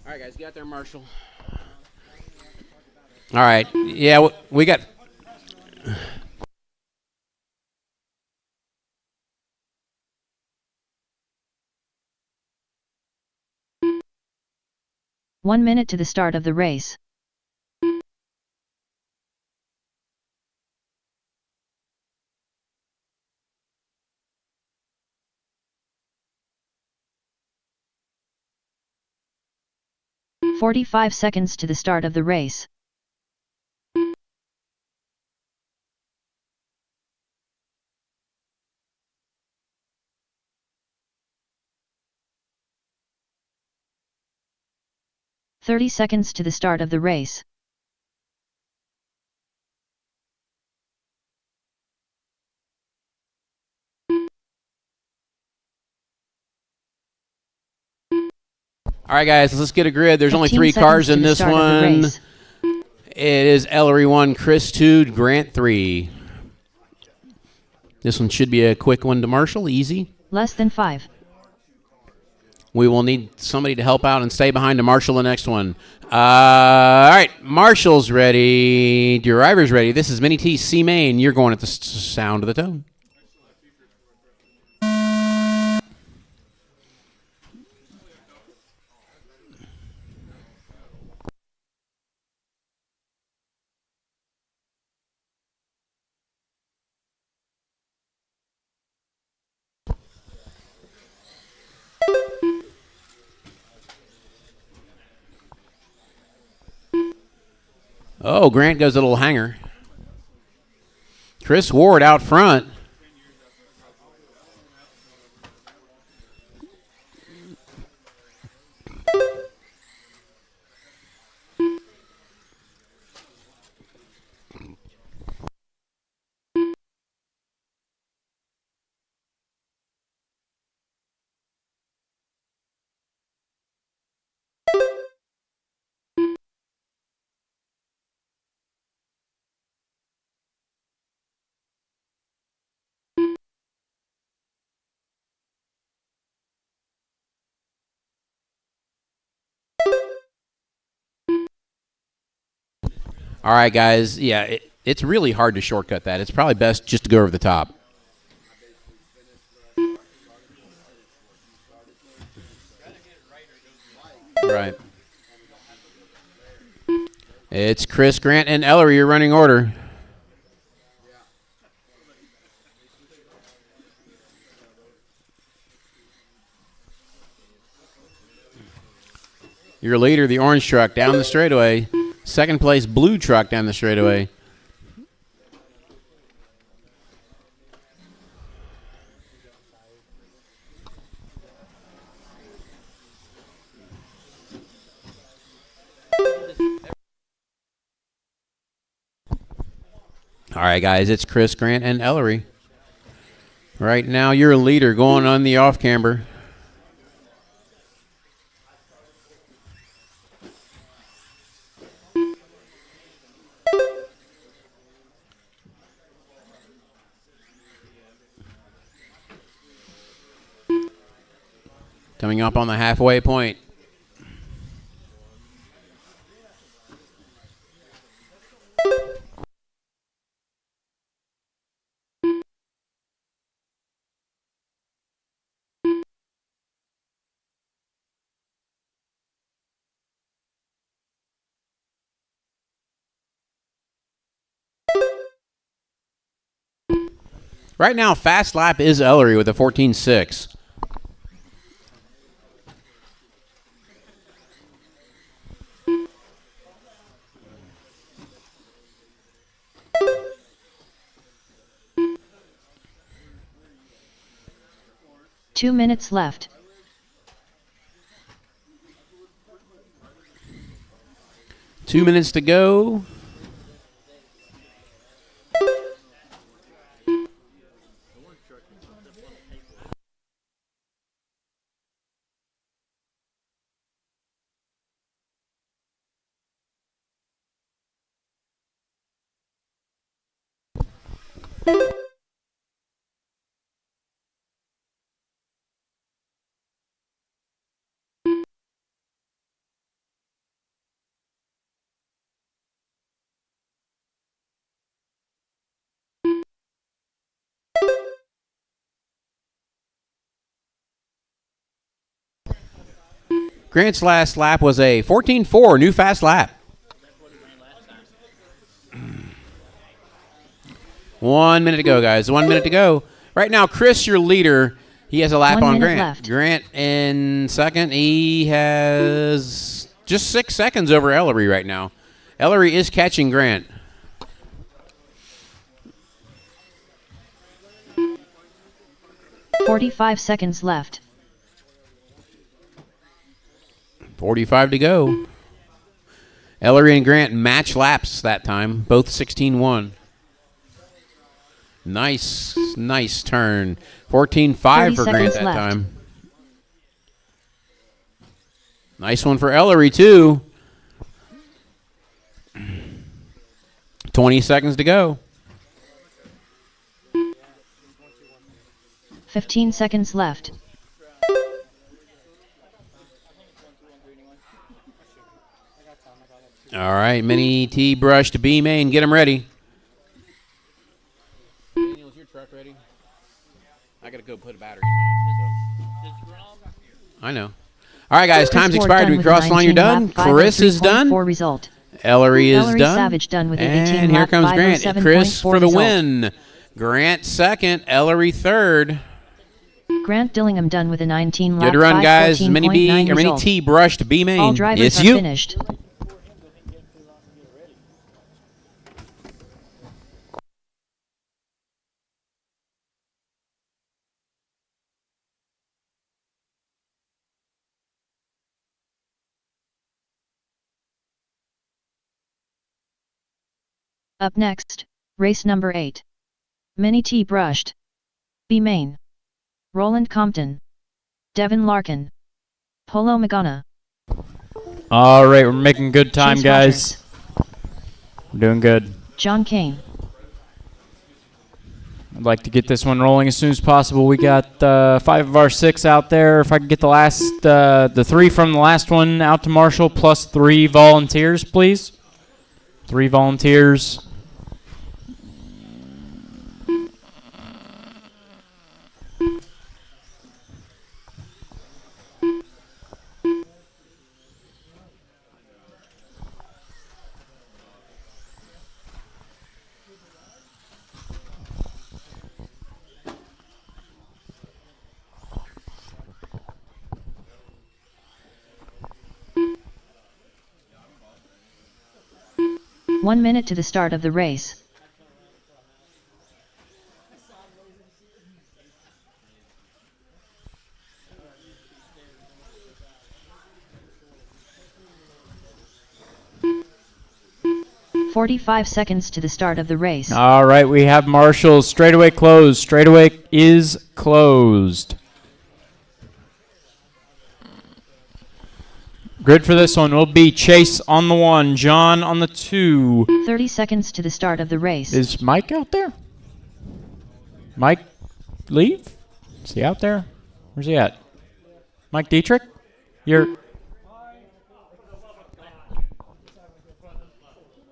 All right, guys, get out there, Marshall. All right. Yeah, we got... One minute to the start of the race. .45 seconds to the start of the race. .30 seconds to the start of the race. All right, guys, let's get a grid. There's only 3 15 cars in seconds to the this start of the one. race. It is Ellery 1, Chris 2, Grant 3. This one should be a quick one to Marshall, easy. Less than 5. We will need somebody to help out and stay behind to Marshall the next one. All right, Marshall's ready. Driver's ready. This is Mini T C main. You're going at the sound of the tone. Oh, Grant goes a little hanger. Chris Ward out front. All right, guys. Yeah, it's really hard to shortcut that. It's probably best just to go over the top. Right. It's Chris, Grant, and Ellery, your running order. Your leader, the orange truck, down the straightaway. Second place, blue truck down the straightaway. All right, guys, it's Chris, Grant, and Ellery. Right now, you're a leader going on the off-camber. Coming up on the halfway point. Right now, fast lap is Ellery with a 14.6. Two minutes left. Two minutes to go. Grant's last lap was a 14.4, new fast lap. 1 minute to go, guys. 1 minute to go. Right now, Chris, your leader, he has a lap 1 on minute Grant. left. Grant in second. He has just 6 seconds over Ellery right now. Ellery is catching Grant. "45 seconds left. 45 to go. Ellery and Grant match laps that time, both 16-1. Nice turn. 14.5 for Grant that left. time. Nice one for Ellery, too. 20 seconds to go. 15 seconds left. All right, mini T brush to B main. Get him ready. Daniel, is your truck ready? I got to go put a battery in mine. So. I know. All right, guys, time's expired. We cross the line. You're done. Chris is done. Result. Ellery is done. Savage done with an 18 and here lap, comes Grant. 507.4 Chris for the result. win. Grant second. Ellery third. Grant Dillingham done with a 19 lap. Good run, guys. Mini B or mini result. T brush to B main. All drivers It's are you. finished. Up next, race number 8. Mini T brushed. B main. Roland Compton. Devin Larkin. Polo Magana. All right, we're making good time, Chase guys. Walters. We're doing good. John Kane. I'd like to get this one rolling as soon as possible. We got 5 of our 6 out there. If I could get the last, the 3 from the last one out to Marshall, plus 3 volunteers, please. 3 volunteers. One minute to the start of the race. "45 seconds to the start of the race. All right, we have Marshall's straightaway closed. Straightaway is closed. Grid for this one will be Chase on the 1, John on the 2. 30 seconds to the start of the race. Is Mike out there? Mike, leave? Is he out there? Where's he at? Mike Dietrich? You're...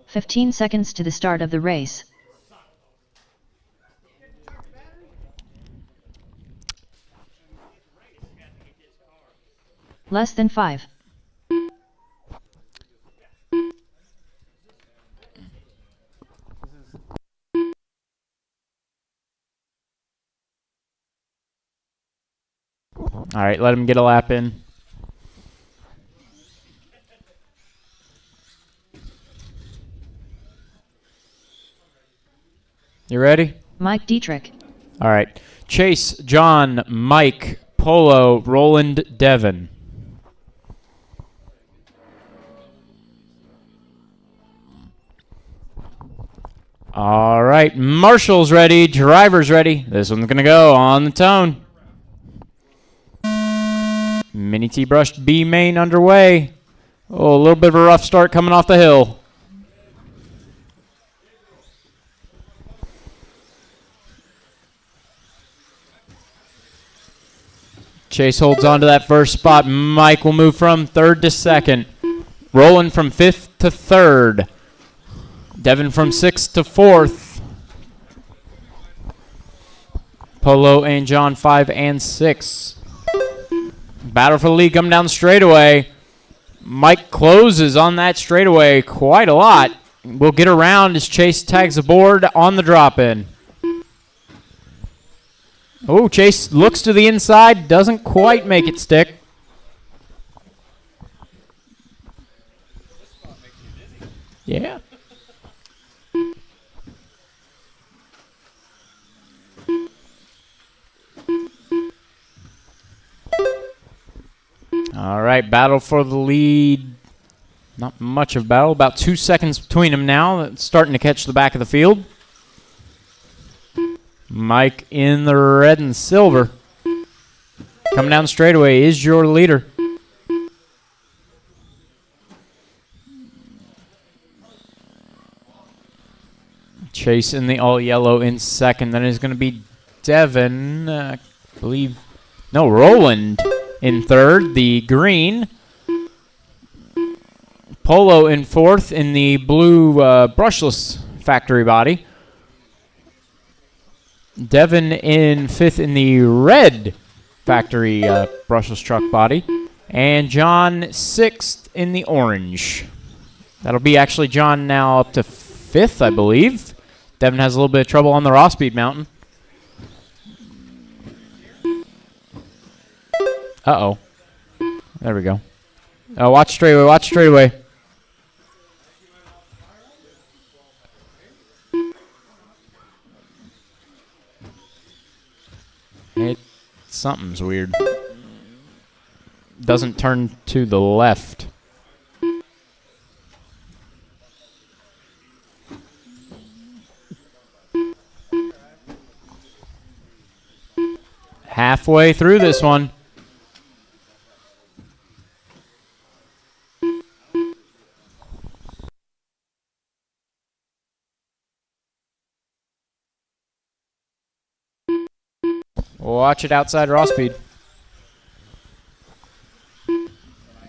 15 seconds to the start of the race. Less than 5. All right, let him get a lap in. You ready? Mike Dietrich. All right. Chase, John, Mike, Polo, Roland, Devin. All right. Marshall's ready. Driver's ready. This one's going to go on the tone. Mini T brushed B main underway. Oh, a little bit of a rough start coming off the hill. Chase holds on to that first spot. Mike will move from 3rd to 2nd. Roland from 5th to 3rd. Devin from 6th to 4th. Polo and John 5 and 6. Battle for the lead coming down the straightaway. Mike closes on that straightaway quite a lot. We'll get around as Chase tags the board on the drop-in. Oh, Chase looks to the inside, doesn't quite make it stick. Yeah. All right, battle for the lead. Not much of a battle. About 2 seconds between them now. It's starting to catch the back of the field. Mike in the red and silver. Coming down the straightaway is your leader. Chase in the all yellow in 2nd. Then it's going to be Devin, I believe. No, Roland in 3rd, the green. Polo in 4th in the blue brushless factory body. Devin in 5th in the red factory brushless truck body. And John 6th in the orange. That'll be actually John now up to 5th, I believe. Devin has a little bit of trouble on the raw speed mountain. Uh-oh. There we go. Oh, watch straightaway, watch straightaway. Something's weird. Doesn't turn to the left. halfway through this one. Watch it outside raw speed.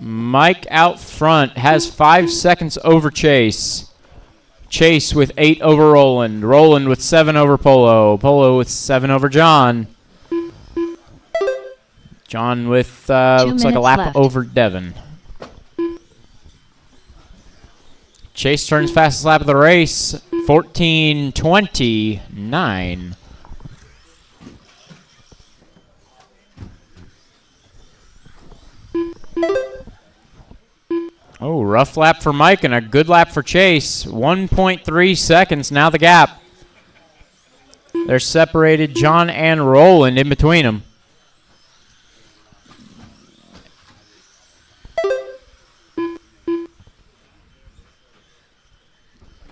Mike out front has 5 seconds over Chase. Chase with 8 over Roland. Roland with 7 over Polo. Polo with 7 over John. John with looks like a lap left. over Devin. Chase turns fastest lap of the race, 14:29. Oh, rough lap for Mike and a good lap for Chase. 1.3 seconds, now the gap. They're separated, John and Roland in between them.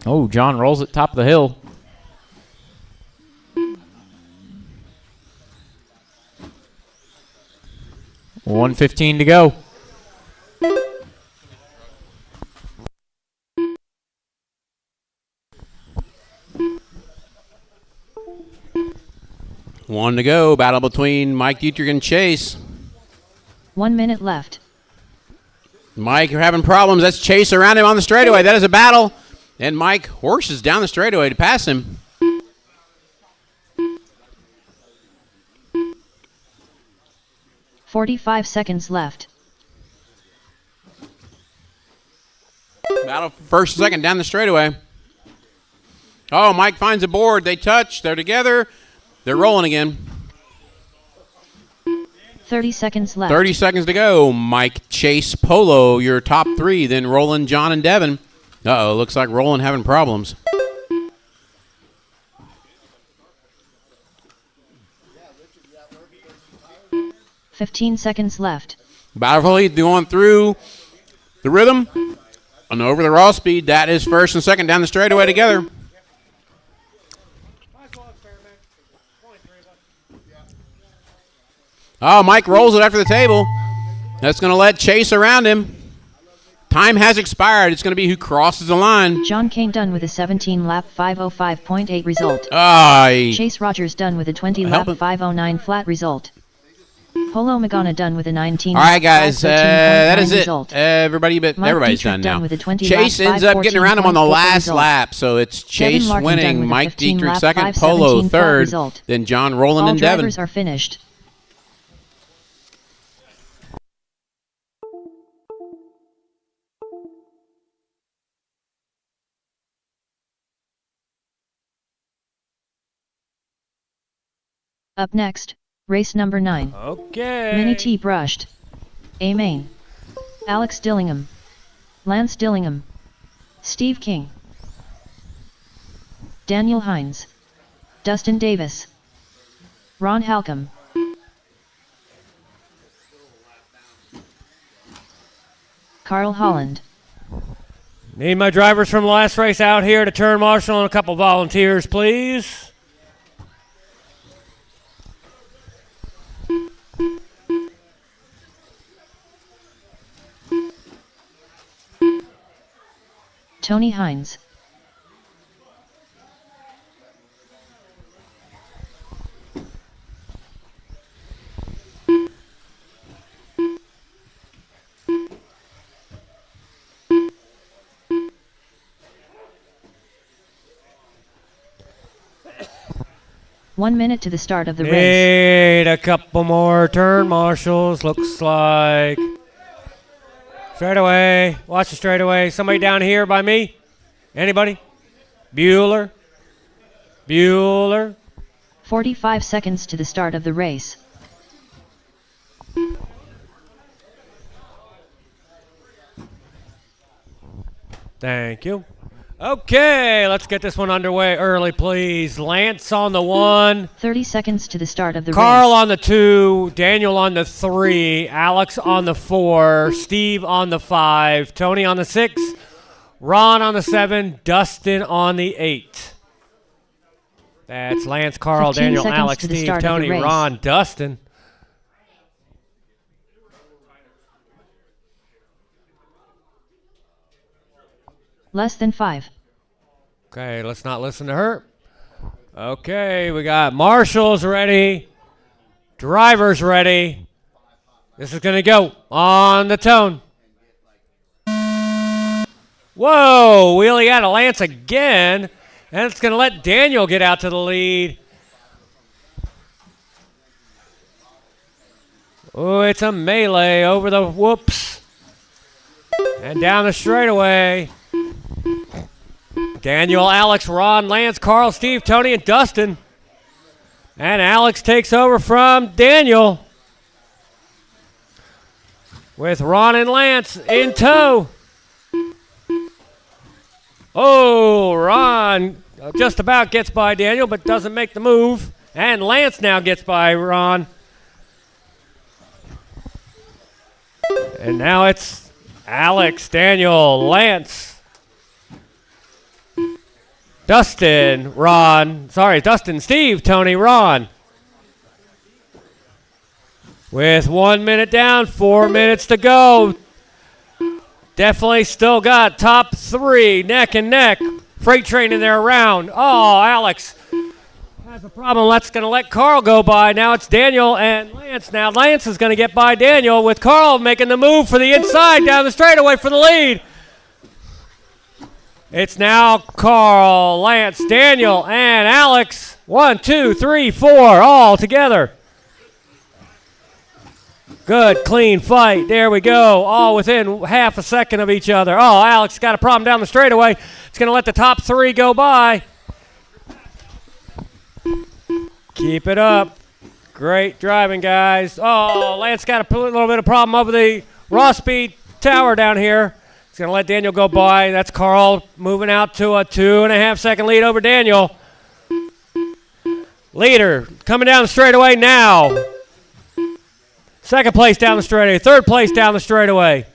Oh, John rolls at top of the hill. $1:15 to go. One to go. Battle between Mike Dietrich and Chase. 1 minute left. Mike, you're having problems. That's Chase around him on the straightaway. That is a battle. And Mike horses down the straightaway to pass him. $45 seconds left. Battle for first and second down the straightaway. Oh, Mike finds a board. They touch. They're together. They're rolling again. 30 seconds left. 30 seconds to go. Mike, Chase, Polo, your top three. Then Roland, John, and Devin. Uh-oh, looks like Roland having problems. $15 seconds left. Battle going through the rhythm and over the raw speed. That is first and second down the straightaway together. Oh, Mike rolls it after the table. That's going to let Chase around him. Time has expired. It's going to be who crosses the line. John Kane done with a 17-lap 5:05.8 result. Aye. Chase Rogers done with a 20-lap 5:09 flat result. Polo Magana done with a 19. All right, guys, that is it. Result. Everybody's Dietrich done now. with a 20 Chase lap ends up getting around him on the 5:14.4 last result. lap, so it's Chase Devin Martin done winning, with a Mike 15 Dietrich lap second, Polo 5:17 flat third, result. then John, Roland, All and Devin. drivers are finished. Up next, race number 9. Okay. Mini T brushed. A main. Alex Dillingham. Lance Dillingham. Steve King. Daniel Hines. Dustin Davis. Ron Halcomb. Carl Holland. Need my drivers from the last race out here to turn marshal and a couple volunteers, please. Tony Hines. One minute to the start of the race. Need a couple more turn marshals, looks like. Straightaway. Watch the straightaway. Somebody down here by me? Anybody? Bueller. Bueller. 45 seconds to the start of the race. Thank you. Okay, let's get this one underway early, please. Lance on the 1. 30 seconds to the start of the Carl race. on the 2, Daniel on the 3, Alex on the 4, Steve on the 5, Tony on the 6, Ron on the 7, Dustin on the 8. That's Lance, Carl, 15 Daniel, seconds Alex, to the Steve, start of the Tony, race. Ron, Dustin. Less than 5. Okay, let's not listen to her. Okay, we got marshals ready. Drivers ready. This is going to go on the tone. Whoa, wheelie out of Lance again. And it's going to let Daniel get out to the lead. Oh, it's a melee over the whoops. And down the straightaway. Daniel, Alex, Ron, Lance, Carl, Steve, Tony, and Dustin. And Alex takes over from Daniel. With Ron and Lance in tow. Oh, Ron just about gets by Daniel, but doesn't make the move. And Lance now gets by Ron. And now it's Alex, Daniel, Lance, Dustin, Steve, Tony, Ron. With 1 minute down, 4 minutes to go. Definitely still got top 3 neck and neck. Freight train in there around. Oh, Alex has a problem. That's going to let Carl go by. Now it's Daniel and Lance. Now Lance is going to get by Daniel with Carl making the move for the inside down the straightaway for the lead. It's now Carl, Lance, Daniel, and Alex. 1, 2, 3, 4, all together. Good, clean fight. There we go. All within half a second of each other. Oh, Alex got a problem down the straightaway. It's going to let the top 3 go by. Keep it up. Great driving, guys. Oh, Lance got a little bit of problem over the Ross Speed Tower down here. He's going to let Daniel go by. That's Carl moving out to a 2.5 second lead over Daniel. Leader coming down the straightaway now. Second place down the straightaway. Third place down the straightaway.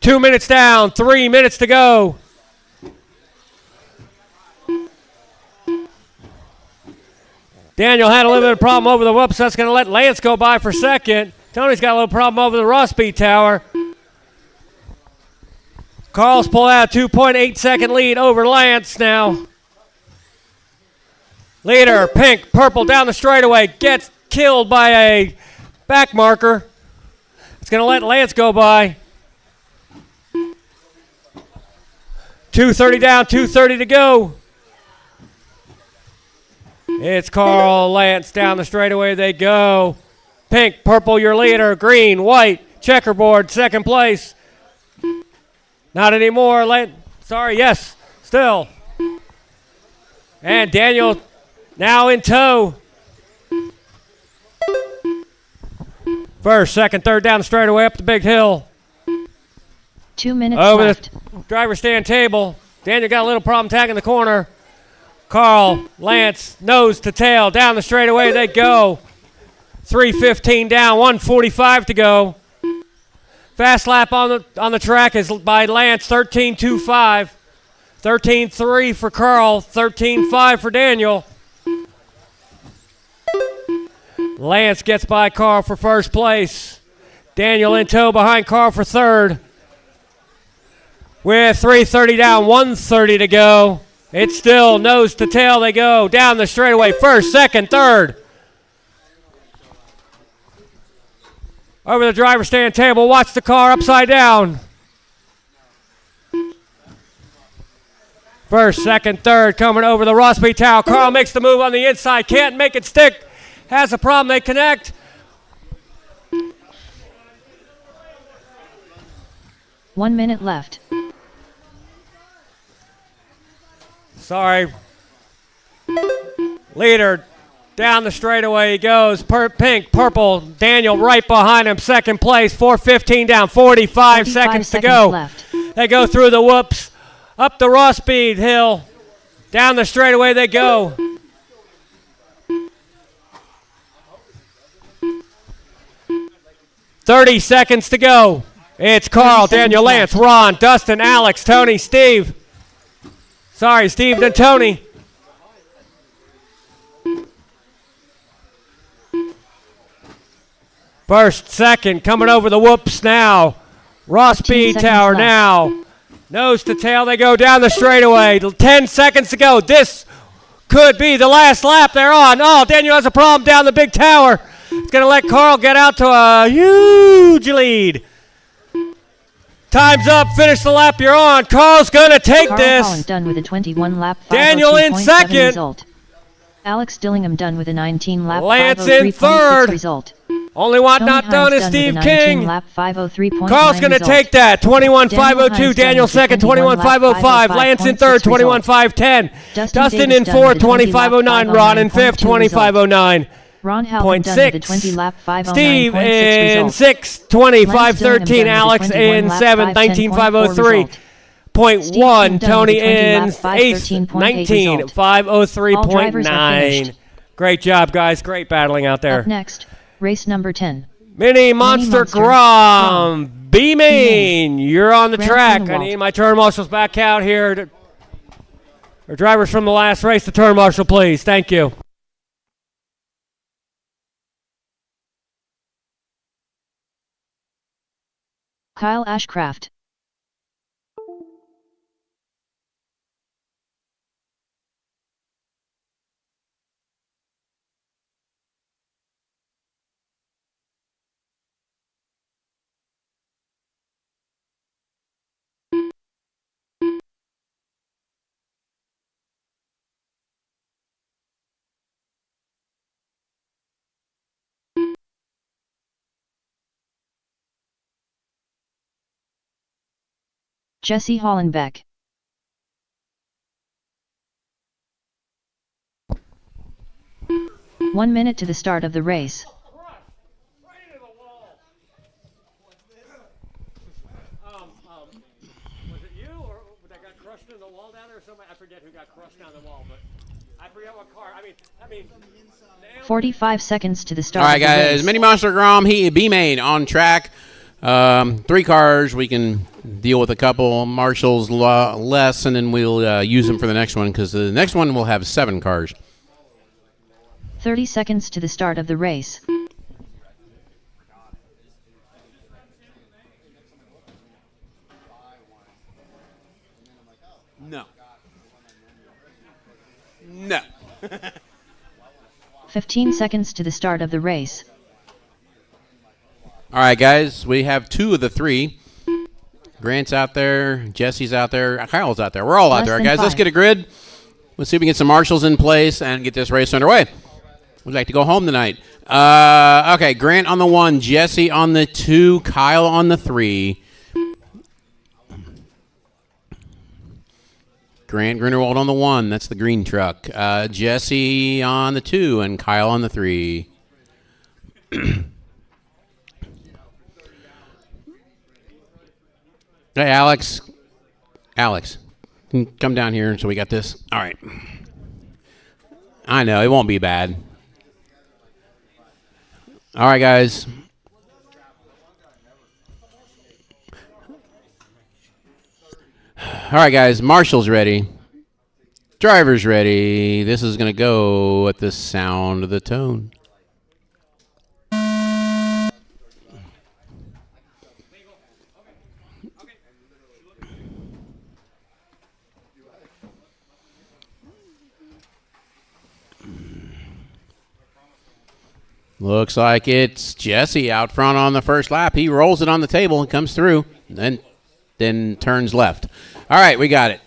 2 minutes down. 3 minutes to go. Daniel had a little bit of problem over the whoops. That's going to let Lance go by for second. Tony's got a little problem over the Ross Speed Tower. Carl's pulled out a 2.8 second lead over Lance now. Leader, pink, purple down the straightaway. Gets killed by a back marker. It's going to let Lance go by. 2:30 down, 2:30 to go. It's Carl, Lance down the straightaway they go. Pink, purple, your leader. Green, white, checkerboard, second place. Not anymore. Sorry, yes, still. And Daniel now in tow. First, second, third down the straightaway up the big hill. 2 minutes over left. The driver's stand table. Daniel got a little problem tagging the corner. Carl, Lance, nose to tail, down the straightaway they go. 3:15 down, 1:45 to go. Fast lap on the track is by Lance, 13.25. 13.3 for Carl, 13.5 for Daniel. Lance gets by Carl for first place. Daniel in tow behind Carl for third. With 3:30 down, 1:30 to go. It's still nose to tail they go. Down the straightaway, first, second, third. Over the driver's stand table, watch the car upside down. First, second, third, coming over the Ross Speed Tower. Carl makes the move on the inside, can't make it stick. Has a problem, they connect. 1 minute left. Sorry. Leader down the straightaway he goes. Pink, purple, Daniel right behind him, second place. 4:15 down, 45 seconds to go. Left. They go through the whoops, up the Ross Speed hill, down the straightaway they go. "30 seconds to go. It's Carl, Daniel, Lance, Ron, Dustin, Alex, Tony, Steve. Sorry, Steve and Tony. First, second, coming over the whoops now. Ross Speed Tower left. now. Nose to tail, they go down the straightaway. 10 seconds to go. This could be the last lap they're on. Oh, Daniel has a problem down the big tower. It's going to let Carl get out to a huge lead. Time's up. Finish the lap you're on. Carl's going to take Carl this. Holland done with a 21 lap 502.7 Daniel in second. result. Alex Dillingham done with a 19 lap Lance in 503.6 third. result. Only one Tony not Hines done is done with Steve a King. 19 lap 503.9 Carl's going to result. take that. 21.502. Hines Daniel done with second. a 21 lap 21.505. Lance in third. 5.6 21.510. Dustin Davis in done fourth. with a 20 lap 25.09. Ron in fifth. 509.2 25.09. Ron Howland done with a 20 lap 509.6 Steve in result. sixth. 25.13. Lance Dillingham done Alex with a 21 in lap seventh. 510.4 result. 19.503. Steve .1. King done Tony with a 20 in lap 513.8 eighth. result. 19.503.9. All drivers have finished. Great job, guys. Great battling out there. Up next, race number 10. Mini Monster Grom. B-Main, you're on the Grant track. I Grunewald. need my turn marshals back out here. Our drivers from the last race, the turn marshal, please. Thank you. Kyle Ashcraft. Jesse Hollenbeck. One minute to the start of the race. Was it you or that got crushed in the wall down there or somebody? I forget who got crushed down the wall, but I forget what car. I mean 45 seconds to the start All right, of the guys. race. Mini Monster Grom, B-Main on track. 3 cars. We can deal with a couple marshals less, and then we'll use them for the next one because the next one will have 7 cars. 30 seconds to the start of the race. No. No. 15 seconds to the start of the race. All right, guys. We have 2 of the 3. Grant's out there. Jesse's out there. Kyle's out there. We're all out Less there, than guys. Let's 5. get a grid. Let's see if we can get some marshals in place and get this race underway. We'd like to go home tonight. Okay, Grant on the 1, Jesse on the 2, Kyle on the 3. Grant Grunewald on the 1. That's the green truck. Jesse on the 2 and Kyle on the 3. Hey, Alex. Alex, come down here so we got this. All right. I know, it won't be bad. All right, guys. All right, guys. Marshall's ready. Driver's ready. This is going to go at the sound of the tone. Looks like it's Jesse out front on the first lap. He rolls it on the table and comes through, and then turns left. All right, we got it.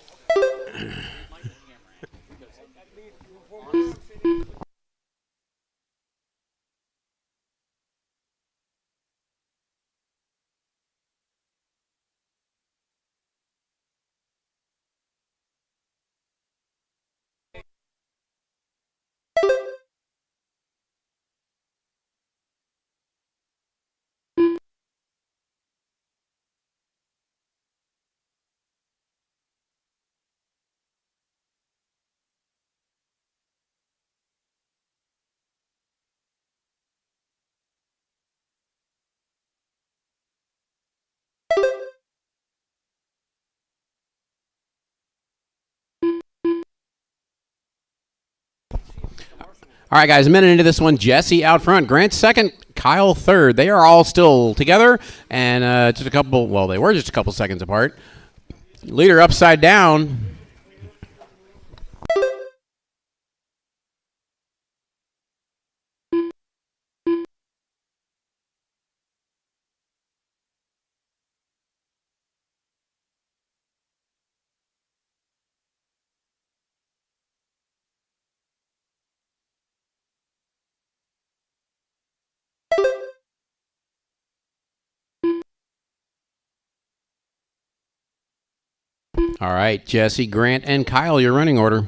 All right, guys, a minute into this one. Jesse out front. Grant second. Kyle third. They are all still together, and just a couple. Well, they were just a couple seconds apart. Leader upside down. All right, Jesse, Grant, and Kyle, your running order.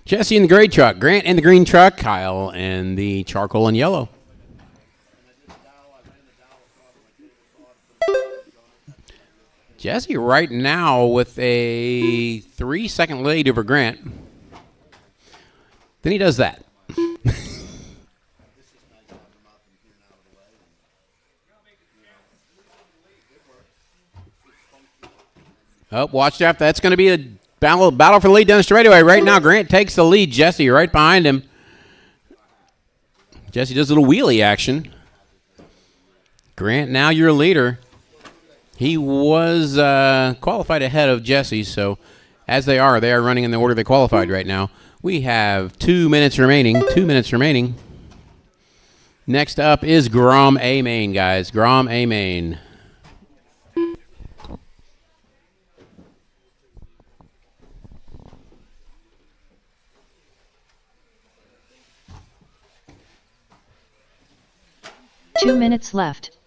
Jesse in the gray truck, Grant in the green truck, Kyle in the charcoal and yellow. Jesse right now with a 3-second lead over Grant. Then he does that. Oh, watch out. That's going to be a battle for the lead down the straightaway. Right now, Grant takes the lead. Jesse right behind him. Jesse does a little wheelie action. Grant, now your leader. He was qualified ahead of Jesse, so as they are running in the order they qualified right now. We have 2 minutes remaining. 2 minutes remaining. Next up is Grom A Main, guys. Grom A Main. Two minutes left.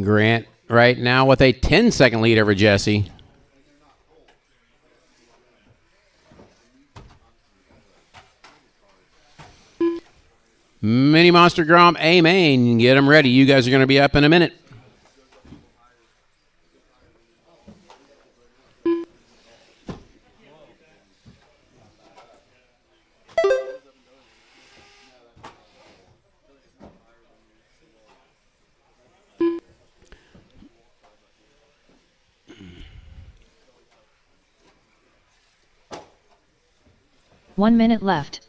Grant right now with a 10-second lead over Jesse. Mini Monster Grom A Main, get them ready. You guys are going to be up in a minute. One minute left.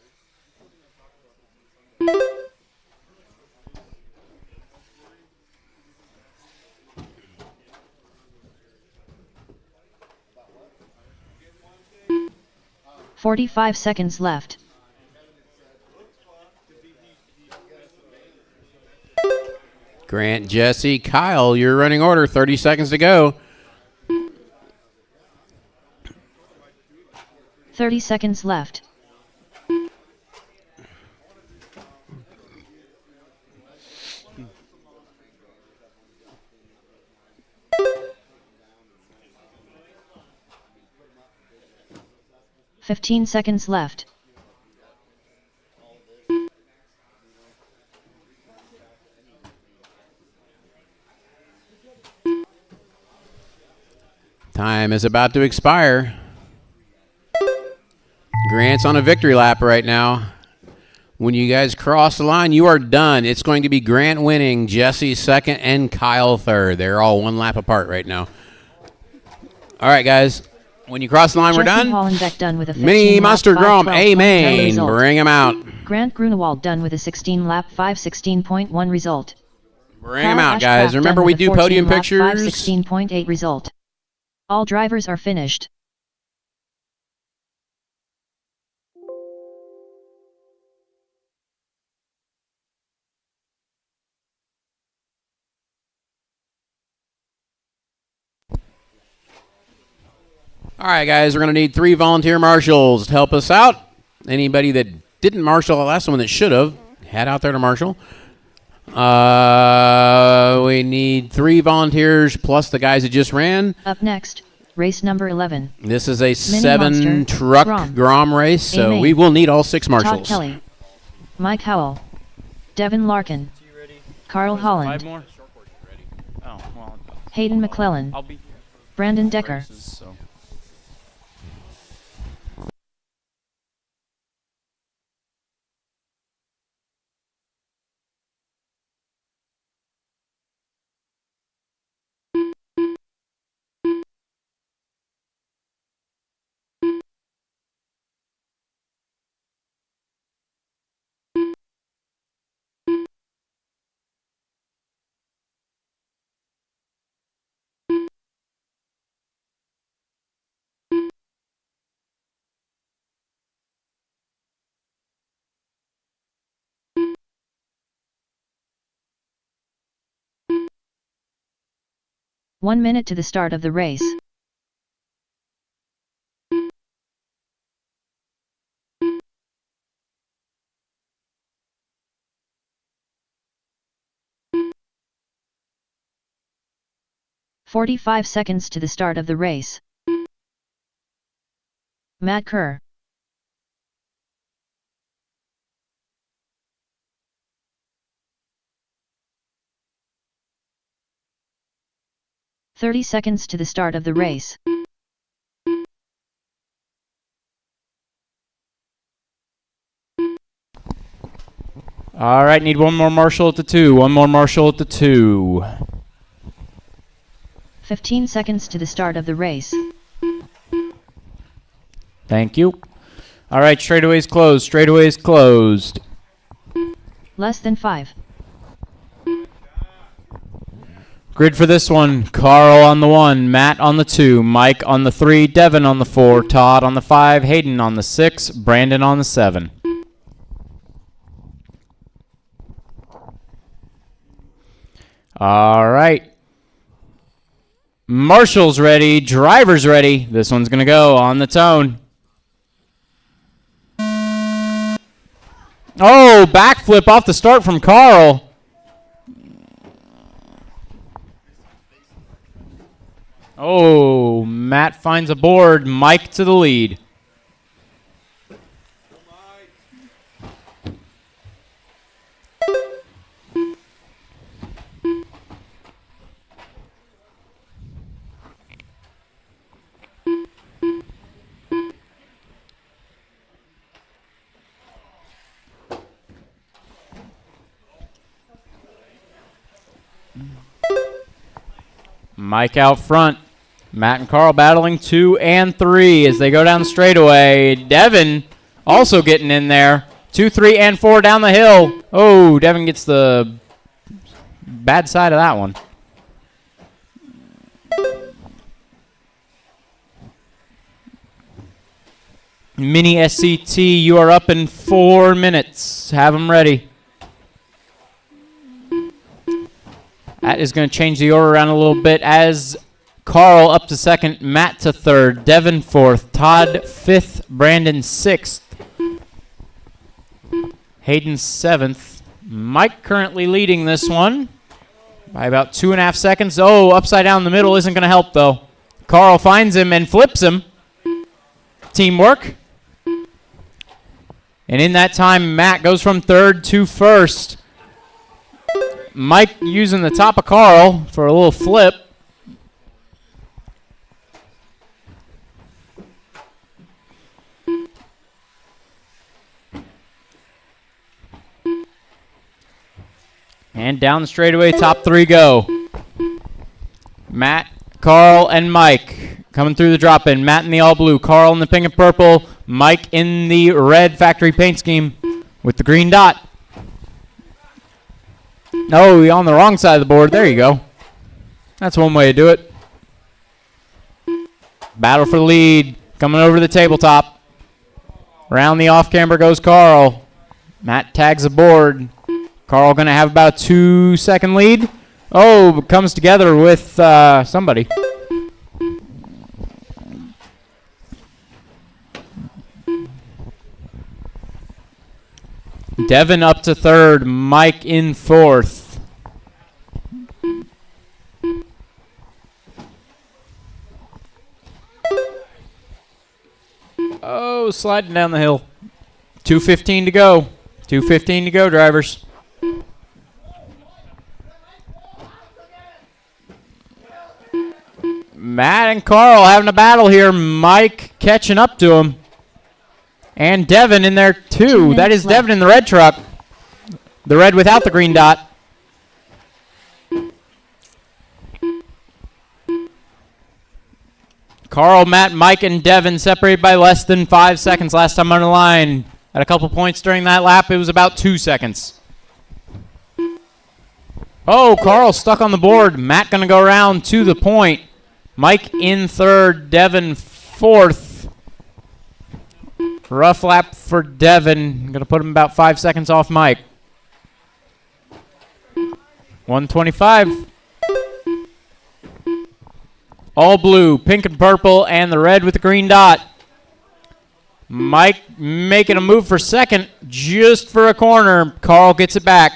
"45 seconds left. Grant, Jesse, Kyle, your running order. 30 seconds to go. 30 seconds left. "15 seconds left. Time is about to expire. Grant's on a victory lap right now. When you guys cross the line, you are done. It's going to be Grant winning, Jesse second, and Kyle third. They're all one lap apart right now. All right, guys. When you cross the line, we're Jesse done. Hollenbeck done with a 15 Mini Monster lap Grom 5, A 12.10 Main. result. Bring him out. Grant Grunewald done with a 16 lap 5 16.1 result. Bring him out, guys. Remember, we do podium pictures. 5 16.8 result. All drivers are finished. All right, guys, we're going to need 3 volunteer marshals to help us out. Anybody that didn't marshal the last one that should have, head out there to marshal. We need 3 volunteers plus the guys that just ran. Up next, race number 11. This is a Monster, 7-truck Grom race, so A-Main. we will need all 6 Todd marshals. Kelly, Mike Howell, Devin Larkin, Carl Holland, 5 more? Oh, well, Hayden McClellan, I'll be Brandon Decker. so. 1 minute to the start of the race. "45 seconds to the start of the race. Matt Kerr. "30 seconds to the start of the race. All right, need one more marshal at the 2. One more marshal at the 2. 15 seconds to the start of the race. Thank you. All right, straightaway's closed. Straightaway's closed. Less than 5. Grid for this one. Carl on the 1, Matt on the 2, Mike on the 3, Devin on the 4, Todd on the 5, Hayden on the 6, Brandon on the 7. All right. Marshall's ready. Driver's ready. This one's going to go on the tone. Oh, backflip off the start from Carl. Oh, Matt finds a board. Mike to the lead. Mike out front. Matt and Carl battling 2 and 3 as they go down the straightaway. Devin also getting in there. 2, 3, and 4 down the hill. Oh, Devin gets the bad side of that one. Mini SCT, you are up in 4 minutes. Have them ready. That is going to change the order around a little bit as Carl up to 2nd, Matt to 3rd, Devin 4th, Todd 5th, Brandon 6th, Hayden 7th. Mike currently leading this one by about 2.5 seconds. Oh, upside down the middle isn't going to help though. Carl finds him and flips him. Teamwork. And in that time, Matt goes from 3rd to 1st. Mike using the top of Carl for a little flip. And down the straightaway, top 3 go. Matt, Carl, and Mike coming through the drop-in. Matt in the all blue, Carl in the pink and purple, Mike in the red factory paint scheme with the green dot. No, on the wrong side of the board. There you go. That's one way to do it. Battle for the lead. Coming over the tabletop. Around the off-camber goes Carl. Matt tags the board. Carl going to have about a 2-second lead. Oh, comes together with somebody. Devin up to 3rd, Mike in 4th. Oh, sliding down the hill. 2:15 to go. 2:15 to go, drivers. Matt and Carl having a battle here. Mike catching up to him. And Devin in there too. That is Devin in the red truck. The red without the green dot. Carl, Matt, Mike, and Devin separated by less than 5 seconds last time on the line. At a couple points during that lap, it was about 2 seconds. Oh, Carl stuck on the board. Matt going to go around to the point. Mike in 3rd, Devin 4th. Rough lap for Devin. Going to put him about 5 seconds off Mike. 1:25. All blue, pink and purple, and the red with the green dot. Mike making a move for second, just for a corner. Carl gets it back.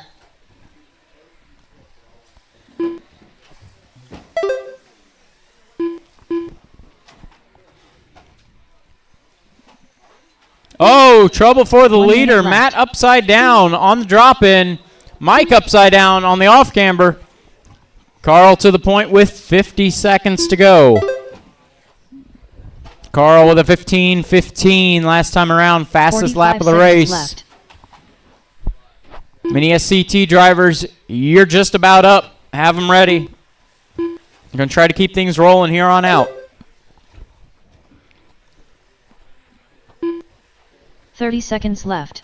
Oh, trouble for the leader. Matt upside down on the drop-in. Mike upside down on the off-camber. Carl to the point with 50 seconds to go. Carl with a 15:15 last time around, fastest lap of the race. Left. Mini SCT drivers, you're just about up. Have them ready. You're going to try to keep things rolling here on out. 30 seconds left.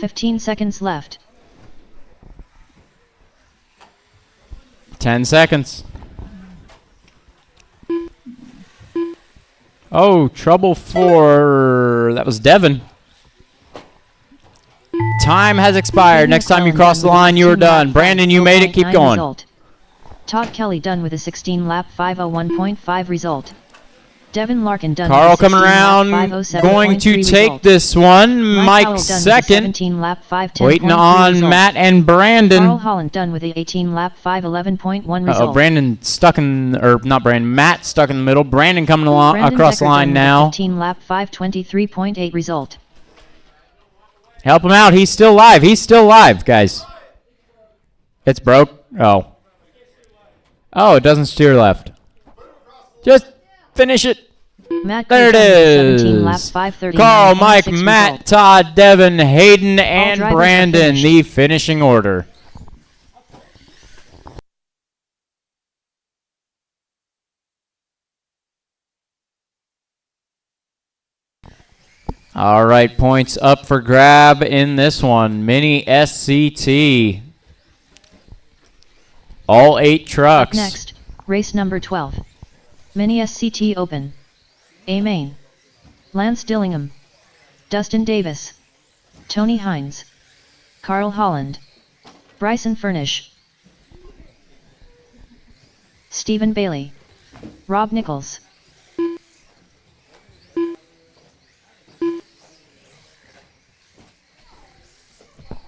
$15 seconds left. 10 seconds. Oh, trouble for... That was Devin. Time has expired. Next time you cross the line, you are done. Brandon, you made it. Keep going. Result. Todd Kelly done with a 16-lap 5:01.5 result. Devin Larkin done Carl with a 16 coming around, lap 5:07.3 going to result. take this one. Mike Howell done second. With a 17 lap 5:10.3 Waiting on result. Matt and Brandon. Carl Holland done with a 18 lap 5:11.1 result. Uh-oh, Brandon stuck in, or not Brandon, Matt stuck in the middle. Brandon coming along Brandon across the Decker line done now. With a 15 lap 5:23.8 result. Help him out. He's still live. He's still live, guys. It's broke. Oh. Oh, it doesn't steer left. Just finish it. Matt There it Kerr done with a 17 lap is. 5:39.6 Carl, Mike, result. Matt, Todd, Devin, Hayden, and drivers are Brandon, finished. the finishing order. All right, points up for grab in this one. Mini SCT. All 8 trucks. Up next, race number 12. Mini SCT Open. A main. Lance Dillingham. Dustin Davis. Tony Hines. Carl Holland. Bryson Furnish. Stephen Bailey. Rob Nichols.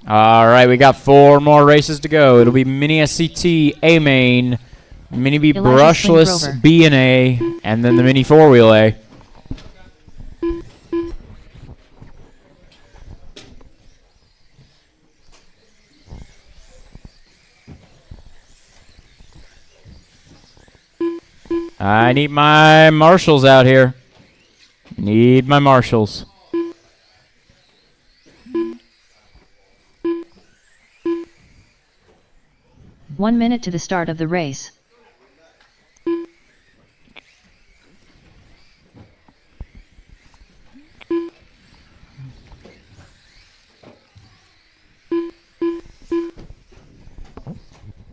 All right, we got 4 more races to go. It'll be Mini SCT A main, Mini B Elijah brushless Slinkrover. B and A, and then the Mini 4-wheel A. I need my marshals out here. Need my marshals. One minute to the start of the race.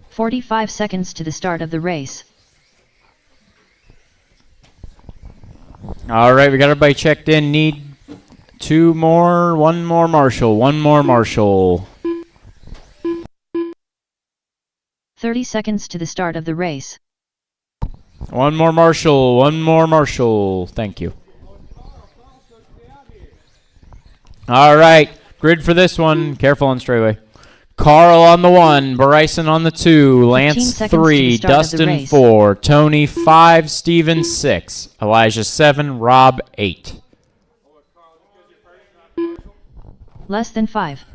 "45 seconds to the start of the race. All right, we got everybody checked in. Need 2 more, 1 more marshal, 1 more marshal. 30 seconds to the start of the race. 1 more marshal, 1 more marshal. Thank you. All right, grid for this one. Careful on straightaway. Carl on the 1, Bryson on the 2, Lance 3, Dustin 4, Tony 5, Steven 6, Elijah 7, Rob 8. Less than 5.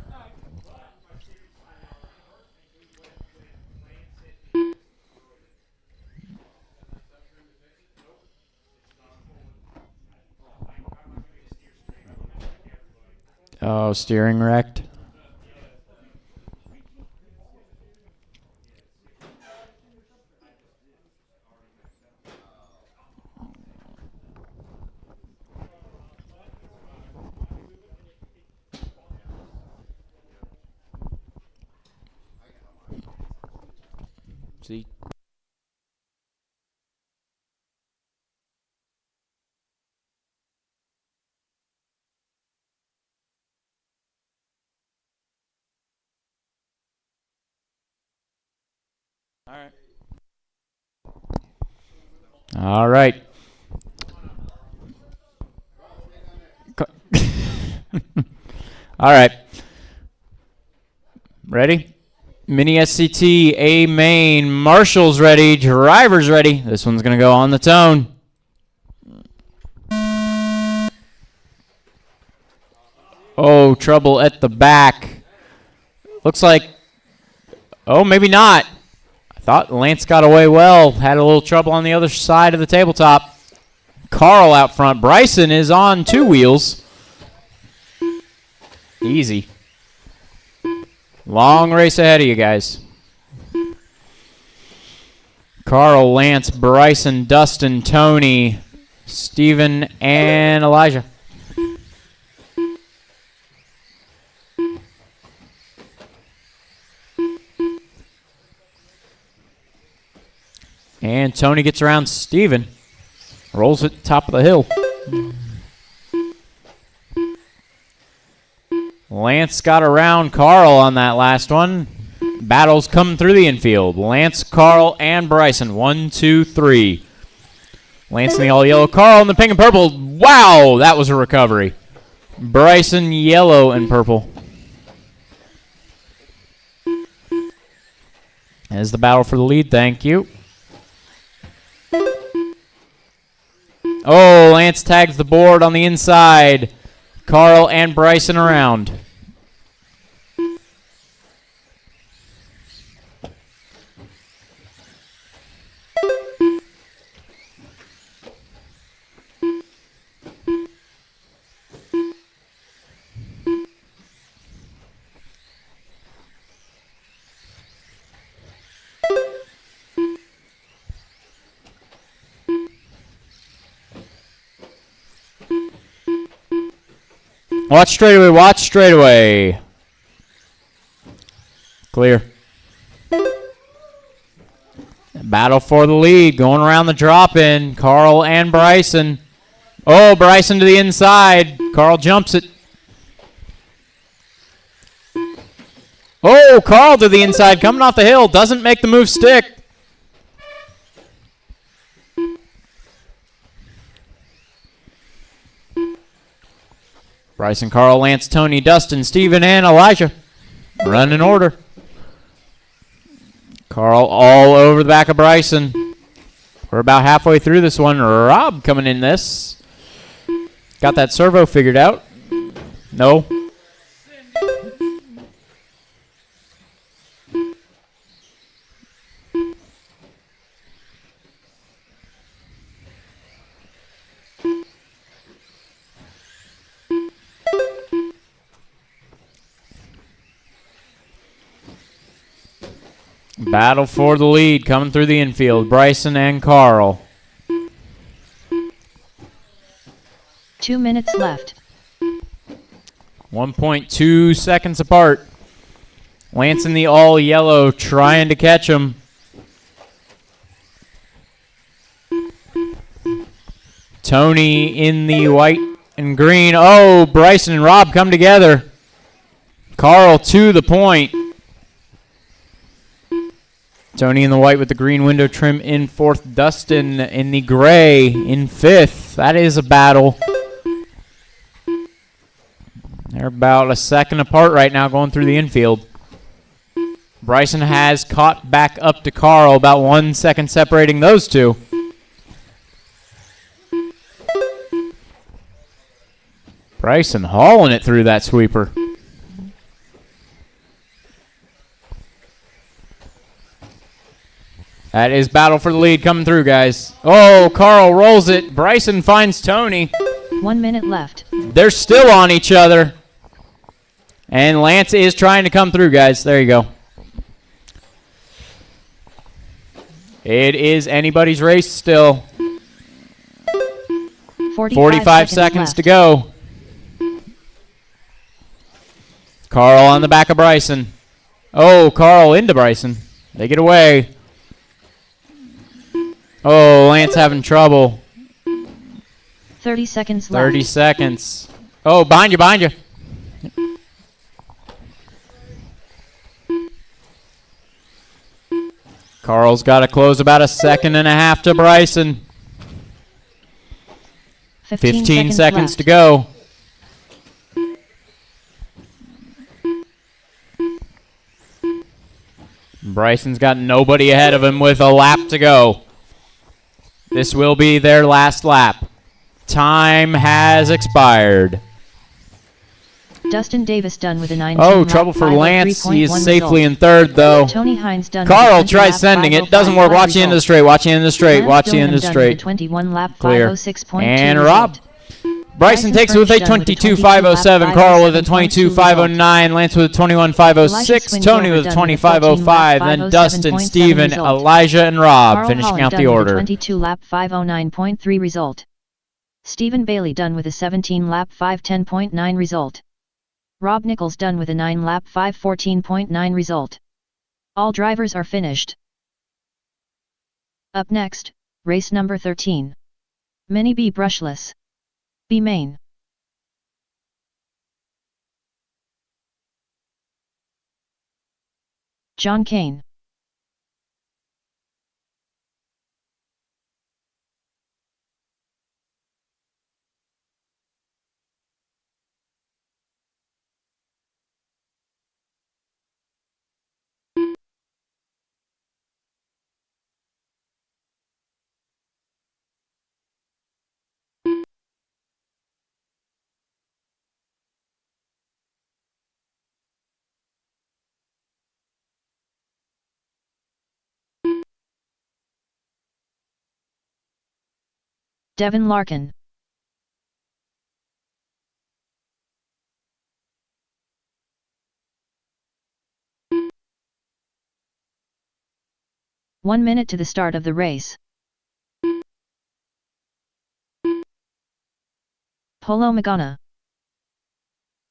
Oh, steering wrecked. See? All right. All right. All right. Ready? Mini SCT, A main, Marshall's ready, driver's ready. This one's going to go on the tone. Oh, trouble at the back. Looks like, oh, maybe not. I thought Lance got away well. Had a little trouble on the other side of the tabletop. Carl out front. Bryson is on 2 wheels. Easy. Long race ahead of you guys. Carl, Lance, Bryson, Dustin, Tony, Steven, and Elijah. And Tony gets around Steven. Rolls at the top of the hill. Lance got around Carl on that last one. Battles coming through the infield. Lance, Carl, and Bryson. 1, 2, 3. Lance in the all yellow. Carl in the pink and purple. Wow, that was a recovery. Bryson, yellow and purple. As the battle for the lead, thank you. Oh, Lance tags the board on the inside. Carl and Bryson around. Watch straight away, watch straight away. Clear. Battle for the lead, going around the drop-in. Carl and Bryson. Oh, Bryson to the inside. Carl jumps it. Oh, Carl to the inside, coming off the hill. Doesn't make the move stick. Bryson, Carl, Lance, Tony, Dustin, Steven, and Elijah. Run in order. Carl all over the back of Bryson. We're about halfway through this one. Rob coming in this. Got that servo figured out. No. Battle for the lead coming through the infield. Bryson and Carl. 2 minutes left. 1.2 seconds apart. Lance in the all yellow trying to catch him. Tony in the white and green. Oh, Bryson and Rob come together. Carl to the point. Tony in the white with the green window trim in 4th. Dustin in the gray in 5th. That is a battle. They're about a second apart right now going through the infield. Bryson has caught back up to Carl, about 1 second separating those two. Bryson hauling it through that sweeper. That is battle for the lead coming through, guys. Oh, Carl rolls it. Bryson finds Tony. 1 minute left. They're still on each other. And Lance is trying to come through, guys. There you go. It is anybody's race still. 45 seconds to go. Carl on the back of Bryson. Oh, Carl into Bryson. They get away. Oh, Lance having trouble. 30 seconds left. 30 seconds. Oh, behind you, behind you. Carl's got to close about a second and a half to Bryson. 15 seconds to go. Bryson's got nobody ahead of him with a lap to go. This will be their last lap. Time has expired. Dustin Davis done with a 19. Oh, trouble for Lance. He is safely in third, though. Tony Hines done Carl with a 20 tries lap sending it. 505 Doesn't work. Watch the end of the straight. Watch the end of the straight. Lance Watch the end of the Dillingham done straight. with a 21 lap Clear. 506.2 And result. Rob. Bryson takes it with a 22.507. Carl with a 22.509. Lance with a 21.506. Tony with a 25.05. Then Dustin, Steven, Elijah, and Rob Carl finishing Holland out done the with a order. 22 lap 509.3 result. Stephen Bailey done with a 17 lap 510.9 result. Rob Nichols done with a 9 lap 514.9 result. All drivers are finished. Up next, race number 13. Mini B brushless. B main. John Kane. Devin Larkin. One minute to the start of the race. Polo Magana.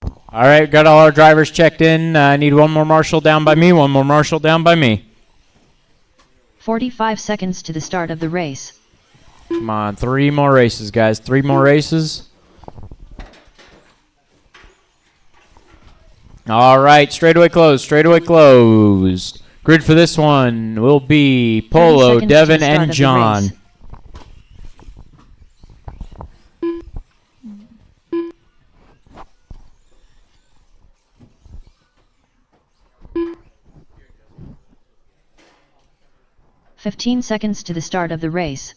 All right, got all our drivers checked in. I need one more marshal down by me, one more marshal down by me. 45 seconds to the start of the race. Come on, 3 more races, guys. 3 more races. All right, straightaway closed, straightaway closed. Grid for this one will be Polo, 30 seconds to the Devin, start and of the John. race. "15 seconds to the start of the race.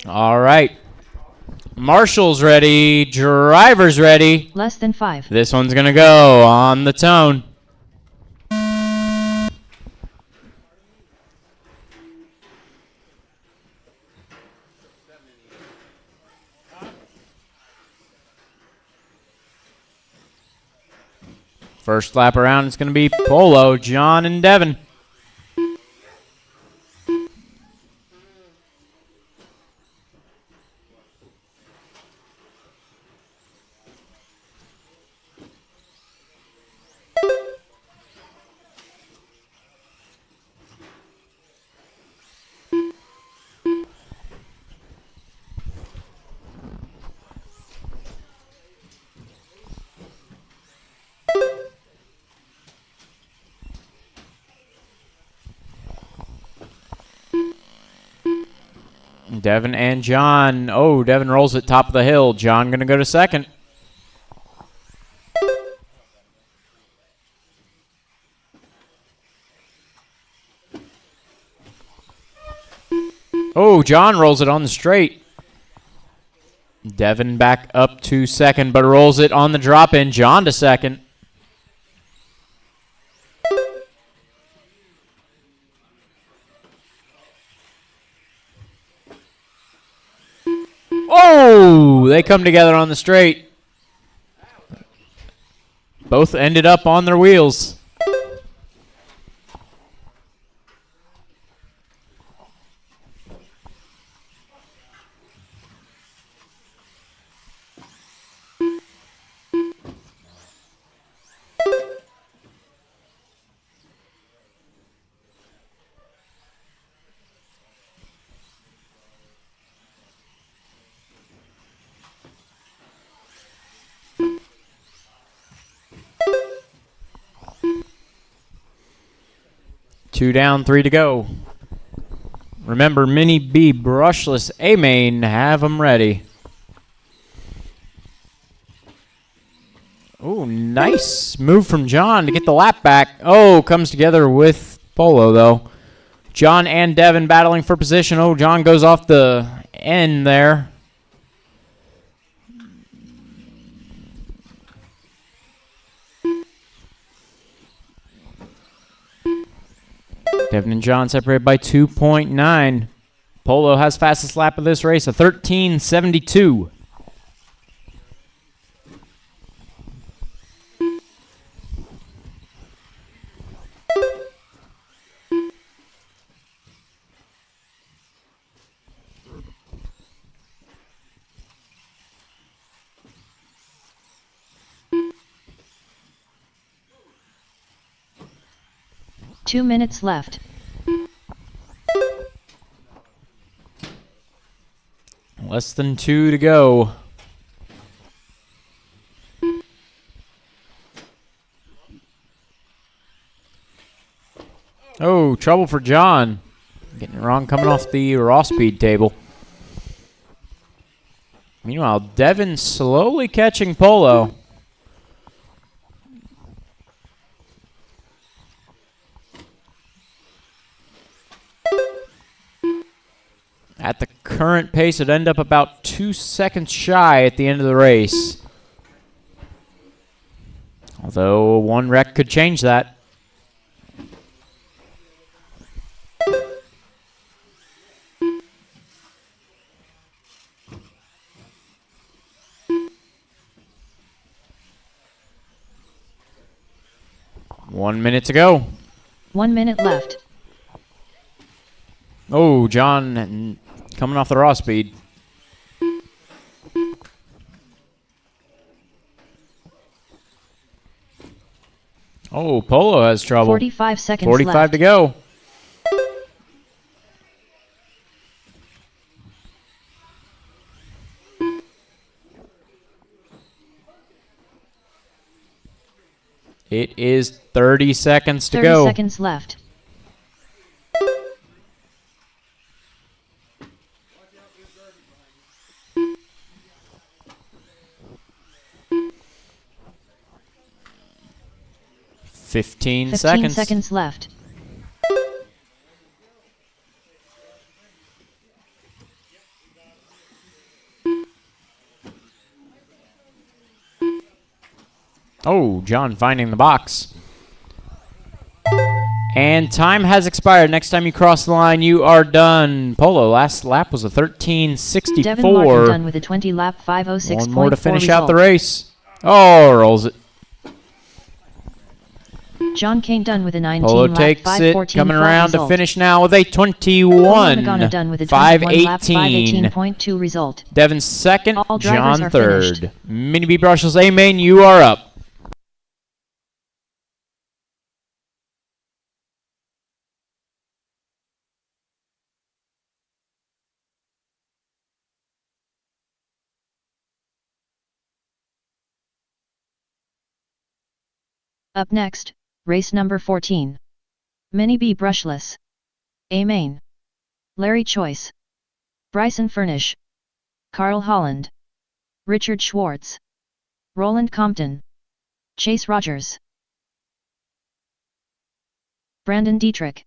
All right. Marshall's ready. Driver's ready. Less than 5. This one's going to go on the tone. First lap around, it's going to be Polo, John, and Devin. Devin and John. Oh, Devin rolls at top of the hill. John going to go to second. Oh, John rolls it on the straight. Devin back up to second, but rolls it on the drop in. John to second. Oh, they come together on the straight. Both ended up on their wheels. 2 down, 3 to go. Remember, Mini B brushless A-main, have them ready. Oh, nice move from John to get the lap back. Oh, comes together with Polo, though. John and Devin battling for position. Oh, John goes off the end there. Devin and John separated by 2.9. Polo has fastest lap of this race, a 13:72. Two minutes left. Less than 2 to go. Oh, trouble for John. Getting it wrong coming off the raw speed table. Meanwhile, Devin slowly catching Polo. At the current pace, it'd end up about 2 seconds shy at the end of the race. Although one wreck could change that. One minute to go. 1 minute left. Oh, John coming off the raw speed. Oh, Polo has trouble. 45 seconds 45 left. to go. It is 30 seconds to 30 go. seconds left. Fifteen 15 seconds left. Oh, John finding the box. And time has expired. Next time you cross the line, you are done. Polo, last lap was a 13:64. Devin Martin done with a 20 lap 5:06.4 One more to finish result. out the race. Oh, rolls it. John Kane done with a 19 Polo lap takes 5:14 it, coming around result. to finish now with a 21. Magana done with a 21 lap 5:18. 5:18.2 result. Devin second, All drivers John are third. finished. Mini B Brussels A-main, you are up. Up next, race number 14. Mini B brushless. A-main. Larry Choice. Bryson Furnish. Carl Holland. Richard Schwartz. Roland Compton. Chase Rogers. Brandon Dietrich.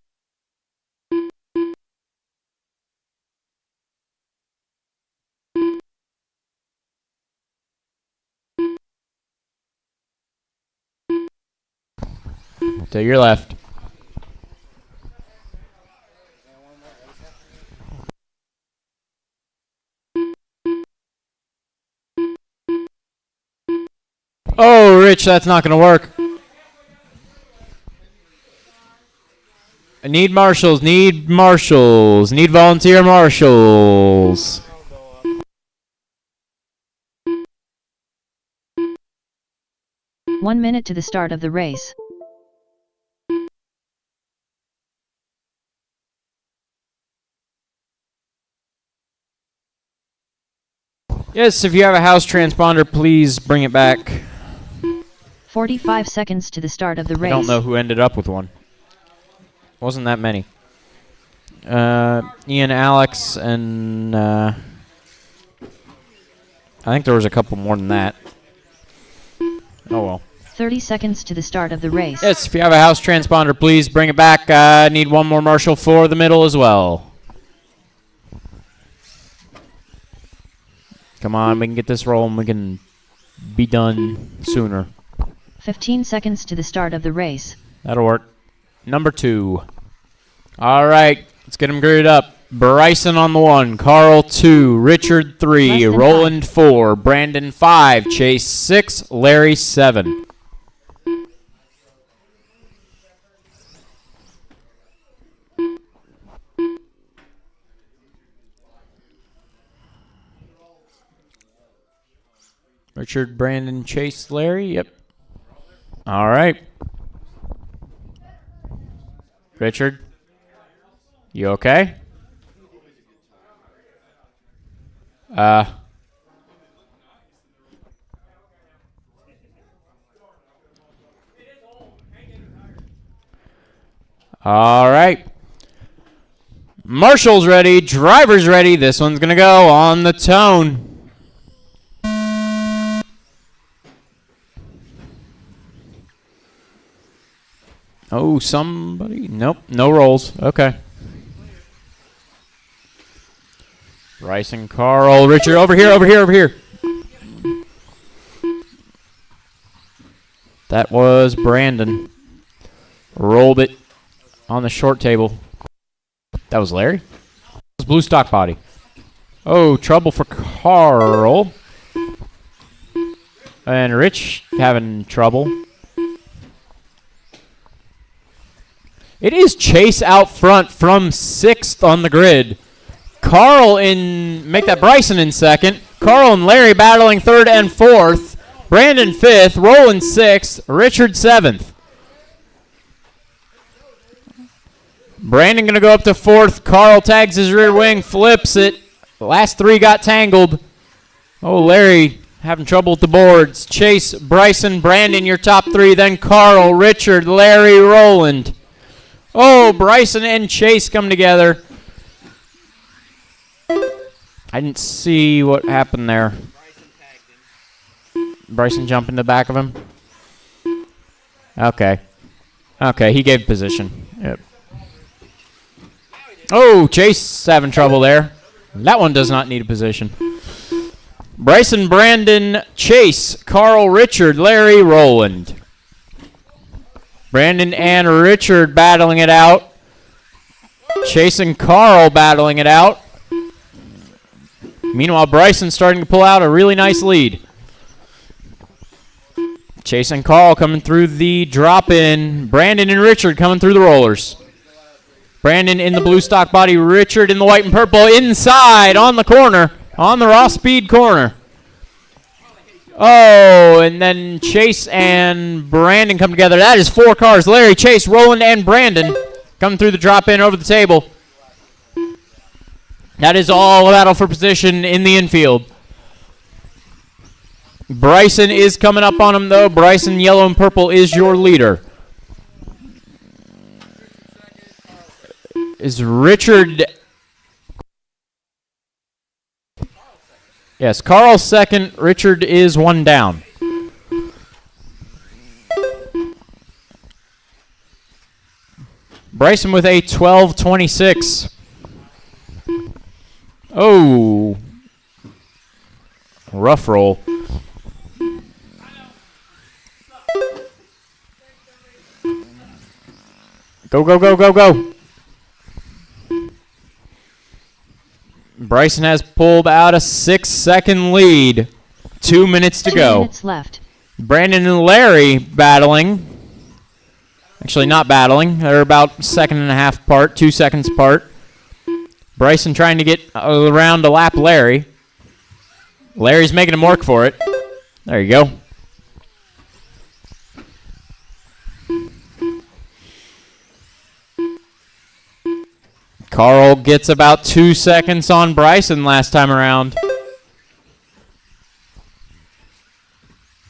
To your left. Oh, Rich, that's not going to work. I need marshals, need volunteer marshals. One minute to the start of the race. Yes, if you have a house transponder, please bring it back. 45 seconds to the start of the race. I don't know who ended up with one. Wasn't that many. Ian, Alex, and I think there was a couple more than that. Oh well. 30 seconds to the start of the race. Yes, if you have a house transponder, please bring it back. Need one more marshal for the middle as well. Come on, we can get this rolling. We can be done sooner. 15 seconds to the start of the race. That'll work. Number 2. All right, let's get them graded up. Bryson on the 1, Carl 2, Richard 3, Roland 4, Brandon 5, Chase 6, Larry 7. Richard, Brandon, Chase, Larry. Yep. All right. Richard, you okay? All right. Marshall's ready. Driver's ready. This one's going to go on the tone. Oh, somebody. Nope. No rolls. Okay. Bryce and Carl. Richard, over here, over here, over here. That was Brandon. Rolled it on the short table. That was Larry. That was blue stock body. Oh, trouble for Carl. And Rich having trouble. It is Chase out front from 6th on the grid. Carl make that Bryson in 2nd. Carl and Larry battling 3rd and 4th. Brandon 5th. Roland 6th. Richard 7th. Brandon going to go up to 4th. Carl tags his rear wing, flips it. The last 3 got tangled. Oh, Larry having trouble with the boards. Chase, Bryson, Brandon, your top 3. Then Carl, Richard, Larry, Roland. Oh, Bryson and Chase come together. I didn't see what happened there. Bryson jumped in the back of him. Okay. Okay, he gave position. Yep. Oh, Chase having trouble there. That one does not need a position. Bryson, Brandon, Chase, Carl, Richard, Larry, Roland. Brandon and Richard battling it out. Chase and Carl battling it out. Meanwhile, Bryson's starting to pull out a really nice lead. Chase and Carl coming through the drop-in. Brandon and Richard coming through the rollers. Brandon in the blue stock body. Richard in the white and purple. Inside on the corner. On the raw speed corner. Oh, and then Chase and Brandon come together. That is 4 cars. Larry, Chase, Roland, and Brandon coming through the drop-in over the table. That is all a battle for position in the infield. Bryson is coming up on him, though. Bryson, yellow and purple, is your leader. Is Richard... Yes, Carl 2nd. Richard is 1 down. Bryson with a 12.26. Oh. Rough roll. Go, go, go, go, go. Bryson has pulled out a 6-second lead. 2 minutes to go. 2 minutes left. Brandon and Larry battling. Actually, not battling. They're about 1.5 seconds apart, 2 seconds apart. Bryson trying to get around to lap Larry. Larry's making him work for it. There you go. Carl gets about 2 seconds on Bryson last time around.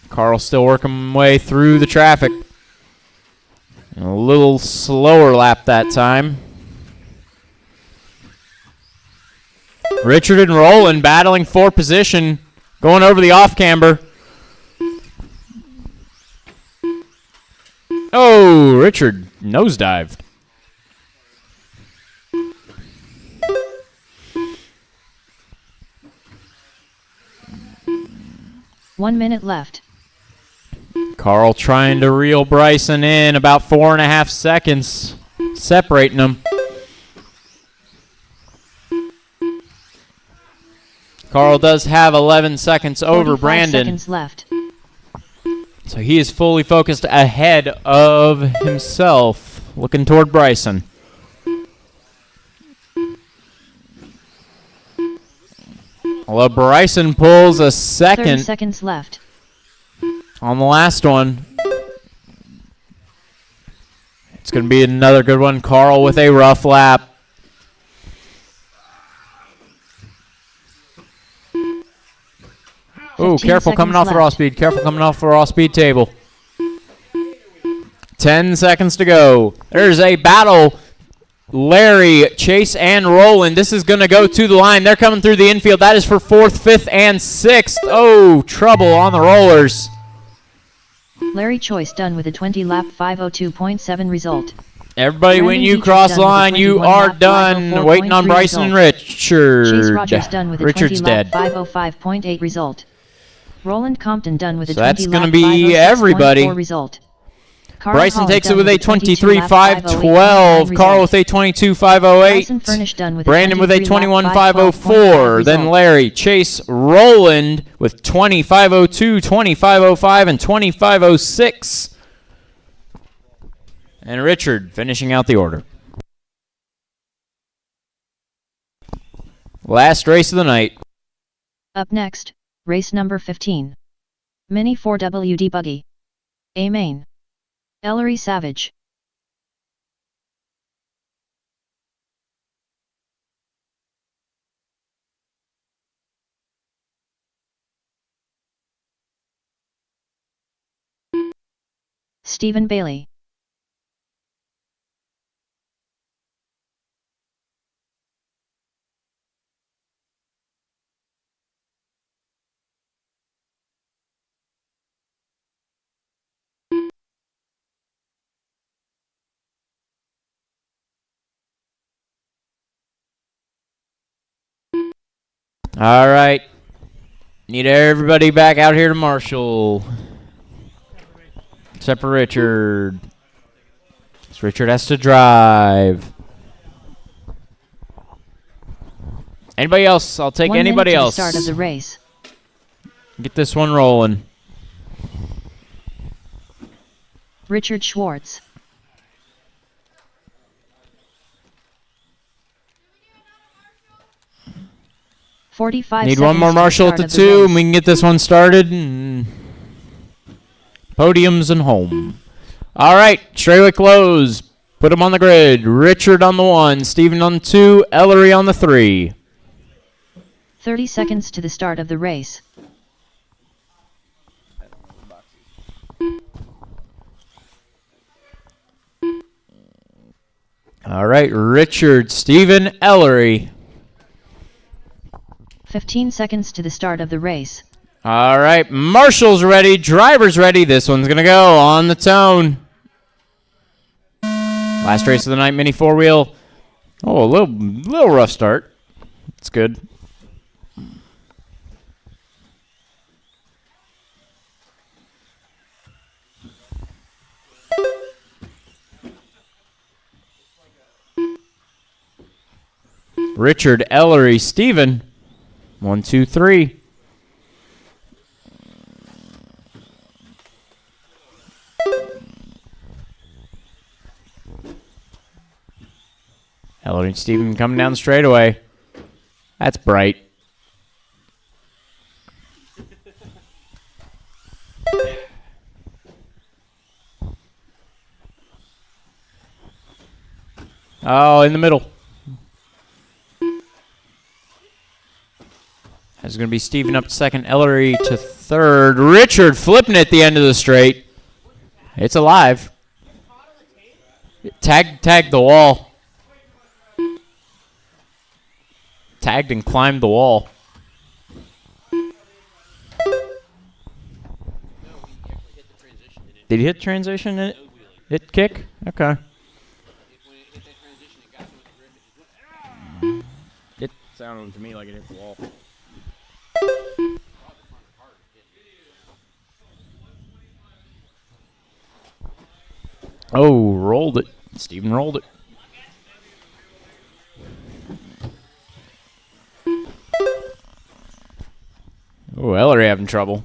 Carl still working way through the traffic. And a little slower lap that time. Richard and Roland battling for position, going over the off-camber. Oh, Richard nosedive. One minute left. Carl trying to reel Bryson in, about 4.5 seconds separating them. Carl does have 11 seconds over Brandon. Seconds left. So he is fully focused ahead of himself, looking toward Bryson. Well, Bryson pulls a 30 second seconds left. on the last one. It's going to be another good one. Carl with a rough lap. Oh, careful coming off the raw speed. Careful coming off the raw speed table. 10 seconds to go. There's a battle. Larry, Chase, and Roland. This is going to go to the line. They're coming through the infield. That is for 4th, 5th, and 6th. Oh, trouble on the rollers. Larry Choice done with a 20-lap 5:02.7 result. Everybody, when Brandon you Dietrich cross done with a line, you 21 are lap done. 5:04.3 Waiting on Bryson and result. Richard. Chase Rogers done with a Richard's 20-lap dead. 5:05.8 result. Roland Compton done with a So that's 20-lap gonna be everybody. 5:06.4 result. Carl Bryson Holland takes it done with a 22-lap 23.512. Carl with a 22.508. Bryson Furnish done with a Brandon with a 23-lap 21.504. Then result. Larry, Chase, Roland with 25.02, 25.05, and 25.06. And Richard finishing out the order. Last race of the night. Up next, race number 15. Mini 4WD Buggy. A main. Ellery Savage. Stephen Bailey. All right. Need everybody back out here to marshal. Except for Richard. So Richard has to drive. Anybody else? I'll take 1 minute anybody to the else. start of the race. Get this one rolling. Richard Schwartz. Need one more marshal at the 2, and we can get this one started. And podiums and home. All right, straightaway close. Put them on the grid. Richard on the 1, Stephen on the 2, Ellery on the 3. 30 seconds to the start of the race. All right, Richard, Stephen, Ellery. 15 seconds to the start of the race. All right, marshals ready, drivers ready. This one's going to go on the tone. Last race of the night, mini 4-wheel. Oh, a little rough start. It's good. Richard, Ellery, Stephen. 1, 2, 3. Ellery and Stephen coming down the straightaway. That's bright. Oh, in the middle. That's going to be Stephen up to second, Ellery to third. Richard flipping at the end of the straight. It's alive. Tag the wall. Tagged and climbed the wall. Did he hit transition? Hit kick? Okay. It sounded to me like it hit the wall. Oh, rolled it. Steven rolled it. Oh, Ellery having trouble.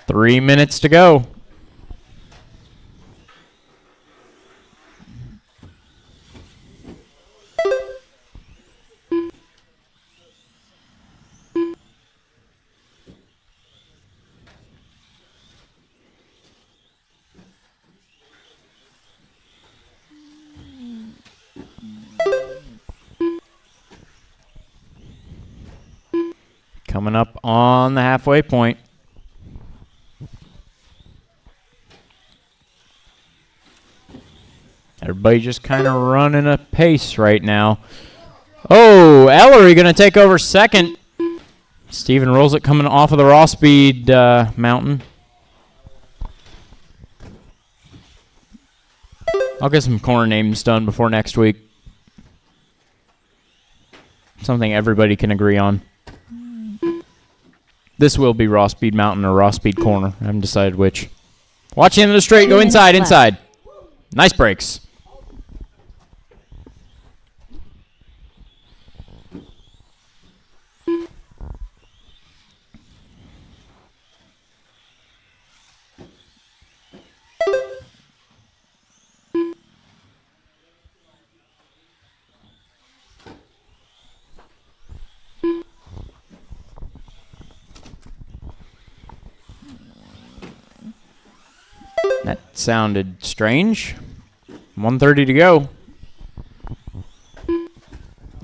Three minutes to go. Coming up on the halfway point. Everybody just kind of running a pace right now. Oh, Ellery going to take over second. Steven rolls it coming off of the raw speed mountain. I'll get some corner names done before next week. Something everybody can agree on. This will be raw speed mountain or raw speed corner. I haven't decided which. Watch the end of the straight. Go inside, inside. Nice brakes. That sounded strange. 1:30 to go.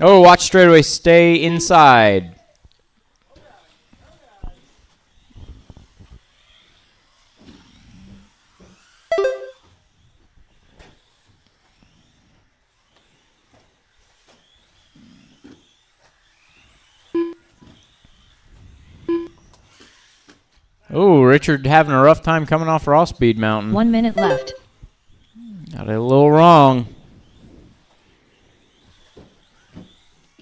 Oh, watch straightaway. Stay inside. Oh, Richard having a rough time coming off raw speed mountain. 1 minute left. Got it a little wrong.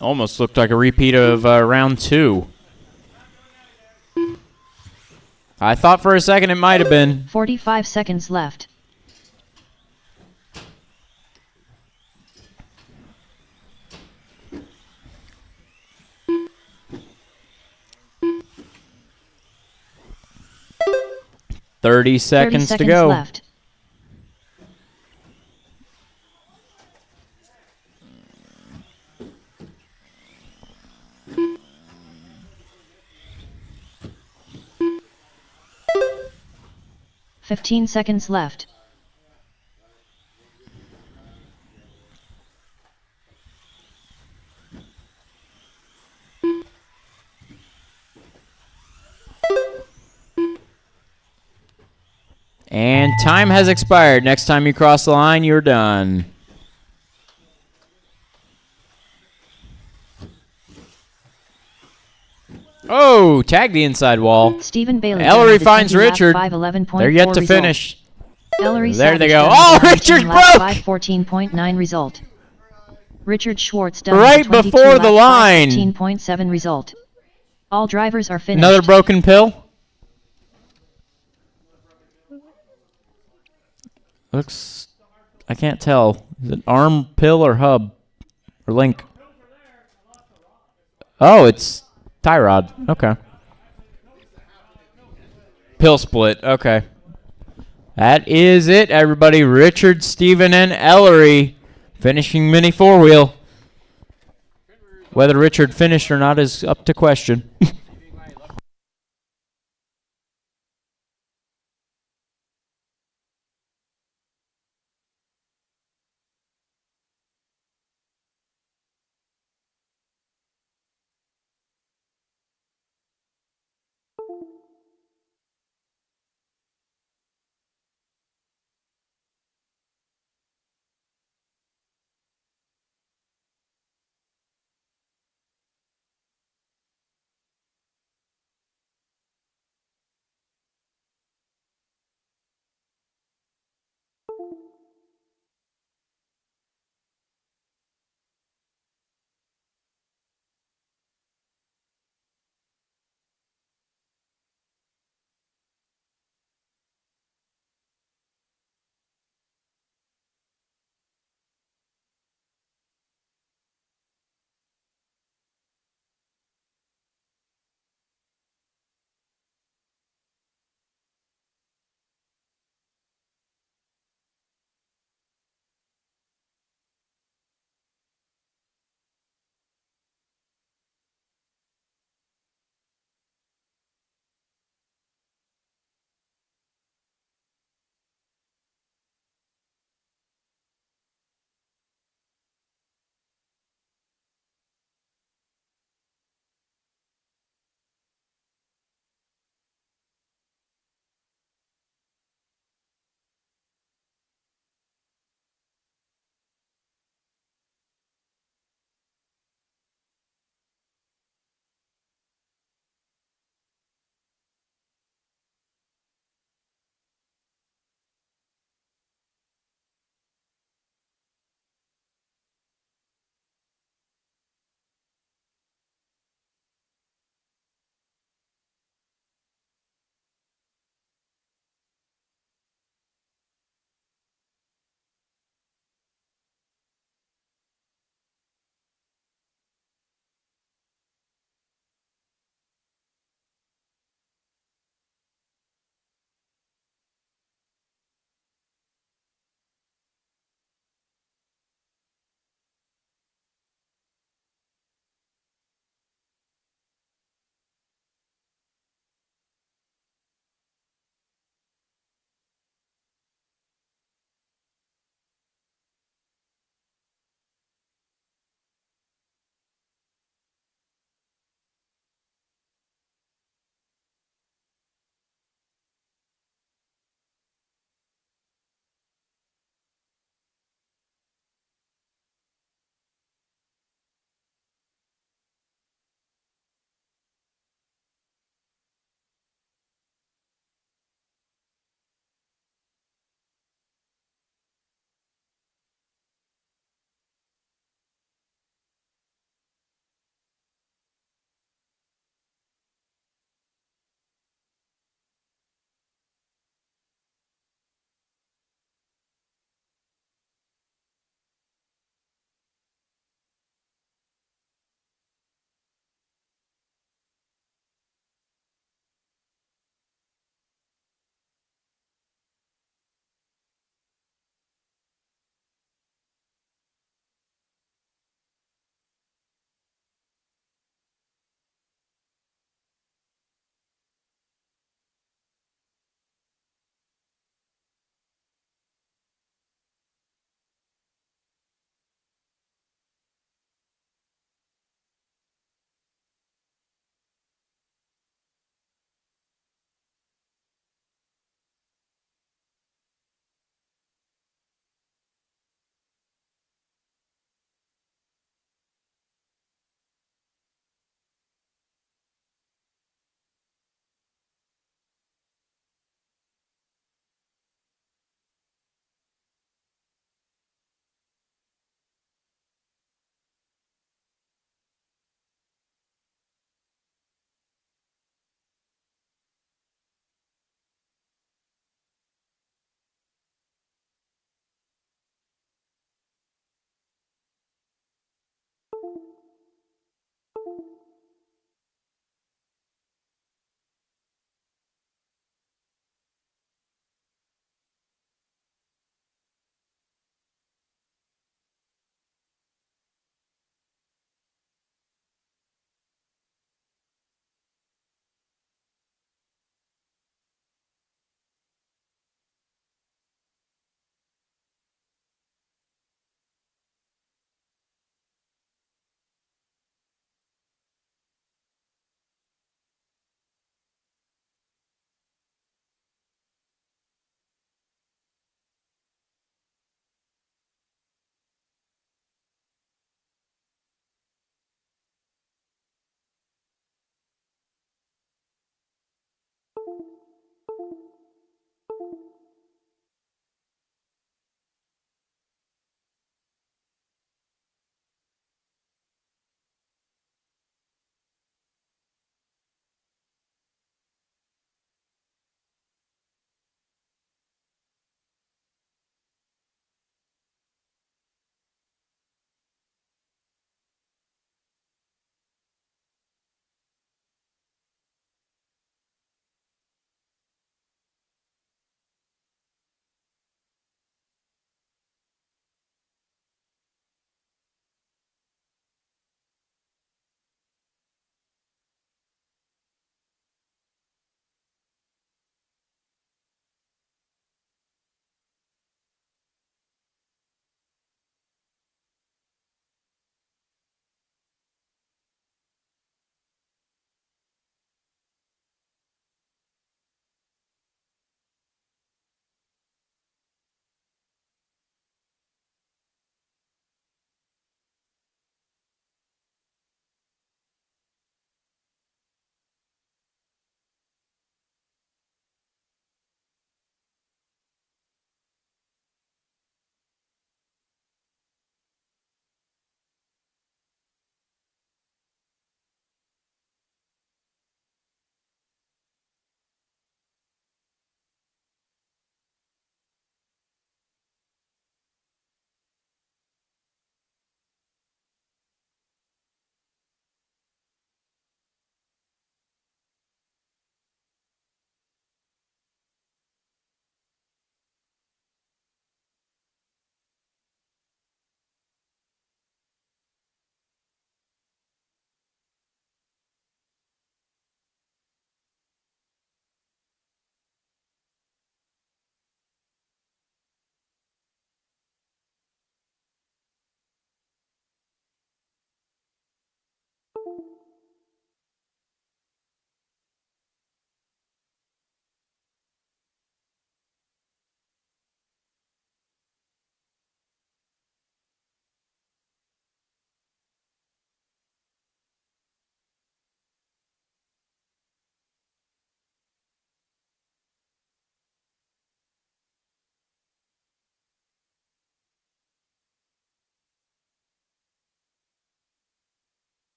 Almost looked like a repeat of round 2. I thought for a second it might have been. 45 seconds left. Thirty seconds to go. Left. Fifteen seconds left. And time has expired. Next time you cross the line, you're done. Oh, tag the inside wall. Stephen Bailey. Ellery finds Richard. 5:11.4 They're yet to result. finish. Ellery There they Savage go. done Oh, with a Richard 19 lap broke! 5:14.9 result. Richard Schwartz done Right with a 22 before the lap line. 5:15.7 result. All drivers are finished. Another broken pill. Looks, I can't tell. Is it arm, pill, or hub? Or link? Oh, it's tie rod. Okay. Pill split. Okay. That is it, everybody. Richard, Steven, and Ellery finishing mini four-wheel. Whether Richard finished or not is up to question.